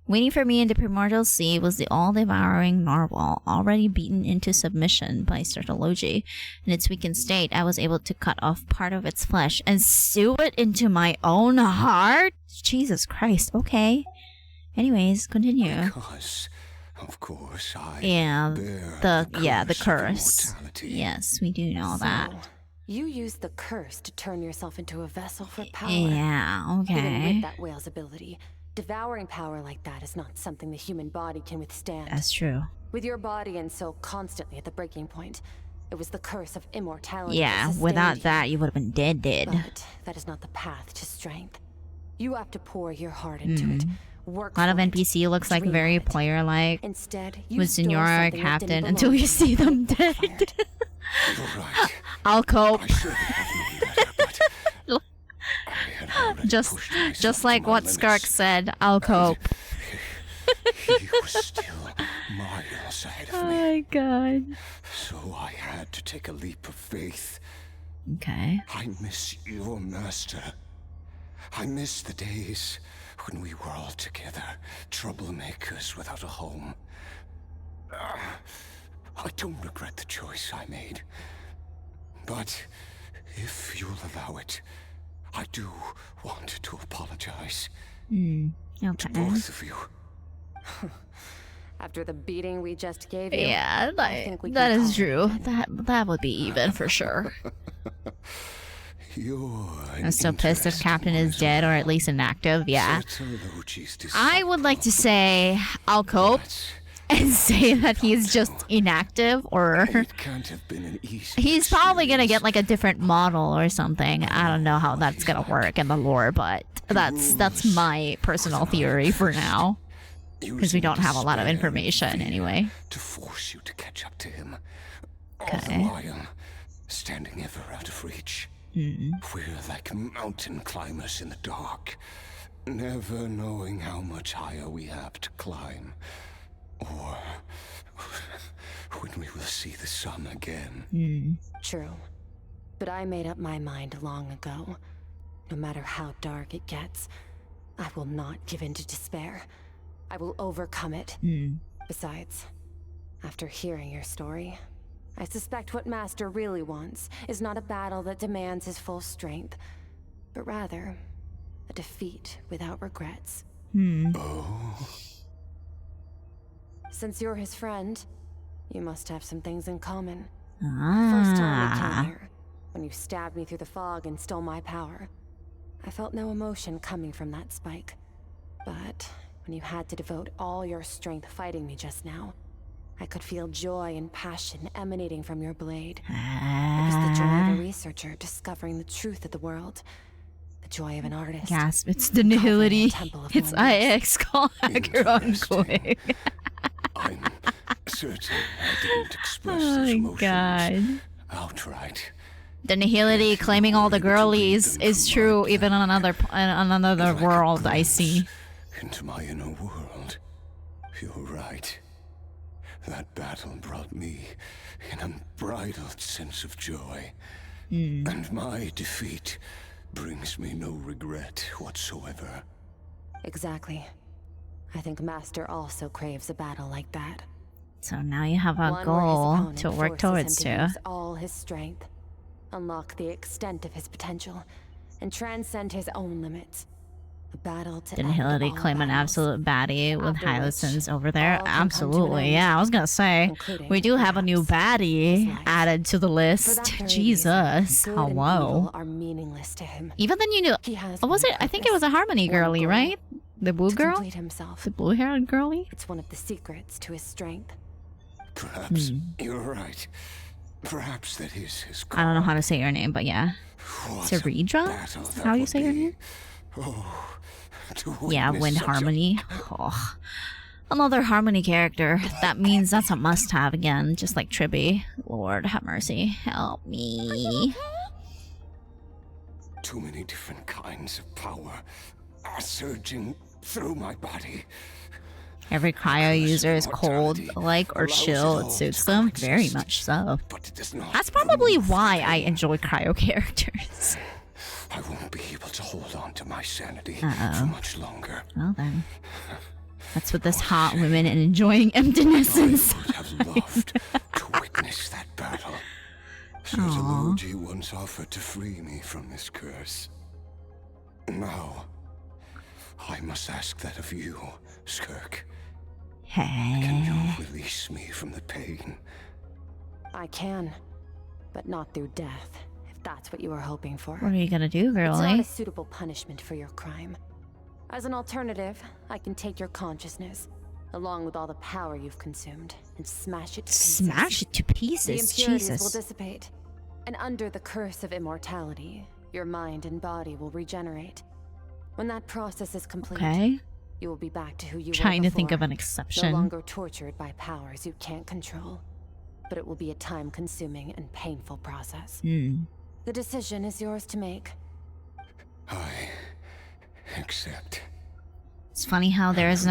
Waiting for me in the primordial sea was the all-devouring narwhal, already beaten into submission by Sertology. In its weakened state, I was able to cut off part of its flesh and sew it into my own heart? Jesus Christ, okay. Anyways, continue. Because, of course, I Yeah, the curse. Yes, we do know that. You used the curse to turn yourself into a vessel for power. Yeah, okay. Even with that whale's ability, devouring power like that is not something the human body can withstand. That's true. With your body and soul constantly at the breaking point, it was the curse of immortality. Yeah, that without sustained that, you would have been dead. But that is not the path to strength. You have to pour your heart into it. Work A lot of for it, NPC looks like dream very of it. player-like. Instead, you With stole Senora something that Captain didn't until belong you to see them dead. I'll cope. Just like what Skirk said, I'll cope. He was still miles ahead of Oh me. my god. So I had to take a leap of faith. Okay. I miss your master. I miss the days when we were all together, troublemakers without a home. I don't regret the choice I made. But if you'll allow it, I do want to apologize. Okay. To both of you. After the beating we just gave you. Yeah, that is true. That would be even for sure. I'm so pissed if Captain is dead or at least inactive. Yeah. I would like to say I'll cope and say that he's just inactive, or he's probably gonna get like a different model or something. I don't know how that's gonna work in the lore, but that's my personal theory for now. Because we don't have a lot of information anyway. To force you to catch up to him. Okay. All the while, standing ever out of reach. We're like mountain climbers in the dark, never knowing how much higher we have to climb, or when we will see the sun again. True. But I made up my mind long ago. No matter how dark it gets, I will not give in to despair. I will overcome it. Besides, after hearing your story, I suspect what Master really wants is not a battle that demands his full strength, but rather a defeat without regrets. Oh. Since you're his friend, you must have some things in common. First time we came here, when you stabbed me through the fog and stole my power, I felt no emotion coming from that spike. But when you had to devote all your strength fighting me just now, I could feel joy and passion emanating from your blade. It was the joy of a researcher discovering the truth of the world. The joy of an artist. Gasp, it's the nihility. It's IX call Acheron quick. I'm certain I didn't express those emotions outright. The nihility claiming all the girlies is true even on another world, I see. Into my inner world. You're right. That battle brought me an unbridled sense of joy. And my defeat brings me no regret whatsoever. Exactly. I think Master also craves a battle like that. So now you have a One where his goal opponent to work forces towards him to too. use all his strength, unlock the extent of his potential, and transcend his own limits. A battle to The end nihility all claim an battles. absolute baddie with Afterwards, Hylicins over there. all can come to an Absolutely, end, yeah. I was gonna say including, we do have a new baddie added to the For list. that very Jesus, reason, good and hello. evil are meaningless to him. Even then, you knew. He has What was one it? I think it was a Harmony one girly, goal, right? The blue to girl, complete himself. the blue-haired girly. It's one of the secrets to his strength. Perhaps you're right. Perhaps that is his I don't know how to say your name, but yeah. Ceredra? Is that how you say your name? Oh, Yeah, Wind Harmony. Oh. Another Harmony character. That means that's a must-have again, just like Tribby. Lord have mercy. Help me. Too many different kinds of power are surging through my body. Every cryo user is cold, like, or chill. It suits them. Very much so. That's probably why I enjoy cryo characters. I won't be able to hold on to my sanity Uh-oh. for much longer. Well then. That's what this hot women and enjoying emptiness is. I would have loved to witness that battle. Sirtaloji once offered to free me from this curse. Now, I must ask that of you, Skirk. Hey. Can you release me from the pain? I can, but not through death, if that's what you were hoping for. What are you gonna do, It's not girly? a suitable punishment for your crime. As an alternative, I can take your consciousness, along with all the power you've consumed, and smash it to pieces. Smash it to pieces, The impurities will Jesus. dissipate, and under the curse of immortality, your mind and body will regenerate. When that process is complete, Okay. you will be back to who you Trying were to think of before. an exception. No longer tortured by powers you can't control, but it will be a time-consuming and painful process. The decision is yours to make. I accept. It's funny how there's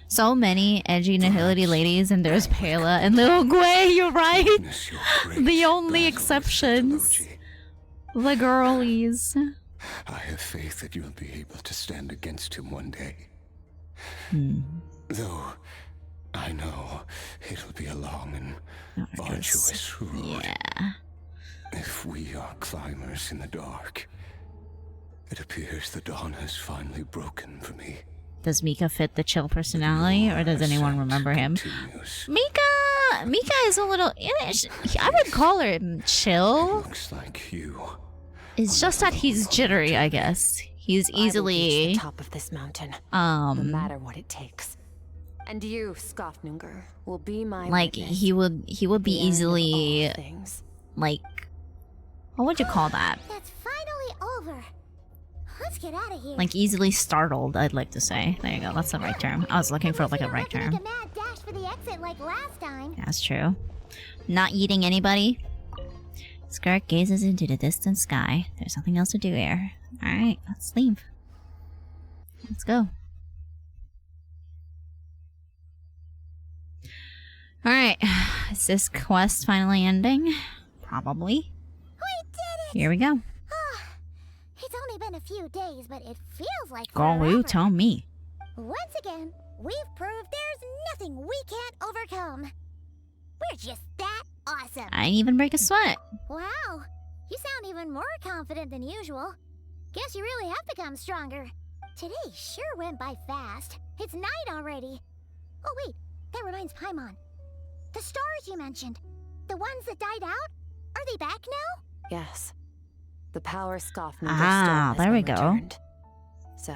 so many edgy nihility ladies, and there's Pela and Lil Gwei. You're right. The only exceptions, the girlies. I have faith that you'll be able to stand against him one day. Though I know it'll be a long and arduous road. Yeah. If we are climbers in the dark, it appears the dawn has finally broken for me. Does Mika fit the chill personality, or does anyone remember him? Mika is a little. I would call him chill. Looks like you. It's just that he's jittery, I guess. He's I will reach easily the top of this mountain, no matter what it takes. And you, Skofnunger, will be my like witness. he would be The end of all easily things. like, what would you call that? It's finally over. Let's get out of here. Like easily startled, I'd like to say. There you go, that's the right term. I was looking for like a right term. Make a mad dash for the exit like last time. That's true. Not eating anybody. Skirk gazes into the distant sky. There's nothing else to do here. Alright, let's leave. Let's go. Alright, is this quest finally ending? Probably. We did it! Here we go. It's only been a few days, but it feels like Girl, forever. you tell me. Once again, we've proved there's nothing we can't overcome. We're just that awesome. I didn't even break a sweat. Wow, you sound even more confident than usual. Guess you really have become stronger. Today sure went by fast. It's night already. Oh wait, that reminds Paimon. The stars you mentioned, the ones that died out, are they back now? Yes. The power scoffman there we go. Returned. So,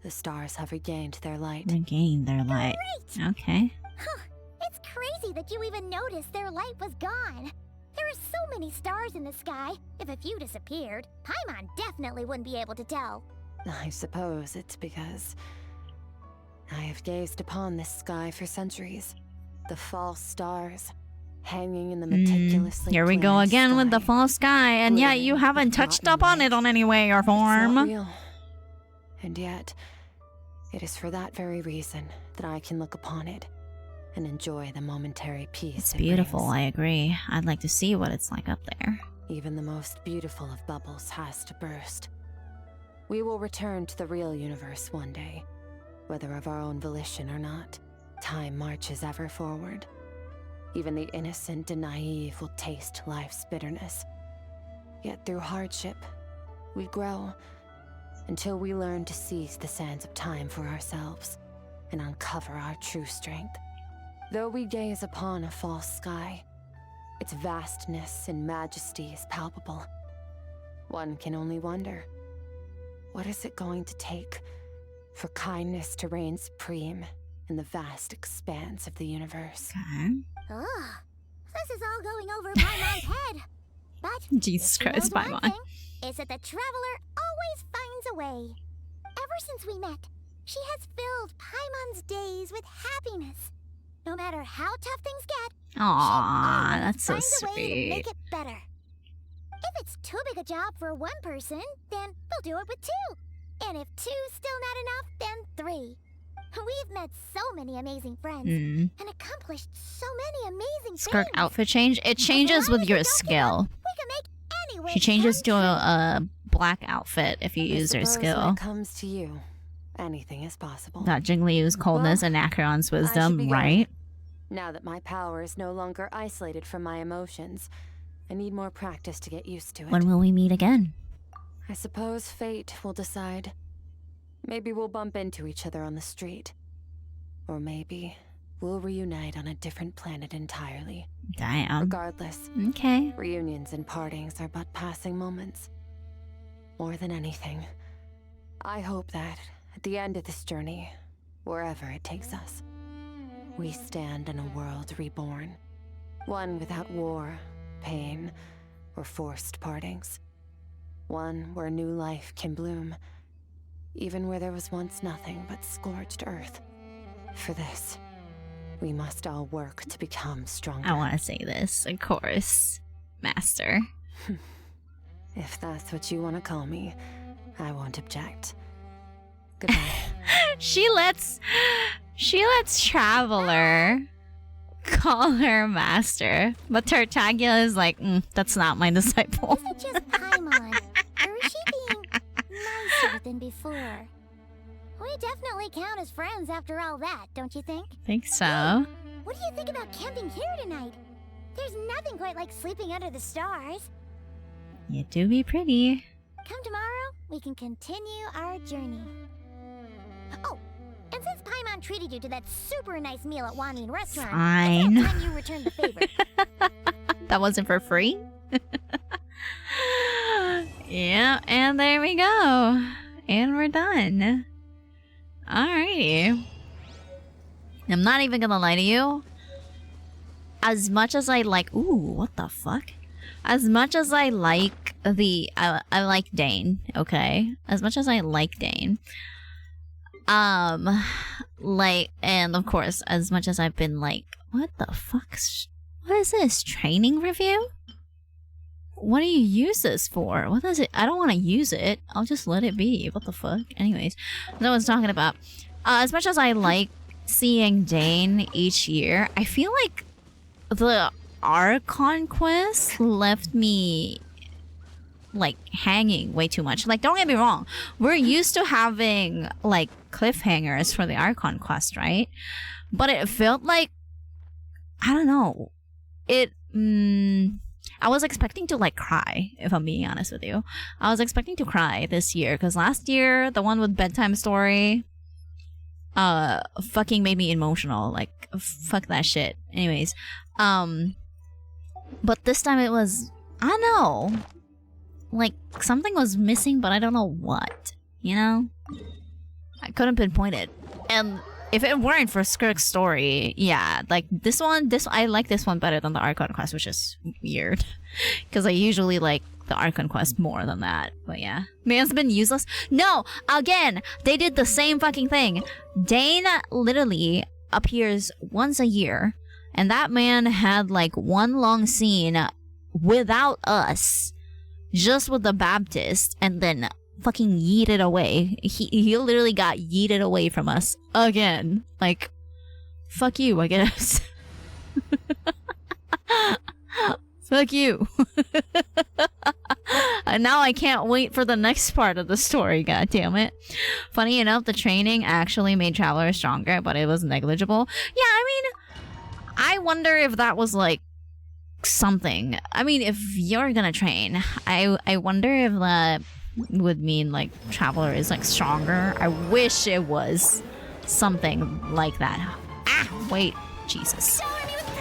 the stars have regained their light. Regained their light. Great. Okay. Huh, it's crazy that you even noticed their light was gone. There are so many stars in the sky. If a few disappeared, Paimon definitely wouldn't be able to tell. I suppose it's because I have gazed upon this sky for centuries. The false stars, hanging in the meticulously Here we go planned again with the sky. false sky, and yet you haven't touched up on it on any way or It's not form. real. And yet, it is for that very reason that I can look upon it and enjoy the momentary peace. It's it beautiful, brings. I agree. I'd like to see what it's like up there. Even the most beautiful of bubbles has to burst. We will return to the real universe one day, whether of our own volition or not. Time marches ever forward. Even the innocent and naive will taste life's bitterness. Yet through hardship, we grow until we learn to seize the sands of time for ourselves and uncover our true strength. Though we gaze upon a false sky, its vastness and majesty is palpable. One can only wonder, what is it going to take for kindness to reign supreme in the vast expanse of the universe? Ugh, this is all going over Paimon's head. But Jesus if she Christ, knows one Paimon. thing, is that the traveler always finds a way. Ever since we met, she has filled Paimon's days with happiness. No matter how tough things get, Aww, that's so finds a way to make sweet. it better. If it's too big a job for one person, then we'll do it with two. And if two's still not enough, then three. We've met so many amazing friends and accomplished so many amazing Skirk things. outfit change? It changes with your skill. We can make any wish She changes come to true. a black outfit if you use her Suppose when skill. it comes to you, anything is possible. Got Jigglyu's coldness and Acheron's I should wisdom, be right? going. Now that my power is no longer isolated from my emotions, I need more practice to get used to it. When will we meet again? I suppose fate will decide. Maybe we'll bump into each other on the street. Or maybe we'll reunite on a different planet entirely. Damn. Regardless, Okay. reunions and partings are but passing moments. More than anything, I hope that at the end of this journey, wherever it takes us, we stand in a world reborn. One without war, pain, or forced partings. One where new life can bloom, even where there was once nothing but scorched earth. For this, we must all work to become stronger. I want to say this, of course. Master. If that's what you want to call me, I won't object. Goodbye. She lets Traveler call her master, but Tartaglia is like, that's not my disciple. Is it just Paimon, or is she being nicer than before? We definitely count as friends after all that, don't you think? Think so. What do you think about camping here tonight? There's nothing quite like sleeping under the stars. You do be pretty. Come tomorrow, we can continue our journey. Oh, and since Paimon treated you to that super nice meal at Wanmin Restaurant, Fine. it's about time you return the favor. That wasn't for free? Yeah, and there we go. And we're done. Alrighty. I'm not even gonna lie to you. As much as I like... Ooh, what the fuck? as much as I like I like Dane, okay? As much as I like Dane, like, and of course, as much as I've been like, what the fuck? What is this? Training review? What do you use this for? What is it? I don't want to use it. I'll just let it be. What the fuck? Anyways, that's what I was talking about. As much as I like seeing Dane each year, I feel like the Archon quest left me like hanging way too much. Like, don't get me wrong, we're used to having like cliffhangers for the Archon quest, right? But it felt like, I don't know, it I was expecting to like cry, if I'm being honest with you. I was expecting to cry this year because last year the one with bedtime story fucking made me emotional. Like, fuck that shit. Anyways, but this time it was, I don't know, like something was missing, but I don't know what, you know? I couldn't pinpoint it. And if it weren't for Skirk's story, yeah, like this I like this one better than the Archon quest, which is weird because I usually like the Archon quest more than that. But yeah, man's been useless. No, again, they did the same fucking thing. Dane literally appears once a year, and that man had like one long scene without us, just with the Baptist, and then fucking yeeted away. He literally got yeeted away from us again. Like, fuck you, I guess. Fuck you. And now I can't wait for the next part of the story, god damn it. Funny enough, the training actually made Traveler stronger, but it was negligible. Yeah, I mean, I wonder if that was like something. I mean, if you're gonna train, I wonder if that would mean like Traveler is like stronger. I wish it was something like that. Ah, wait, Jesus.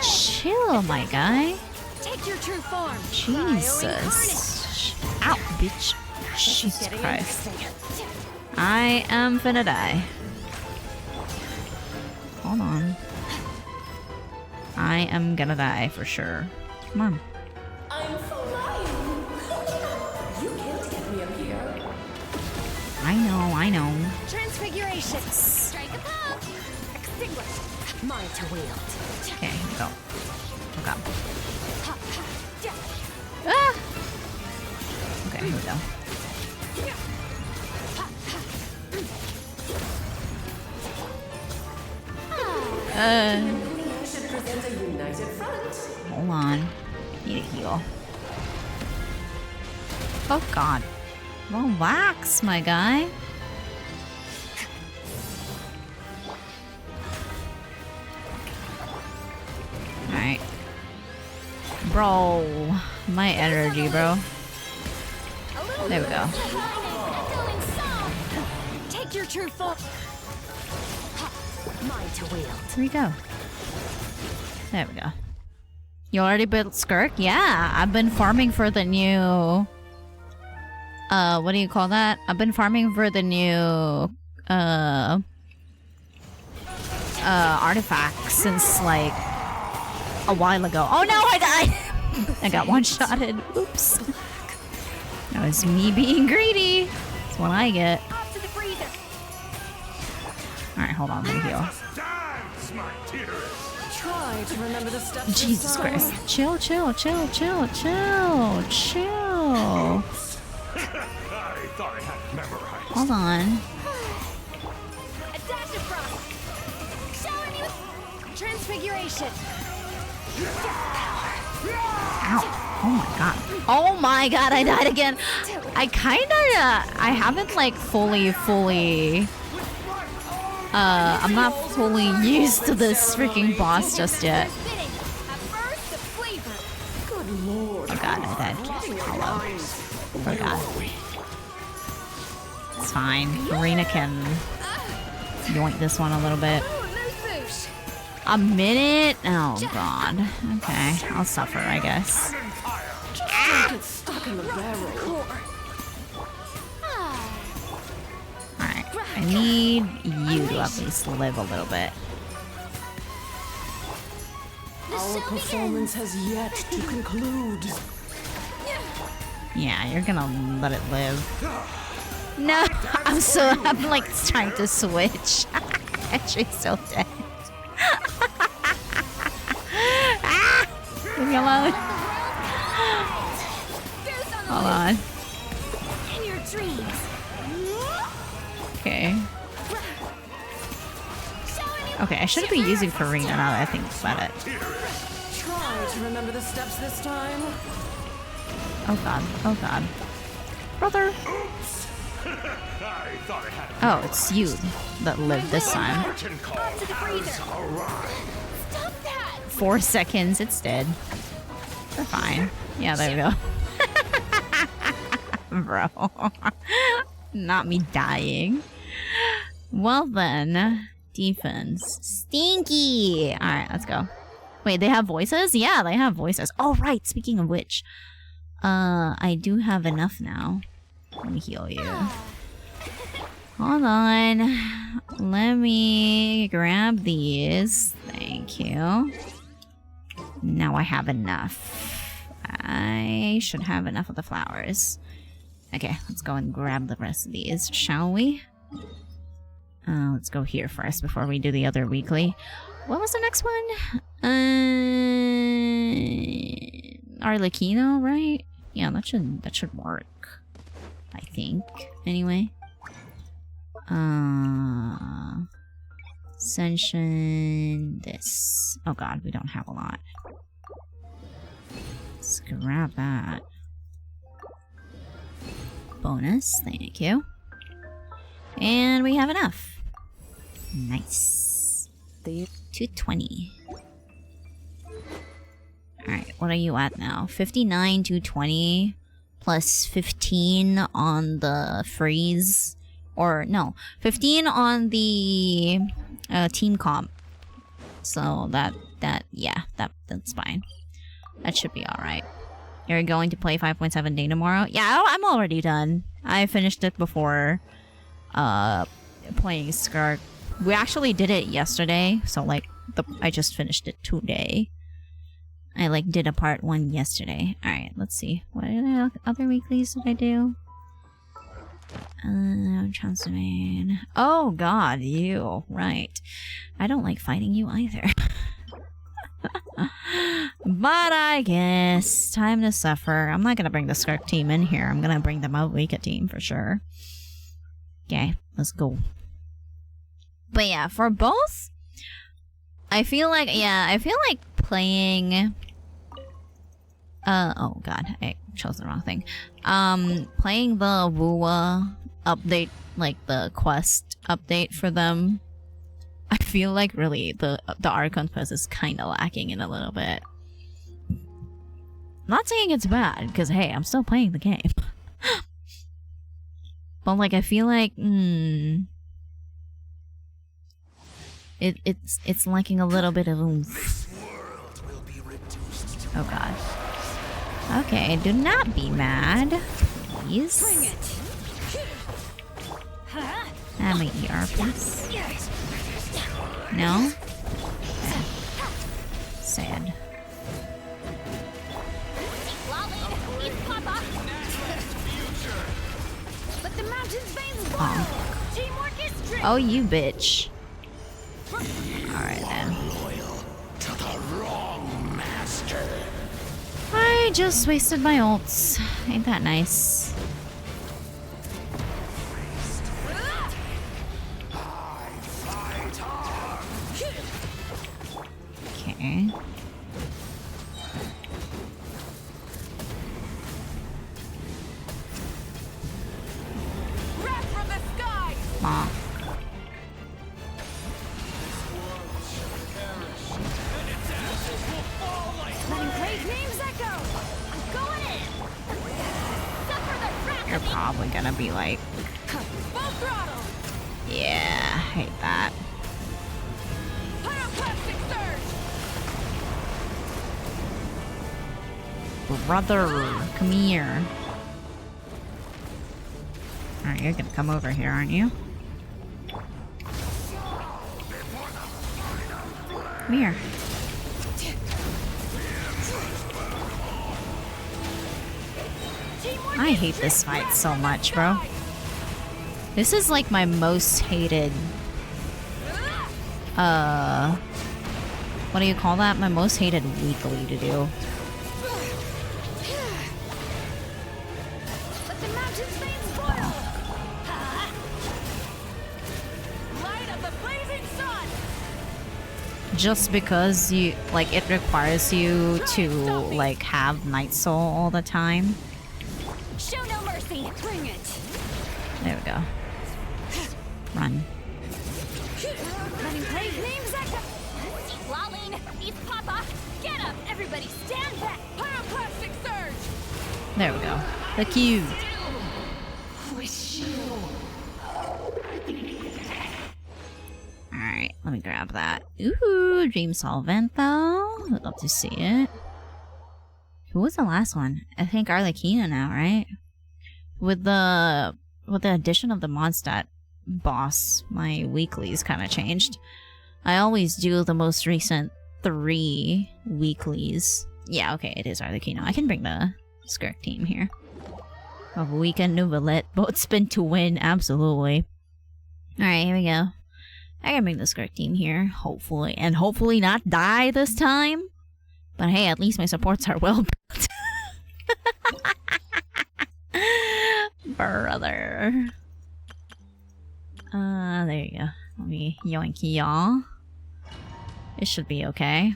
Chill, my guy. Take your true form. Jesus. Ow, bitch. Jesus Christ. I am finna die. Hold on. I am gonna die for sure. Come on. I'm flying. You can't get me up here. I know. Transfiguration. Strike a pose. Extinguish. Mine to wield. Okay, here we go. Okay. Ah! Okay, here we go. Should present a united front. Hold on. Need a heal. Oh god. Relax, my guy. Alright. Bro. My energy, bro. There we go. Take your true form. Mine to wield. Here we go. There we go. You already built Skirk? Yeah, I've been farming for the new... what do you call that? I've been farming for the new... artifact since, like, a while ago. Oh no, I died! I got one-shotted. Oops. That was me being greedy. That's what I get. Alright, hold on, let me heal. Try to remember the steps. Jesus Christ. Chill. I thought I had it memorized. Hold on. A dash of frost. Shower me with transfiguration. Ow. Oh my god. Oh my god, I died again. I kinda, I haven't like fully, I'm not fully used to this freaking boss just yet. Good lord. Oh god, I died. Hello. Oh god. It's fine. Arena can yoink this one a little bit. A minute? Oh god. Okay, I'll suffer, I guess. Don't get stuck in the barrel. Alright, I need you to at least live a little bit. Our performance has yet to conclude. Yeah, you're gonna let it live. No, I'm like trying to switch. And she's still dead. Ah! Leave me alone. Hold on. In your dreams. Okay. Okay, I shouldn't be using Farina now that I think about it. Try to remember the steps this time. Oh god, oh god. Brother! Oh, it's you that lived this time. Onto the freezer. Stop that! 4 seconds, it's dead. We're fine. Yeah, there we go. Bro. Not me dying. Well then, defense. Stinky! Alright, let's go. Wait, they have voices? Yeah, they have voices. Oh, right, speaking of which. I do have enough now. Let me heal you. Hold on. Let me grab these. Thank you. Now I have enough. I should have enough of the flowers. Okay, let's go and grab the rest of these, shall we? Let's go here first before we do the other weekly. What was the next one? Arlecchino, right? Yeah, that should work. I think. Anyway. Ascension. This. Oh god, we don't have a lot. Let's grab that. Bonus, thank you. And we have enough. Nice. 220. Alright, what are you at now? 59, 220, plus 15 on the freeze. Or, no, 15 on the team comp. So that's fine. That should be alright. You're going to play 5.7 day tomorrow? Yeah, I'm already done. I finished it before playing Skirk. We actually did it yesterday, so like I just finished it today. I like did a part 1 yesterday. Alright, let's see. What other weeklies did I do? Transdomain. Oh god, you. Right. I don't like fighting you either. But I guess time to suffer. I'm not gonna bring the Skirk team in here. I'm gonna bring the Malvika team for sure. Okay, let's go. But yeah, for both, I feel like playing. Oh god, I chose the wrong thing. Playing the Wuwa update, like the quest update for them. I feel like really the Archon quest is kind of lacking in a little bit. Not saying it's bad, because hey, I'm still playing the game. But like, I feel like it's lacking a little bit of oomph. Oh god. Okay, do not be mad, please. Have my ER, please. No? Okay. Sad. Oh, you bitch. Alright then. To the wrong master. I just wasted my ults. Ain't that nice? Okay. Bonk. You're probably gonna be like, yeah, I hate that. Brother, come here. Alright, you're gonna come over here, aren't you? Come here. I hate this fight so much, bro. This is like my most hated... what do you call that? My most hated weekly to do. Let the mountain's veins boil. Light of the blazing sun. Just because you like it requires you to like have Night Soul all the time. Show no mercy. Bring it. There we go. Run. Running play. Name's Eka. Laline. It's Papa. Get up. Everybody stand back. Pyroclastic surge. There we go. The Q. Alright, let me grab that. Ooh, Dream Solvent though. I'd love to see it. Who was the last one? I think Arlecchino now, right? With the addition of the Mondstadt boss, my weeklies kind of changed. I always do the most recent 3 weeklies. Yeah, okay, it is Arlecchino. I can bring the Skirk team here. Of Weekend Nouvellette, both spin to win, absolutely. Alright, here we go. I can bring the Skirk team here, hopefully. And hopefully not die this time. But hey, at least my supports are well built. Brother. There you go. Let me yoink y'all. It should be okay.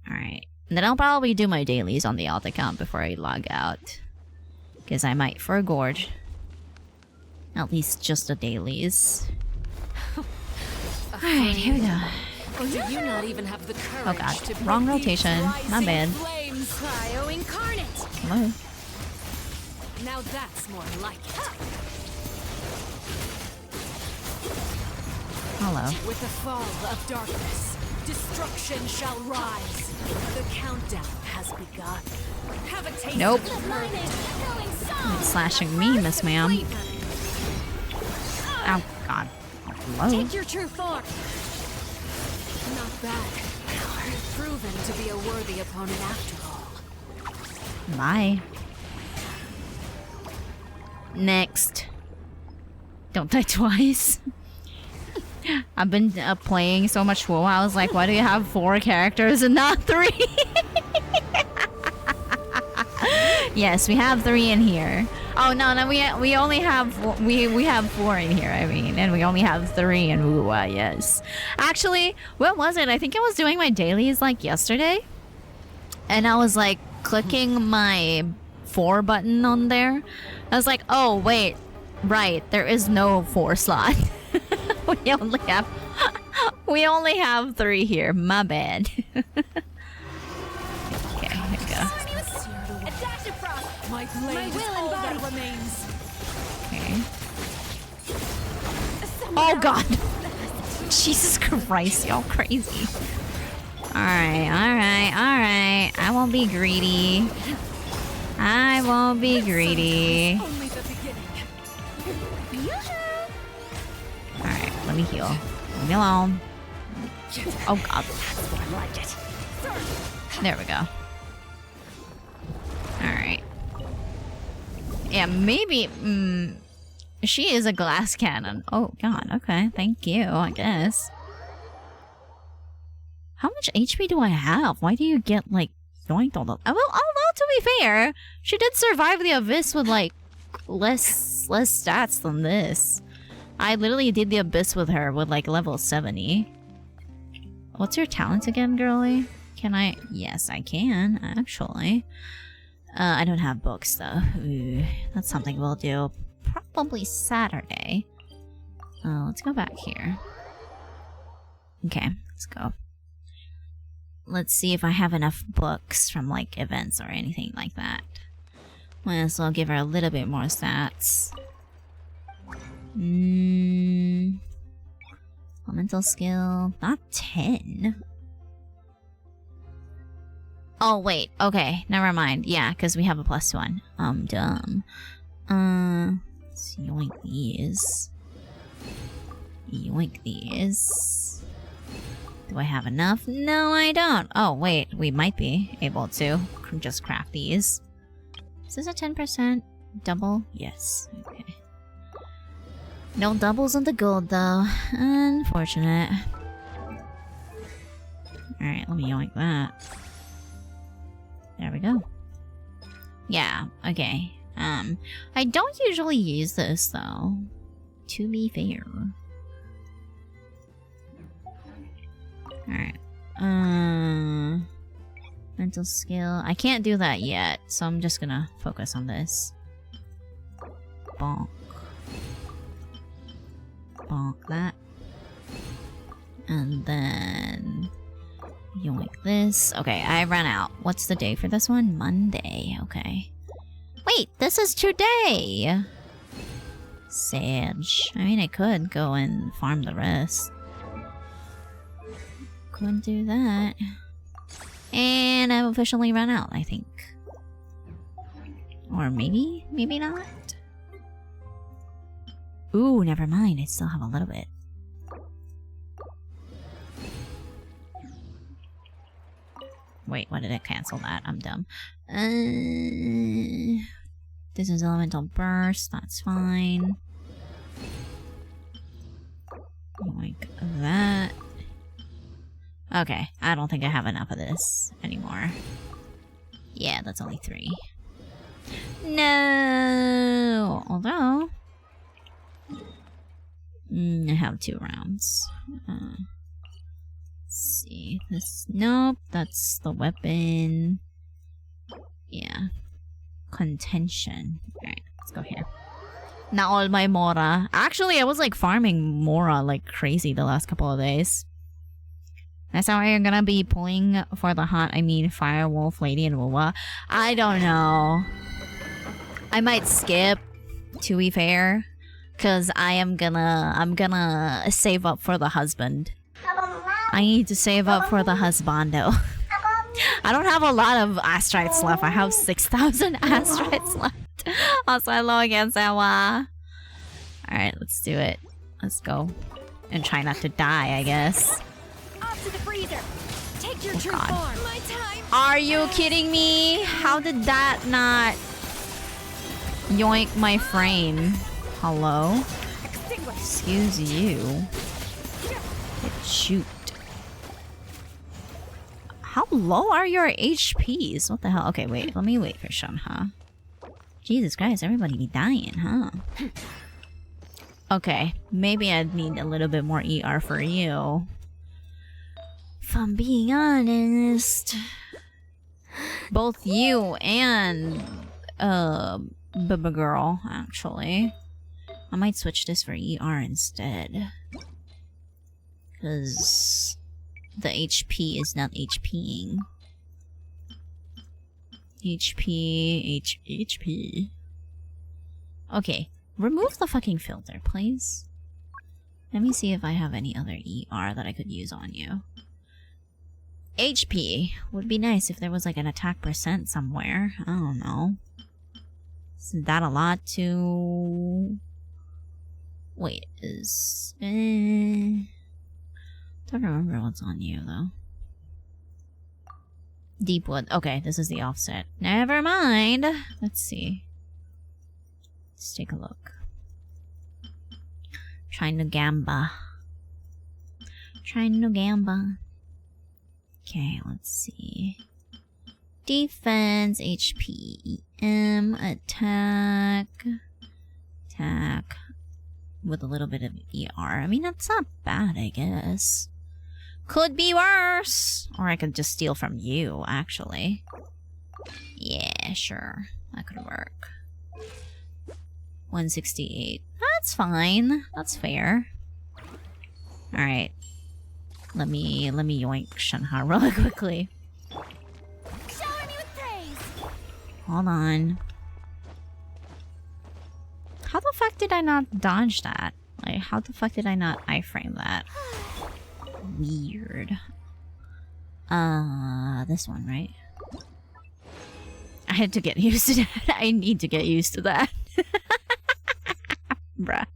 Alright. And then I'll probably do my dailies on the alt account before I log out. Because I might forgorge. At least just the dailies. Alright, here we go. Or do you not even have the courage Oh god, to wrong break these rotation. My rising bad. Flames, Cryo incarnate. Hello. Now that's more like it. Hello. With the fall of darkness, destruction shall rise. The countdown has begun. Have a taste Nope. of the burning, flowing song. You're slashing me, Miss Ma'am. Oh god. Hello. Take your true form. Not bad. You've proven to be a worthy opponent after all. Bye. Next. Don't die twice. I've been playing so much WoW, I was like, why do you have 4 characters and not 3? Yes, we have 3 in here. Oh no, we only have we have 4 in here. I mean, and we only have 3 in WoW. Yes, actually, what was it? I think I was doing my dailies like yesterday, and I was like clicking my 4 button on there. I was like, oh wait, right, there is no 4 slot. we only have 3 here. My bad. Okay, here we go. My blade is all that remains. Okay. Oh god! Jesus Christ, y'all crazy. Alright, alright, alright. I won't be greedy. I won't be greedy. Alright, let me heal. Leave me alone. Oh god. That's more like it. There we go. Alright. Yeah, maybe... she is a glass cannon. Oh god, okay. Thank you, I guess. How much HP do I have? Why do you get, like, yoinked all the... Well, although, to be fair, she did survive the Abyss with, like, less stats than this. I literally did the Abyss with her with, like, level 70. What's your talent again, girly? Can I... Yes, I can, actually. I don't have books, though. Ooh, that's something we'll do probably Saturday. Let's go back here. Okay, let's go. Let's see if I have enough books from, like, events or anything like that. Might as well give her a little bit more stats. Elemental skill. Not 10. Oh, wait. Okay, never mind. Yeah, because we have a +1. Dumb. Let's yoink these. Yoink these. Do I have enough? No, I don't. Oh, wait. We might be able to just craft these. Is this a 10% double? Yes. Okay. No doubles on the gold though. Unfortunate. Alright, let me yoink that. There we go. Yeah, okay. I don't usually use this though. To be fair. Alright. Mental skill. I can't do that yet, so I'm just gonna focus on this. Bonk. Bonk that. And then yoink this. Okay, I ran out. What's the day for this one? Monday. Okay. Wait, this is today! Sage. I mean, I could go and farm the rest. Couldn't do that. And I've officially run out, I think. Or maybe? Maybe not? Ooh, never mind. I still have a little bit. Wait, why did I cancel that? I'm dumb. This is elemental burst. That's fine. Like that. Okay, I don't think I have enough of this anymore. Yeah, that's only 3. No! Although... I have 2 rounds. Let's see. This... Nope, that's the weapon. Yeah. Contention. Alright, let's go here. Not all my Mora. Actually, I was like farming Mora like crazy the last couple of days. That's how you're gonna be pulling for the hunt. I mean, Firewolf, Lady, and Wuwa. I don't know. I might skip, to be fair, cause I'm gonna save up for the husband. I need to save up for the husbando. I don't have a lot of astrites left. I have 6,000 astrites left. Also, hello again, Sawa. Alright, let's do it. Let's go. And try not to die, I guess. To the freezer. Take your true God. form. My time. Are you kidding me? How did that not yoink my frame? Hello? Excuse you. Shoot. How low are your HPs? What the hell? Okay, wait. Let me wait for Shanha. Jesus Christ, everybody be dying, huh? Okay, maybe I'd need a little bit more ER for you. If I'm being honest, both you and Bubba Girl, actually. I might switch this for ER instead. Because the HP is not HPing. HP. Okay, remove the fucking filter, please. Let me see if I have any other ER that I could use on you. HP would be nice if there was like an attack percent somewhere. I don't know. Isn't that a lot to... Wait, is... Don't remember what's on you though. Deepwood. Okay, this is the offset. Never mind. Let's see. Let's take a look. Trying to gamba. Okay, let's see. Defense, HP, EM, attack. With a little bit of ER. I mean, that's not bad, I guess. Could be worse! Or I could just steal from you, actually. Yeah, sure. That could work. 168. That's fine. That's fair. Alright. Let me yoink Shanha really quickly. Shower me with praise. Hold on. How the fuck did I not dodge that? Like, how the fuck did I not iframe that? Weird. This one, right? I had to get used to that. I need to get used to that. Bruh.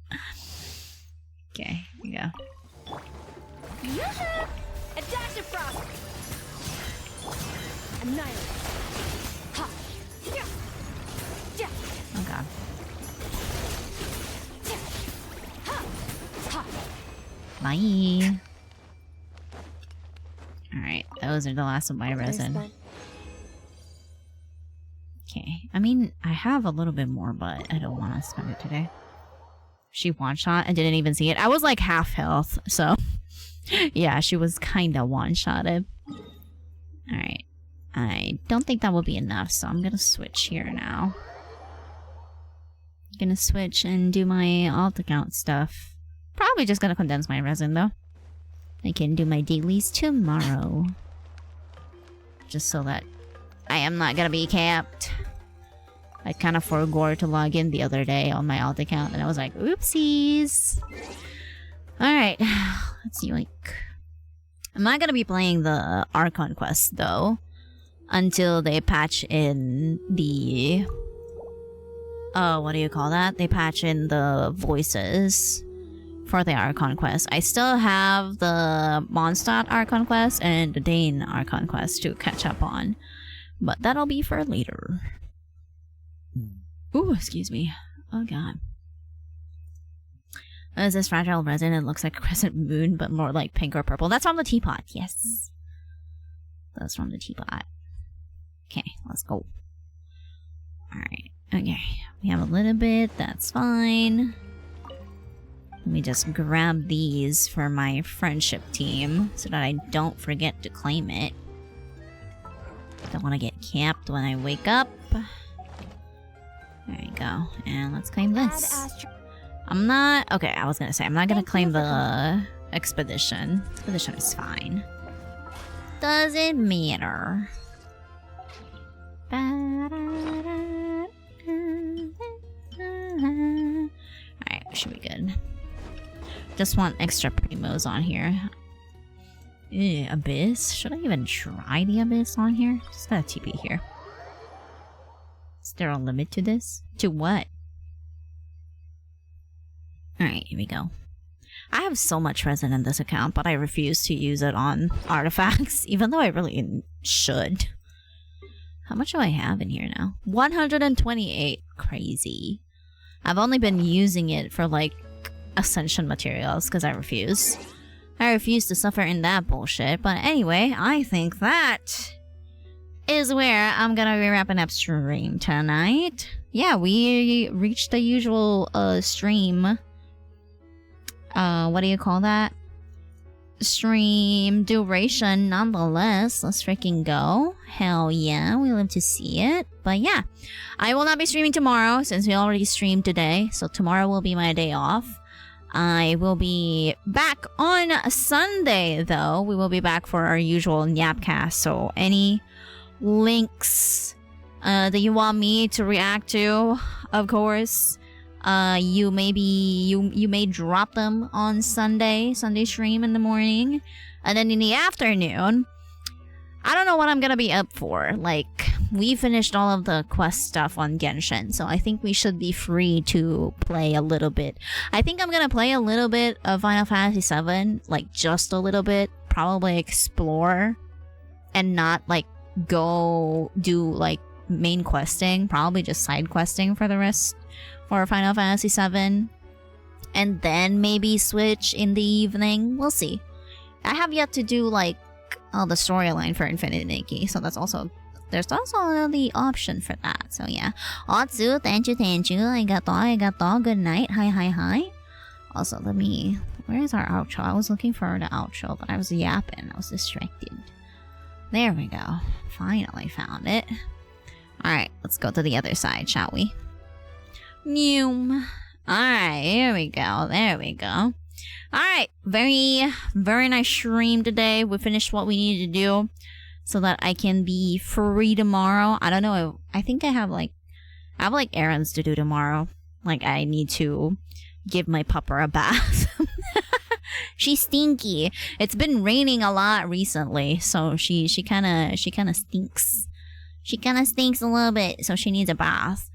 Okay, here we go. A dash of frost. Annihilate. Ha. Yeah. god. Bye. Alright, those are the last of my resin. Okay, I mean, I have a little bit more, but I don't want to spend it today. She one-shot and didn't even see it. I was like half health, so... yeah, she was kinda one-shotted. Alright. I don't think that will be enough, so I'm gonna switch here now. Gonna switch and do my alt account stuff. Probably just gonna condense my resin, though. I can do my dailies tomorrow. Just so that I am not gonna be capped. I kind of forgot to log in the other day on my alt account, and I was like, oopsies. Alright, let's see, like... I'm not gonna be playing the Archon quest, though, until they patch in the... what do you call that? They patch in the voices for the Archon quest. I still have the Mondstadt Archon quest and the Dane Archon quest to catch up on, but that'll be for later. Ooh, excuse me. Oh god. Is this fragile resin? It looks like a crescent moon, but more like pink or purple. That's from the teapot, yes. That's from the teapot. Okay, let's go. Alright, okay. We have a little bit, that's fine. Let me just grab these for my friendship team so that I don't forget to claim it. Don't want to get capped when I wake up. There you go. And let's claim this. I'm not... Okay, I was gonna say, I'm not gonna claim the expedition. Expedition is fine. Doesn't matter. Alright, should be good. Just want extra primos on here. Ew, Abyss? Should I even try the Abyss on here? Just got a TP here. Is there a limit to this? To what? Alright, here we go. I have so much resin in this account, but I refuse to use it on artifacts, even though I really should. How much do I have in here now? 128. Crazy. I've only been using it for, like, ascension materials, because I refuse. I refuse to suffer in that bullshit, but anyway, I think that is where I'm gonna be wrapping up stream tonight. Yeah, we reached the usual, stream... what do you call that? Stream duration nonetheless. Let's freaking go. Hell yeah, we love to see it. But yeah, I will not be streaming tomorrow since we already streamed today. So tomorrow will be my day off. I will be back on Sunday though. We will be back for our usual Nyapcast. So any links that you want me to react to, of course, you may drop them on Sunday stream in the morning, and then in the afternoon, I don't know what I'm gonna be up for. Like, we finished all of the quest stuff on Genshin, so I think we should be free to play a little bit. I think I'm gonna play a little bit of Final Fantasy VII, like just a little bit, probably explore, and not like go do like main questing, probably just side questing for the rest. For Final Fantasy VII, and then maybe switch in the evening. We'll see. I have yet to do like the storyline for Infinite Nikki, so there's also the option for that. So yeah, Otsu, thank you. Arigato. Good night. Hi. Also, where's our outro? I was looking for the outro, but I was yapping. I was distracted. There we go. Finally found it. All right, let's go to the other side, shall we? Alright, here we go. There we go. Alright, very nice stream today. We finished what we needed to do so that I can be free tomorrow. I don't know. I think I have errands to do tomorrow. Like, I need to give my pupper a bath. She's stinky. It's been raining a lot recently, so she kind of stinks. She kind of stinks a little bit, so she needs a bath.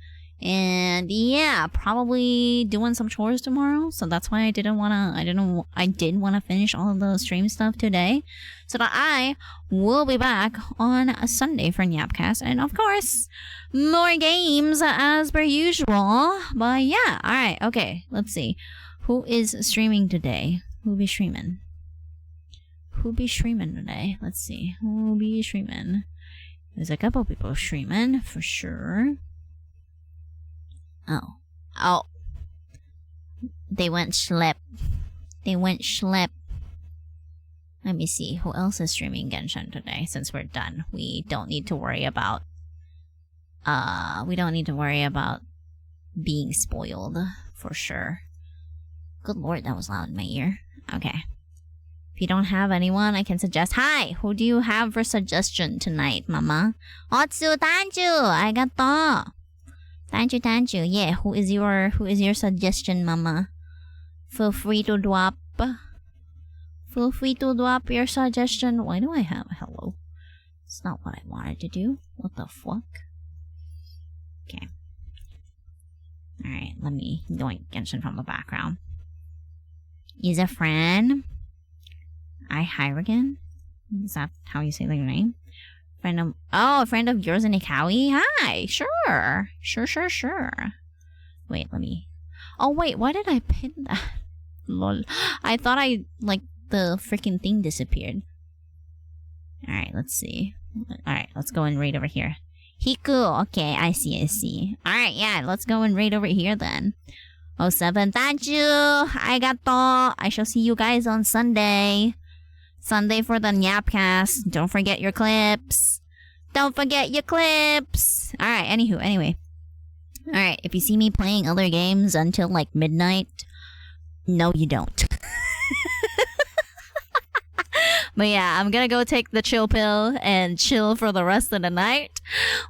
And yeah, probably doing some chores tomorrow. So that's why I did want to finish all of the stream stuff today, so that I will be back on a Sunday for Nyapcast, and of course more games as per usual. But yeah, all right, okay. Let's see who is streaming today. Who be streaming? Who be streaming today? Let's see who be streaming. There's a couple people streaming for sure. Oh. They went schlep. Let me see who else is streaming Genshin today. Since we're done, we don't need to worry about being spoiled for sure. Good lord, that was loud in my ear. Okay. If you don't have anyone, I can suggest. Hi, who do you have for suggestion tonight, Mama? Otsu, thank you. Arigato. Thank you. Yeah, who is your suggestion, Mama? Feel free to drop your suggestion. Why do I have a hello? It's not what I wanted to do. What the fuck? Okay. Alright, let me doink Genshin from the background. Is a friend. Hyrigan? Is that how you say their name? A friend of yours in Ikawi? Hi! Sure. Wait, let me... Oh, wait, why did I pin that? Lol. I thought the freaking thing disappeared. Alright, let's see. Alright, let's go and raid over here. Hiku! Okay, I see. Alright, yeah, let's go and raid over here then. 07, thank you! Arigato! I shall see you guys on Sunday. Sunday for the Nyapcast. Don't forget your clips. Alright, anyway. Alright, if you see me playing other games until like midnight, no you don't. But yeah, I'm gonna go take the chill pill and chill for the rest of the night.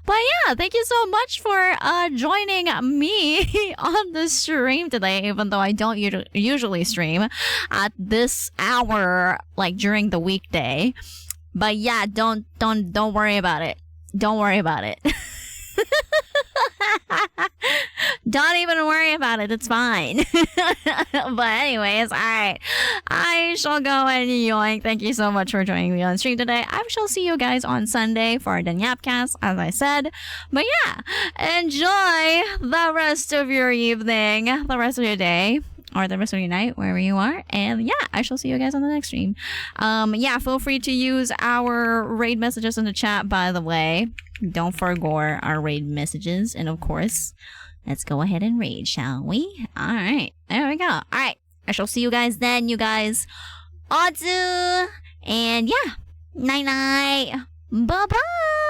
But yeah, thank you so much for joining me on the stream today, even though I don't usually stream at this hour, like during the weekday. But yeah, don't worry about it. Don't worry about it. Don't even worry about it. It's fine. But anyways, alright. I shall go and yoink. Thank you so much for joining me on stream today. I shall see you guys on Sunday for the Nyapcast, as I said. But yeah, enjoy the rest of your evening, the rest of your day, or the rest of your night, wherever you are. And yeah, I shall see you guys on the next stream. Yeah, feel free to use our raid messages in the chat, by the way. Don't forget our raid messages. And of course, let's go ahead and raid, shall we? Alright, there we go. Alright, I shall see you guys then, you guys. Odzu! And yeah, night-night. Bye-bye!